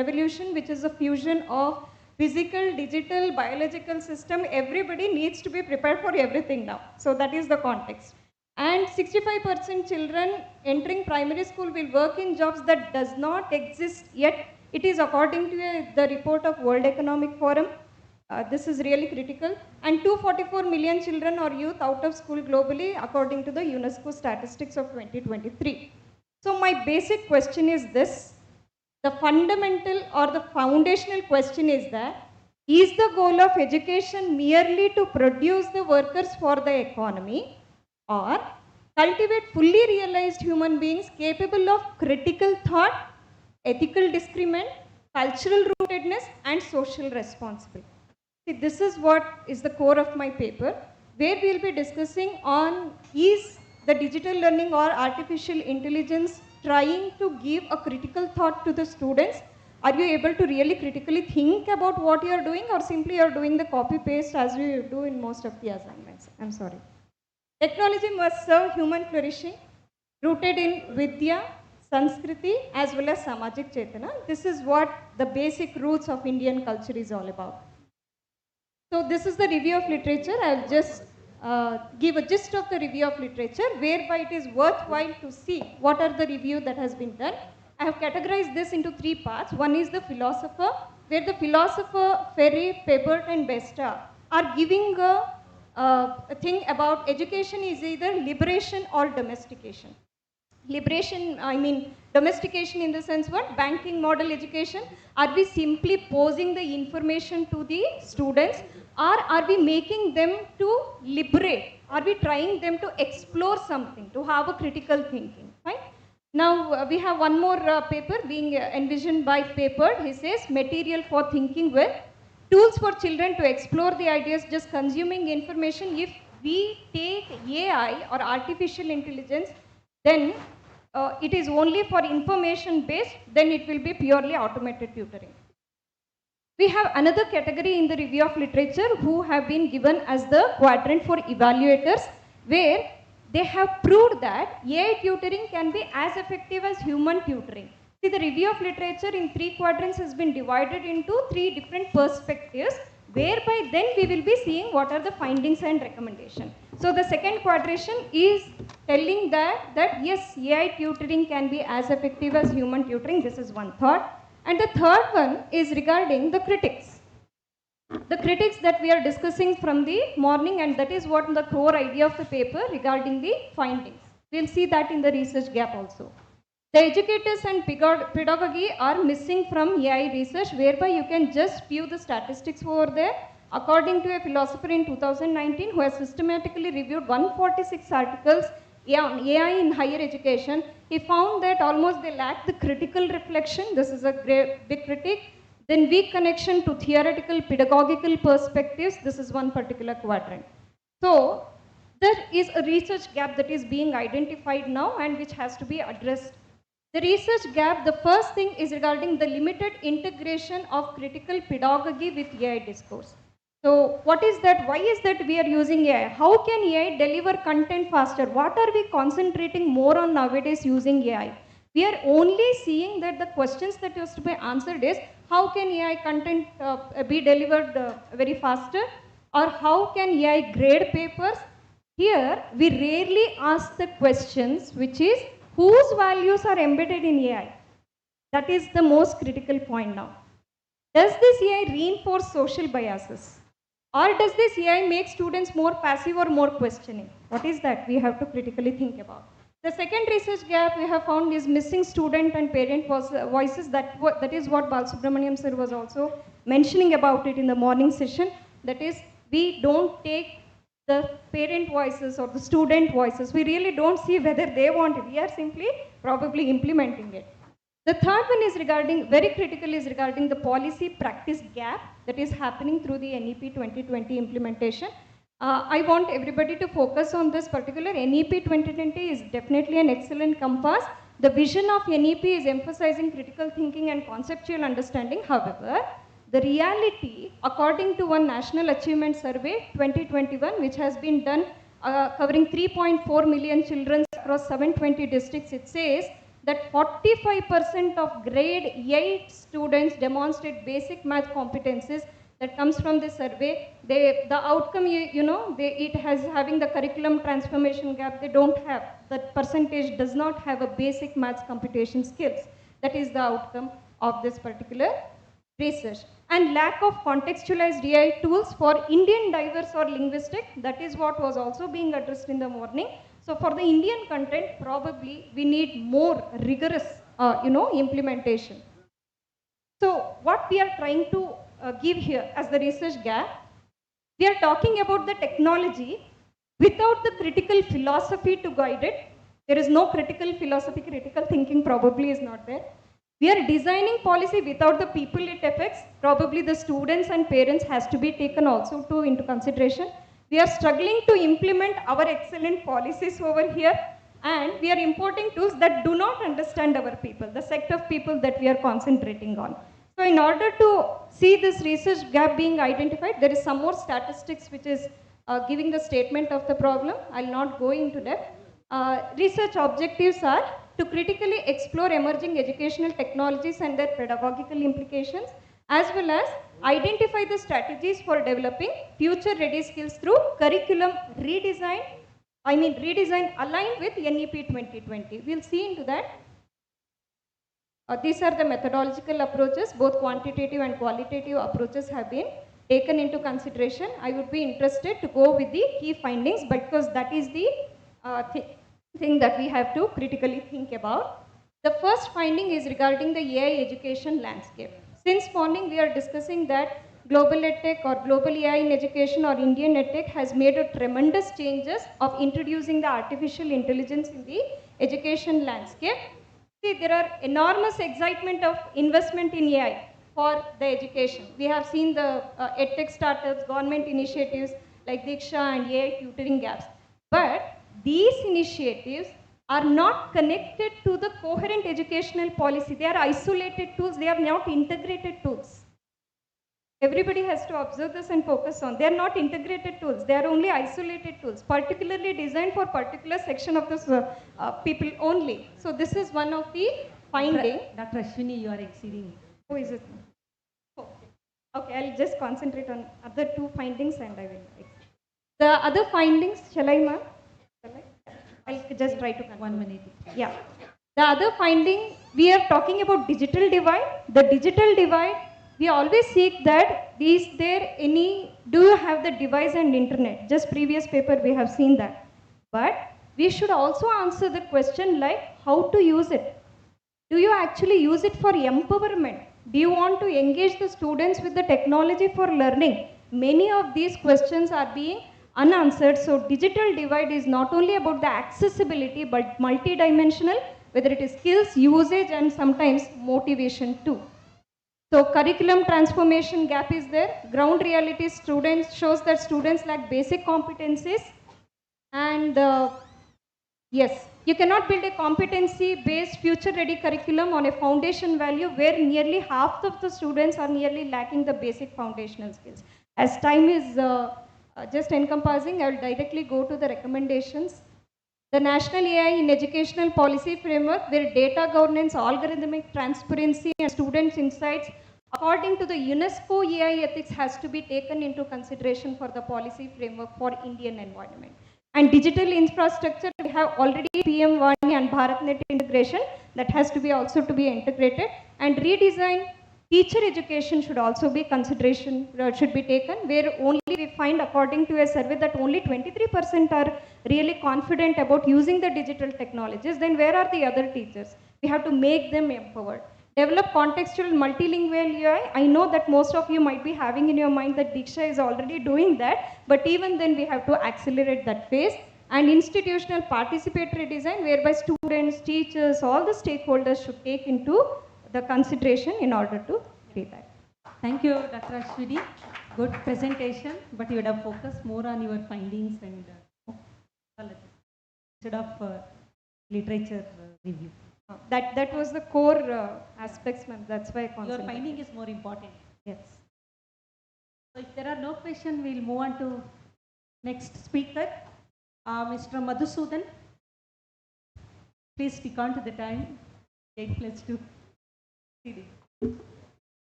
revolution, which is a fusion of physical, digital, biological system. Everybody needs to be prepared for everything now. So that is the context. And 65% children entering primary school will work in jobs that does not exist yet. It is according to the report of World Economic Forum. This is really critical. And 244 million children or youth out of school globally according to the UNESCO statistics of 2023. So my basic question is this. The fundamental or the foundational question is that, is the goal of education merely to produce the workers for the economy or cultivate fully realized human beings capable of critical thought, ethical discernment, cultural rootedness and social responsibility? See, this is what is the core of my paper, where we will be discussing on is the digital learning or artificial intelligence trying to give a critical thought to the students? Are you able to really critically think about what you are doing, or simply you are doing the copy paste as you do in most of the assignments? I'm sorry. Technology must serve human flourishing, rooted in Vidya, Sanskriti, as well as Samajik Chetana. This is what the basic roots of Indian culture is all about. So this is the review of literature. I'll just give a gist of the review of literature, whereby it is worthwhile to see what are the review that has been done. I have categorized this into 3 parts. One is the philosopher, where the philosopher, Ferry, Pebert and Besta are giving a thing about education is either liberation or domestication. Liberation, I mean domestication in the sense what? Banking model education. Are we simply posing the information to the students, or are we making them to liberate? Are we trying them to explore something, to have a critical thinking, right? Now we have one more paper being envisioned by Pepper. He says material for thinking well, tools for children to explore the ideas, just consuming information. If we take AI or artificial intelligence, then it is only for information based, then it will be purely automated tutoring. We have another category in the review of literature who have been given as the quadrant for evaluators, where they have proved that AI tutoring can be as effective as human tutoring. See, the review of literature in 3 quadrants has been divided into 3 different perspectives, whereby then we will be seeing what are the findings and recommendations. So the second quadration is telling that yes, AI tutoring can be as effective as human tutoring. This is one thought. And the third one is regarding the critics. The critics that we are discussing from the morning, and that is what the core idea of the paper regarding the findings. We'll see that in the research gap also. The educators and pedagogy are missing from AI research, whereby you can just view the statistics over there. According to a philosopher in 2019 who has systematically reviewed 146 articles on AI in higher education, he found that almost they lack the critical reflection. This is a great big critique. Then weak connection to theoretical pedagogical perspectives. This is one particular quadrant. So there is a research gap that is being identified now and which has to be addressed. The research gap, the first thing is regarding the limited integration of critical pedagogy with AI discourse. So what is that? Why is that we are using AI? How can AI deliver content faster? What are we concentrating more on nowadays using AI? We are only seeing that the questions that used to be answered is how can AI content be delivered very faster, or how can AI grade papers? Here we rarely ask the questions which is whose values are embedded in AI. That is the most critical point now. Does this AI reinforce social biases? Or does this AI make students more passive or more questioning? What is that? We have to critically think about. The second research gap we have found is missing student and parent voices. That is what Balasubramaniam sir was also mentioning about it in the morning session. That is, we don't take the parent voices or the student voices. We really don't see whether they want it. We are simply probably implementing it. The third one is regarding, very critical, is regarding the policy practice gap that is happening through the NEP 2020 implementation. I want everybody to focus on this particular. NEP 2020 is definitely an excellent compass. The vision of NEP is emphasizing critical thinking and conceptual understanding. However, the reality, according to one National Achievement Survey 2021, which has been done covering 3.4 million children across 720 districts, it says that 45% of grade 8 students demonstrate basic math competencies. That comes from the survey. The outcome, it has having the curriculum transformation gap. They don't have, that percentage does not have a basic maths computation skills. That is the outcome of this particular research. And lack of contextualized AI tools for Indian diverse or linguistic. That is what was also being addressed in the morning. So for the Indian content, probably we need more rigorous, implementation. So what we are trying to give here as the research gap, we are talking about the technology without the critical philosophy to guide it. There is no critical philosophy, critical thinking probably is not there. We are designing policy without the people it affects. Probably the students and parents has to be taken also into consideration. We are struggling to implement our excellent policies over here. and we are importing tools that do not understand our people, the set of people that we are concentrating on. So in order to see this research gap being identified, there is some more statistics which is giving the statement of the problem. I'll not go into depth. Research objectives are to critically explore emerging educational technologies and their pedagogical implications, as well as identify the strategies for developing future ready skills through curriculum redesign aligned with NEP 2020. We'll see into that. These are the methodological approaches. Both quantitative and qualitative approaches have been taken into consideration. I would be interested to go with the key findings because that is the thing that we have to critically think about. The first finding is regarding the AI education landscape. Since morning we are discussing that global EdTech or global AI in education or Indian EdTech has made a tremendous changes of introducing the artificial intelligence in the education landscape. See, there are enormous excitement of investment in AI for the education. We have seen the EdTech startups, government initiatives like Diksha and AI tutoring gaps. But these initiatives are not connected to the coherent educational policy. They are isolated tools. They are not integrated tools. Everybody has to observe this and focus on. They are not integrated tools. They are only isolated tools, particularly designed for particular section of this people only. So this is one of the finding. Dr. Ashwini, you are exceeding. Who is it? Okay, I'll just concentrate on other two findings and I will. The other findings, shall I, ma'am? I'll just try to. 1 minute. Yeah. The other finding, we are talking about digital divide. The digital divide, we always seek that, do you have the device and internet? Just previous paper we have seen that. But we should also answer the question like how to use it. Do you actually use it for empowerment? Do you want to engage the students with the technology for learning? Many of these questions are being unanswered. So digital divide is not only about the accessibility but multidimensional, whether it is skills, usage and sometimes motivation too. So curriculum transformation gap is there. Ground reality students shows that students lack basic competencies and yes, you cannot build a competency-based future-ready curriculum on a foundation value where nearly half of the students are nearly lacking the basic foundational skills. As time is just encompassing, I will directly go to the recommendations. The National AI in Educational Policy Framework, where data governance, algorithmic transparency and students' insights according to the UNESCO AI ethics has to be taken into consideration for the policy framework for Indian environment. And digital infrastructure, we have already PM Vani and BharatNet integration that has to be also to be integrated, and redesign teacher education should also be consideration, should be taken, where only we find according to a survey that only 23% are really confident about using the digital technologies. Then where are the other teachers? We have to make them empowered. Develop contextual multilingual UI. I know that most of you might be having in your mind that Diksha is already doing that, but even then we have to accelerate that phase. And institutional participatory design, whereby students, teachers, all the stakeholders should take into the consideration in order to do that. Thank you, Dr. Ashwini. Good presentation, but you would have focused more on your findings and instead of literature review. That was the core aspects, ma'am. That's why I your finding is more important. Yes. So if there are no questions, we'll move on to next speaker, Mr. Madhusudan. Please stick on to the time. 8+2. CD.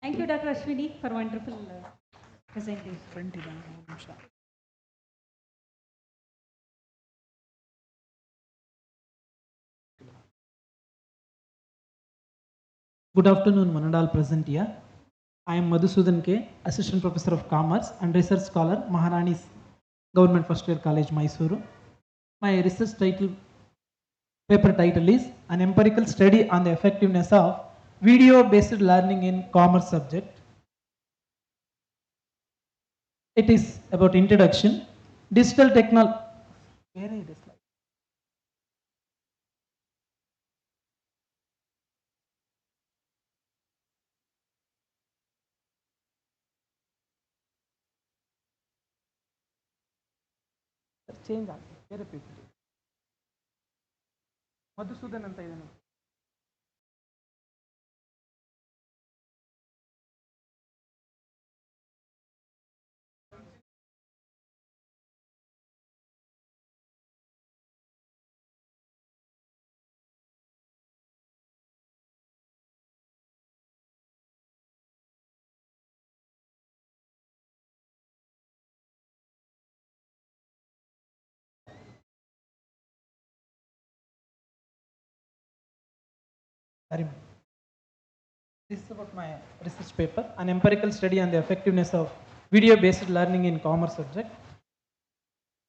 Thank you, Dr. Ashwini, for wonderful presentation. Good afternoon, one and all present here. I am Madhusudan K, Assistant Professor of Commerce and Research Scholar, Maharani's Government First Year College, Mysuru. My research paper title is An Empirical Study on the Effectiveness of Video-Based Learning in Commerce Subject. It is about introduction, digital technology. Where is this? Change ಆಗುತ್ತೆ ಬೇರೆ people. Madhusudan ಅಂತ ಇದೆ ನೋಡಿ. This is about my research paper, an empirical study on the effectiveness of video-based learning in commerce subject.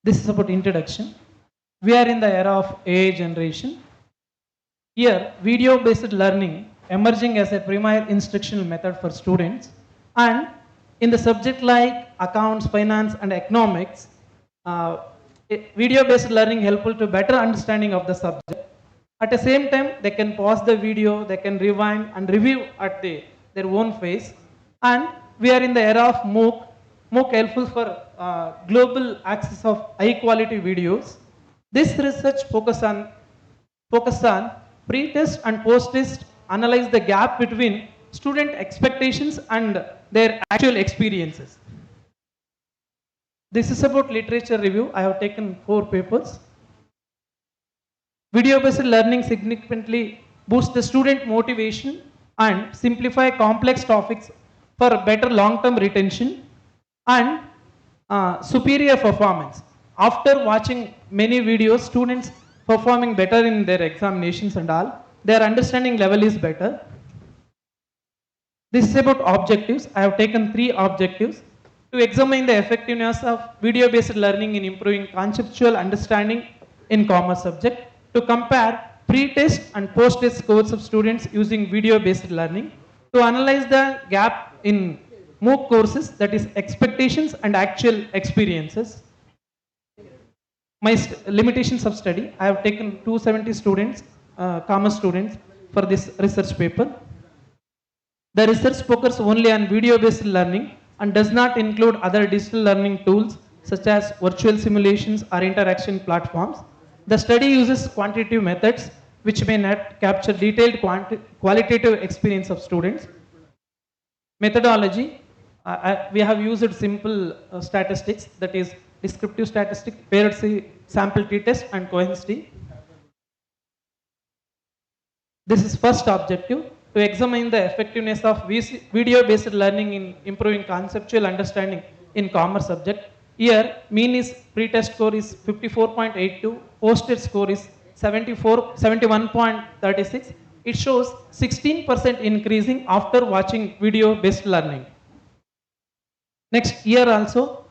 This is about introduction. We are in the era of AI generation. Here, video-based learning emerging as a primary instructional method for students, and in the subject like accounts, finance, and economics, video-based learning helpful to better understanding of the subject. At the same time, they can pause the video, they can rewind and review at their own pace. And we are in the era of MOOC. MOOC helpful for global access of high quality videos. This research focus on pre-test and post-test, analyze the gap between student expectations and their actual experiences. This is about literature review. I have taken 4 papers. Video-based learning significantly boosts the student motivation and simplify complex topics for better long-term retention and superior performance. After watching many videos, students performing better in their examinations and all, their understanding level is better. This is about objectives. I have taken 3 objectives to examine the effectiveness of video-based learning in improving conceptual understanding in commerce subject, to compare pre-test and post-test scores of students using video-based learning, to analyze the gap in MOOC courses, that is expectations and actual experiences. My limitations of study, I have taken 270 students, commerce students, for this research paper. The research focuses only on video-based learning and does not include other digital learning tools such as virtual simulations or interaction platforms. The study uses quantitative methods which may not capture detailed qualitative experience of students. Methodology, we have used simple statistics, that is descriptive statistics, paired sample t-test and coherence t. This is first objective, to examine the effectiveness of video-based learning in improving conceptual understanding in commerce subject. Here, mean is pre-test score is 54.82, post-test score is 71.36. It shows 16% increasing after watching video-based learning. Next year also,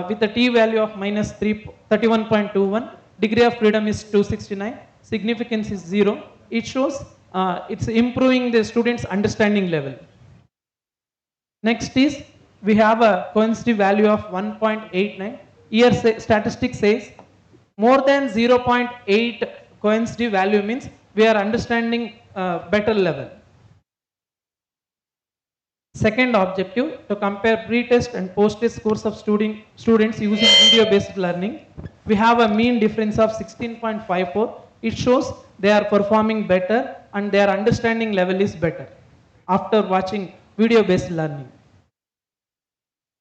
with a t-value of minus 31.21, degree of freedom is 269, significance is 0. It shows it's improving the students' understanding level. Next is, we have a coherence value of 1.89. Here statistics says more than 0.8 coherence value means we are understanding better level. Second objective, to compare pre-test and post-test scores of students using video-based learning. We have a mean difference of 16.54. It shows they are performing better and their understanding level is better after watching video-based learning.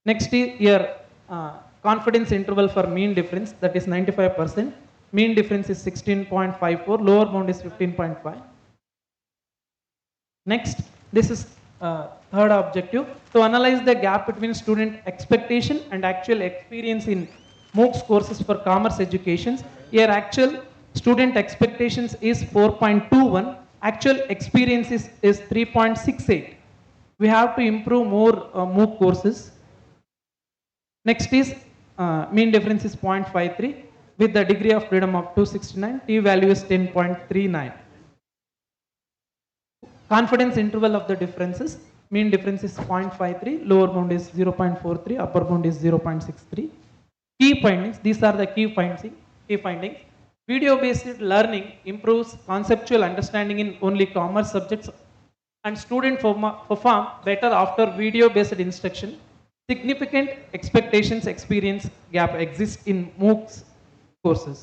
Next is here confidence interval for mean difference, that is 95%. Mean difference is 16.54, lower bound is 15.5. Next, this is third objective, to analyze the gap between student expectation and actual experience in MOOCs courses for commerce educations. Here actual student expectations is 4.21, actual experience is 3.68. We have to improve more MOOC courses. Next is mean difference is 0.53 with the degree of freedom of 269, t value is 10.39. Confidence interval of the differences, mean difference is 0.53, lower bound is 0.43, upper bound is 0.63. Key findings, these are the key findings. Video-based learning improves conceptual understanding in only commerce subjects, and students perform better after video-based instruction. Significant expectations experience gap exists in MOOCs courses.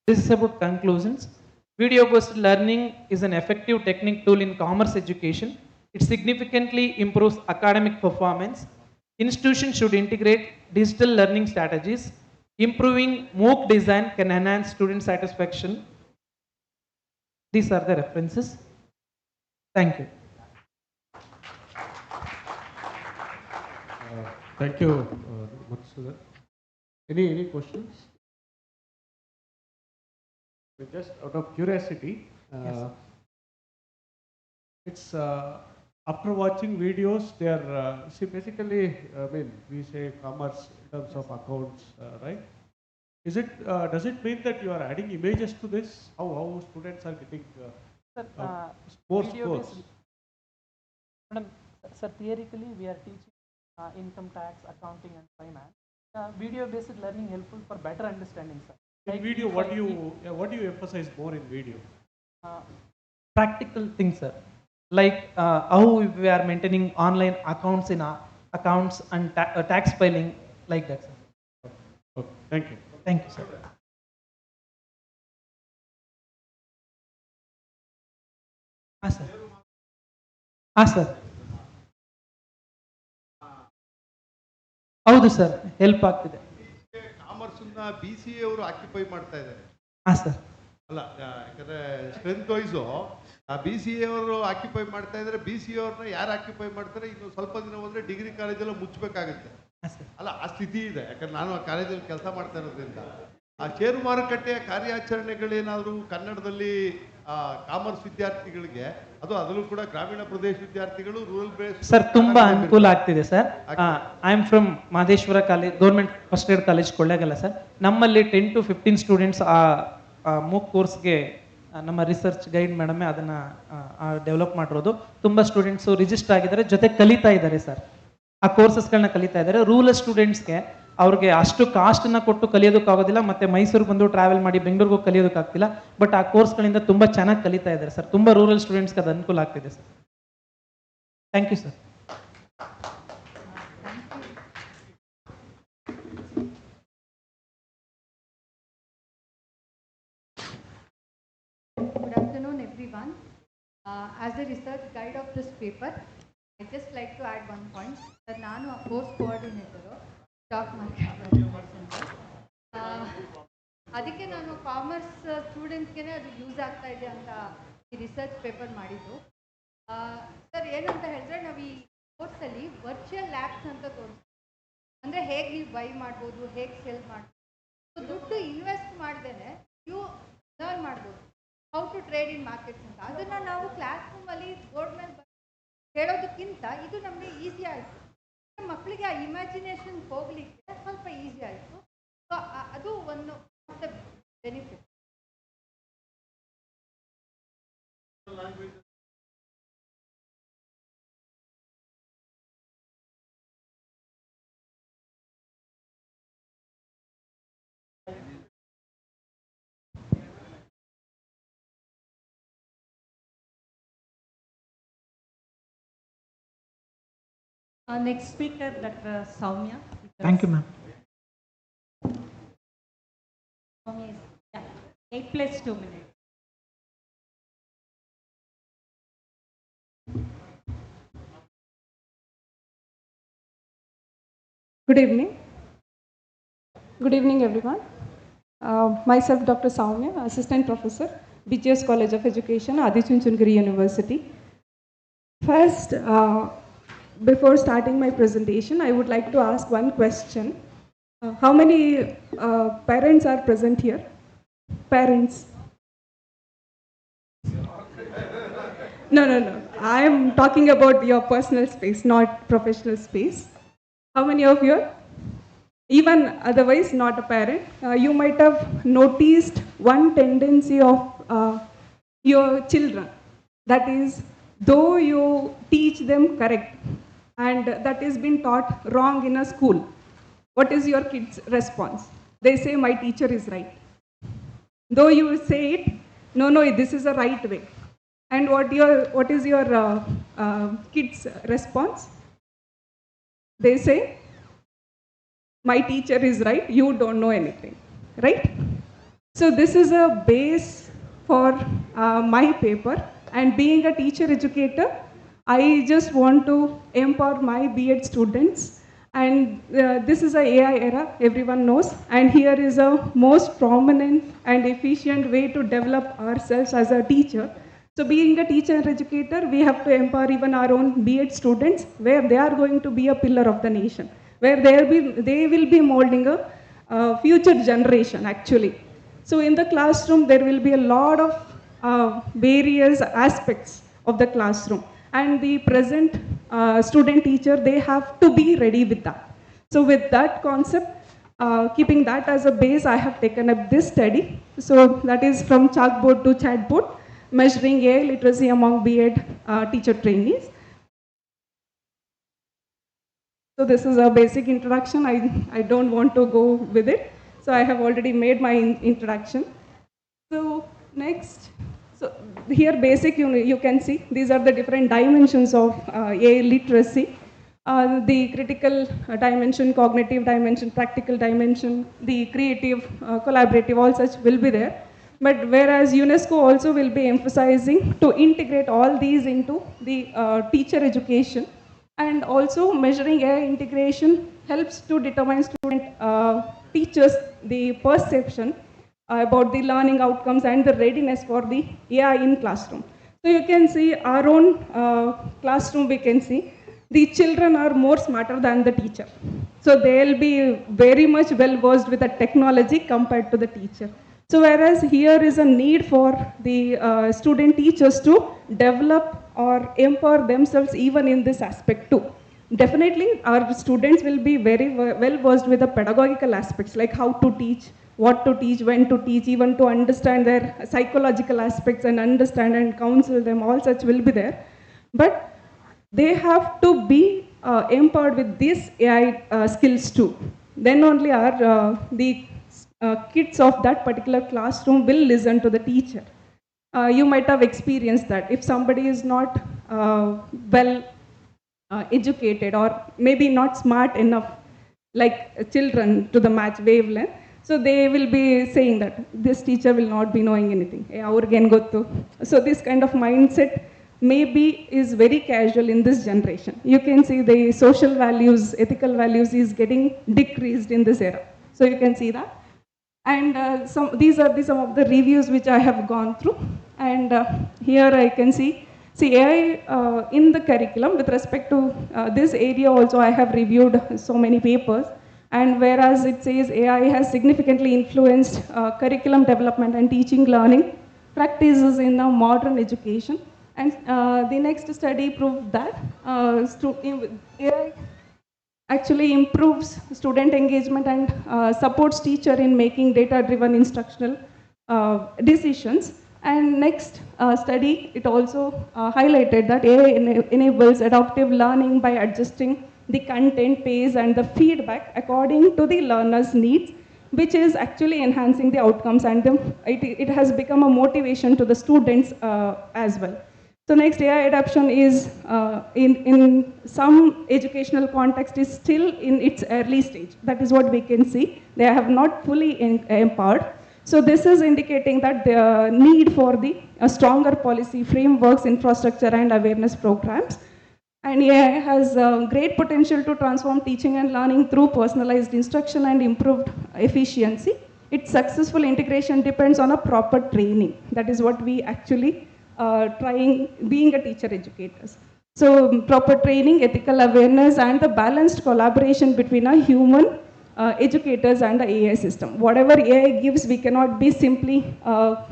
This is about conclusions. Video-based learning is an effective technique tool in commerce education. It significantly improves academic performance. Institutions should integrate digital learning strategies. Improving MOOC design can enhance student satisfaction. These are the references. Thank you. Thank you, Madhusudan. Any questions? Just out of curiosity, Yes, sir. it's after watching videos, they are see basically. I mean, we say commerce in terms of accounts, right? Is it does it mean that you are adding images to this? How students are getting more scores? Madam, sir, theoretically we are teaching income tax, accounting, and finance. Video-based learning helpful for better understanding, sir. In video, what do you emphasize more in video? Practical things, sir. Like how we are maintaining online accounts in accounts and tax filing, like that, sir. Okay, thank you. Thank you, sir. Sir. Sir. ಹೌದು sir, help ಆಗ್ತಿದೆ. Commerce BCA ಅವರು occupy ಮಾಡ್ತಾ ಇದ್ದಾರೆ. Sir. ಅಲ್ಲ, ಯಾಕಂದ್ರೆ strength wise BCA ಅವರು occupy ಮಾಡ್ತಾ ಇದ್ದಾರೆ. BCA ಅವ್ರನ್ನ ಯಾರು ಆಕ್ಯುಪೈ ಮಾಡ್ತಾರೆ, ಇನ್ನು ಸ್ವಲ್ಪ ದಿನ ಹೋದ್ರೆ ಡಿಗ್ರಿ ಕಾಲೇಜೆಲ್ಲ ಮುಚ್ಚಬೇಕಾಗುತ್ತೆ. ಅಲ್ಲ, ಆ ಸ್ಥಿತಿ ಇದೆ. ಯಾಕಂದ್ರೆ ನಾನು ಆ ಕಾಲೇಜಲ್ಲಿ ಕೆಲಸ ಮಾಡ್ತಾ ಇರೋದ್ರಿಂದ ಆ ಷೇರು ಮಾರುಕಟ್ಟೆಯ ಕಾರ್ಯಾಚರಣೆಗಳೇನಾದರೂ ಕನ್ನಡದಲ್ಲಿ ಕಾಮರ್ಸ್ ವಿದ್ಯಾರ್ಥಿಗಳಿಗೆ, ಅದರಲ್ಲೂ ಕೂಡ ಗ್ರಾಮೀಣ ಪ್ರದೇಶ ವಿದ್ಯಾರ್ಥಿಗಳು, ರೂರಲ್ ಬೇಸ್ ಸರ್ ತುಂಬಾ ಅನುಕೂಲ ಆಗ್ತಿದೆ sir. I am from Madeshwara college, government first year college Kollegal sir. ನಮ್ಮಲ್ಲಿ 10 to 15 ಸ್ಟೂಡೆಂಟ್ಸ್ ಆ ಮೂಕ್ ಕೋರ್ಸ್ಗೆ ನಮ್ಮ ರಿಸರ್ಚ್ ಗೈಡ್ ಮೇಡಮೇ ಅದನ್ನು ಡೆವಲಪ್ ಮಾಡಿರೋದು. ತುಂಬ ಸ್ಟೂಡೆಂಟ್ಸು ರಿಜಿಸ್ಟರ್ ಆಗಿದ್ದಾರೆ, ಜೊತೆ ಕಲಿತಾ ಇದ್ದಾರೆ ಸರ್. ಆ ಕೋರ್ಸಸ್ಗಳನ್ನ ಕಲಿತಾ ಇದ್ದಾರೆ. ರೂರಲ್ ಸ್ಟೂಡೆಂಟ್ಸ್ಗೆ ಅವ್ರಿಗೆ ಅಷ್ಟು ಕಾಸ್ಟನ್ನು ಕೊಟ್ಟು ಕಲಿಯೋದಕ್ಕಾಗೋದಿಲ್ಲ, ಮತ್ತು ಮೈಸೂರಿಗೆ ಬಂದು ಟ್ರಾವೆಲ್ ಮಾಡಿ ಬೆಂಗಳೂರಿಗೂ ಕಲಿಯೋದಕ್ಕಾಗ್ತಿಲ್ಲ. ಬಟ್ ಆ ಕೋರ್ಸ್ಗಳಿಂದ ತುಂಬ ಚೆನ್ನಾಗಿ ಕಲಿತಾ ಇದ್ದಾರೆ ಸರ್. ತುಂಬ ರೂರಲ್ ಸ್ಟೂಡೆಂಟ್ಸ್ಗೆ ಅದು ಅನುಕೂಲ ಆಗ್ತಿದೆ sir. Thank you sir. Good afternoon, everyone. As the research guide of this paper, I just like to add one point. That ನಾನು a course coordinator, stock market. ಅದಕ್ಕೆ ನಾನು ಕಾಮರ್ಸ್ ಸ್ಟೂಡೆಂಟ್ಸ್ಗೆ ಅದು ಯೂಸ್ ಆಗ್ತಾ ಇದೆ ಅಂತ ಈ ರಿಸರ್ಚ್ ಪೇಪರ್ ಮಾಡಿದ್ದು. ಸರ್, ಏನಂತ ಹೇಳಿದ್ರೆ, ನಾವು ಈ ಕೋರ್ಸಲ್ಲಿ ವರ್ಚುವಲ್ ಲ್ಯಾಬ್ಸ್ ಅಂತ ತೋರಿಸ್ತೀವಿ. ಅಂದರೆ ಹೇಗೆ ನೀವು ಬೈ ಮಾಡ್ಬೋದು, ಹೇಗೆ ಸೆಲ್ ಮಾಡ್ಬೋದು, ದುಡ್ಡು ಇನ್ವೆಸ್ಟ್ ಮಾಡ್ದೇನೆ ನೀವು ಲರ್ನ್ ಮಾಡ್ಬೋದು. How to trade in markets ಅಂತ. ಅದನ್ನು ನಾವು ಕ್ಲಾಸ್ ರೂಮಲ್ಲಿ ಬೋರ್ಡ್ ಮೇಲೆ ಹೇಳೋದಕ್ಕಿಂತ ಇದು ನಮಗೆ ಈಸಿ ಆಯಿತು. ಮಕ್ಕಳಿಗೆ ಆ ಇಮ್ಯಾಜಿನೇಷನ್ ಹೋಗಲಿಕ್ಕೆ ಸ್ವಲ್ಪ ಈಸಿ ಆಯಿತು. ಸೊ ಅದು ಒಂದು benefit. Next speaker, Dr. Soumya. Thank you, ma'am. Soumya is 8 plus 2 minutes. Good evening. Good evening, everyone. Myself, Dr. Soumya, Assistant Professor, BGS College of Education, Adichunchungiri University. First, before starting my presentation, I would like to ask one question. How many parents are present here? Parents? No. I am talking about your personal space, not professional space. How many of you are? Even otherwise not a parent, you might have noticed one tendency of your children. That is, though you teach them correct, and that is being taught wrong in a school, what is your kids' response? They say, my teacher is right. Though you say it, no, this is the right way. And what is your kids' response? They say, my teacher is right, you don't know anything. right? So this is a base for my paper, and being a teacher educator, I just want to empower my B.Ed students, and this is a AI era, everyone knows, and here is a most prominent and efficient way to develop ourselves as a teacher. So being a teacher and educator, we have to empower even our own B.Ed students, where they are going to be a pillar of the nation, where they will be molding a future generation actually. So in the classroom, there will be a lot of various aspects of the classroom. And the present student teacher, they have to be ready with that. So with that concept, keeping that as a base, I have taken up this study. So that is from chalkboard to chatboard, measuring AI literacy among B.Ed teacher trainees. So this is a basic introduction. I don't want to go with it. So I have already made my introduction. So next, so here basic you can see these are the different dimensions of AI literacy. The critical dimension, cognitive dimension, practical dimension, the creative, collaborative, all such will be there. But whereas UNESCO also will be emphasizing to integrate all these into the teacher education, and also measuring AI integration helps to determine student teachers the perception about the learning outcomes and the readiness for the AI in classroom. So you can see our own classroom, we can see the children are more smarter than the teacher. So they'll be very much well versed with the technology compared to the teacher. So whereas here is a need for the student teachers to develop or empower themselves even in this aspect too. Definitely our students will be very well versed with the pedagogical aspects, like how to teach, what to teach, when to teach, even to understand their psychological aspects and understand and counsel them, all such will be there. But they have to be empowered with these AI skills too. Then only the kids of that particular classroom will listen to the teacher. You might have experienced that. If somebody is not well educated or maybe not smart enough, like children to the match wavelength, so they will be saying that this teacher will not be knowing anything. So this kind of mindset maybe is very casual in this generation. You can see the social values, ethical values is getting decreased in this era. So you can see that. And these are some of the reviews which I have gone through. And here I can see AI in the curriculum with respect to this area also I have reviewed so many papers. And whereas it says AI has significantly influenced curriculum development and teaching learning practices in the modern education. And the next study proved that AI actually improves student engagement and supports teacher in making data-driven instructional decisions. And next study, it also highlighted that AI enables adaptive learning by adjusting the content, pace, and the feedback according to the learner's needs, which is actually enhancing the outcomes, and it has become a motivation to the students as well. So next, AI adoption is in some educational context is still in its early stage. That is what we can see. They have not fully empowered. So this is indicating that the need for the stronger policy frameworks, infrastructure, and awareness programs. And AI has great potential to transform teaching and learning through personalized instruction and improved efficiency. Its successful integration depends on a proper training. That is what we actually trying being a teacher educators. So proper training, ethical awareness, and the balanced collaboration between a human educators and the AI system. Whatever AI gives, we cannot be simply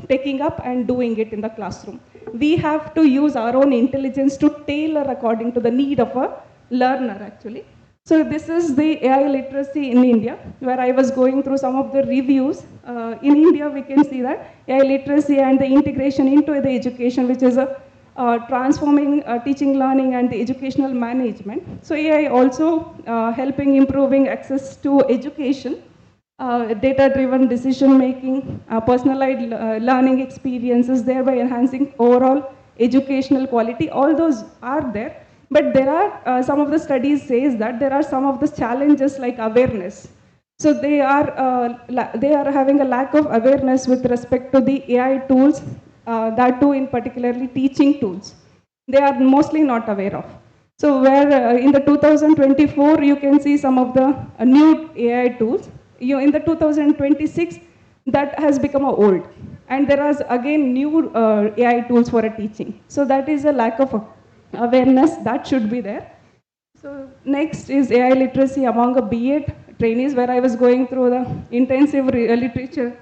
taking up and doing it in the classroom. We have to use our own intelligence to tailor according to the need of a learner actually. So this is the AI literacy in India, where I was going through some of the reviews. In India, we can see that AI literacy and the integration into the education, which is a transforming teaching, learning, and the educational management. So AI also helping improving access to education, data-driven decision-making, personalized learning experiences, thereby enhancing overall educational quality. All those are there. But there are some of the studies says that there are some of the challenges like awareness. So they are having a lack of awareness with respect to the AI tools, that too in particularly teaching tools. They are mostly not aware of. So where in the 2024 you can see some of the new AI tools. In the 2026 that has become old, and there is again new AI tools for a teaching. So that is a lack of awareness that should be there. So next is AI literacy among a B.Ed trainees, where I was going through the intensive literature.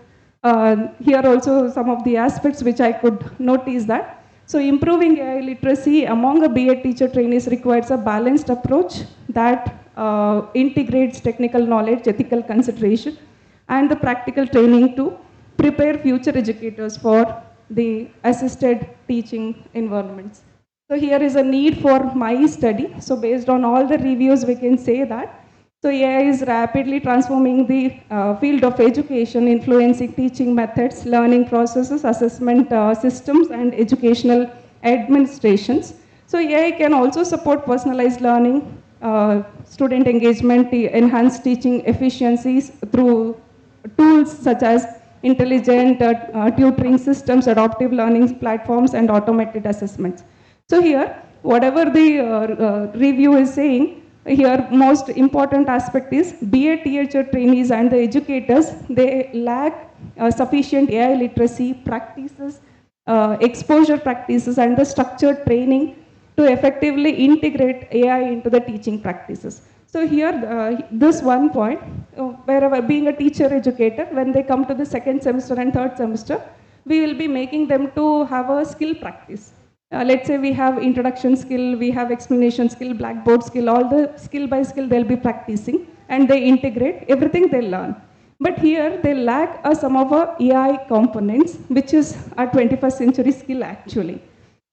Here also some of the aspects which I could notice that. So improving AI literacy among a B.Ed teacher trainees requires a balanced approach that integrates technical knowledge, ethical consideration, and the practical training to prepare future educators for the assisted teaching environments. So here is a need for my study. So based on all the reviews, we can say that. So AI is rapidly transforming the field of education, influencing teaching methods, learning processes, assessment systems, and educational administrations. So AI can also support personalized learning, student engagement, enhanced teaching efficiencies through tools such as intelligent tutoring systems, adaptive learning platforms, and automated assessments. So here, whatever the review is saying, here most important aspect is B.Ed teacher trainees and the educators, they lack sufficient AI literacy practices, exposure practices, and the structured training to effectively integrate AI into the teaching practices. So here, this one point, wherever being a teacher educator, when they come to the second semester and third semester, we will be making them to have a skill practice. Let's say we have introduction skill, we have explanation skill, blackboard skill, all the skill by skill they'll be practicing, and they integrate everything they learn. But here they lack some of our AI components, which is a 21st century skill actually.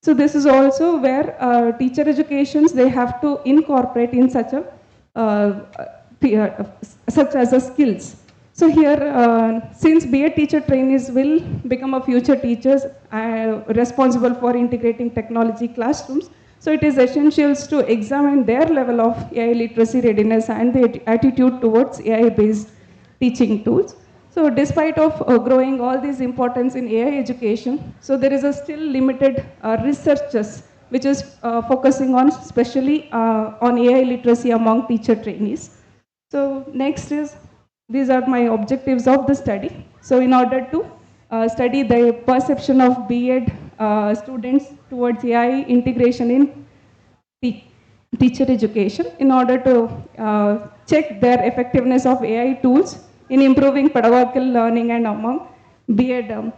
So this is also where teacher educations, they have to incorporate in such as a skills. So here, since B.Ed teacher trainees will become a future teachers responsible for integrating technology classrooms, so it is essential to examine their level of AI literacy readiness and their attitude towards AI-based teaching tools. So despite of growing all these importance in AI education, so there is a still limited researches which is focusing on especially on AI literacy among teacher trainees. So next is, these are my objectives of the study. So in order to study the perception of B.Ed students towards AI integration in teacher education, in order to check their effectiveness of AI tools in improving pedagogical learning and among B.Ed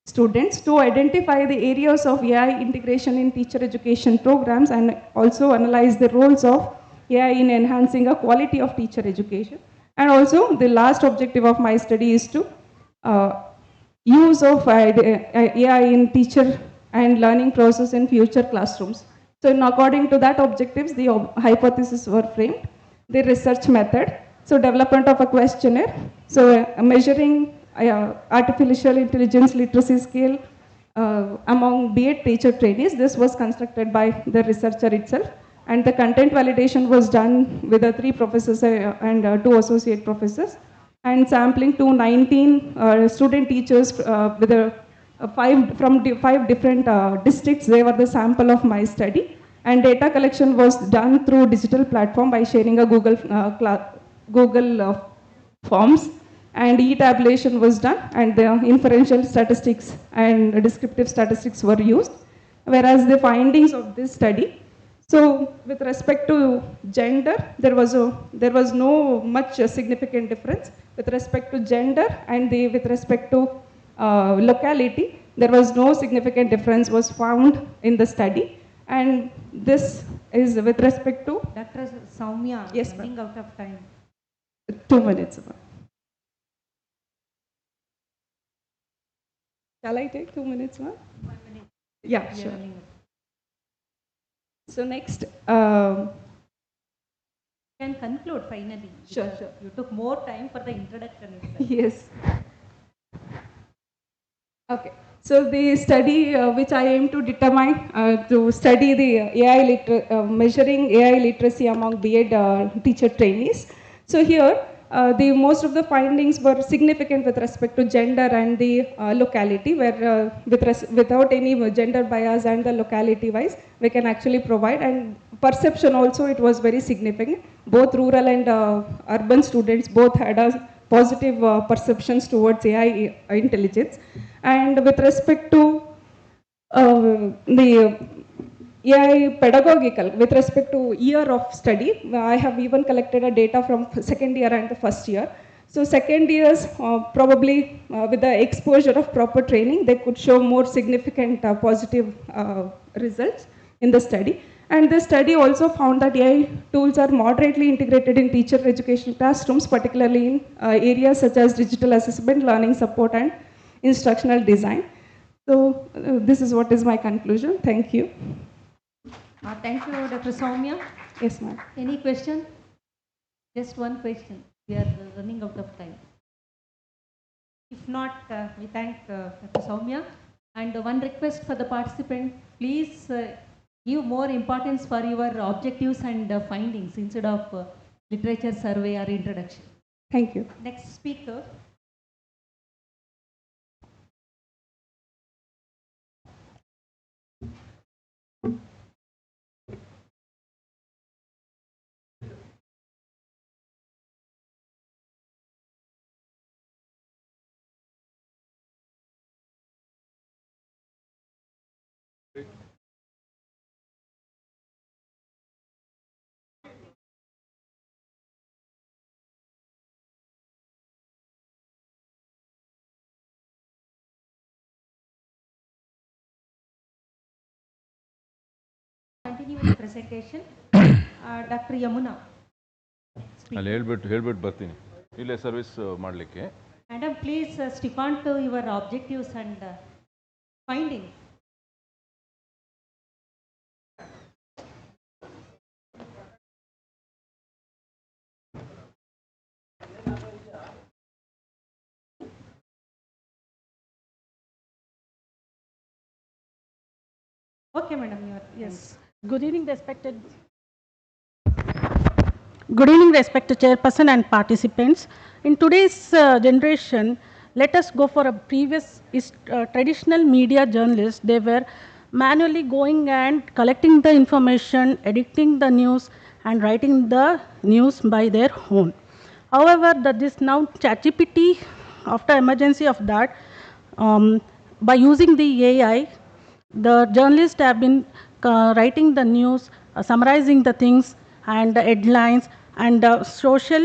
students, to identify the areas of AI integration in teacher education programs, and also analyze the roles of AI in enhancing a quality of teacher education. And also the last objective of my study is to use of AI in teacher and learning process in future classrooms. So according to that objectives, the hypotheses were framed, the research method, so development of a questionnaire, so measuring artificial intelligence literacy scale among B.Ed teacher trainees. This was constructed by the researcher itself, and the content validation was done with the 3 professors and 2 associate professors, and sampling to 19 student teachers with from 5 different districts. They were the sample of my study, and data collection was done through digital platform by sharing a Google forms, and e-tabulation was done, and the inferential statistics and descriptive statistics were used. Whereas the findings of this study, so with respect to gender, there was no much significant difference. With respect to gender and with respect to locality, there was no significant difference was found in the study. And this is with respect to Dr. Soumya, yes, running out of time. 2 minutes. Shall I take 2 minutes, ma'am? 1 minute. Yeah, sure. So next, Can conclude finally. Sure. You took more time for the introduction itself. Yes. Okay. So the study which I aim to determine to study the measuring AI literacy among B.Ed teacher trainees. So here the most of the findings were significant with respect to gender and the locality, where without any gender bias and the locality wise, we can actually provide. And perception also, it was very significant. Both rural and urban students both had a positive perceptions towards AI intelligence. And with respect to the AI pedagogical, with respect to year of study, I have even collected a data from second year and the first year. So second years, probably with the exposure of proper training, they could show more significant positive results in the study. And the study also found that AI tools are moderately integrated in teacher education classrooms, particularly in areas such as digital assessment, learning support, and instructional design. So this is what is my conclusion. Thank you. Thank you, Dr. Soumya. Yes, ma'am. Any question? Just one question. We are running out of time. If not, we thank Dr. Soumya. And one request for the participant, please give more importance for your objectives and findings instead of literature survey or introduction. Thank you. Next speaker. Continue with the presentation. Dr. Yamuna. ಅಲ್ಲಿ ಹೇಳ್ಬಿಟ್ಟು ಬರ್ತೀನಿ ಇಲ್ಲೇ service ಮಾಡಲಿಕ್ಕೆ. Madam, please stick on to your objectives and findings. Okay, madam. Yes. Good evening, respected chairperson and participants. In today's generation, let us go for a previous traditional media journalists. They were manually going and collecting the information, editing the news, and writing the news by their own. However, this now ChatGPT, after emergency of that, by using the AI, the journalists have been writing the news, summarizing the things and the headlines and social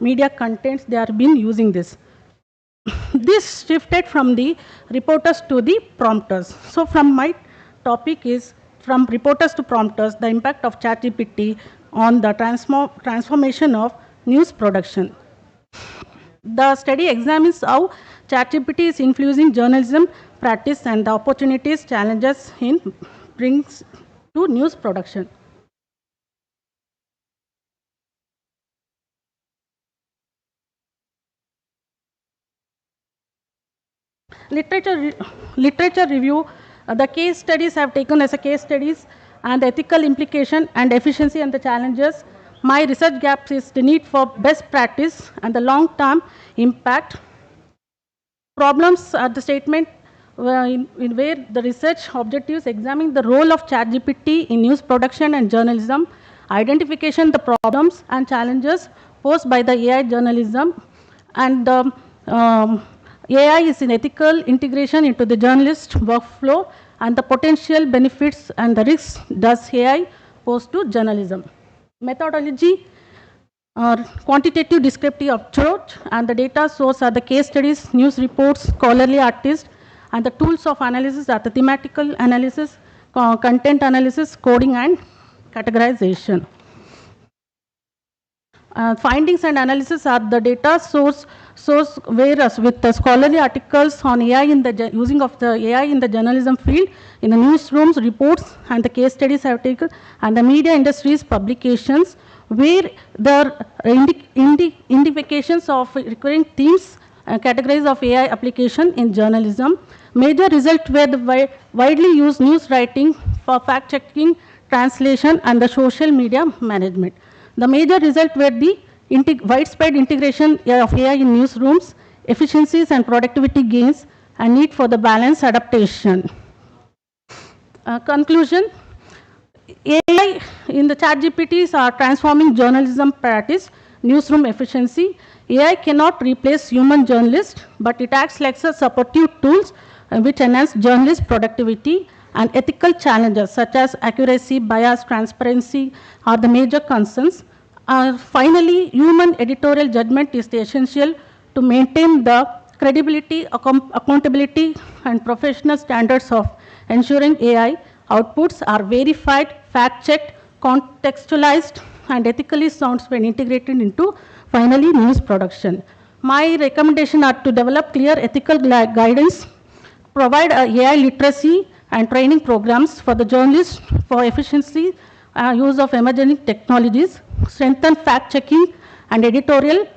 media contents. They are been using this. This shifted from the reporters to the prompters. So from my topic is from reporters to prompters, the impact of ChatGPT on the transformation of news production. The study examines how ChatGPT is influencing journalism practice and the opportunities, challenges it brings to news production. Literature review, the case studies have taken as a case studies and the ethical implication and efficiency and the challenges. My research gaps is the need for best practice and the long-term impact. Problems are the statement where the research objectives examine the role of ChatGPT in news production and journalism, identification the problems and challenges posed by the AI journalism, and AI is in ethical integration into the journalist workflow and the potential benefits and the risks does AI pose to journalism. Methodology, quantitative descriptive approach, and the data source are the case studies, news reports, scholarly artists, and the tools of analysis are the thematical analysis, content analysis, coding, and categorization. Findings and analysis are the data source whereas with the scholarly articles on AI in the using of the AI in the journalism field, in the newsrooms, reports, and the case studies have taken, and the media industries publications, where the indications of recurring themes categories of AI application in journalism. Major results were the widely used news writing for fact-checking, translation, and the social media management. The major result were the widespread integration of AI in newsrooms, efficiencies and productivity gains, and need for the balanced adaptation. Conclusion, AI in the chat GPTs are transforming journalism practice, newsroom efficiency. AI cannot replace human journalists, but it acts like a supportive tools which enhance journalist productivity, and ethical challenges such as accuracy, bias, transparency are the major concerns. Finally, human editorial judgment is essential to maintain the credibility, accountability, and professional standards of ensuring AI outputs are verified, fact-checked, contextualized, and ethically sound when integrated into finally news production. My recommendation are to develop clear ethical guidance, provide AI literacy and training programs for the journalists for efficiency, use of emerging technologies, strengthen fact-checking and editorial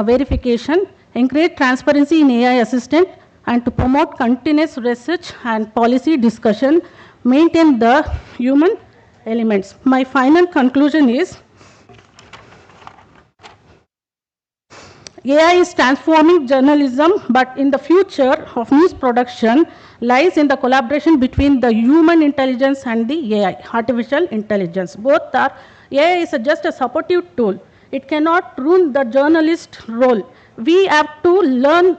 verification, encourage transparency in AI assistant, and to promote continuous research and policy discussion, maintain the human elements. My final conclusion is, AI is transforming journalism, but in the future of news production lies in the collaboration between the human intelligence and the AI, artificial intelligence. Both are, AI is just a supportive tool. It cannot ruin the journalist role. We have to learn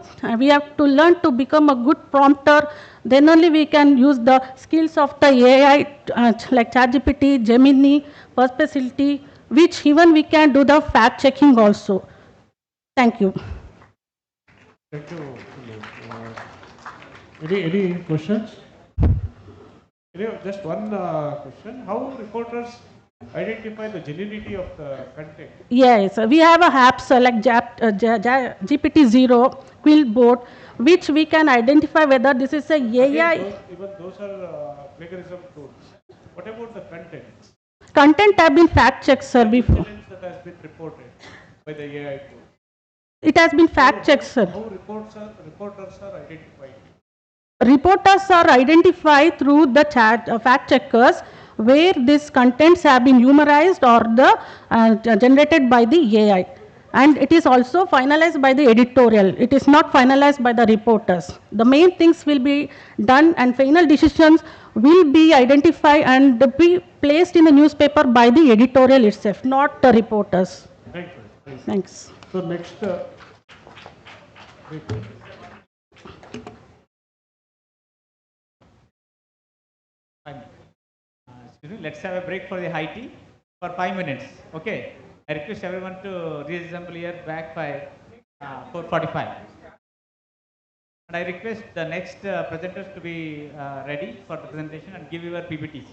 to become a good prompter. Then only we can use the skills of the AI like ChatGPT, Gemini, Perplexity, which even we can do the fact checking also. Thank you. Thank you. Any questions? Just one question. How reporters identify the genuinity of the content? Yes, we have a apps like GPT-0, Quillboard, which we can identify whether this is a AI. Even those are plagiarism tools. What about the content? Content have been fact checked, sir, before. That has been reported by the AI tool. It has been fact checked, sir. How reporters are identified? Reporters are identified through the fact checkers, where these contents have been humorized or generated by the AI. And it is also finalized by the editorial. It is not finalized by the reporters. The main things will be done and final decisions will be identified and be placed in the newspaper by the editorial itself, not the reporters. Thank you. Thanks. So next, excuse me, let's have a break for the high tea for 5 minutes. Okay. I request everyone to reassemble here back by 4:45. And I request the next presenters to be ready for the presentation and give your PPTs.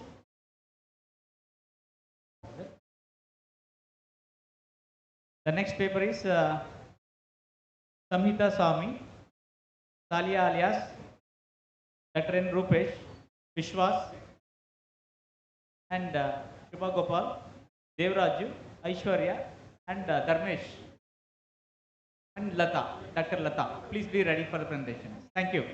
The next paper is Samhita Swami, Salia alias Dr. N. Rupesh, Vishwas, and Shubha Gopal, Devraju, Aishwarya, and Dharmesh, and Lata, Dr. Lata. Please be ready for the presentation. Thank you.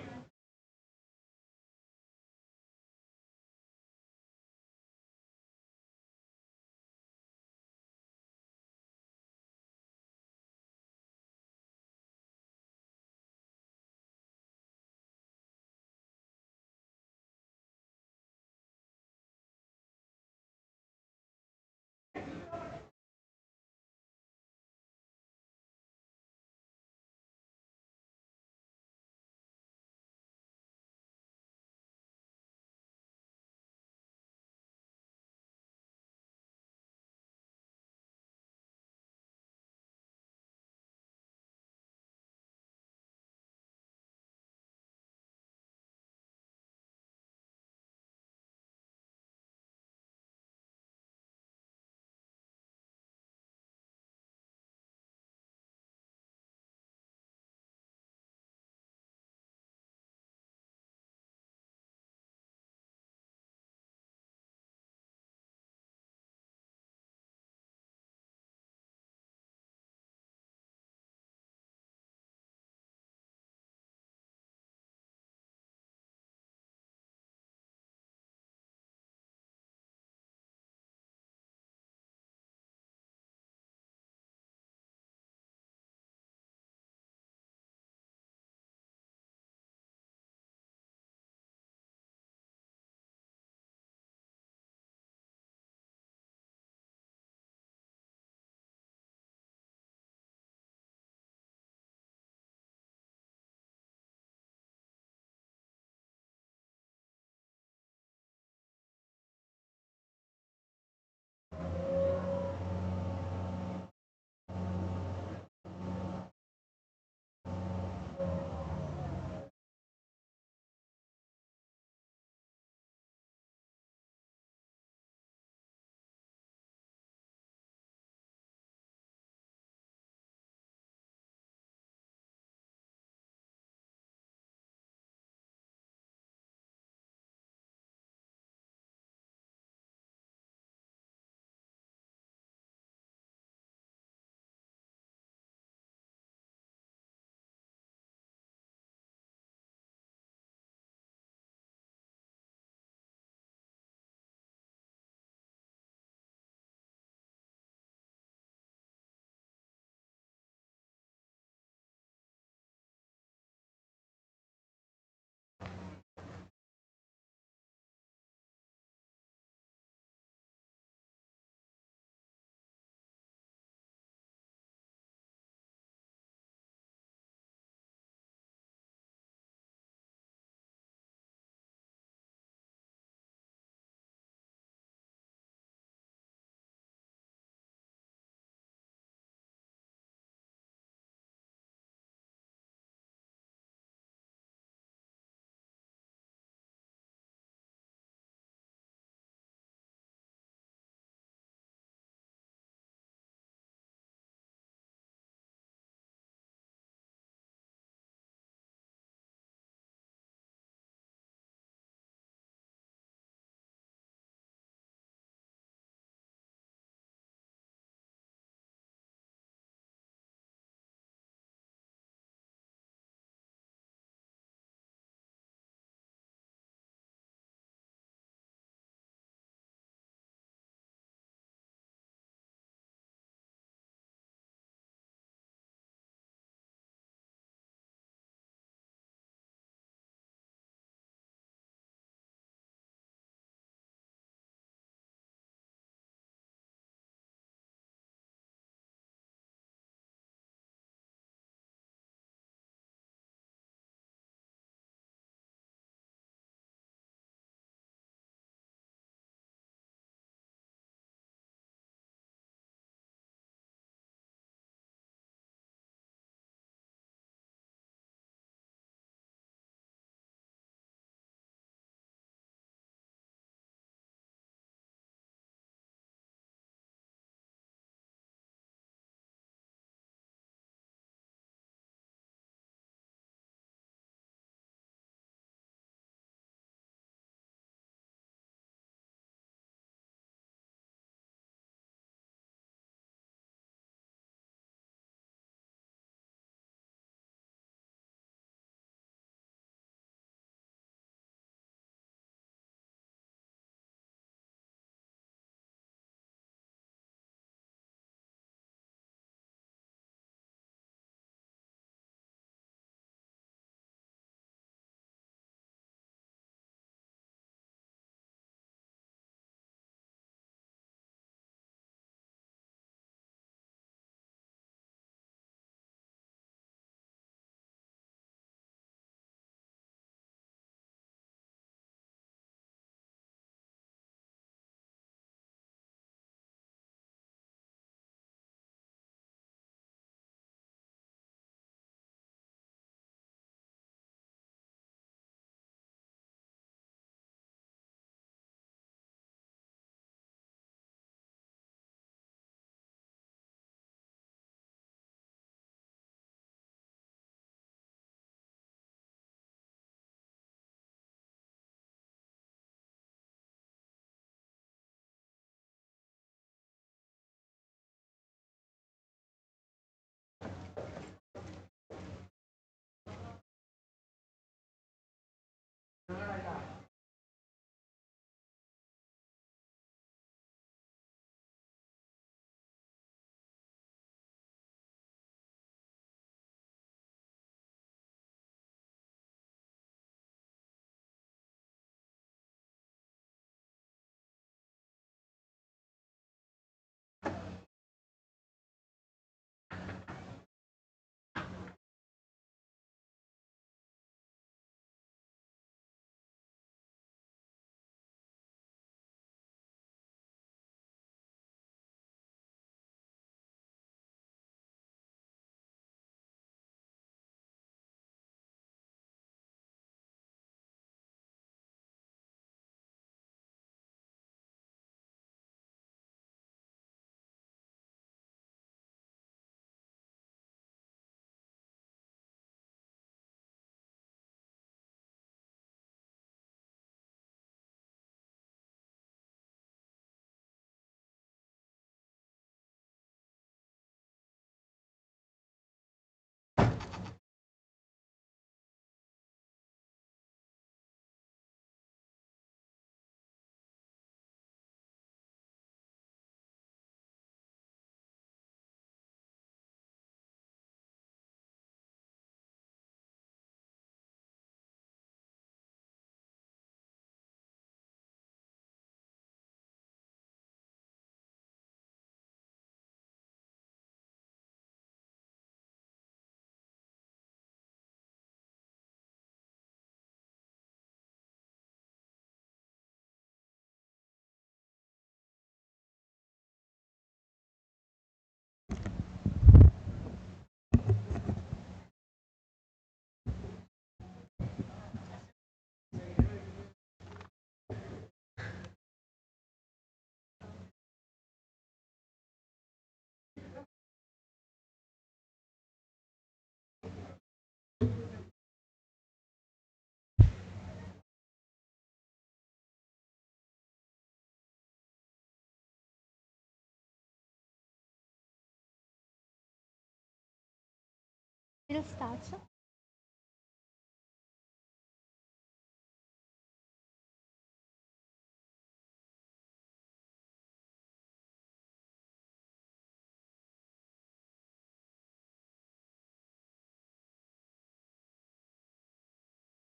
We'll start, sir.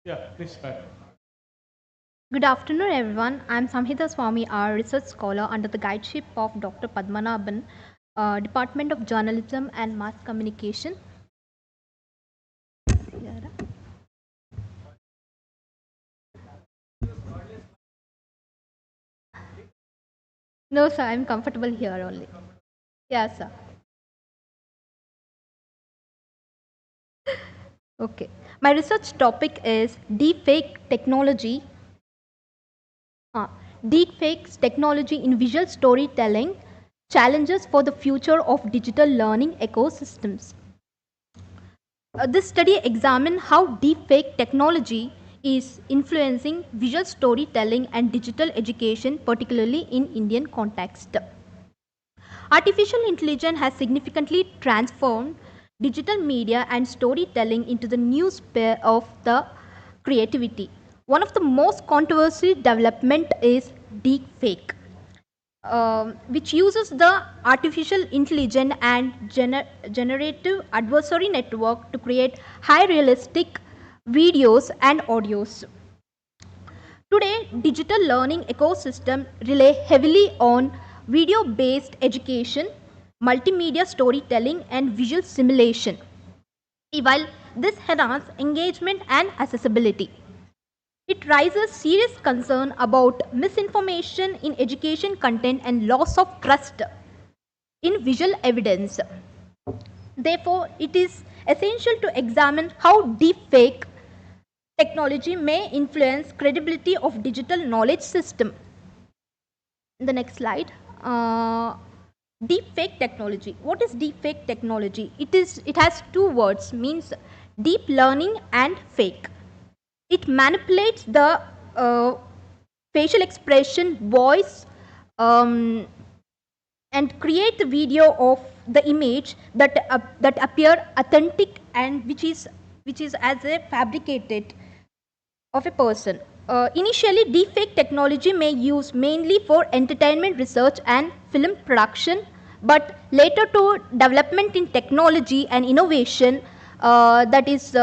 Yeah, please start. Good afternoon, everyone. I'm Samhita Swami, our research scholar under the guideship of Dr. Padmanabhan, Department of Journalism and Mass Communication. No, sir, I'm comfortable here only. Yes, sir. Okay. My research topic is deepfake technology. Deepfakes technology in visual storytelling, challenges for the future of digital learning ecosystems. This study examined how deepfake technology is influencing visual storytelling and digital education, particularly in Indian context. Artificial intelligence has significantly transformed digital media and storytelling into the new sphere of the creativity. One of the most controversial development is deepfake, which uses the artificial intelligence and generative adversary network to create high realistic videos and audios. Today, digital learning ecosystem rely heavily on video-based education, multimedia storytelling, and visual simulation. While this enhances engagement and accessibility, it raises serious concern about misinformation in education content and loss of trust in visual evidence. Therefore, it is essential to examine how deepfake technology may influence credibility of digital knowledge system. The next slide. Deepfake technology. What is deepfake technology? It has two words, means deep learning and fake. It manipulates the facial expression, voice, and create the video of the image that appear authentic and which is as a fabricated of a person. Initially, deepfake technology may use mainly for entertainment research and film production, but later to development in technology and innovation, that is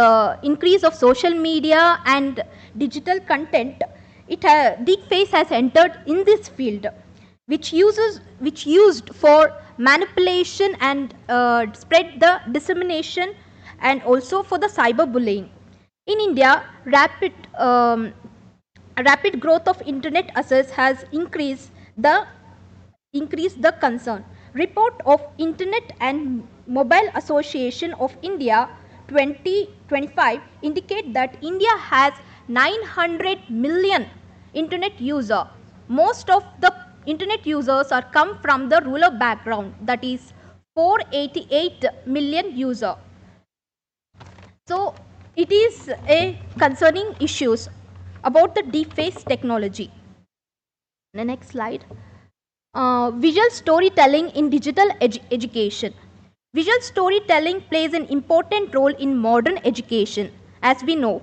increase of social media and digital content, deepfake has entered in this field, which used for manipulation and spread the dissemination and also for the cyberbullying. In India, rapid growth of internet access has increased the concern. Report of Internet and Mobile Association of India 2025 indicate that India has 900 million internet user. Most of the internet users are come from the rural background, that is 488 million user. So it is a concerning issues about the deepfake technology. The next slide. Visual storytelling in digital education. Visual storytelling plays an important role in modern education, as we know.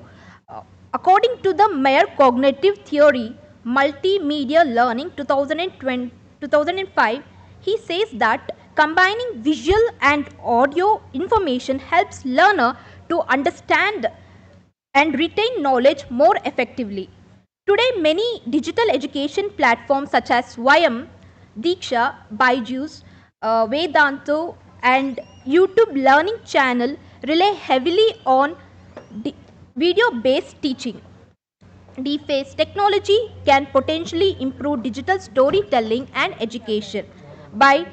According to the Mayer Cognitive Theory, Multimedia Learning 2005, he says that combining visual and audio information helps learner to understand and retain knowledge more effectively. Today, many digital education platforms such as Swayam, Diksha, Byju's, Vedantu, and YouTube Learning channel rely heavily on video-based teaching. Deepfake technology can potentially improve digital storytelling and education by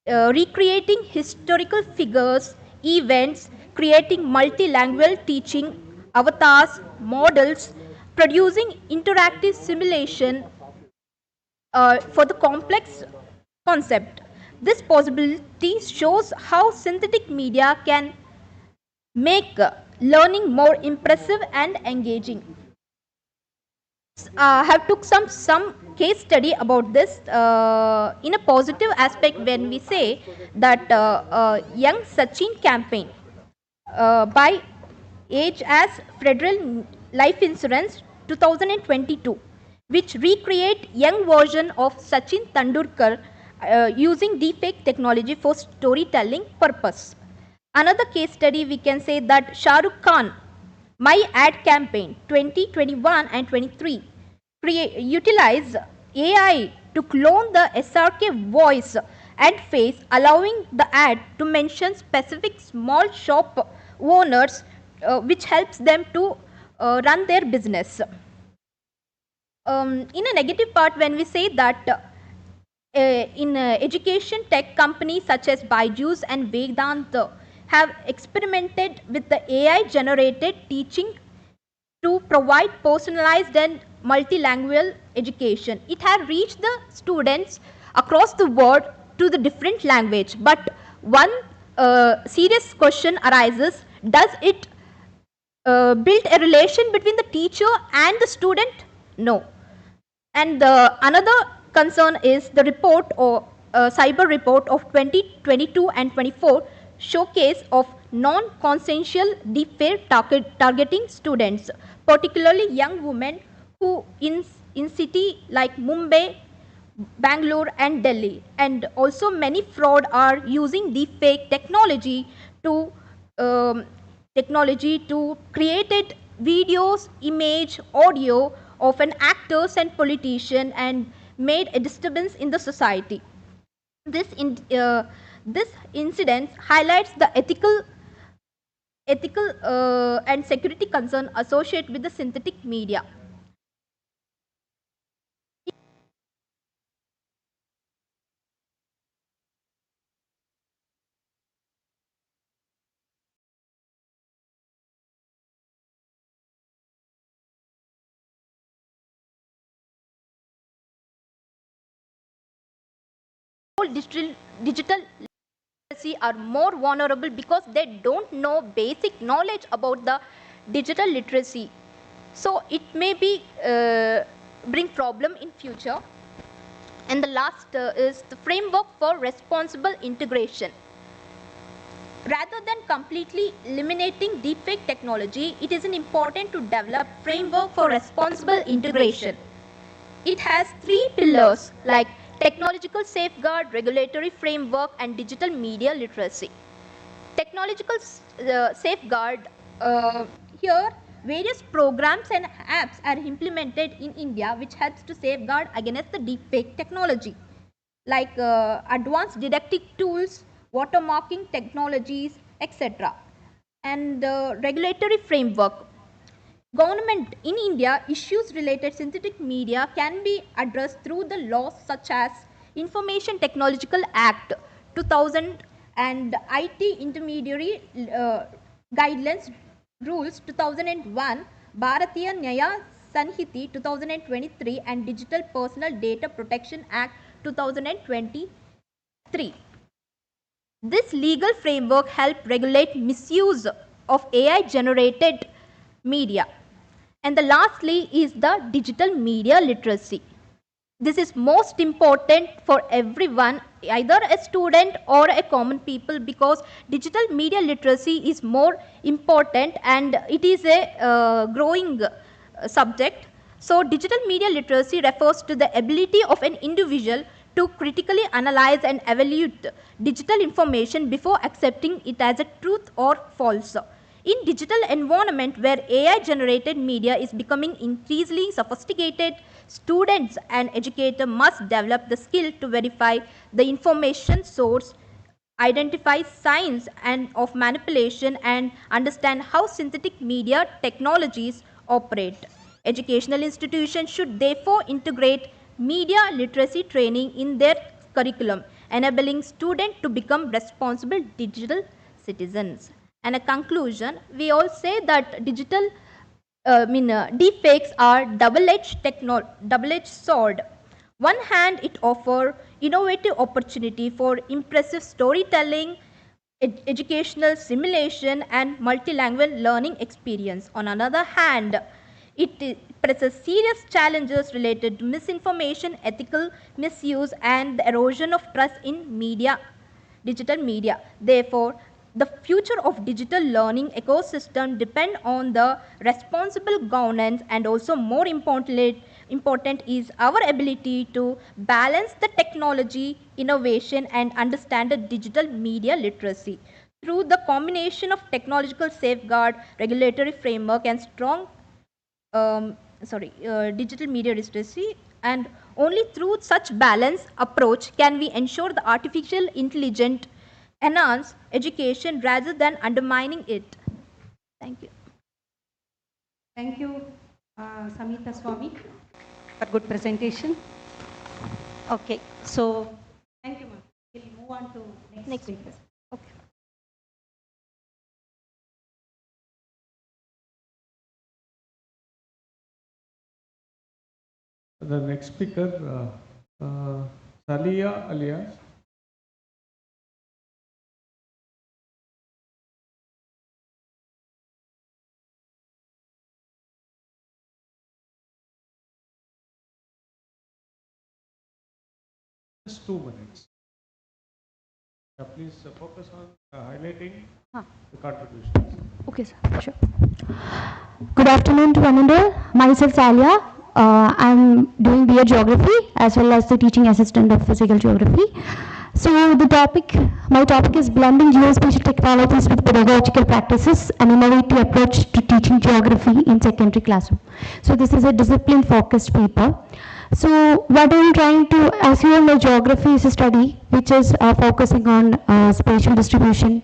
recreating historical figures, events, creating multilingual teaching avatars, models, producing interactive simulation for the complex concept. This possibility shows how synthetic media can make learning more impressive and engaging. Have took some case study about this in a positive aspect when we say that young Sachin campaign. by Age as Federal Life Insurance 2022, which recreate young version of Sachin Tendulkar using deepfake technology for storytelling purpose. Another case study we can say that Shah Rukh Khan, My Ad Campaign 2021 and 23 utilize AI to clone the SRK voice and face, allowing the ad to mention specific small shop owners, which helps them to run their business. In a negative part, when we say that in education tech companies such as Byju's and Vedanta have experimented with the AI generated teaching to provide personalized and multilingual education. It has reached the students across the world to the different language. But one serious question arises, does it build a relation between the teacher and the student? No. And another concern is the report or cyber report of 2022 and 24 showcase of non-consensual deepfake targeting students, particularly young women who in city like Mumbai, Bangalore and Delhi. And also many fraud are using deepfake technology to create videos, image, audio of an actors and politician and made a disturbance in the society. This incident highlights the ethical and security concern associated with the synthetic media. Digital literacy are more vulnerable because they don't know basic knowledge about the digital literacy. So it may be bring problem in future. And the last is the framework for responsible integration. Rather than completely eliminating deepfake technology, it is important to develop framework for responsible integration. It has three pillars like technological safeguard, regulatory framework, and digital media literacy. Technological safeguard, here various programs and apps are implemented in India which helps to safeguard against the deepfake technology, like advanced detective tools, watermarking technologies, etc. And regulatory framework. Government in India, issues related synthetic media can be addressed through the laws such as Information Technological Act 2000 and IT Intermediary Guidelines Rules 2001, Bharatiya Nyaya Sanhiti 2023 and Digital Personal Data Protection Act 2023. This legal framework helps regulate misuse of AI generated media. And the lastly is the digital media literacy. This is most important for everyone, either a student or a common people, because digital media literacy is more important and it is a growing subject. So digital media literacy refers to the ability of an individual to critically analyze and evaluate digital information before accepting it as a truth or false. In digital environment where AI generated media is becoming increasingly sophisticated, students and educators must develop the skill to verify the information source, identify signs and of manipulation, and understand how synthetic media technologies operate. Educational institutions should therefore integrate media literacy training in their curriculum, enabling students to become responsible digital citizens. And a conclusion, we all say that digital deepfakes are double-edged sword. One hand, it offers innovative opportunity for impressive storytelling, educational simulation, and multilingual learning experience. On another hand, it presents serious challenges related to misinformation, ethical misuse, and the erosion of trust in media, digital media. Therefore, the future of digital learning ecosystem depend on the responsible governance, and also more important is our ability to balance the technology, innovation, and understand the digital media literacy. Through the combination of technological safeguard, regulatory framework, and strong digital media literacy, and only through such balanced approach can we ensure the artificial intelligence enhance education rather than undermining it. Thank you. Thank you, Samita Swami, for good presentation. Okay, so thank you, ma'am. We'll move on to next speaker. Okay. The next speaker, Salia Alias. Just 2 minutes. Please focus on highlighting the contributions. Okay, sir. Sure. Good afternoon to one and all. Myself, Salia. I'm doing BA Geography as well as the teaching assistant of Physical Geography. So my topic is blending geospatial technologies with pedagogical practices and innovative approach to teaching geography in secondary classroom. So this is a discipline-focused paper. So what I'm trying to, as you all know, geography is a study which is focusing on spatial distribution,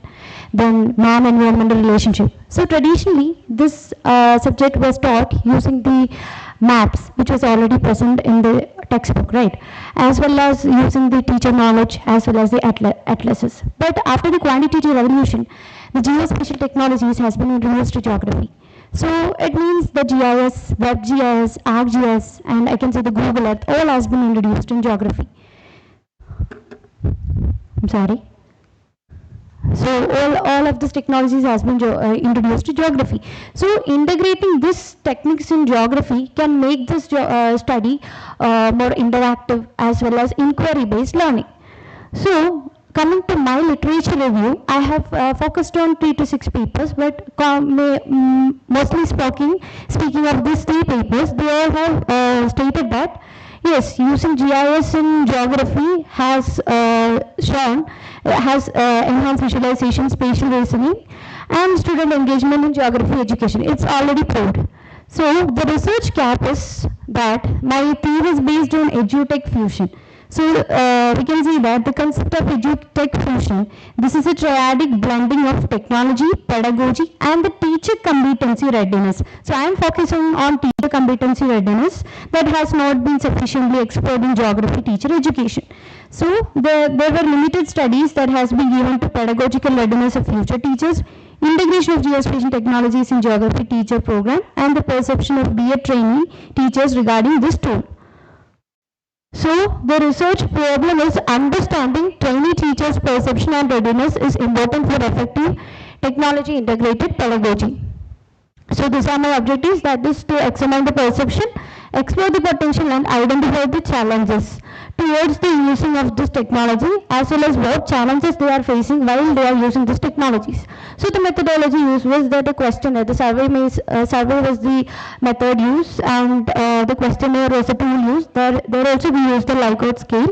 then man-environmental relationship. So traditionally, this subject was taught using the maps, which was already present in the textbook, right? As well as using the teacher knowledge, as well as the atlases. But after the quantitative revolution, the geospatial technologies has been introduced to geography. So it means the GIS, WebGIS, ArcGIS, and I can say the Google Earth, all has been introduced in geography. I'm sorry. So all of these technologies has been introduced to geography. So integrating these techniques in geography can make this study more interactive as well as inquiry-based learning. So coming to my literature review, I have focused on 3 to 6 papers, but mostly speaking of these 3 papers, they all have stated that yes, using GIS in geography has enhanced visualization, spatial reasoning, and student engagement in geography education. It's already proved. So the research cap is that my theme is based on edutech fusion. So we can see that the concept of edutech fusion, this is a triadic blending of technology, pedagogy, and the teacher competency readiness. So I am focusing on teacher competency readiness that has not been sufficiently explored in geography teacher education. So there were limited studies that has been given to pedagogical readiness of future teachers, integration of geospatial technologies in geography teacher program, and the perception of BA trainee teachers regarding this tool. So the research problem is understanding trainee teachers' perception and readiness is important for effective technology integrated pedagogy. So these are my objectives, that is to examine the perception, explore the potential, and identify the challenges towards the using of this technology, as well as what challenges they are facing while they are using these technologies. So the methodology used was that a questionnaire, the survey was the method used, and the questionnaire was a tool used. There also we used the Likert scale,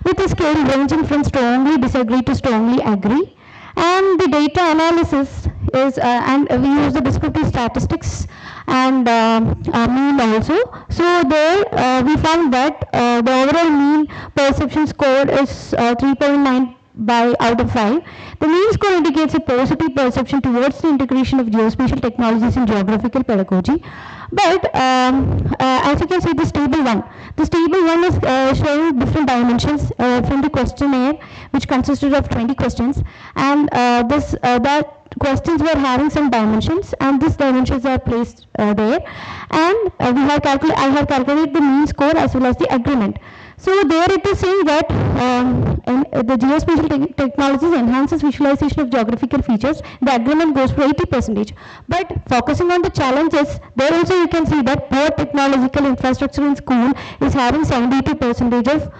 with a scale ranging from strongly disagree to strongly agree. And the data analysis is, and we use the descriptive statistics and mean also. So there we found that the overall mean perception score is 3.9 out of 5. The mean score indicates a positive perception towards the integration of geospatial technologies in geographical pedagogy. But as you can see, this table 1 is showing different dimensions from the questionnaire, which consisted of 20 questions, and that questions were having some dimensions, and these dimensions are placed there, and I have calculated the mean score as well as the agreement. So there it is saying that the geospatial technologies enhances visualization of geographical features. The agreement goes for 80%. But focusing on the challenges, there also you can see that poor technological infrastructure in school is having 72% of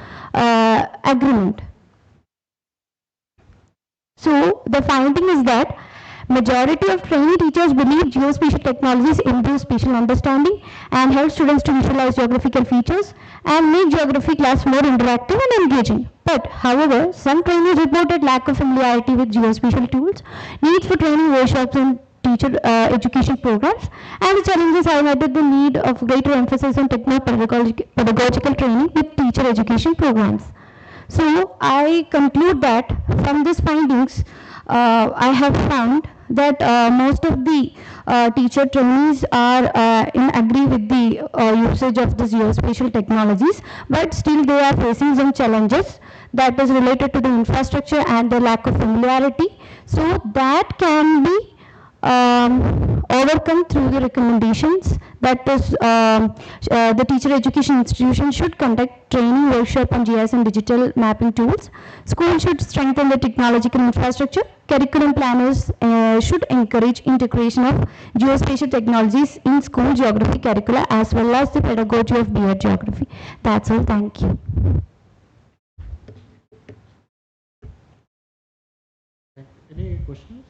agreement. So the finding is that majority of trainee teachers believe geospatial technologies improve spatial understanding and help students to visualize geographical features and make geography class more interactive and engaging. But, however, some trainees reported lack of familiarity with geospatial tools, needs for training workshops and teacher education programs, and the challenges highlighted the need of greater emphasis on techno-pedagogical training with teacher education programs. So I conclude that from these findings, I have found that most of the teacher trainees are agree with the usage of the geospatial technologies, but still they are facing some challenges that is related to the infrastructure and the lack of familiarity. So that can be overcome through the recommendations that is the teacher education institution should conduct training workshop on GIS and digital mapping tools. Schools should strengthen the technological infrastructure. Curriculum planners should encourage integration of geospatial technologies in school geography curricula as well as the pedagogy of BEd geography. That's all. Thank you. Any questions?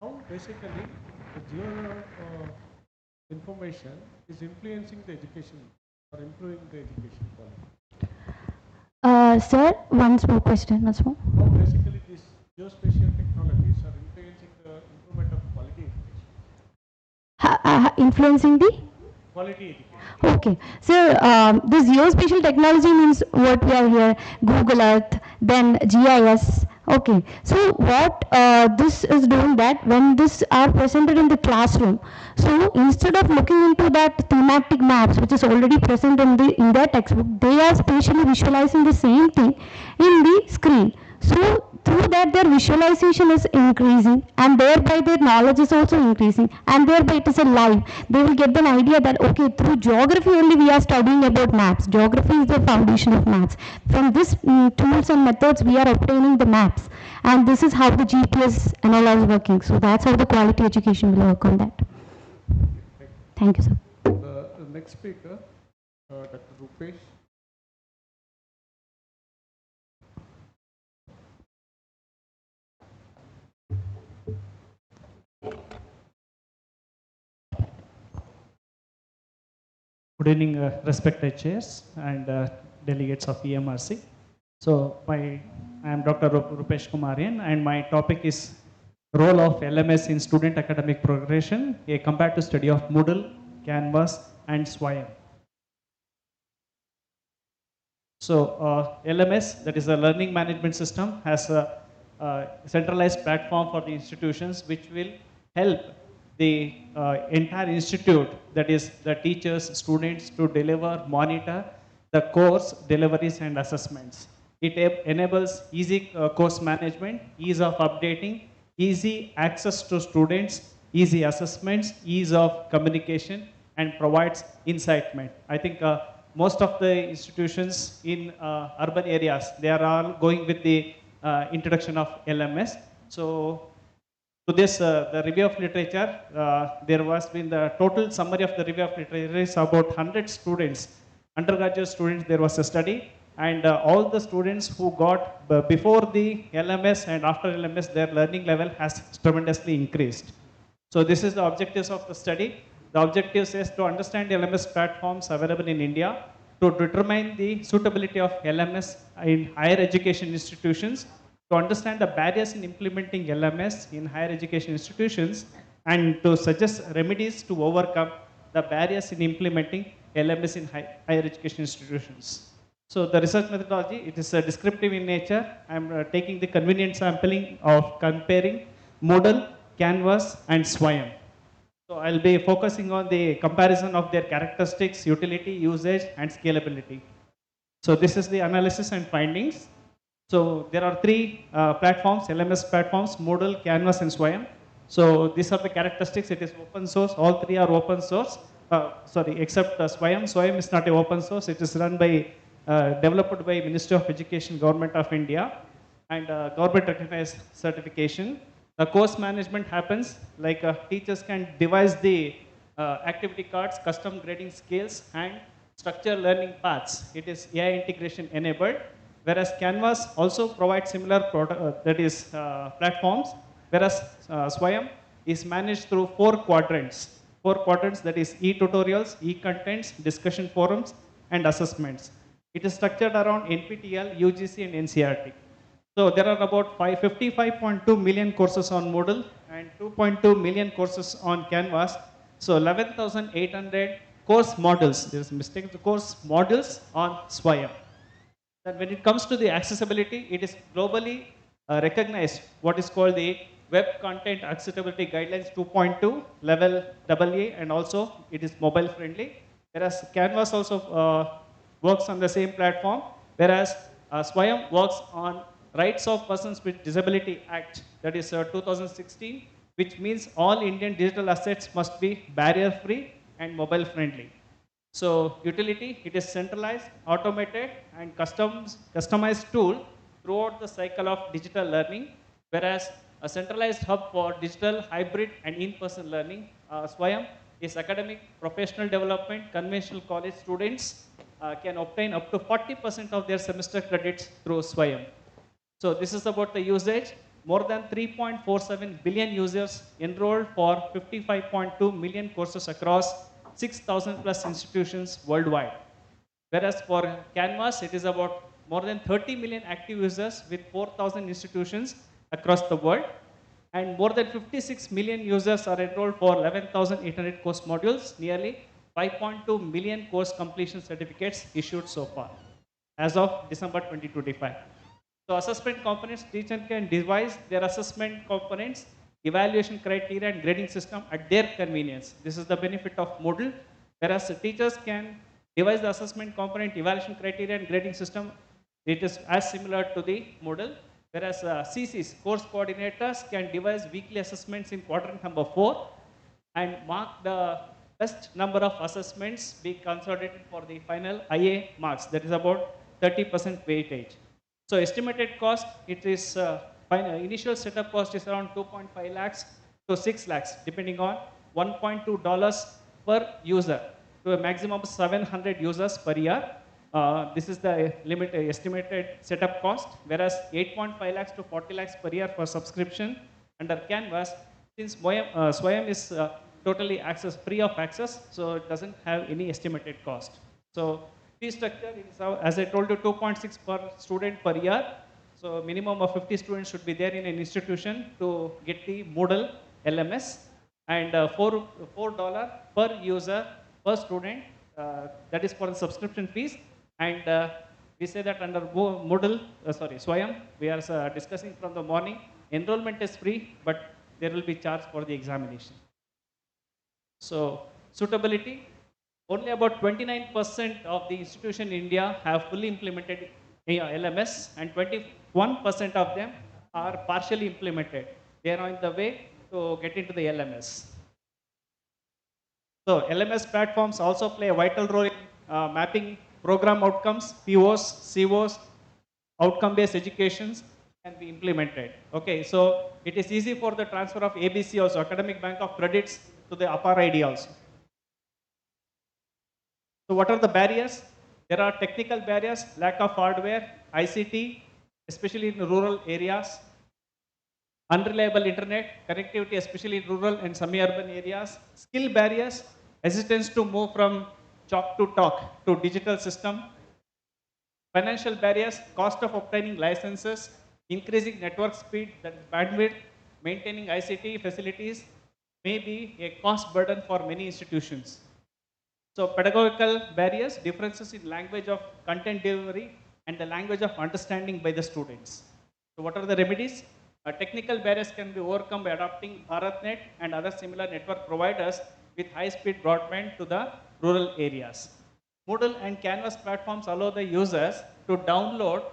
How basically the geo information is influencing the education or improving the education quality? Sir, one small question. Once more. How basically these geospatial technologies are influencing the improvement of quality education? Influencing the? Quality education. Okay, so this geospatial technology means what we are here, Google Earth, then GIS. Okay, so what this is doing that when this are presented in the classroom, so instead of looking into that thematic maps which is already present in their textbook, they are spatially visualizing the same thing in the screen. So through that their visualization is increasing and thereby their knowledge is also increasing and thereby it is a live. They will get an idea that okay, through geography only we are studying about maps. Geography is the foundation of maps. From this tools and methods we are obtaining the maps and this is how the GPS and all is working. So that's how the quality education will work on that. Thank you, sir. The next speaker, Dr. Rupesh. Good evening, respected chairs and delegates of IMMERSIVE. So, I am Dr. Rupesh Kumarian and my topic is role of LMS in student academic progression, a comparative study of Moodle, Canvas and SWAYAM. So, LMS, that is a learning management system, has a centralized platform for the institutions which will help the entire institute, that is the teachers, students, to deliver, monitor the course deliveries and assessments. It enables easy course management, ease of updating, easy access to students, easy assessments, ease of communication, and provides incitement. I think most of the institutions in urban areas, they are all going with the introduction of LMS. So to this, the review of literature, there was been the total summary of the review of literature is about 100 students, undergraduate students, there was a study, and all the students who got before the LMS and after LMS, their learning level has tremendously increased. So this is the objectives of the study. The objectives is to understand LMS platforms available in India, to determine the suitability of LMS in higher education institutions, to understand the barriers in implementing LMS in higher education institutions, and to suggest remedies to overcome the barriers in implementing LMS in higher education institutions. So the research methodology, it is descriptive in nature. I am taking the convenient sampling of comparing Moodle, Canvas and SWAYAM. So I'll be focusing on the comparison of their characteristics, utility, usage and scalability. So this is the analysis and findings. So there are three platforms, LMS platforms, Moodle, Canvas and SWAYAM. So these are the characteristics. It is open source. All three are open source. Except SWAYAM. SWAYAM is not a open source. It is run by, developed by Ministry of Education, Government of India, and government recognized certification. The course management happens like teachers can devise the activity cards, custom grading scales and structured learning paths. It is AI integration enabled, whereas Canvas also provides similar platforms, whereas Swayam is managed through 4 quadrants. 4 quadrants, that is e-tutorials, e-contents, discussion forums, and assessments. It is structured around NPTEL, UGC, and NCERT. So there are about 55.2 million courses on Moodle and 2.2 million courses on Canvas. So 11,800 course modules, there is a mistake, the course modules on Swayam. Then when it comes to the accessibility, it is globally recognized what is called the Web Content Accessibility Guidelines 2.2 level AA, and also it is mobile friendly. Whereas Canvas also works on the same platform, whereas Swayam works on Rights of Persons with Disability Act, that is 2016, which means all Indian digital assets must be barrier free and mobile friendly. So utility, it is centralized, automated, and customized tool throughout the cycle of digital learning, whereas a centralized hub for digital, hybrid, and in-person learning. Swayam is academic, professional development. Conventional college students can obtain up to 40% of their semester credits through Swayam. So this is about the usage. More than 3.47 billion users enrolled for 55.2 million courses across 6,000 plus institutions worldwide. Whereas for Canvas, it is about more than 30 million active users with 4,000 institutions across the world. And more than 56 million users are enrolled for 11,800 course modules, nearly 5.2 million course completion certificates issued so far, as of December 2025. So assessment components, teacher can devise their assessment components, evaluation criteria, and grading system at their convenience. This is the benefit of Moodle, whereas the teachers can devise the assessment component, evaluation criteria, and grading system. It is as similar to the Moodle, whereas CCs, course coordinators, can devise weekly assessments in quadrant number 4 and mark the best number of assessments be consolidated for the final IA marks, that is about 30% weightage. So estimated cost, it is initial setup cost is around 2.5 lakhs to 6 lakhs, depending on $1.2 per user to a maximum of 700 users per year. This is the limit estimated setup cost, whereas 8.5 lakhs to 40 lakhs per year for subscription under Canvas. Since Swayam is totally free of access, so it doesn't have any estimated cost. So fee structure is, as I told you, 2.6 per student per year. So minimum of 50 students should be there in an institution to get the Moodle LMS, and $4 per user per student. That is for the subscription fees. And we say that under Moodle, Swayam, we are discussing from the morning. Enrollment is free, but there will be charge for the examination. So suitability. Only about 29% of the institution in India have fully implemented LMS, and 21% of them are partially implemented. They are on the way to get into the LMS. So LMS platforms also play a vital role in mapping program outcomes, POs, COs, outcome-based educations can be implemented. Okay, so it is easy for the transfer of ABC also, Academic Bank of Credits, to the APAR ID also. So what are the barriers? There are technical barriers, lack of hardware, ICT, especially in rural areas, unreliable internet, connectivity, especially in rural and semi-urban areas, skill barriers, hesitance to move from chalk to talk to digital system, financial barriers, cost of obtaining licenses, increasing network speed, that is bandwidth, maintaining ICT facilities may be a cost burden for many institutions. So pedagogical barriers, differences in language of content delivery and the language of understanding by the students. So what are the remedies? Technical barriers can be overcome by adopting BharatNet and other similar network providers with high-speed broadband to the rural areas. Moodle and Canvas platforms allow the users to download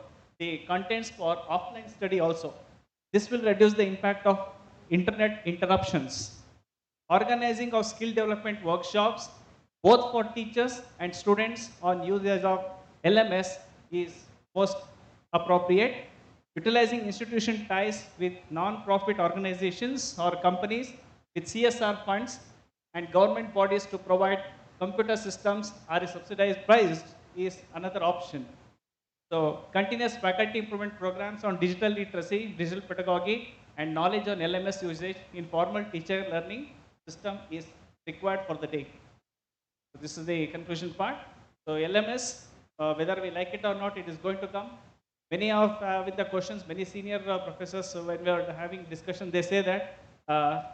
the contents for offline study also. This will reduce the impact of internet interruptions. Organizing of skill development workshops, both for teachers and students on usage of LMS, is most appropriate. Utilizing institution ties with non-profit organizations or companies with CSR funds and government bodies to provide computer systems at a subsidized price is another option. So continuous faculty improvement programs on digital literacy, digital pedagogy, and knowledge on LMS usage in formal teacher learning system is required for the day. So this is the conclusion part. So LMS, whether we like it or not, it is going to come. Many of with the questions, many senior professors, when we are having discussion, they say that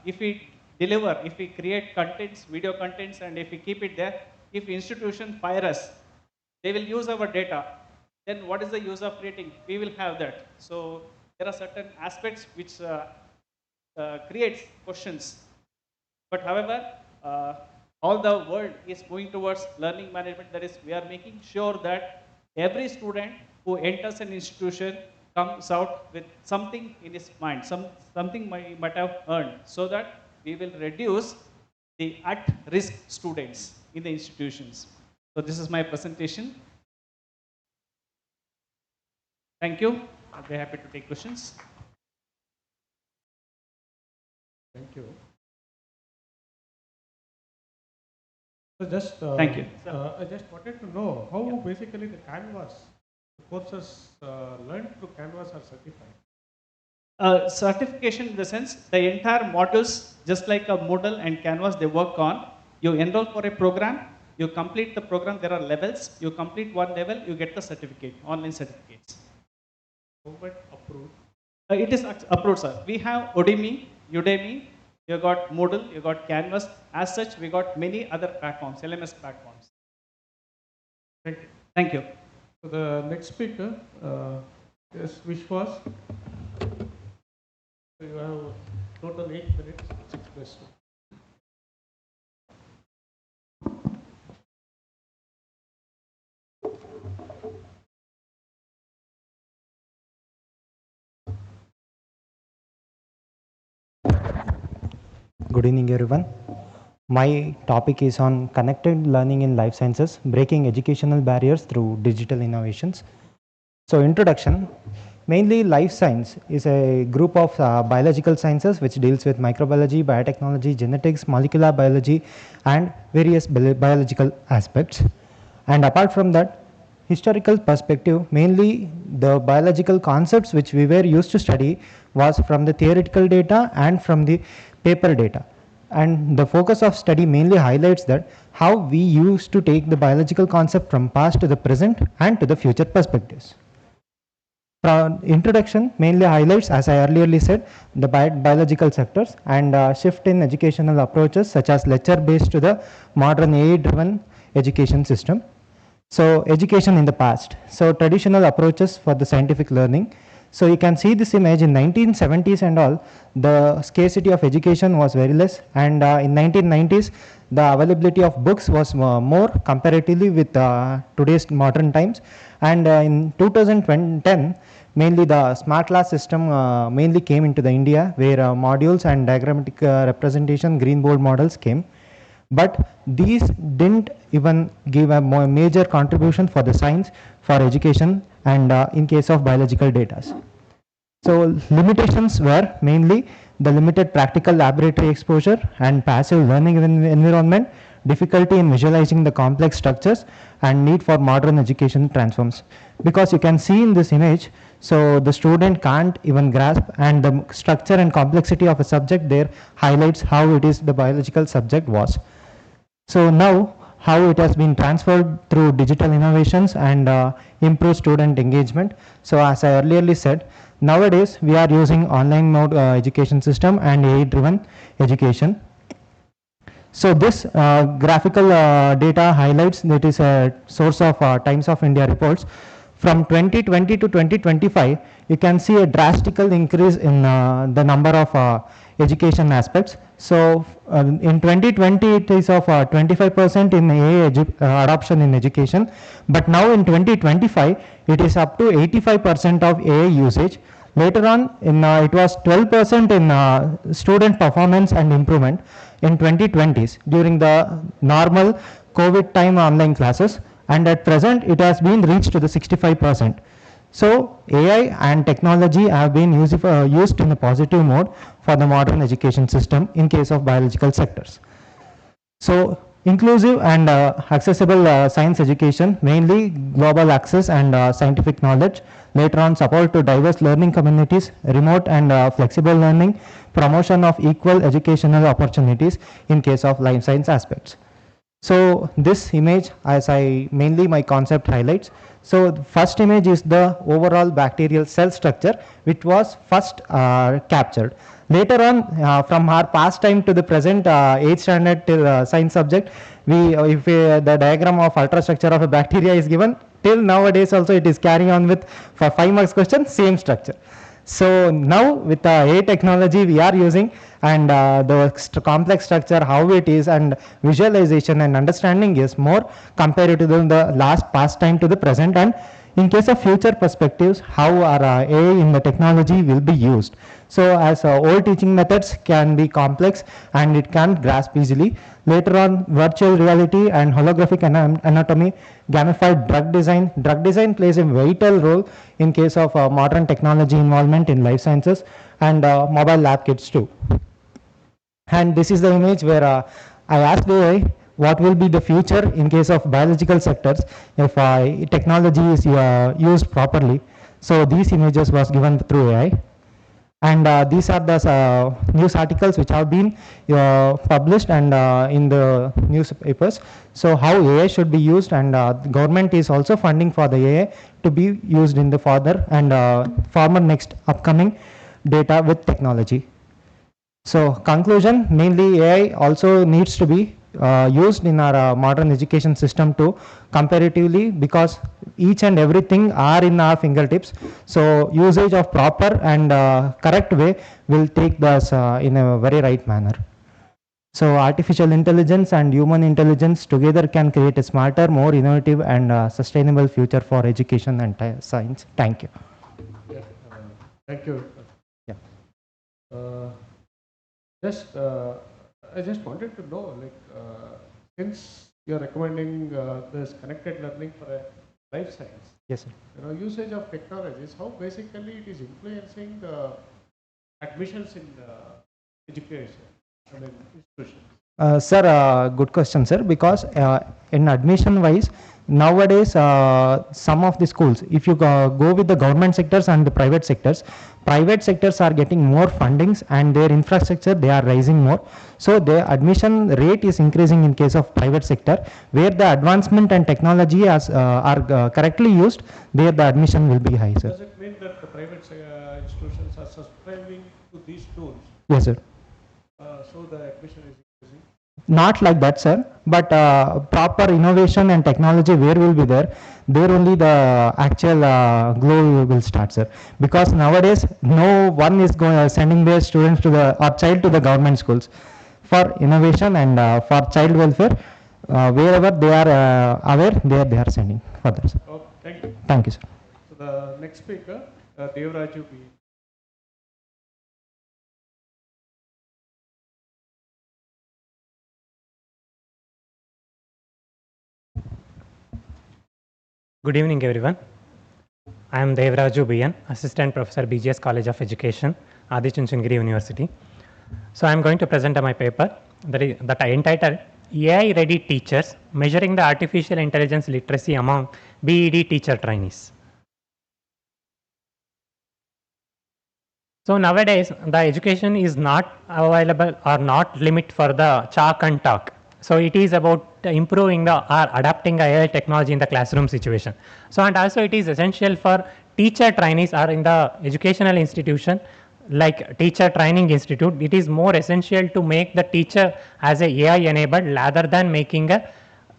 if we deliver, if we create contents, video contents, and if we keep it there, if institution fire us, they will use our data. Then what is the use of creating? We will have that. So there are certain aspects which creates questions. But however, all the world is moving towards learning management. That is, we are making sure that every student who enters an institution comes out with something in his mind, something might have earned, so that we will reduce the at-risk students in the institutions. So this is my presentation. Thank you. I'll be happy to take questions. Thank you. So just Thank you. I just wanted to know how basically the Canvas courses learned through Canvas are certified. Certification in the sense, the entire modules, just like a Moodle and Canvas, they work on. You enroll for a program, you complete the program, there are levels, you complete one level, you get the certificate, online certificates. Government approved. It is approved, sir. We have Udemy, you got Moodle, you got Canvas. As such, we got many other platforms, LMS platforms. Thank you. Thank you. So the next speaker is Vishwas. So you have total 8 minutes, 6+2. Good evening, everyone. My topic is on connected learning in life sciences, breaking educational barriers through digital innovations. So introduction, mainly life science is a group of biological sciences which deals with microbiology, biotechnology, genetics, molecular biology, and various biological aspects. And apart from that, historical perspective, mainly the biological concepts which we were used to study was from the theoretical data and from the paper data. And the focus of study mainly highlights that how we used to take the biological concept from past to the present and to the future perspectives. Introduction mainly highlights, as I earlier said, the biological sectors and shift in educational approaches such as lecture-based to the modern AI-driven education system. So education in the past. So traditional approaches for the scientific learning. So you can see this image in 1970s and all, the scarcity of education was very less, and in 1990s, the availability of books was more comparatively with today's modern times. And in 2010, mainly the smart class system mainly came into the India, where modules and diagrammatic representation, green board models came. But these didn't even give a major contribution for the science, for education, and in case of biological data. So limitations were mainly the limited practical laboratory exposure and passive learning environment, difficulty in visualizing the complex structures, and need for modern education transforms. Because you can see in this image, so the student can't even grasp, and the structure and complexity of a subject there highlights how it is the biological subject was. So now, how it has been transferred through digital innovations and improved student engagement. So as I earlier said, nowadays we are using online mode education system and AI-driven education. So this graphical data highlights, that is a source of Times of India reports. From 2020 to 2025, you can see a drastical increase in the number of education aspects. So in 2020, it is of 25% in AI adoption in education, but now in 2025, it is up to 85% of AI usage. Later on, it was 12% in student performance and improvement in 2020s during the normal COVID time online classes, and at present, it has been reached to the 65%. So AI and technology have been used in a positive mode for the modern education system in case of biological sectors. So Inclusive and accessible science education, mainly global access and scientific knowledge. Later on, support to diverse learning communities, remote and flexible learning, promotion of equal educational opportunities in case of life science aspects. So this image, as I mainly my concept highlights. So the first image is the overall bacterial cell structure, which was first captured. Later on, from our past time to the present 8th standard till science subject, if the diagram of ultrastructure of a bacteria is given, till nowadays also it is carrying on with for 5 marks question, same structure. So now with AI technology we are using, and the complex structure, how it is, and visualization and understanding is more compared to the last past time to the present, and in case of future perspectives, how our AI in the technology will be used. So as old teaching methods can be complex and it can grasp easily. Later on, virtual reality and holographic anatomy, gamified drug design. Drug design plays a vital role in case of modern technology involvement in life sciences, and mobile lab kits too. And this is the image where I asked AI what will be the future in case of biological sectors if technology is used properly. So these images was given through AI. And these are the news articles which have been published and in the newspapers. So how AI should be used, and government is also funding for the AI to be used in the further and former next upcoming data with technology. So conclusion, mainly AI also needs to be used in our modern education system too, comparatively, because each and everything are in our fingertips. So usage of proper and correct way will take this in a very right manner. So artificial intelligence and human intelligence together can create a smarter, more innovative and sustainable future for education and science. Thank you. Yeah, thank you. Yeah. I just wanted to know, like, since you're recommending this connected learning for a life science, yes, sir. Usage of technologies, how basically it is influencing the admissions in education, institutions? Sir, good question, sir, because in admission wise, nowadays some of the schools, if you go with the government sectors and the private sectors are getting more fundings and their infrastructure, they are rising more. So the admission rate is increasing in case of private sector, where the advancement and technology are correctly used, there the admission will be high, sir. Does it mean that the private institutions are subscribing to these tools? Yes, sir. So the admission is increasing? Not like that, sir, but proper innovation and technology where will be there only the actual glow will start, sir. Because nowadays no one is sending their students to or child to the government schools. For innovation and for child welfare, wherever they are aware, there they are sending for that, sir. Okay, thank you. Thank you, sir. So the next speaker, Devraju B. Good evening, everyone. I am Devraju B.N., Assistant Professor, BGS College of Education, Adi Chunchandgiri University. So I am going to present my paper that I entitled AI-Ready Teachers Measuring the Artificial Intelligence Literacy Among BEd Teacher Trainees. So nowadays, the education is not available or not limit for the chalk and talk. So it is about improving or adapting AI technology in the classroom situation. So and also it is essential for teacher trainees or in the educational institution like teacher training institute. It is more essential to make the teacher as a AI enabled rather than making a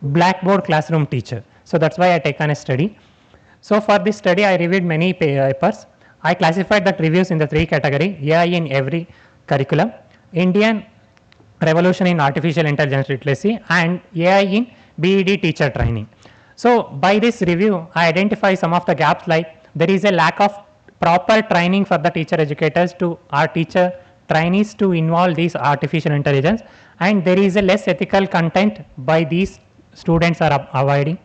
blackboard classroom teacher. So that's why I taken a study. So for this study, I reviewed many papers. I classified the reviews in the 3 categories: AI in every curriculum, Indian revolution in artificial intelligence literacy, and AI in BEd teacher training. So by this review, I identify some of the gaps, like there is a lack of proper training for the teacher educators to our teacher trainees to involve these artificial intelligence, and there is a less ethical content by these students are avoiding.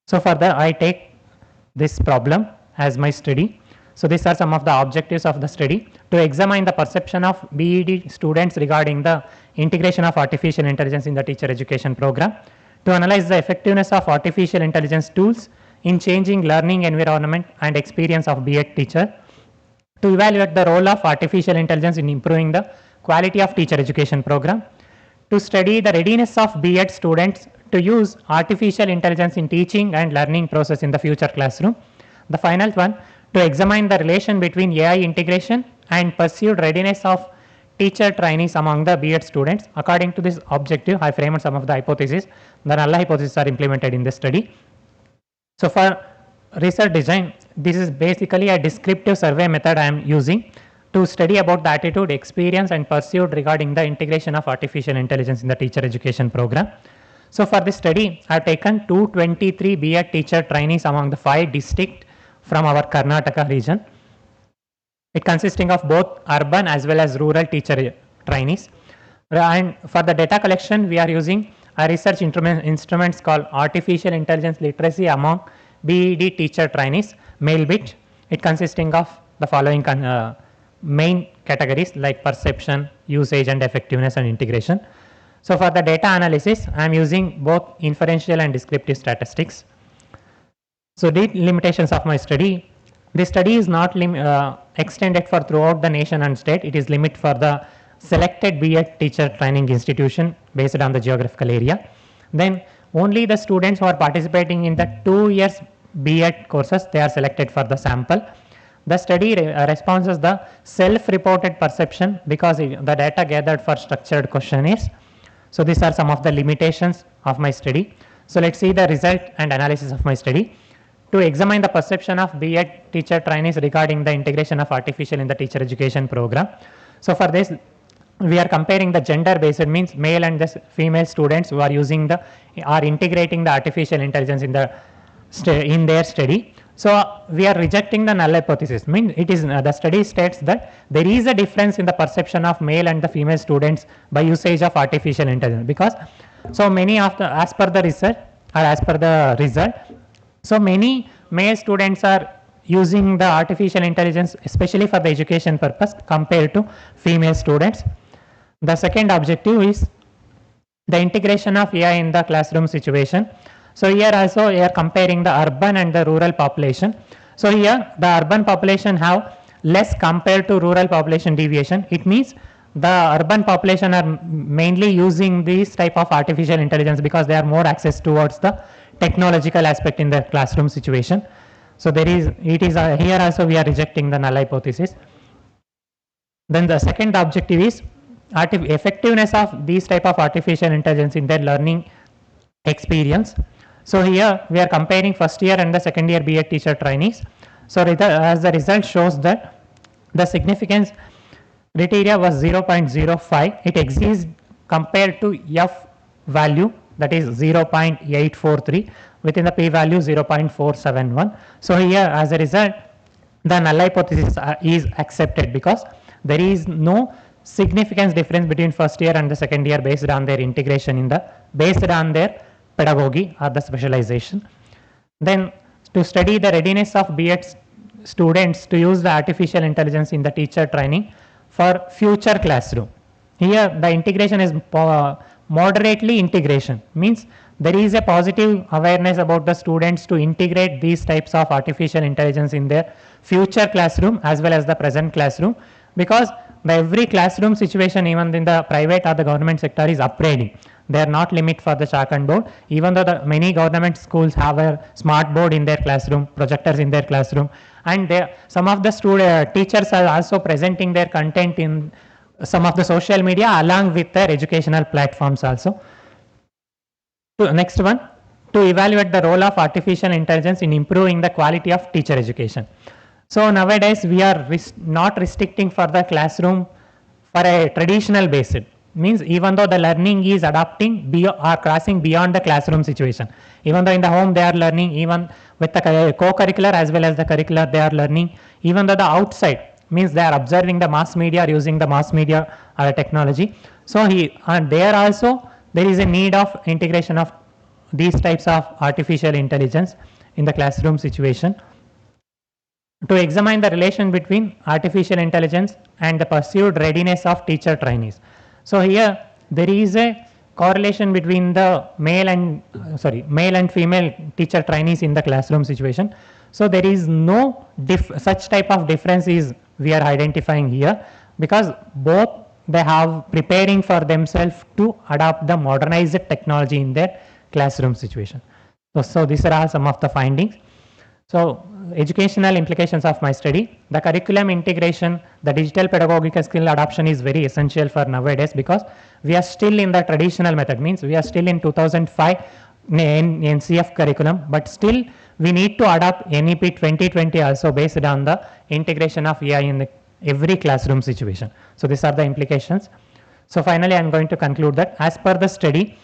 So further, I take this problem as my study. So these are some of the objectives of the study: to examine the perception of BEd students regarding the integration of artificial intelligence in the teacher education program, to analyze the effectiveness of artificial intelligence tools in changing learning environment and experience of BEd teacher, to evaluate the role of artificial intelligence in improving the quality of teacher education program, to study the readiness of BEd students to use artificial intelligence in teaching and learning process in the future classroom. The final one, to examine the relation between AI integration and perceived readiness of teacher trainees among the BEd students. According to this objective, I framed some of the hypotheses. The null hypotheses are implemented in this study. So for research design, this is basically a descriptive survey method I am using to study about the attitude, experience and perceived regarding the integration of artificial intelligence in the teacher education program. So for this study, I have taken 223 BEd teacher trainees among the 5 districts from our Karnataka region. It consisting of both urban as well as rural teacher trainees. And for the data collection, we are using a research instruments called Artificial Intelligence Literacy among BEd teacher trainees, MailBit. It consisting of the following main categories like perception, usage and effectiveness and integration. So for the data analysis, I am using both inferential and descriptive statistics. So the limitations of my study: this study is not extended for throughout the nation and state. It is limited for the selected BEd teacher training institution based on the geographical area. Then only the students who are participating in the 2 years BEd courses, they are selected for the sample. The study responses the self-reported perception because the data gathered for structured questionnaires. So these are some of the limitations of my study. So let's see the result and analysis of my study. To examine the perception of BEd teacher trainees regarding the integration of artificial in the teacher education program. So for this, we are comparing the gender based, means male and the female students who are using the integrating the artificial intelligence in their study. So we are rejecting the null hypothesis. Means it is the study states that there is a difference in the perception of male and the female students by usage of artificial intelligence, because so many of the, as per the research or as per the result, so many male students are using the artificial intelligence especially for the education purpose compared to female students. The second objective is the integration of AI in the classroom situation. So here also we are comparing the urban and the rural population. So here the urban population have less compared to rural population deviation. It means the urban population are mainly using this type of artificial intelligence because they are more access towards the technological aspect in the classroom situation. So there is, it is here also we are rejecting the null hypothesis. Then the second objective is effectiveness of these type of artificial intelligence in their learning experience. So here we are comparing first year and the second year BEd teacher trainees. So as the result shows that the significance criteria was 0.05. It exceeds compared to F value, that is 0.843, within the p value 0.471. So here as a result the null hypothesis is accepted because there is no significance difference between first year and the second year based on their integration in the, based on their pedagogy or the specialization. Then to study the readiness of BEd students to use the artificial intelligence in the teacher training for future classroom. Here the integration is moderately integration, means there is a positive awareness about the students to integrate these types of artificial intelligence in their future classroom as well as the present classroom, because every classroom situation, even in the private or the government sector, is upgrading. They are not limit for the chalk and board, even though the many government schools have a smart board in their classroom, projectors in their classroom, and some of the teachers are also presenting their content in some of the social media along with their educational platforms also. Next one, to evaluate the role of artificial intelligence in improving the quality of teacher education. So nowadays we are not restricting for the classroom for a traditional basis. Means even though the learning is adapting or crossing beyond the classroom situation, even though in the home they are learning, even with the co-curricular as well as the curricular they are learning, even though the outside, means they are observing the mass media, using the mass media or technology. So there also there is a need of integration of these types of artificial intelligence in the classroom situation. to examine the relation between artificial intelligence and the perceived readiness of teacher trainees. So here there is a correlation between the male and female teacher trainees in the classroom situation. So there is no such type of difference is we are identifying here, because both they have preparing for themselves to adopt the modernized technology in their classroom situation. So these are some of the findings. So educational implications of my study: the curriculum integration, the digital pedagogical skill adoption is very essential for nowadays, because we are still in the traditional method, means we are still in 2005 NCF curriculum, but still we need to adopt NEP 2020 also based on the integration of AI in every classroom situation. So these are the implications. So finally, I am going to conclude that as per the study,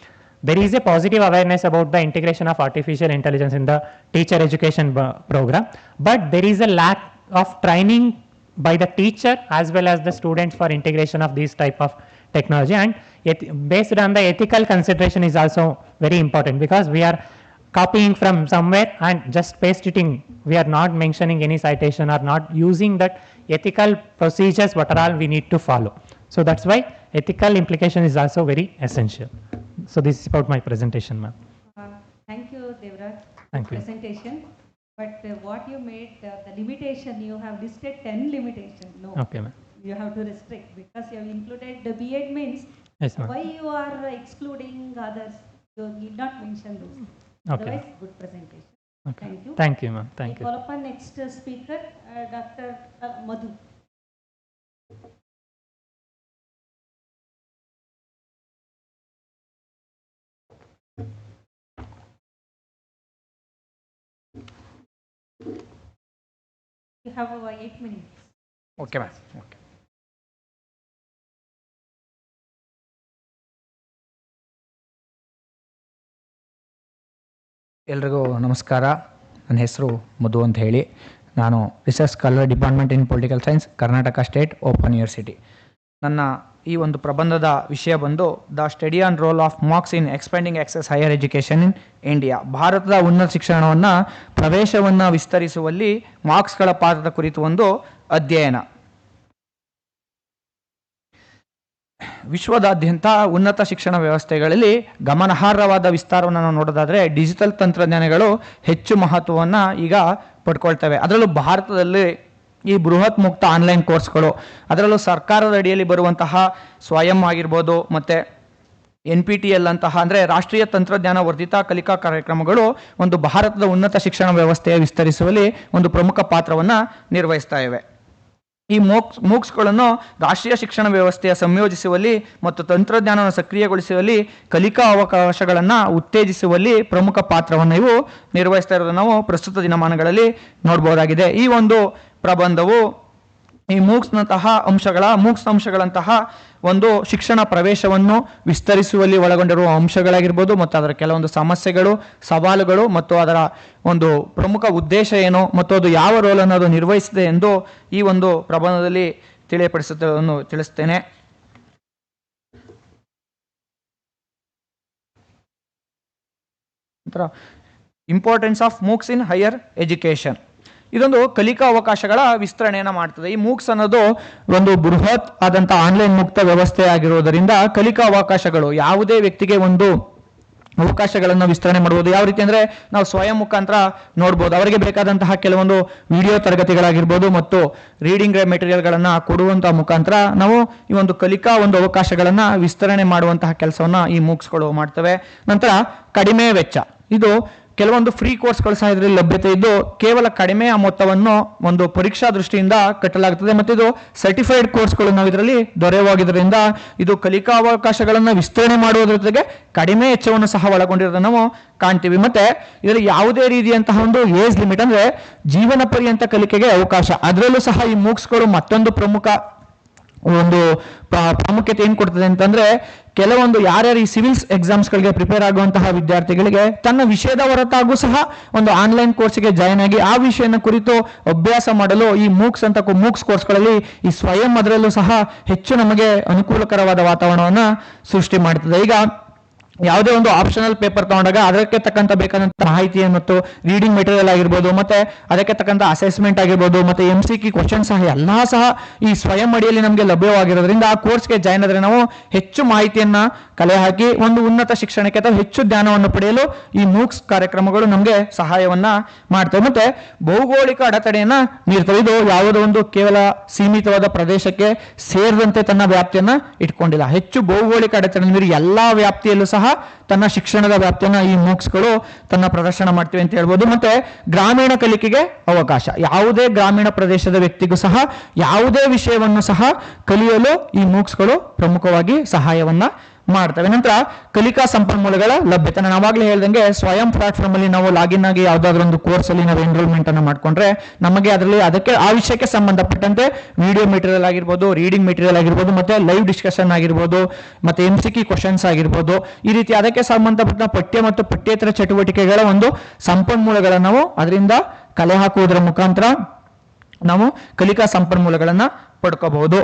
there is a positive awareness about the integration of artificial intelligence in the teacher education program, but there is a lack of training by the teacher as well as the students for integration of these type of technology, and based on the ethical consideration is also very important, because we are copying from somewhere and just pasting. We are not mentioning any citation or not using that ethical procedures, what are all we need to follow. So that's why ethical implication is also very essential. So this is about my presentation, ma'am. Thank you, Devraj, Thank you. presentation. But what you made, the limitation, you have listed 10 limitations. No. Okay, ma'am. You have to restrict, because you have included the B.Ed means. Yes, ma'am. Why you are excluding others? You need not mention those. Okay. Otherwise, good presentation. Okay. Thank you. Thank you, ma'am. Thank you. Call upon next speaker, Dr. Madhu. You have 8 minutes. Okay, ma'am. Okay. ಎಲ್ರಿಗೂ ನಮಸ್ಕಾರ. ನನ್ನ ಹೆಸರು ಮಧು ಅಂತ ಹೇಳಿ, ನಾನು research scholar department in political science, Karnataka state open university. ನನ್ನ ಈ ಒಂದು ಪ್ರಬಂಧದ ವಿಷಯ ಬಂದು the study on role of marks in expending access higher education in India. ಭಾರತದ ಉನ್ನತ ಶಿಕ್ಷಣವನ್ನು ಪ್ರವೇಶವನ್ನು ವಿಸ್ತರಿಸುವಲ್ಲಿ ಮಾರ್ಕ್ಸ್ಗಳ ಪಾತ್ರದ ಕುರಿತು ಒಂದು ಅಧ್ಯಯನ. ವಿಶ್ವದಾದ್ಯಂತ ಉನ್ನತ ಶಿಕ್ಷಣ ವ್ಯವಸ್ಥೆಗಳಲ್ಲಿ ಗಮನಾರ್ಹವಾದ ವಿಸ್ತಾರವನ್ನು ನಾವು ನೋಡೋದಾದರೆ ಡಿಜಿಟಲ್ ತಂತ್ರಜ್ಞಾನಗಳು ಹೆಚ್ಚು ಮಹತ್ವವನ್ನು ಈಗ ಪಡ್ಕೊಳ್ತವೆ. ಅದರಲ್ಲೂ ಭಾರತದಲ್ಲಿ ಈ ಬೃಹತ್ ಮುಕ್ತ ಆನ್ಲೈನ್ ಕೋರ್ಸ್ಗಳು, ಅದರಲ್ಲೂ ಸರ್ಕಾರದ ಅಡಿಯಲ್ಲಿ ಬರುವಂತಹ ಸ್ವಯಂ ಆಗಿರ್ಬೋದು, ಮತ್ತು NPTEL ಅಂತಹ ಅಂದರೆ ರಾಷ್ಟ್ರೀಯ ತಂತ್ರಜ್ಞಾನ ವರ್ಧಿತ ಕಲಿಕಾ ಕಾರ್ಯಕ್ರಮಗಳು ಒಂದು ಭಾರತದ ಉನ್ನತ ಶಿಕ್ಷಣ ವ್ಯವಸ್ಥೆಯ ವಿಸ್ತರಿಸುವಲ್ಲಿ ಒಂದು ಪ್ರಮುಖ ಪಾತ್ರವನ್ನು ನಿರ್ವಹಿಸ್ತಾ ಇವೆ. ಈ ಮೂಕ್ಸ್ಗಳನ್ನು ರಾಷ್ಟ್ರೀಯ ಶಿಕ್ಷಣ ವ್ಯವಸ್ಥೆಯ ಸಂಯೋಜಿಸುವಲ್ಲಿ ಮತ್ತು ತಂತ್ರಜ್ಞಾನವನ್ನು ಸಕ್ರಿಯಗೊಳಿಸುವಲ್ಲಿ, ಕಲಿಕಾ ಅವಕಾಶಗಳನ್ನು ಉತ್ತೇಜಿಸುವಲ್ಲಿ ಪ್ರಮುಖ ಪಾತ್ರವನ್ನು ಇವು ನಿರ್ವಹಿಸ್ತಾ ಇರೋದನ್ನು ನಾವು ಪ್ರಸ್ತುತ ದಿನಮಾನಗಳಲ್ಲಿ ನೋಡ್ಬೋದಾಗಿದೆ. ಈ ಒಂದು ಪ್ರಬಂಧವು ಈ ಮೂಕ್ಸ್ ಅಂಶಗಳಂತಹ ಒಂದು ಶಿಕ್ಷಣ ಪ್ರವೇಶವನ್ನು ವಿಸ್ತರಿಸುವಲ್ಲಿ ಒಳಗೊಂಡಿರುವ ಅಂಶಗಳಾಗಿರ್ಬೋದು, ಮತ್ತು ಅದರ ಕೆಲವೊಂದು ಸಮಸ್ಯೆಗಳು, ಸವಾಲುಗಳು ಮತ್ತು ಅದರ ಒಂದು ಪ್ರಮುಖ ಉದ್ದೇಶ ಏನು ಮತ್ತು ಅದು ಯಾವ ರೋಲನ್ನು ಅದು ನಿರ್ವಹಿಸಿದೆ ಎಂದು ಈ ಒಂದು ಪ್ರಬಂಧದಲ್ಲಿ ತಿಳಿಯಪಡಿಸುವುದನ್ನು ತಿಳಿಸ್ತೇನೆ. Importance of MOOCs in higher education. ಇದೊಂದು ಕಲಿಕಾ ಅವಕಾಶಗಳ ವಿಸ್ತರಣೆಯನ್ನು ಮಾಡ್ತದೆ. ಈ ಮೂಕ್ಸ್ ಅನ್ನೋದು ಒಂದು ಬೃಹತ್ ಆದಂಥ ಆನ್ಲೈನ್ ಮುಕ್ತ ವ್ಯವಸ್ಥೆ ಆಗಿರೋದರಿಂದ ಕಲಿಕಾ ಅವಕಾಶಗಳು ಯಾವುದೇ ವ್ಯಕ್ತಿಗೆ ಒಂದು ಅವಕಾಶಗಳನ್ನು ವಿಸ್ತರಣೆ ಮಾಡ್ಬೋದು. ಯಾವ ರೀತಿ ಅಂದರೆ ನಾವು ಸ್ವಯಂ ಮುಖಾಂತರ ನೋಡ್ಬೋದು. ಅವರಿಗೆ ಬೇಕಾದಂತಹ ಕೆಲವೊಂದು ವಿಡಿಯೋ ತರಗತಿಗಳಾಗಿರ್ಬೋದು ಮತ್ತು ರೀಡಿಂಗ್ ಮೆಟೀರಿಯಲ್ಗಳನ್ನು ಕೊಡುವಂತಹ ಮುಖಾಂತರ ನಾವು ಈ ಒಂದು ಕಲಿಕಾ ಒಂದು ಅವಕಾಶಗಳನ್ನು ವಿಸ್ತರಣೆ ಮಾಡುವಂತಹ ಕೆಲಸವನ್ನು ಈ ಮೂಕ್ಸ್ಗಳು ಮಾಡ್ತವೆ. ನಂತರ ಕಡಿಮೆ ವೆಚ್ಚ. ಇದು ಕೆಲವೊಂದು ಫ್ರೀ ಕೋರ್ಸ್ಗಳು ಸಹ ಇದರಲ್ಲಿ ಲಭ್ಯತೆ ಇದ್ದು ಕೇವಲ ಕಡಿಮೆ ಮೊತ್ತವನ್ನು ಒಂದು ಪರೀಕ್ಷಾ ದೃಷ್ಟಿಯಿಂದ ಕಟ್ಟಲಾಗುತ್ತದೆ, ಮತ್ತು ಇದು ಸರ್ಟಿಫೈಡ್ ಕೋರ್ಸ್ಗಳು ನಾವು ಇದರಲ್ಲಿ ದೊರೆಯುವಾಗಿದ್ದರಿಂದ ಇದು ಕಲಿಕಾ ಅವಕಾಶಗಳನ್ನು ವಿಸ್ತರಣೆ ಮಾಡುವುದರ ಜೊತೆಗೆ ಕಡಿಮೆ ವೆಚ್ಚವನ್ನು ಸಹ ಒಳಗೊಂಡಿರೋದನ್ನು ನಾವು ಕಾಣ್ತೀವಿ. ಮತ್ತೆ ಇದರಲ್ಲಿ ಯಾವುದೇ ರೀತಿಯಂತಹ ಒಂದು ಏಜ್ ಲಿಮಿಟ್ ಅಂದರೆ ಜೀವನ ಪರ್ಯಂತ ಕಲಿಕೆಗೆ ಅವಕಾಶ. ಅದರಲ್ಲೂ ಸಹ ಈ ಮೂಕ್ಸ್ಗಳು ಮತ್ತೊಂದು ಪ್ರಮುಖ ಒಂದು ಪ್ರಾಮುಖ್ಯತೆ ಏನು ಕೊಡ್ತದೆ ಅಂತಂದ್ರೆ, ಕೆಲವೊಂದು ಯಾರ್ಯಾರು ಈ ಸಿವಿಲ್ಸ್ ಎಕ್ಸಾಮ್ಸ್ಗಳಿಗೆ ಪ್ರಿಪೇರ್ ಆಗುವಂತಹ ವಿದ್ಯಾರ್ಥಿಗಳಿಗೆ ತನ್ನ ವಿಷಯದ ಹೊರತಾಗೂ ಸಹ ಒಂದು ಆನ್ಲೈನ್ ಕೋರ್ಸ್ಗೆ ಜಾಯ್ನ್ ಆಗಿ ಆ ವಿಷಯನ ಕುರಿತು ಅಭ್ಯಾಸ ಮಾಡಲು ಈ ಮೂಕ್ಸ್ ಕೋರ್ಸ್ಗಳಲ್ಲಿ ಈ ಸ್ವಯಂ ಅದರಲ್ಲೂ ಸಹ ಹೆಚ್ಚು ನಮಗೆ ಅನುಕೂಲಕರವಾದ ವಾತಾವರಣವನ್ನು ಸೃಷ್ಟಿ ಮಾಡ್ತದೆ. ಈಗ ಯಾವುದೇ ಒಂದು ಆಪ್ಷನಲ್ ಪೇಪರ್ ತಗೊಂಡಾಗ ಅದಕ್ಕೆ ತಕ್ಕಂತ ಬೇಕಾದಂತ ಮಾಹಿತಿ ಮತ್ತು ರೀಡಿಂಗ್ ಮೆಟೀರಿಯಲ್ ಆಗಿರ್ಬೋದು, ಮತ್ತೆ ಅದಕ್ಕೆ ತಕ್ಕಂತ ಅಸೆಸ್ಮೆಂಟ್ ಆಗಿರ್ಬೋದು, ಮತ್ತೆ MCQ ಕ್ವಶನ್ ಸಹ ಎಲ್ಲಾ ಸಹ ಈ ಸ್ವಯಂ ಅಡಿಯಲ್ಲಿ ನಮಗೆ ಲಭ್ಯವಾಗಿರೋದ್ರಿಂದ ಆ ಕೋರ್ಸ್ಗೆ ಜಾಯ್ನ್ ಆದ್ರೆ ನಾವು ಹೆಚ್ಚು ಮಾಹಿತಿಯನ್ನ ಕಲೆ ಹಾಕಿ ಒಂದು ಉನ್ನತ ಶಿಕ್ಷಣಕ್ಕೆ ಅಥವಾ ಹೆಚ್ಚು ಜ್ಞಾನವನ್ನು ಪಡೆಯಲು ಈ ಮೂಕ್ಸ್ ಕಾರ್ಯಕ್ರಮಗಳು ನಮಗೆ ಸಹಾಯವನ್ನ ಮಾಡ್ತವೆ. ಮತ್ತೆ ಭೌಗೋಳಿಕ ಅಡೆತಡೆಯನ್ನ ನೀಡ್ತವೆ. ಇದು ಯಾವುದೋ ಒಂದು ಕೇವಲ ಸೀಮಿತವಾದ ಪ್ರದೇಶಕ್ಕೆ ಸೇರಿದಂತೆ ತನ್ನ ವ್ಯಾಪ್ತಿಯನ್ನ ಇಟ್ಕೊಂಡಿಲ್ಲ. ಹೆಚ್ಚು ಭೌಗೋಳಿಕ ಅಡೆತಡೆ ನೀಡಿ ಎಲ್ಲಾ ವ್ಯಾಪ್ತಿಯಲ್ಲೂ ಸಹ ತನ್ನ ಶಿಕ್ಷಣದ ವ್ಯಾಪ್ತಿಯನ್ನ ಈ ಮೂಕ್ಸ್ಗಳು ತನ್ನ ಪ್ರದರ್ಶನ ಮಾಡ್ತಿವೆ ಅಂತ ಹೇಳ್ಬೋದು. ಮತ್ತೆ ಗ್ರಾಮೀಣ ಕಲಿಕೆಗೆ ಅವಕಾಶ, ಯಾವುದೇ ಗ್ರಾಮೀಣ ಪ್ರದೇಶದ ವ್ಯಕ್ತಿಗೂ ಸಹ ಯಾವುದೇ ವಿಷಯವನ್ನು ಸಹ ಕಲಿಯಲು ಈ ಮೂಕ್ಸ್ಗಳು ಪ್ರಮುಖವಾಗಿ ಸಹಾಯವನ್ನ ಮಾಡ್ತವೆ. ನಂತರ ಕಲಿಕಾ ಸಂಪನ್ಮೂಲಗಳ ಲಭ್ಯತೆ, ನಾನು ಆವಾಗಲೇ ಹೇಳ್ದಂಗೆ ಸ್ವಯಂ ಪ್ಲಾಟ್ಫಾರ್ಮ್ ಅಲ್ಲಿ ನಾವು ಲಾಗಿನ್ ಆಗಿ ಯಾವುದಾದ್ರೂ ಒಂದು ಕೋರ್ಸ್ ಅಲ್ಲಿ ನಾವು ಎನ್ರೋಲ್ಮೆಂಟ್ ಅನ್ನು ಮಾಡ್ಕೊಂಡ್ರೆ ನಮಗೆ ಅದರಲ್ಲಿ ಅದಕ್ಕೆ ಆ ವಿಷಯಕ್ಕೆ ಸಂಬಂಧಪಟ್ಟಂತೆ ವಿಡಿಯೋ ಮೆಟೀರಿಯಲ್ ಆಗಿರ್ಬೋದು, ರೀಡಿಂಗ್ ಮೆಟೀರಿಯಲ್ ಆಗಿರ್ಬೋದು, ಮತ್ತೆ ಲೈವ್ ಡಿಸ್ಕಷನ್ ಆಗಿರ್ಬೋದು, ಮತ್ತೆ MCQ ಕ್ವಶನ್ಸ್ ಆಗಿರ್ಬೋದು, ಈ ರೀತಿ ಅದಕ್ಕೆ ಸಂಬಂಧಪಟ್ಟ ಪಠ್ಯ ಮತ್ತು ಪಠ್ಯೇತರ ಚಟುವಟಿಕೆಗಳ ಒಂದು ಸಂಪನ್ಮೂಲಗಳನ್ನು ನಾವು ಅದರಿಂದ ಕಲೆ ಹಾಕುವುದರ ಮುಖಾಂತರ ನಾವು ಕಲಿಕಾ ಸಂಪನ್ಮೂಲಗಳನ್ನ ಪಡ್ಕೋಬಹುದು.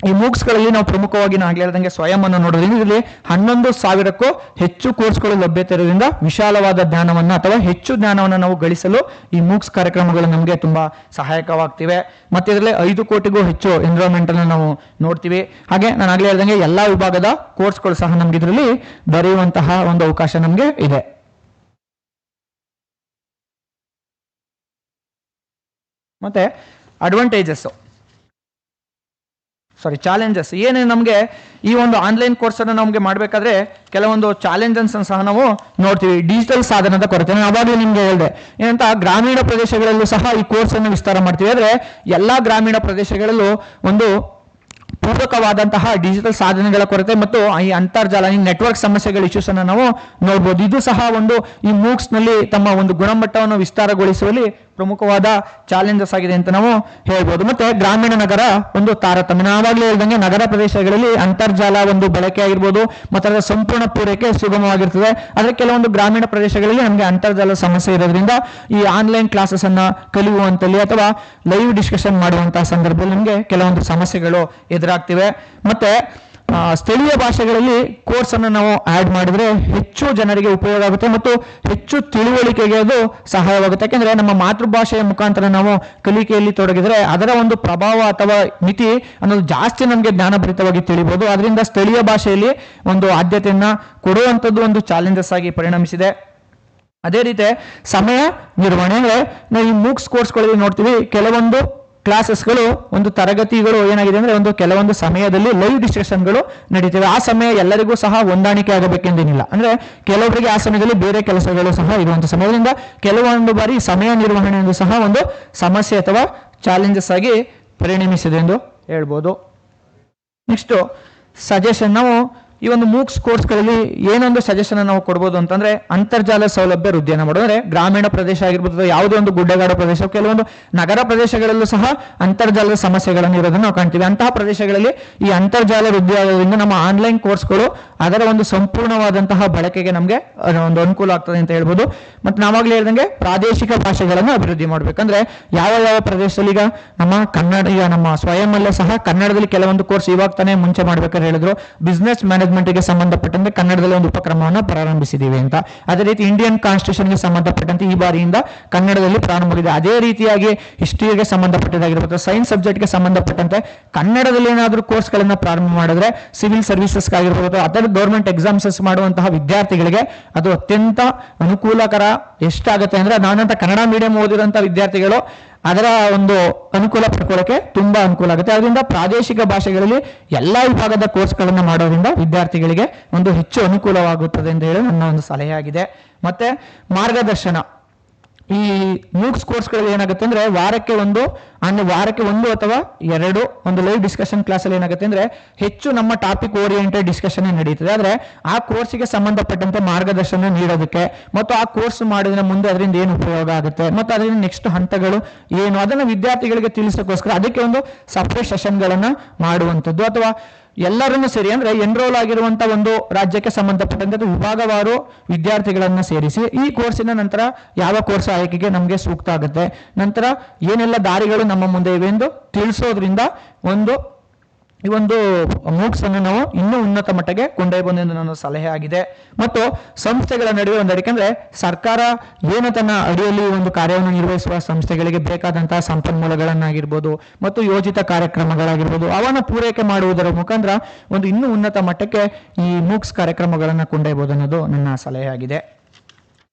ಈ ಮೂಕ್ಸ್ಗಳಲ್ಲಿ ನಾವು ಪ್ರಮುಖವಾಗಿ ನಾನು ಹೇಳ್ದಂಗೆ ಸ್ವಯಂ ಅನ್ನು ನೋಡೋದ್ರಿಂದ ಇದರಲ್ಲಿ 11,000ಕ್ಕೂ ಹೆಚ್ಚು ಕೋರ್ಸ್ಗಳು ಲಭ್ಯತೆ ಇರೋದ್ರಿಂದ ವಿಶಾಲವಾದ ಜ್ಞಾನವನ್ನು ಅಥವಾ ಹೆಚ್ಚು ಜ್ಞಾನವನ್ನು ನಾವು ಗಳಿಸಲು ಈ ಮೂಕ್ಸ್ ಕಾರ್ಯಕ್ರಮಗಳು ನಮಗೆ ತುಂಬಾ ಸಹಾಯಕವಾಗ್ತಿವೆ. ಮತ್ತೆ ಇದರಲ್ಲಿ 5 ಕೋಟಿಗೂ ಹೆಚ್ಚು ಎನ್ರೋಲ್ಮೆಂಟ್ ಅನ್ನು ನಾವು ನೋಡ್ತೀವಿ. ಹಾಗೆ ನಾನು ಆಗ್ಲೇ ಹೇಳ್ದಂಗೆ ಎಲ್ಲಾ ವಿಭಾಗದ ಕೋರ್ಸ್ಗಳು ಸಹ ನಮ್ಗೆ ಇದರಲ್ಲಿ ದೊರೆಯುವಂತಹ ಒಂದು ಅವಕಾಶ ನಮಗೆ ಇದೆ. ಮತ್ತೆ ಚಾಲೆಂಜಸ್ ಏನೇ ನಮಗೆ ಈ ಒಂದು ಆನ್ಲೈನ್ ಕೋರ್ಸ್ ಅನ್ನು ನಮಗೆ ಮಾಡಬೇಕಾದ್ರೆ ಕೆಲವೊಂದು ಚಾಲೆಂಜಸ್ ಸಹ ನಾವು ನೋಡ್ತೀವಿ. ಡಿಜಿಟಲ್ ಸಾಧನದ ಕೊರತೆ, ನಾನು ಅವಾಗಲೇ ನಿಮ್ಗೆ ಹೇಳಿದೆ ಏನಂತ, ಗ್ರಾಮೀಣ ಪ್ರದೇಶಗಳಲ್ಲೂ ಸಹ ಈ ಕೋರ್ಸ್ ಅನ್ನು ವಿಸ್ತಾರ ಮಾಡ್ತೀವಿ. ಆದ್ರೆ ಎಲ್ಲಾ ಗ್ರಾಮೀಣ ಪ್ರದೇಶಗಳಲ್ಲೂ ಒಂದು ಪೂರಕವಾದಂತಹ ಡಿಜಿಟಲ್ ಸಾಧನಗಳ ಕೊರತೆ ಮತ್ತು ಈ ಅಂತರ್ಜಾಲ ನೆಟ್ವರ್ಕ್ ಸಮಸ್ಯೆಗಳ ಇಶ್ಯೂಸ್ ಅನ್ನು ನಾವು ನೋಡ್ಬೋದು. ಇದು ಸಹ ಒಂದು ಈ ಮೂಕ್ಸ್ ನಲ್ಲಿ ತಮ್ಮ ಒಂದು ಗುಣಮಟ್ಟವನ್ನು ವಿಸ್ತಾರಗೊಳಿಸುವಲ್ಲಿ ಪ್ರಮುಖವಾದ ಚಾಲೆಂಜಸ್ ಆಗಿದೆ ಅಂತ ನಾವು ಹೇಳ್ಬೋದು. ಮತ್ತೆ ಗ್ರಾಮೀಣ ನಗರ ಒಂದು ತಾರತಮ್ಯ, ನಾವಾಗಲೇ ಹೇಳ್ದಂಗೆ ನಗರ ಪ್ರದೇಶಗಳಲ್ಲಿ ಅಂತರ್ಜಾಲ ಒಂದು ಬಳಕೆ ಆಗಿರ್ಬೋದು ಮತ್ತು ಅದರ ಸಂಪೂರ್ಣ ಪೂರೈಕೆ ಸುಗಮವಾಗಿರ್ತದೆ. ಆದರೆ ಕೆಲವೊಂದು ಗ್ರಾಮೀಣ ಪ್ರದೇಶಗಳಲ್ಲಿ ನಮಗೆ ಅಂತರ್ಜಾಲ ಸಮಸ್ಯೆ ಇರೋದ್ರಿಂದ ಈ ಆನ್ಲೈನ್ ಕ್ಲಾಸಸ್ ಅನ್ನ ಕಲಿಯುವಂತಲ್ಲಿ ಅಥವಾ ಲೈವ್ ಡಿಸ್ಕಷನ್ ಮಾಡುವಂತಹ ಸಂದರ್ಭದಲ್ಲಿ ನಮಗೆ ಕೆಲವೊಂದು ಸಮಸ್ಯೆಗಳು ಎದುರಾಗ್ತಿವೆ. ಮತ್ತೆ ಸ್ಥಳೀಯ ಭಾಷೆಗಳಲ್ಲಿ ಕೋರ್ಸ್ ಅನ್ನು ನಾವು ಆಡ್ ಮಾಡಿದ್ರೆ ಹೆಚ್ಚು ಜನರಿಗೆ ಉಪಯೋಗ ಆಗುತ್ತೆ ಮತ್ತು ಹೆಚ್ಚು ತಿಳುವಳಿಕೆಗೆ ಅದು ಸಹಾಯವಾಗುತ್ತೆ. ಯಾಕೆಂದ್ರೆ ನಮ್ಮ ಮಾತೃಭಾಷೆಯ ಮುಖಾಂತರ ನಾವು ಕಲಿಕೆಯಲ್ಲಿ ತೊಡಗಿದ್ರೆ ಅದರ ಒಂದು ಪ್ರಭಾವ ಅಥವಾ ಮಿತಿ ಅನ್ನೋದು ಜಾಸ್ತಿ ನಮಗೆ ಜ್ಞಾನಭರಿತವಾಗಿ ತಿಳಿಬಹುದು. ಅದರಿಂದ ಸ್ಥಳೀಯ ಭಾಷೆಯಲ್ಲಿ ಒಂದು ಆದ್ಯತೆಯನ್ನ ಕೊಡುವಂಥದ್ದು ಒಂದು ಚಾಲೆಂಜಸ್ ಆಗಿ ಪರಿಣಮಿಸಿದೆ. ಅದೇ ರೀತಿ ಸಮಯ ನಿರ್ವಹಣೆ, ಅಂದ್ರೆ ನಾವು ಈ ಮೂಕ್ಸ್ ಕೋರ್ಸ್ಗಳಲ್ಲಿ ನೋಡ್ತೀವಿ ಕೆಲವೊಂದು ಕ್ಲಾಸಸ್ಗಳು ಒಂದು ತರಗತಿಗಳು ಏನಾಗಿದೆ ಅಂದ್ರೆ ಒಂದು ಕೆಲವೊಂದು ಸಮಯದಲ್ಲಿ ಲೈವ್ ಡಿಸ್ಕಷನ್ಗಳು ನಡೀತವೆ. ಆ ಸಮಯ ಎಲ್ಲರಿಗೂ ಸಹ ಹೊಂದಾಣಿಕೆ ಆಗಬೇಕೆಂದೇನಿಲ್ಲ. ಅಂದ್ರೆ ಕೆಲವರಿಗೆ ಆ ಸಮಯದಲ್ಲಿ ಬೇರೆ ಕೆಲಸಗಳು ಸಹ ಇರುವಂತಹ ಸಮಯದಿಂದ ಕೆಲವೊಂದು ಬಾರಿ ಸಮಯ ನಿರ್ವಹಣೆ ಎಂದು ಸಹ ಒಂದು ಸಮಸ್ಯೆ ಅಥವಾ ಚಾಲೆಂಜಸ್ ಆಗಿ ಪರಿಣಮಿಸಿದೆ ಎಂದು ಹೇಳ್ಬೋದು. ನೆಕ್ಸ್ಟ್ ಸಜೆಷನ್, ನಾವು ಈ ಒಂದು ಮೂಕ್ಸ್ ಕೋರ್ಸ್ಗಳಲ್ಲಿ ಏನೊಂದು ಸಜೆಷನ್ ನಾವು ಕೊಡ್ಬೋದು ಅಂತಂದ್ರೆ ಅಂತರ್ಜಾಲ ಸೌಲಭ್ಯ ವೃದ್ಧಿಯನ್ನು ಮಾಡೋದು. ಅಂದ್ರೆ ಗ್ರಾಮೀಣ ಪ್ರದೇಶ ಆಗಿರ್ಬೋದು, ಯಾವುದೇ ಒಂದು ಗುಡ್ಡಗಾಡು ಪ್ರದೇಶ, ಕೆಲವೊಂದು ನಗರ ಪ್ರದೇಶಗಳಲ್ಲೂ ಸಹ ಅಂತರ್ಜಾಲದ ಸಮಸ್ಯೆಗಳನ್ನು ಇರೋದನ್ನು ನಾವು ಕಾಣ್ತೀವಿ. ಅಂತಹ ಪ್ರದೇಶಗಳಲ್ಲಿ ಈ ಅಂತರ್ಜಾಲ ವೃದ್ಧಿ ಆಗೋದ್ರಿಂದ ನಮ್ಮ ಆನ್ಲೈನ್ ಕೋರ್ಸ್ಗಳು ಅದರ ಒಂದು ಸಂಪೂರ್ಣವಾದಂತಹ ಬಳಕೆಗೆ ನಮಗೆ ಒಂದು ಅನುಕೂಲ ಆಗ್ತದೆ ಅಂತ ಹೇಳ್ಬೋದು. ಮತ್ತೆ ನಾವಾಗಲೇ ಹೇಳ್ದಂಗೆ ಪ್ರಾದೇಶಿಕ ಭಾಷೆಗಳನ್ನು ಅಭಿವೃದ್ಧಿ ಮಾಡ್ಬೇಕಂದ್ರೆ ಯಾವ ಯಾವ ಪ್ರದೇಶದಲ್ಲಿ ಈಗ ನಮ್ಮ ಕನ್ನಡ, ಈಗ ನಮ್ಮ ಸ್ವಯಂ ಅಲ್ಲೇ ಸಹ ಕನ್ನಡದಲ್ಲಿ ಕೆಲವೊಂದು ಕೋರ್ಸ್ ಇವಾಗ ತಾನೇ ಮುಂಚೆ ಮಾಡ್ಬೇಕಾದ್ರೆ ಹೇಳಿದ್ರು ಬಿಸ್ನೆಸ್ ಮ್ಯಾನೇಜ್ಮೆಂಟ್ಗೆ ಸಂಬಂಧಪಟ್ಟಂತೆ ಕನ್ನಡದಲ್ಲಿ ಒಂದು ಉಪಕ್ರಮವನ್ನು ಪ್ರಾರಂಭಿಸಿದ್ದೀವಿ ಅಂತ. ಅದೇ ರೀತಿ ಇಂಡಿಯನ್ ಕಾನ್ಸ್ಟಿಟ್ಯೂಷನ್ಗೆ ಸಂಬಂಧಪಟ್ಟಂತೆ ಈ ಬಾರಿಯಿಂದ ಕನ್ನಡದಲ್ಲಿ ಪ್ರಾರಂಭವಾಗಿದೆ. ಅದೇ ರೀತಿಯಾಗಿ ಹಿಸ್ಟ್ರಿಗೆ ಸಂಬಂಧಪಟ್ಟದಾಗಿರ್ಬೋದು, ಸೈನ್ಸ್ ಸಬ್ಜೆಕ್ಟ್ಗೆ ಸಂಬಂಧಪಟ್ಟಂತೆ ಕನ್ನಡದಲ್ಲಿ ಏನಾದರೂ ಕೋರ್ಸ್ಗಳನ್ನ ಪ್ರಾರಂಭ ಮಾಡಿದ್ರೆ ಸಿವಿಲ್ ಸರ್ವಿಸಸ್ ಆಗಿರ್ಬೋದು ಅಥವಾ ಗೌರ್ಮೆಂಟ್ ಎಕ್ಸಾಮ್ಸ್ ಮಾಡುವಂತಹ ವಿದ್ಯಾರ್ಥಿಗಳಿಗೆ ಅದು ಅತ್ಯಂತ ಅನುಕೂಲಕರ. ಎಷ್ಟಾಗುತ್ತೆ ಅಂದ್ರೆ ನಾನಂತ ಕನ್ನಡ ಮೀಡಿಯಂ ಓದಿರುವಂತಹ ವಿದ್ಯಾರ್ಥಿಗಳು ಅದರ ಒಂದು ಅನುಕೂಲ ಪಡ್ಕೊಳ್ಳೋಕೆ ತುಂಬಾ ಅನುಕೂಲ ಆಗುತ್ತೆ. ಅದರಿಂದ ಪ್ರಾದೇಶಿಕ ಭಾಷೆಗಳಲ್ಲಿ ಎಲ್ಲಾ ವಿಭಾಗದ ಕೋರ್ಸ್ಗಳನ್ನು ಮಾಡೋದ್ರಿಂದ ವಿದ್ಯಾರ್ಥಿಗಳಿಗೆ ಒಂದು ಹೆಚ್ಚು ಅನುಕೂಲವಾಗುತ್ತದೆ ಅಂತ ಹೇಳಿ ನನ್ನ ಒಂದು ಸಲಹೆ ಆಗಿದೆ. ಮತ್ತೆ ಮಾರ್ಗದರ್ಶನ, ಈ ಮೂಕ್ಸ್ ಕೋರ್ಸ್ಗಳಲ್ಲಿ ಏನಾಗುತ್ತೆ ಅಂದ್ರೆ ವಾರಕ್ಕೆ ಒಂದು ಅಥವಾ 2 ಒಂದು ಲೈವ್ ಡಿಸ್ಕಷನ್ ಕ್ಲಾಸ್ ಅಲ್ಲಿ ಏನಾಗುತ್ತೆ ಅಂದ್ರೆ ಹೆಚ್ಚು ನಮ್ಮ ಟಾಪಿಕ್ ಓರಿಯೆಂಟೆಡ್ ಡಿಸ್ಕಷನ್ ನಡೀತದೆ. ಆದ್ರೆ ಆ ಕೋರ್ಸ್ಗೆ ಸಂಬಂಧಪಟ್ಟಂತೆ ಮಾರ್ಗದರ್ಶನ ನೀಡೋದಕ್ಕೆ ಮತ್ತು ಆ ಕೋರ್ಸ್ ಮಾಡಿದ್ರೆ ಮುಂದೆ ಅದರಿಂದ ಏನು ಉಪಯೋಗ ಆಗುತ್ತೆ ಮತ್ತು ಅದರಿಂದ ನೆಕ್ಸ್ಟ್ ಹಂತಗಳು ಏನು ಅದನ್ನ ವಿದ್ಯಾರ್ಥಿಗಳಿಗೆ ತಿಳಿಸೋಕ್ಕೋಸ್ಕರ ಅದಕ್ಕೆ ಒಂದು ಸಪರೇಟ್ ಸೆಷನ್ಗಳನ್ನ ಮಾಡುವಂಥದ್ದು ಅಥವಾ ಎಲ್ಲರನ್ನು ಸೇರಿ ಅಂದ್ರೆ ಎನ್ರೋಲ್ ಆಗಿರುವಂತಹ ಒಂದು ರಾಜ್ಯಕ್ಕೆ ಸಂಬಂಧಪಟ್ಟಂತೆ ವಿಭಾಗವಾರು ವಿದ್ಯಾರ್ಥಿಗಳನ್ನ ಸೇರಿಸಿ ಈ ಕೋರ್ಸಿನ ನಂತರ ಯಾವ ಕೋರ್ಸ್ ಆಯ್ಕೆಗೆ ನಮಗೆ ಸೂಕ್ತ ಆಗುತ್ತೆ, ನಂತರ ಏನೆಲ್ಲ ದಾರಿಗಳು ನಮ್ಮ ಮುಂದೆ ಇವೆ ಎಂದು ತಿಳಿಸೋದ್ರಿಂದ ಒಂದು ಈ ಒಂದು ಮೂಕ್ಸ್ ಅನ್ನು ನಾವು ಇನ್ನೂ ಉನ್ನತ ಮಟ್ಟಕ್ಕೆ ಕೊಂಡೊಯ್ಯಬಹುದು ಎಂದು ನನ್ನ ಸಲಹೆ ಆಗಿದೆ. ಮತ್ತು ಸಂಸ್ಥೆಗಳ ನಡುವೆ ಒಂದು ಯಾಕೆಂದ್ರೆ ಸರ್ಕಾರ ಏನು ತನ್ನ ಅಡಿಯಲ್ಲಿ ಒಂದು ಕಾರ್ಯವನ್ನು ನಿರ್ವಹಿಸುವ ಸಂಸ್ಥೆಗಳಿಗೆ ಬೇಕಾದಂತಹ ಸಂಪನ್ಮೂಲಗಳನ್ನಾಗಿರ್ಬೋದು ಮತ್ತು ಯೋಜಿತ ಕಾರ್ಯಕ್ರಮಗಳಾಗಿರ್ಬೋದು ಅವನ್ನು ಪೂರೈಕೆ ಮಾಡುವುದರ ಮುಖಾಂತರ ಒಂದು ಇನ್ನೂ ಉನ್ನತ ಮಟ್ಟಕ್ಕೆ ಈ ಮೂಕ್ಸ್ ಕಾರ್ಯಕ್ರಮಗಳನ್ನು ಕೊಂಡೊಯ್ಯಬಹುದು ಅನ್ನೋದು ನನ್ನ ಸಲಹೆ ಆಗಿದೆ.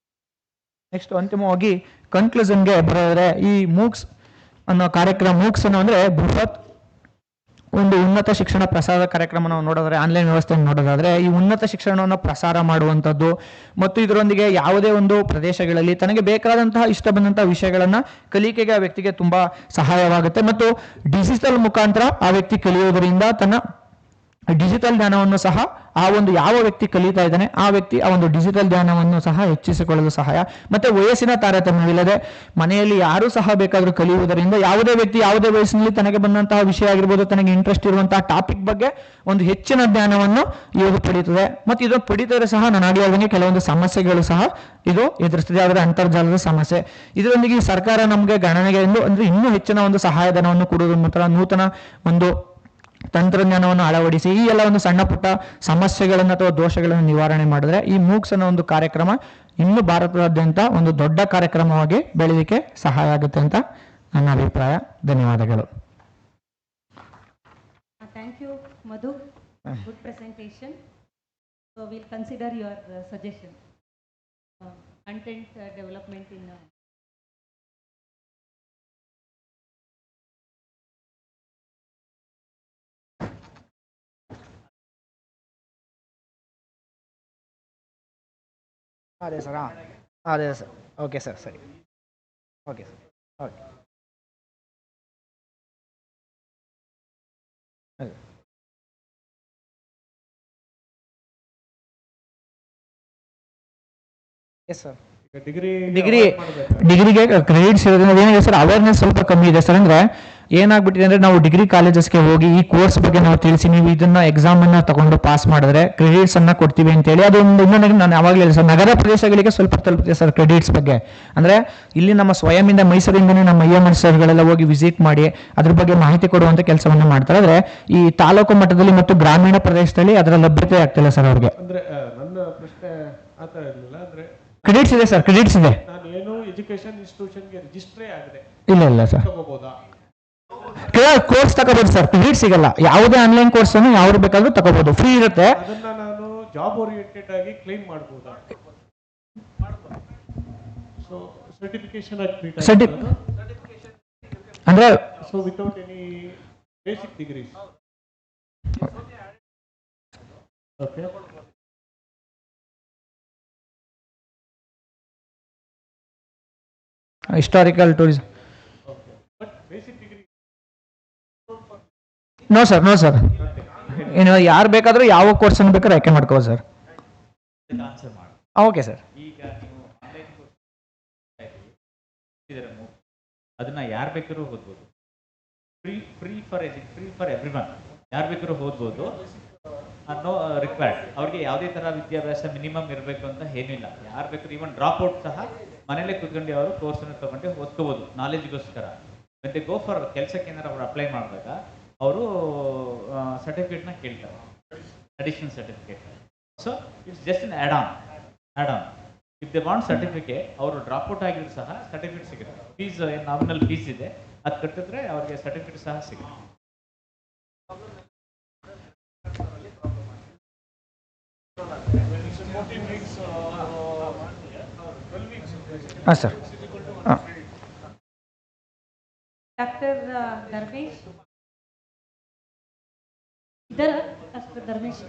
ನೆಕ್ಸ್ಟ್ ಅಂತಿಮವಾಗಿ ಕನ್ಕ್ಲೂಷನ್ಗೆ ಬರೋದ್ರೆ ಈ ಮೂಕ್ಸ್ ಅನ್ನೋ ಕಾರ್ಯಕ್ರಮ ಮೂಕ್ಸ್ ಅನ್ನೋ ಅಂದ್ರೆ ಬೃಹತ್ ಒಂದು ಉನ್ನತ ಶಿಕ್ಷಣ ಪ್ರಸಾರ ಕಾರ್ಯಕ್ರಮ ನಾವು ನೋಡೋದಾದ್ರೆ ಆನ್ಲೈನ್ ವ್ಯವಸ್ಥೆಯನ್ನು ನೋಡೋದಾದ್ರೆ ಈ ಉನ್ನತ ಶಿಕ್ಷಣವನ್ನು ಪ್ರಸಾರ ಮಾಡುವಂಥದ್ದು ಮತ್ತು ಇದರೊಂದಿಗೆ ಯಾವುದೇ ಒಂದು ಪ್ರದೇಶಗಳಲ್ಲಿ ತನಗೆ ಬೇಕಾದಂತಹ ಇಷ್ಟ ಬಂದಂತಹ ವಿಷಯಗಳನ್ನ ಕಲಿಕೆಗೆ ಆ ವ್ಯಕ್ತಿಗೆ ತುಂಬಾ ಸಹಾಯವಾಗುತ್ತೆ ಮತ್ತು ಡಿಜಿಟಲ್ ಮುಖಾಂತರ ಆ ವ್ಯಕ್ತಿ ಕಲಿಯೋದರಿಂದ ತನ್ನ ಡಿಜಿಟಲ್ ಜ್ಞಾನವನ್ನು ಸಹ ಆ ಒಂದು ಯಾವ ವ್ಯಕ್ತಿ ಕಲಿತಾ ಇದ್ದಾನೆ ಆ ವ್ಯಕ್ತಿ ಆ ಒಂದು ಡಿಜಿಟಲ್ ಜ್ಞಾನವನ್ನು ಸಹ ಹೆಚ್ಚಿಸಿಕೊಳ್ಳಲು ಸಹಾಯ. ಮತ್ತೆ ವಯಸ್ಸಿನ ತಾರತಮ್ಯವಿಲ್ಲದೆ ಮನೆಯಲ್ಲಿ ಯಾರೂ ಸಹ ಬೇಕಾದರೂ ಕಲಿಯುವುದರಿಂದ ಯಾವುದೇ ವ್ಯಕ್ತಿ ಯಾವುದೇ ವಯಸ್ಸಿನಲ್ಲಿ ತನಗೆ ಬಂದಂತಹ ವಿಷಯ ಆಗಿರ್ಬೋದು ತನಗೆ ಇಂಟ್ರೆಸ್ಟ್ ಇರುವಂತಹ ಟಾಪಿಕ್ ಬಗ್ಗೆ ಒಂದು ಹೆಚ್ಚಿನ ಜ್ಞಾನವನ್ನು ಇದು ಪಡೀತದೆ. ಮತ್ತು ಇದು ಪಡಿತಾರೆ ಸಹ ನಾನು ಆಗಿ ಹೇಳಿದಂಗೆ ಕೆಲವೊಂದು ಸಮಸ್ಯೆಗಳು ಸಹ ಇದು ಎದುರಿಸ್ತದೆ. ಆದರೆ ಅಂತರ್ಜಾಲದ ಸಮಸ್ಯೆ ಇದರೊಂದಿಗೆ ಸರ್ಕಾರ ನಮಗೆ ಗಣನೆಗೆ ಅಂದ್ರೆ ಇನ್ನೂ ಹೆಚ್ಚಿನ ಒಂದು ಸಹಾಯಧನವನ್ನು ಕೊಡುವುದರ ಮೂಲಕ ನೂತನ ಒಂದು ತಂತ್ರಜ್ಞಾನವನ್ನು ಅಳವಡಿಸಿ ಈ ಎಲ್ಲ ಒಂದು ಸಣ್ಣ ಪುಟ್ಟ ಸಮಸ್ಯೆಗಳನ್ನು ಅಥವಾ ದೋಷಗಳನ್ನು ನಿವಾರಣೆ ಮಾಡಿದ್ರೆ ಈ ಮೂಕ್ಸ್ ಅನ್ನೋ ಒಂದು ಕಾರ್ಯಕ್ರಮ ಇನ್ನು ಭಾರತದಾದ್ಯಂತ ಒಂದು ದೊಡ್ಡ ಕಾರ್ಯಕ್ರಮವಾಗಿ ಬೆಳೆಯಲಿಕ್ಕೆ ಸಹಾಯ ಆಗುತ್ತೆ ಅಂತ ನನ್ನ ಅಭಿಪ್ರಾಯ. ಧನ್ಯವಾದಗಳು. Thank you, Madhu. Good presentation. So we'll consider your suggestion. Content development in ಅದೇ ಸರ್ ಅದೇ ಸರ್ ಓಕೆ ಸರ್ ಸರಿ okay sir okay yes sir ಡಿಗ್ರಿಗೆ ಕ್ರೆಡಿಟ್ಸ್ ಇರೋದ್ರಿಂದ ಏನಿದೆ ಸರ್ ಅವೇರ್ನೆಸ್ ಸ್ವಲ್ಪ ಕಮ್ಮಿ ಇದೆ ಸರ್. ಅಂದ್ರೆ ಏನಾಗ್ಬಿಟ್ಟಿದೆ ಅಂದ್ರೆ ನಾವು ಡಿಗ್ರಿ ಕಾಲೇಜಸ್ಗೆ ಹೋಗಿ ಈ ಕೋರ್ಸ್ ಬಗ್ಗೆ ನಾವು ತಿಳಿಸಿ ನೀವು ಇದನ್ನ ಎಕ್ಸಾಮ್ ಅನ್ನ ತಗೊಂಡು ಪಾಸ್ ಮಾಡಿದ್ರೆ ಕ್ರೆಡಿಟ್ಸ್ ಅನ್ನ ಕೊಡ್ತೀವಿ ಅಂತ ಹೇಳಿ ಅದೊಂದು ಇನ್ನೊಂದು ನಾನು ಯಾವಾಗಲೂ ಹೇಳಿ ಸರ್ ನಗರ ಪ್ರದೇಶಗಳಿಗೆ ಸ್ವಲ್ಪ ತಲುಪುತ್ತೆ ಸರ್ ಕ್ರೆಡಿಟ್ಸ್ ಬಗ್ಗೆ. ಅಂದ್ರೆ ಇಲ್ಲಿ ನಮ್ಮ ಸ್ವಯಂಯಿಂದ ಮೈಸೂರಿಂದನೇ ನಮ್ಮ IMMERSIVEಗಳೆಲ್ಲ ಹೋಗಿ ವಿಸಿಟ್ ಮಾಡಿ ಅದ್ರ ಬಗ್ಗೆ ಮಾಹಿತಿ ಕೊಡುವಂತ ಕೆಲಸವನ್ನ ಮಾಡ್ತಾರೆ. ಆದ್ರೆ ಈ ತಾಲೂಕು ಮಟ್ಟದಲ್ಲಿ ಮತ್ತು ಗ್ರಾಮೀಣ ಪ್ರದೇಶದಲ್ಲಿ ಅದರ ಲಭ್ಯತೆ ಆಗ್ತಿಲ್ಲ ಸರ್ ಅವ್ರಿಗೆ. ಅಂದ್ರೆ ನನ್ನ ಪ್ರಶ್ನೆ ಆ ಥರ ಇರಲಿಲ್ಲ. ಅಂದ್ರೆ ಕ್ರೆಡಿಟ್ಸ್ ಇದೆ ಸರ್ ಕ್ರೆಡಿಟ್ಸ್ ಇದೆ. ನಾನು ಏನು ಎಜುಕೇಶನ್ ಇನ್ಸ್ಟಿಟ್ಯೂಷನ್ಗೆ ರಿಜಿಸ್ಟ್ರೇ ಆಗದೆ ಇಲ್ಲ ಸರ್ ತಗೋಬಹುದಾ? ಕೋರ್ಸ್ ತಗೋಬಹುದು ಸರ್ ಕ್ರೆಡಿಟ್ಸ್ ಸಿಗಲ್ಲ. ಯಾವುದೇ ಆನ್ಲೈನ್ ಕೋರ್ಸ್ ಅನ್ನು ಯಾರು ಬೇಕಾದ್ರೂ ತಗೋಬಹುದು ಫ್ರೀ ಇರುತ್ತೆ. ಅದನ್ನ ನಾನು ಜಾಬ್ ಓರಿಯೆಂಟೆಡ್ ಆಗಿ ಕ್ಲೈಮ್ ಮಾಡಬಹುದಾ? ಸೊ ಸರ್ಟಿಫಿಕೇಶನ್ ಅಂದ್ರೆ so without any basic degrees. Okay historical tourism no sir ಏನು ಯಾರು ಬೇಕಾದರೂ ಯಾವ ಕೋರ್ಸ್ ಅನ್ನು ಬೇಕಾದ್ರೂ ಆಯ್ಕೆ ಮಾಡ್ಕೋಬೋದು ಸರ್. Okay sir. ಈಗ ನೀವು ಆನ್ಲೈನ್ ಅದನ್ನ ಯಾರು ಬೇಕಾದ್ರೂ ಓದ್ಬೋದು. ಫ್ರೀ ಫಾರ್ ಎವ್ರಿವನ್ ಯಾರು ಬೇಕಾದ್ರೂ ಓದ್ಬೋದು. No required. ಅವ್ರಿಗೆ ಯಾವುದೇ ಥರ ವಿದ್ಯಾಭ್ಯಾಸ ಮಿನಿಮಮ್ ಇರಬೇಕು ಅಂತ ಏನಿಲ್ಲ. ಯಾರು ಬೇಕಾದ್ರೂ ಈವನ್ ಡ್ರಾಪ್ ಔಟ್ ಸಹ ಮನೇಲೆ ಕೂತ್ಕೊಂಡು ಅವರು ಕೋರ್ಸನ್ನು ತಗೊಂಡು ಓದ್ಕೋಬೋದು ನಾಲೆಜ್ಗೋಸ್ಕರ. ಮತ್ತೆ ಗೋ ಫಾರ್ ಕೆಲಸಕ್ಕೆ ಏನಾರು ಅವ್ರು ಅಪ್ಲೈ ಮಾಡಿದಾಗ ಅವರು ಸರ್ಟಿಫಿಕೇಟ್ನ ಕೇಳ್ತಾರೆ, additional certificate. So it's just an add on. If they want certificate ಅವರು ಡ್ರಾಪ್ ಔಟ್ ಆಗಿದ್ರು ಸಹ ಸರ್ಟಿಫಿಕೇಟ್ ಸಿಗುತ್ತೆ. ಫೀಸ್ ನಾಮಿನಲ್ ಫೀಸ್ ಇದೆ, ಅದು ಕಟ್ಟಿದ್ರೆ ಅವ್ರಿಗೆ ಸರ್ಟಿಫಿಕೇಟ್ ಸಹ ಸಿಗುತ್ತೆ. ಹಾಂ ಸರ್. ಹಾಂ ಡಾಕ್ಟರ್ ಧರ್ಮೇಶ್ ಇದರ ಡಾಕ್ಟರ್ ಧರ್ಮೇಶ್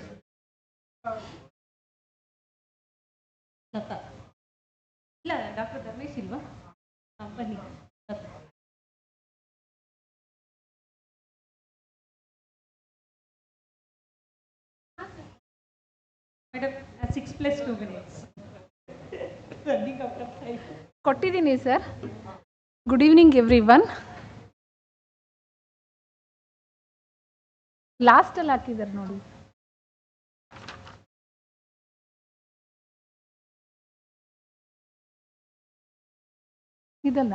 ಲತಾ ಇಲ್ಲ ಡಾಕ್ಟರ್ ಧರ್ಮೇಶ್ ಇಲ್ವಾ? ಬನ್ನಿ madam 6+2 minutes running out of time ಕೊಟ್ಟಿದ್ದೀನಿ sir. Good evening everyone. ಲಾಸ್ಟಲ್ಲಿ ಹಾಕಿದ್ದಾರೆ ನೋಡಿ. ಇದಲ್ಲ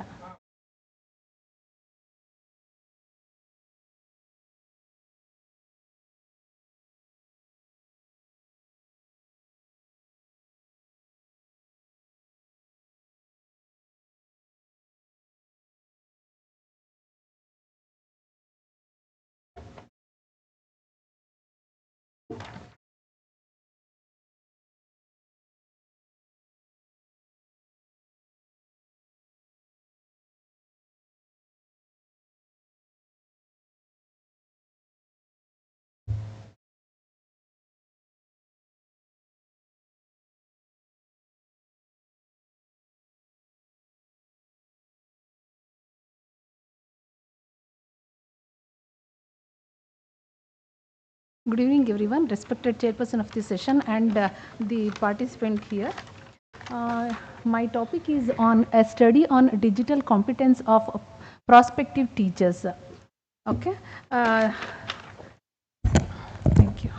Good evening, everyone. Respected chairperson of this session and the participant here. My topic is on a study on digital competence of prospective teachers. Okay. Thank you.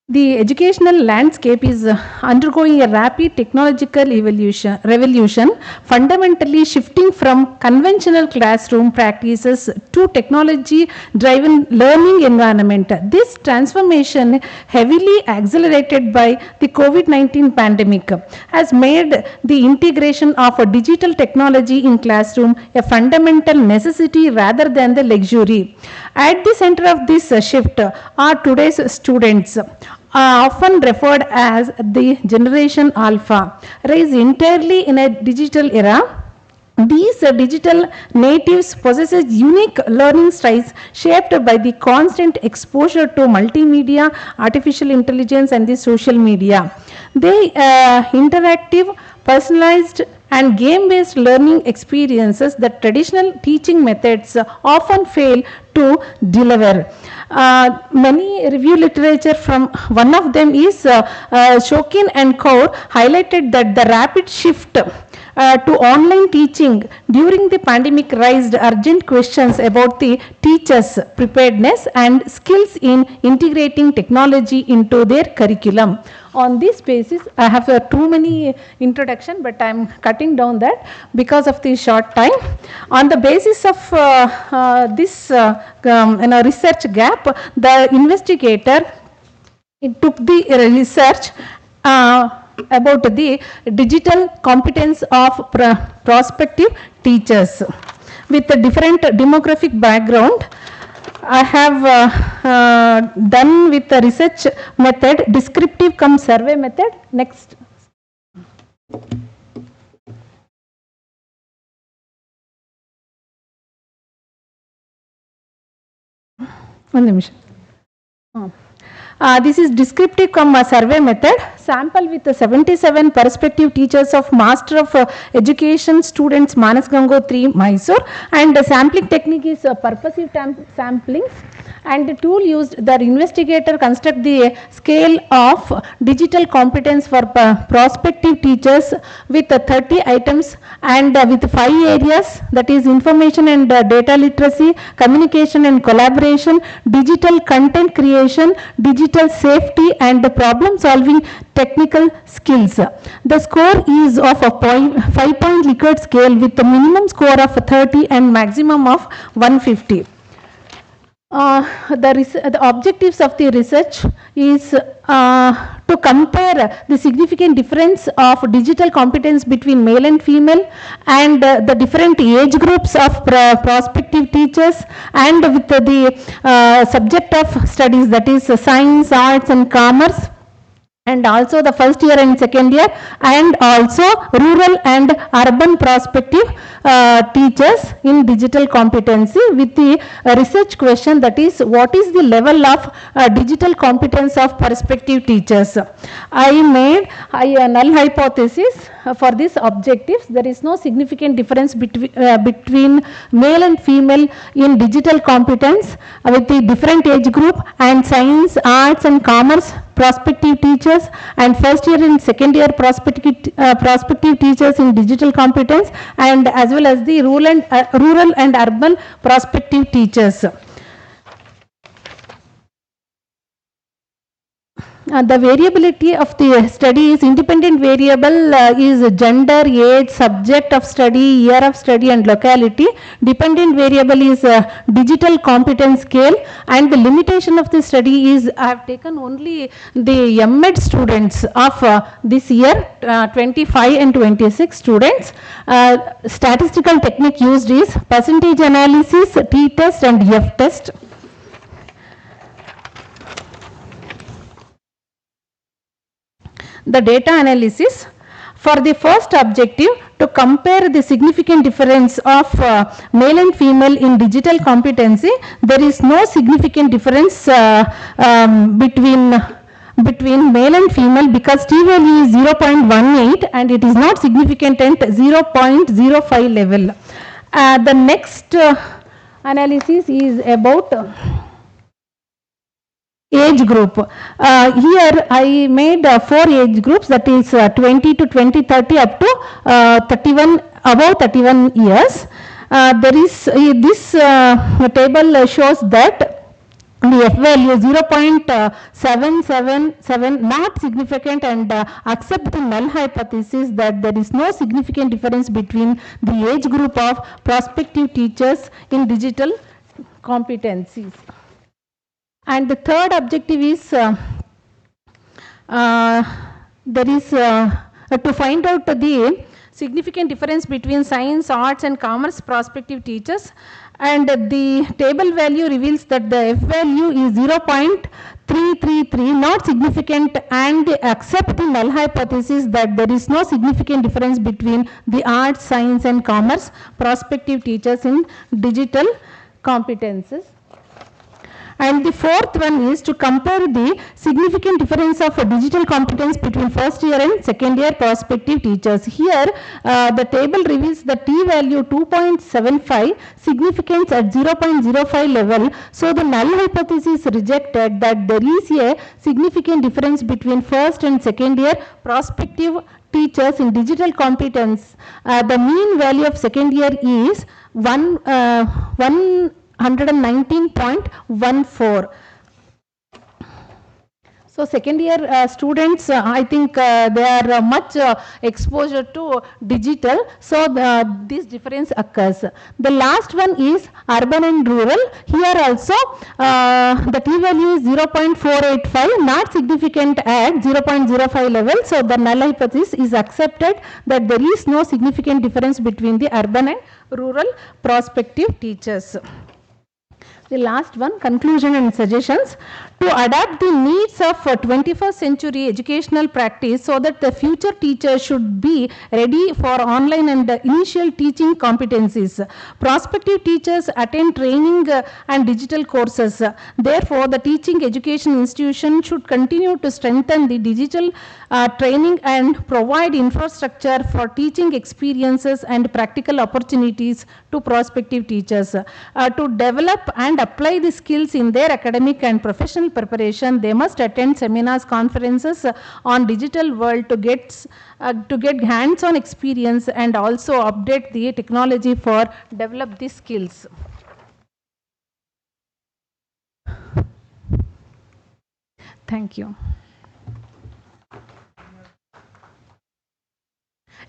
The educational landscape is undergoing a rapid technological revolution, fundamentally shifting from conventional classroom practices to technology-driven learning environment. This transformation, heavily accelerated by the COVID-19 pandemic, has made the integration of a digital technology in classroom a fundamental necessity rather than the luxury. At the center of this shift are today's students, often referred as the Generation Alpha, raised entirely in a digital era. These digital natives possess unique learning styles shaped by the constant exposure to multimedia, artificial intelligence, and the social media. They interactive, personalized, and game-based learning experiences that traditional teaching methods often fail to deliver. Many review literature from one of them is Shokin and Kaur highlighted that the rapid shift to online teaching during the pandemic raised urgent questions about the teachers' preparedness and skills in integrating technology into their curriculum. On this basis, I have too many introduction, but I am cutting down that because of the short time. On the basis of this research gap, the investigator took the research about the digital competence of prospective teachers with a different demographic background. I have done with the research method, descriptive cum survey method. Next. One nimisha. This is descriptive cum survey method. Sample with 77 prospective teachers of Master of Education students, Manas Gangotri, Mysore, and the sampling technique is purposive samplings. And the tool used, the investigator construct the scale of digital competence for prospective teachers with 30 items and with 5 areas, that is information and data literacy, communication and collaboration, digital content creation, digital safety, and the problem solving technical skills. The score is of a 5-point Likert scale with a minimum score of 30 and maximum of 150. The objectives of the research is to compare the significant difference of digital competence between male and female and the different age groups of prospective teachers and with the subject of studies, that is science, arts and commerce, and also the first year and second year, and also rural and urban prospective teachers in digital competency with the research question, that is what is the level of digital competence of prospective teachers. I made a null hypothesis for these objectives. There is no significant difference between male and female in digital competence with the different age group and science, arts and commerce prospective teachers and first year and second year prospective teachers in digital competence, and as well as the rural and urban prospective teachers. The variability of the study is independent variable is gender, age, subject of study, year of study and locality. Dependent variable is digital competence scale, and the limitation of the study is I have taken only the MEd students of this year, 25 and 26 students. Statistical technique used is percentage analysis, t-test and f-test. The data analysis for the first objective, to compare the significant difference of male and female in digital competency, there is no significant difference between male and female because t value is 0.18 and it is not significant at 0.05 level. The next analysis is about age group. Here I made 4 age groups, that is 20 to 20, 30 up to 31, above 31 years. There is this table shows that the F value 0.777 not significant, and accept the null hypothesis that there is no significant difference between the age group of prospective teachers in digital competencies. And the third objective is to find out the significant difference between science, arts and commerce prospective teachers, and the table value reveals that the F value is 0.333 not significant, and accept the null hypothesis that there is no significant difference between the arts, science and commerce prospective teachers in digital competences. And the fourth one is to compare the significant difference of digital competence between first year and second year prospective teachers. Here the table reveals the t value 2.75, significance at 0.05 level. So the null hypothesis rejected that there is a significant difference between first and second year prospective teachers in digital competence. The mean value of second year is 119.14. So second year students, I think they are much exposure to digital, so this difference occurs. The last one is urban and rural. Here also the t value is 0.485, not significant at 0.05 level. So the null hypothesis is accepted that there is no significant difference between the urban and rural prospective teachers. The last one, conclusion and suggestions. To adapt the needs of 21st century educational practice so that the future teachers should be ready for online and initial teaching competencies. Prospective teachers attend training and digital courses. Therefore, the teaching education institution should continue to strengthen the digital training and provide infrastructure for teaching experiences and practical opportunities to prospective teachers. To develop and apply the skills in their academic and professional preparation, they must attend seminars, conferences on digital world to get hands-on experience, and also update the technology for develop these skills. Thank you.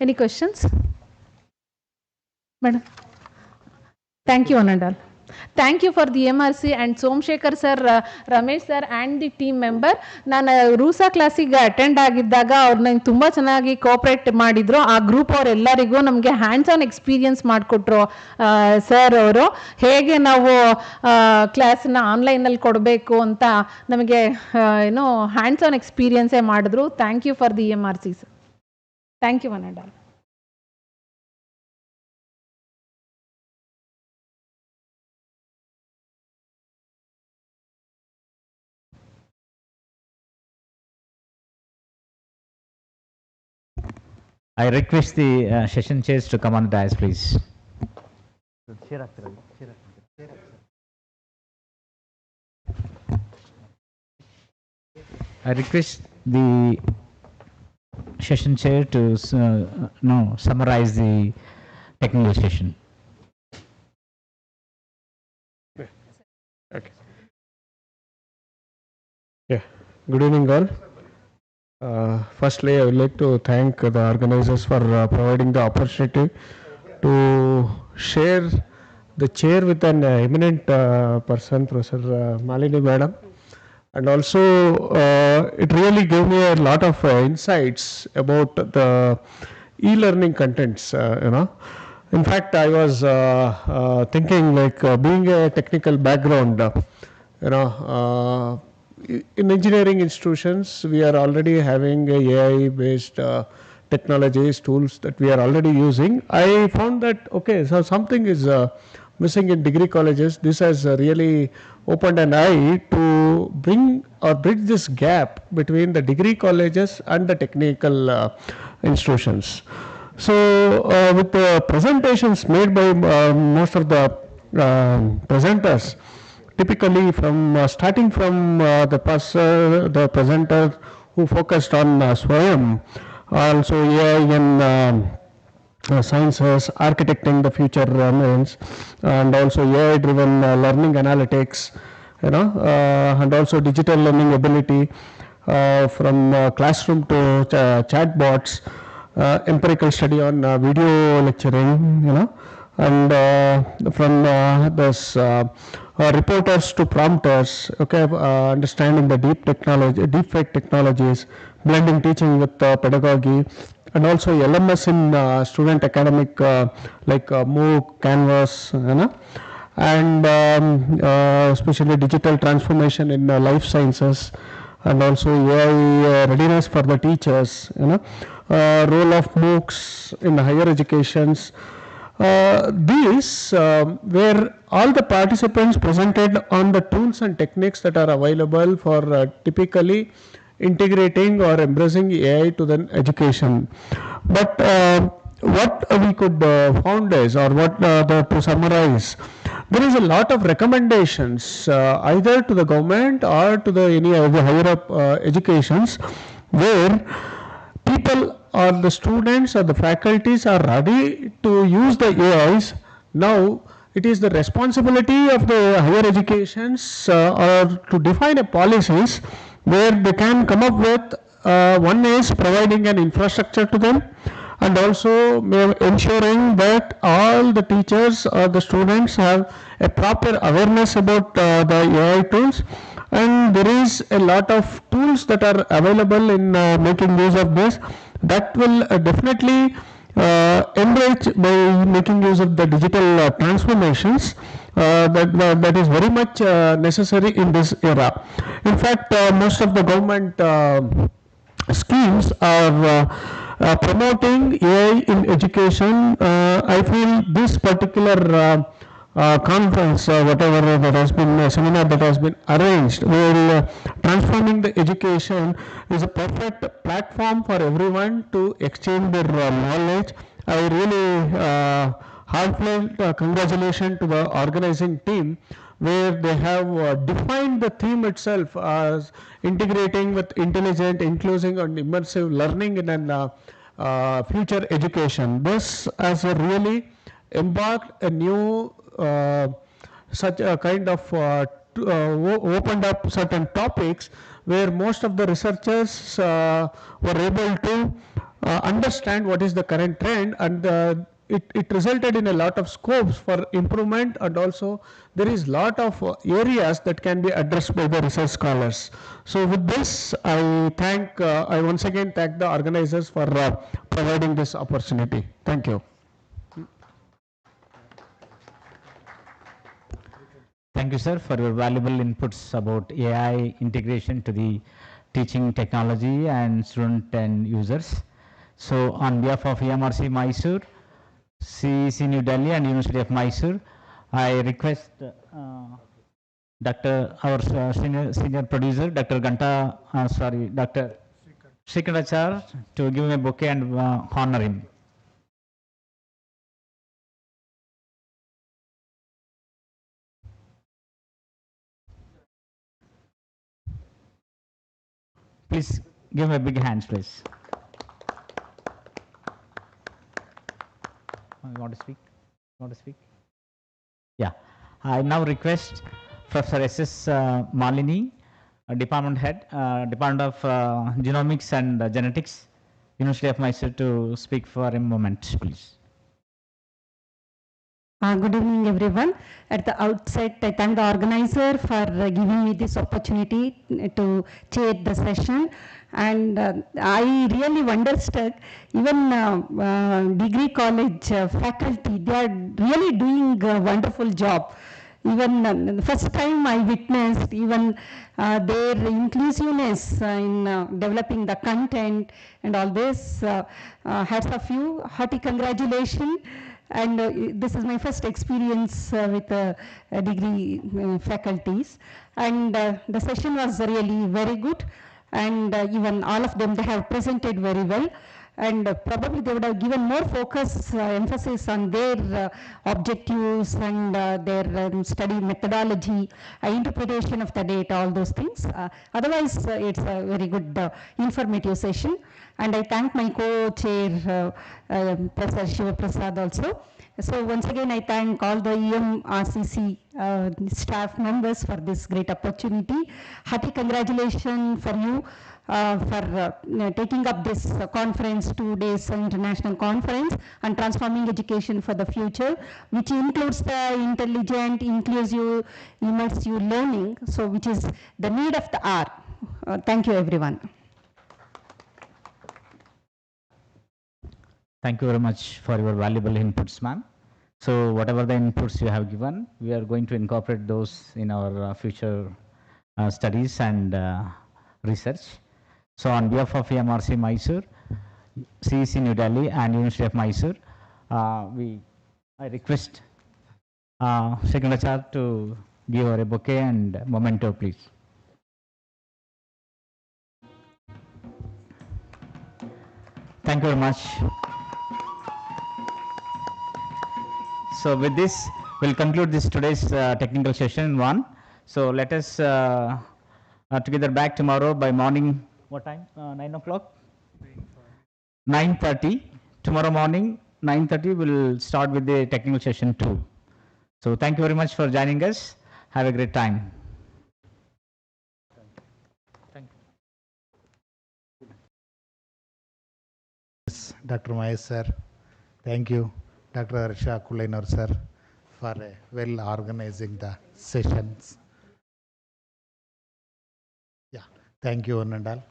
Any questions? Madam? Thank you, one and all. Thank you for the MRC and Somshekar sir, Ramesh sir and the team member. ನಾನು ರೂಸಾ ಕ್ಲಾಸಿಗೆ attend ಆಗಿದ್ದಾಗ ಅವ್ರು ನಂಗೆ ತುಂಬ ಚೆನ್ನಾಗಿ cooperate ಮಾಡಿದ್ರು. ಆ group ಅವರೆಲ್ಲರಿಗೂ ನಮಗೆ ಹ್ಯಾಂಡ್ಸ್ ಆನ್ ಎಕ್ಸ್ಪೀರಿಯನ್ಸ್ ಮಾಡಿಕೊಟ್ರು ಸರ್ ಅವರು. ಹೇಗೆ ನಾವು ಕ್ಲಾಸ್ನ ಆನ್ಲೈನಲ್ಲಿ ಕೊಡಬೇಕು ಅಂತ ನಮಗೆ ಏನೋ ಹ್ಯಾಂಡ್ಸ್ ಆನ್ ಎಕ್ಸ್ಪೀರಿಯನ್ಸೇ ಮಾಡಿದ್ರು. Thank you for the MRC sir. Thank you one and all. I request the session chairs to come on the dais, please. I request the session chair to summarize the technical session. Okay. Yeah. Good evening, all. Firstly, I would like to thank the organizers for providing the opportunity to share the chair with an eminent person, Professor Malini Madam. And also, it really gave me a lot of insights about the e-learning contents, In fact, I was thinking like being a technical background, in engineering institutions, we are already having AI-based technologies, tools that we are already using. I found that, okay, so something is missing in degree colleges. This has really opened an eye to bring or bridge this gap between the degree colleges and the technical institutions. So with the presentations made by most of the presenters, typically from starting from the presenter who focused on Swayam, also AI in sciences, architecting the future means, and also AI-driven learning analytics, and also digital learning ability from classroom to chatbots, empirical study on video lecturing, and from this reporters to prompters, okay, understanding the deepfake technologies, blending teaching with pedagogy, and also LMS in student academic like MOOC, Canvas, and especially digital transformation in life sciences, and also AI readiness for the teachers, role of MOOCs in higher educations. These were all the participants presented on the tools and techniques that are available for typically integrating or embracing AI to the education. But what we could found is, or what to summarize, there is a lot of recommendations either to the government or to the any of the higher up educations, where people or the students or the faculties are ready to use the AIs. Now it is the responsibility of the higher educations or to define a policies where they can come up with one is providing an infrastructure to them, and also ensuring that all the teachers or the students have a proper awareness about the AI tools, and there is a lot of tools that are available in making use of this that will definitely enrich by making use of the digital transformations that is very much necessary in this era. In fact, most of the government schemes are promoting AI in education. I feel this particular conference, whatever that has been, seminar that has been arranged, where transforming the education is a perfect platform for everyone to exchange their knowledge. I really heartfelt congratulations to the organizing team, where they have defined the theme itself as integrating with intelligent, inclusive and immersive learning in an future education. This has really embarked a new such a kind of opened up certain topics where most of the researchers were able to understand what is the current trend, and it resulted in a lot of scopes for improvement, and also there is lot of areas that can be addressed by the research scholars. So with this, I once again thank the organizers for providing this opportunity. Thank you. Thank you, sir, for your valuable inputs about AI integration to the teaching technology and student and users. So on behalf of IMMERSIVE Mysore, CEC New Delhi and University of Mysore, I request our senior producer, Dr. Dr. Srikanachar, to give him a bouquet and honor him. Please give him a big hand, please. You want to speak? You want to speak? Yeah. I now request Professor S.S. Malini, Department Head, Department of Genomics and Genetics, University of Mysore, to speak for a moment, please. Good evening, everyone. At the outset, I thank the organizer for giving me this opportunity to chair the session. And I really wonderstruck, even degree college faculty, they are really doing a wonderful job. Even the first time I witnessed even their inclusiveness in developing the content and all this. Hats off you, hearty congratulations. And this is my first experience with degree faculties. And the session was really very good. And even all of them, they have presented very well. and probably they would have given more focus, emphasis on their objectives and their study methodology, interpretation of the data, all those things. Otherwise, it's a very good informative session. And I thank my co-chair, Professor Shiva Prasad also. So once again, I thank all the EMRCC staff members for this great opportunity. Hearty congratulations for you for taking up this conference, 2 days international conference on transforming education for the future, which includes the intelligent, inclusive, immersive learning, so which is the need of the hour. Thank you, everyone. Thank you very much for your valuable inputs, ma'am. So whatever the inputs you have given, we are going to incorporate those in our future studies and research. So on behalf of EMRC Mysore, CEC New Delhi and University of Mysore, I request Secretary to give her a bouquet and memento, please. Thank you very much. So with this, we'll conclude this today's technical session 1. So let us together back tomorrow by morning. What time? 9 o'clock? 9:30. Tomorrow morning, 9:30, we'll start with the technical session 2. So thank you very much for joining us. Have a great time. Thank you. Dr. Mahesh sir. Thank you. Dr. Harsha Kulainor sir for well organizing the sessions. Yeah, thank you one and all.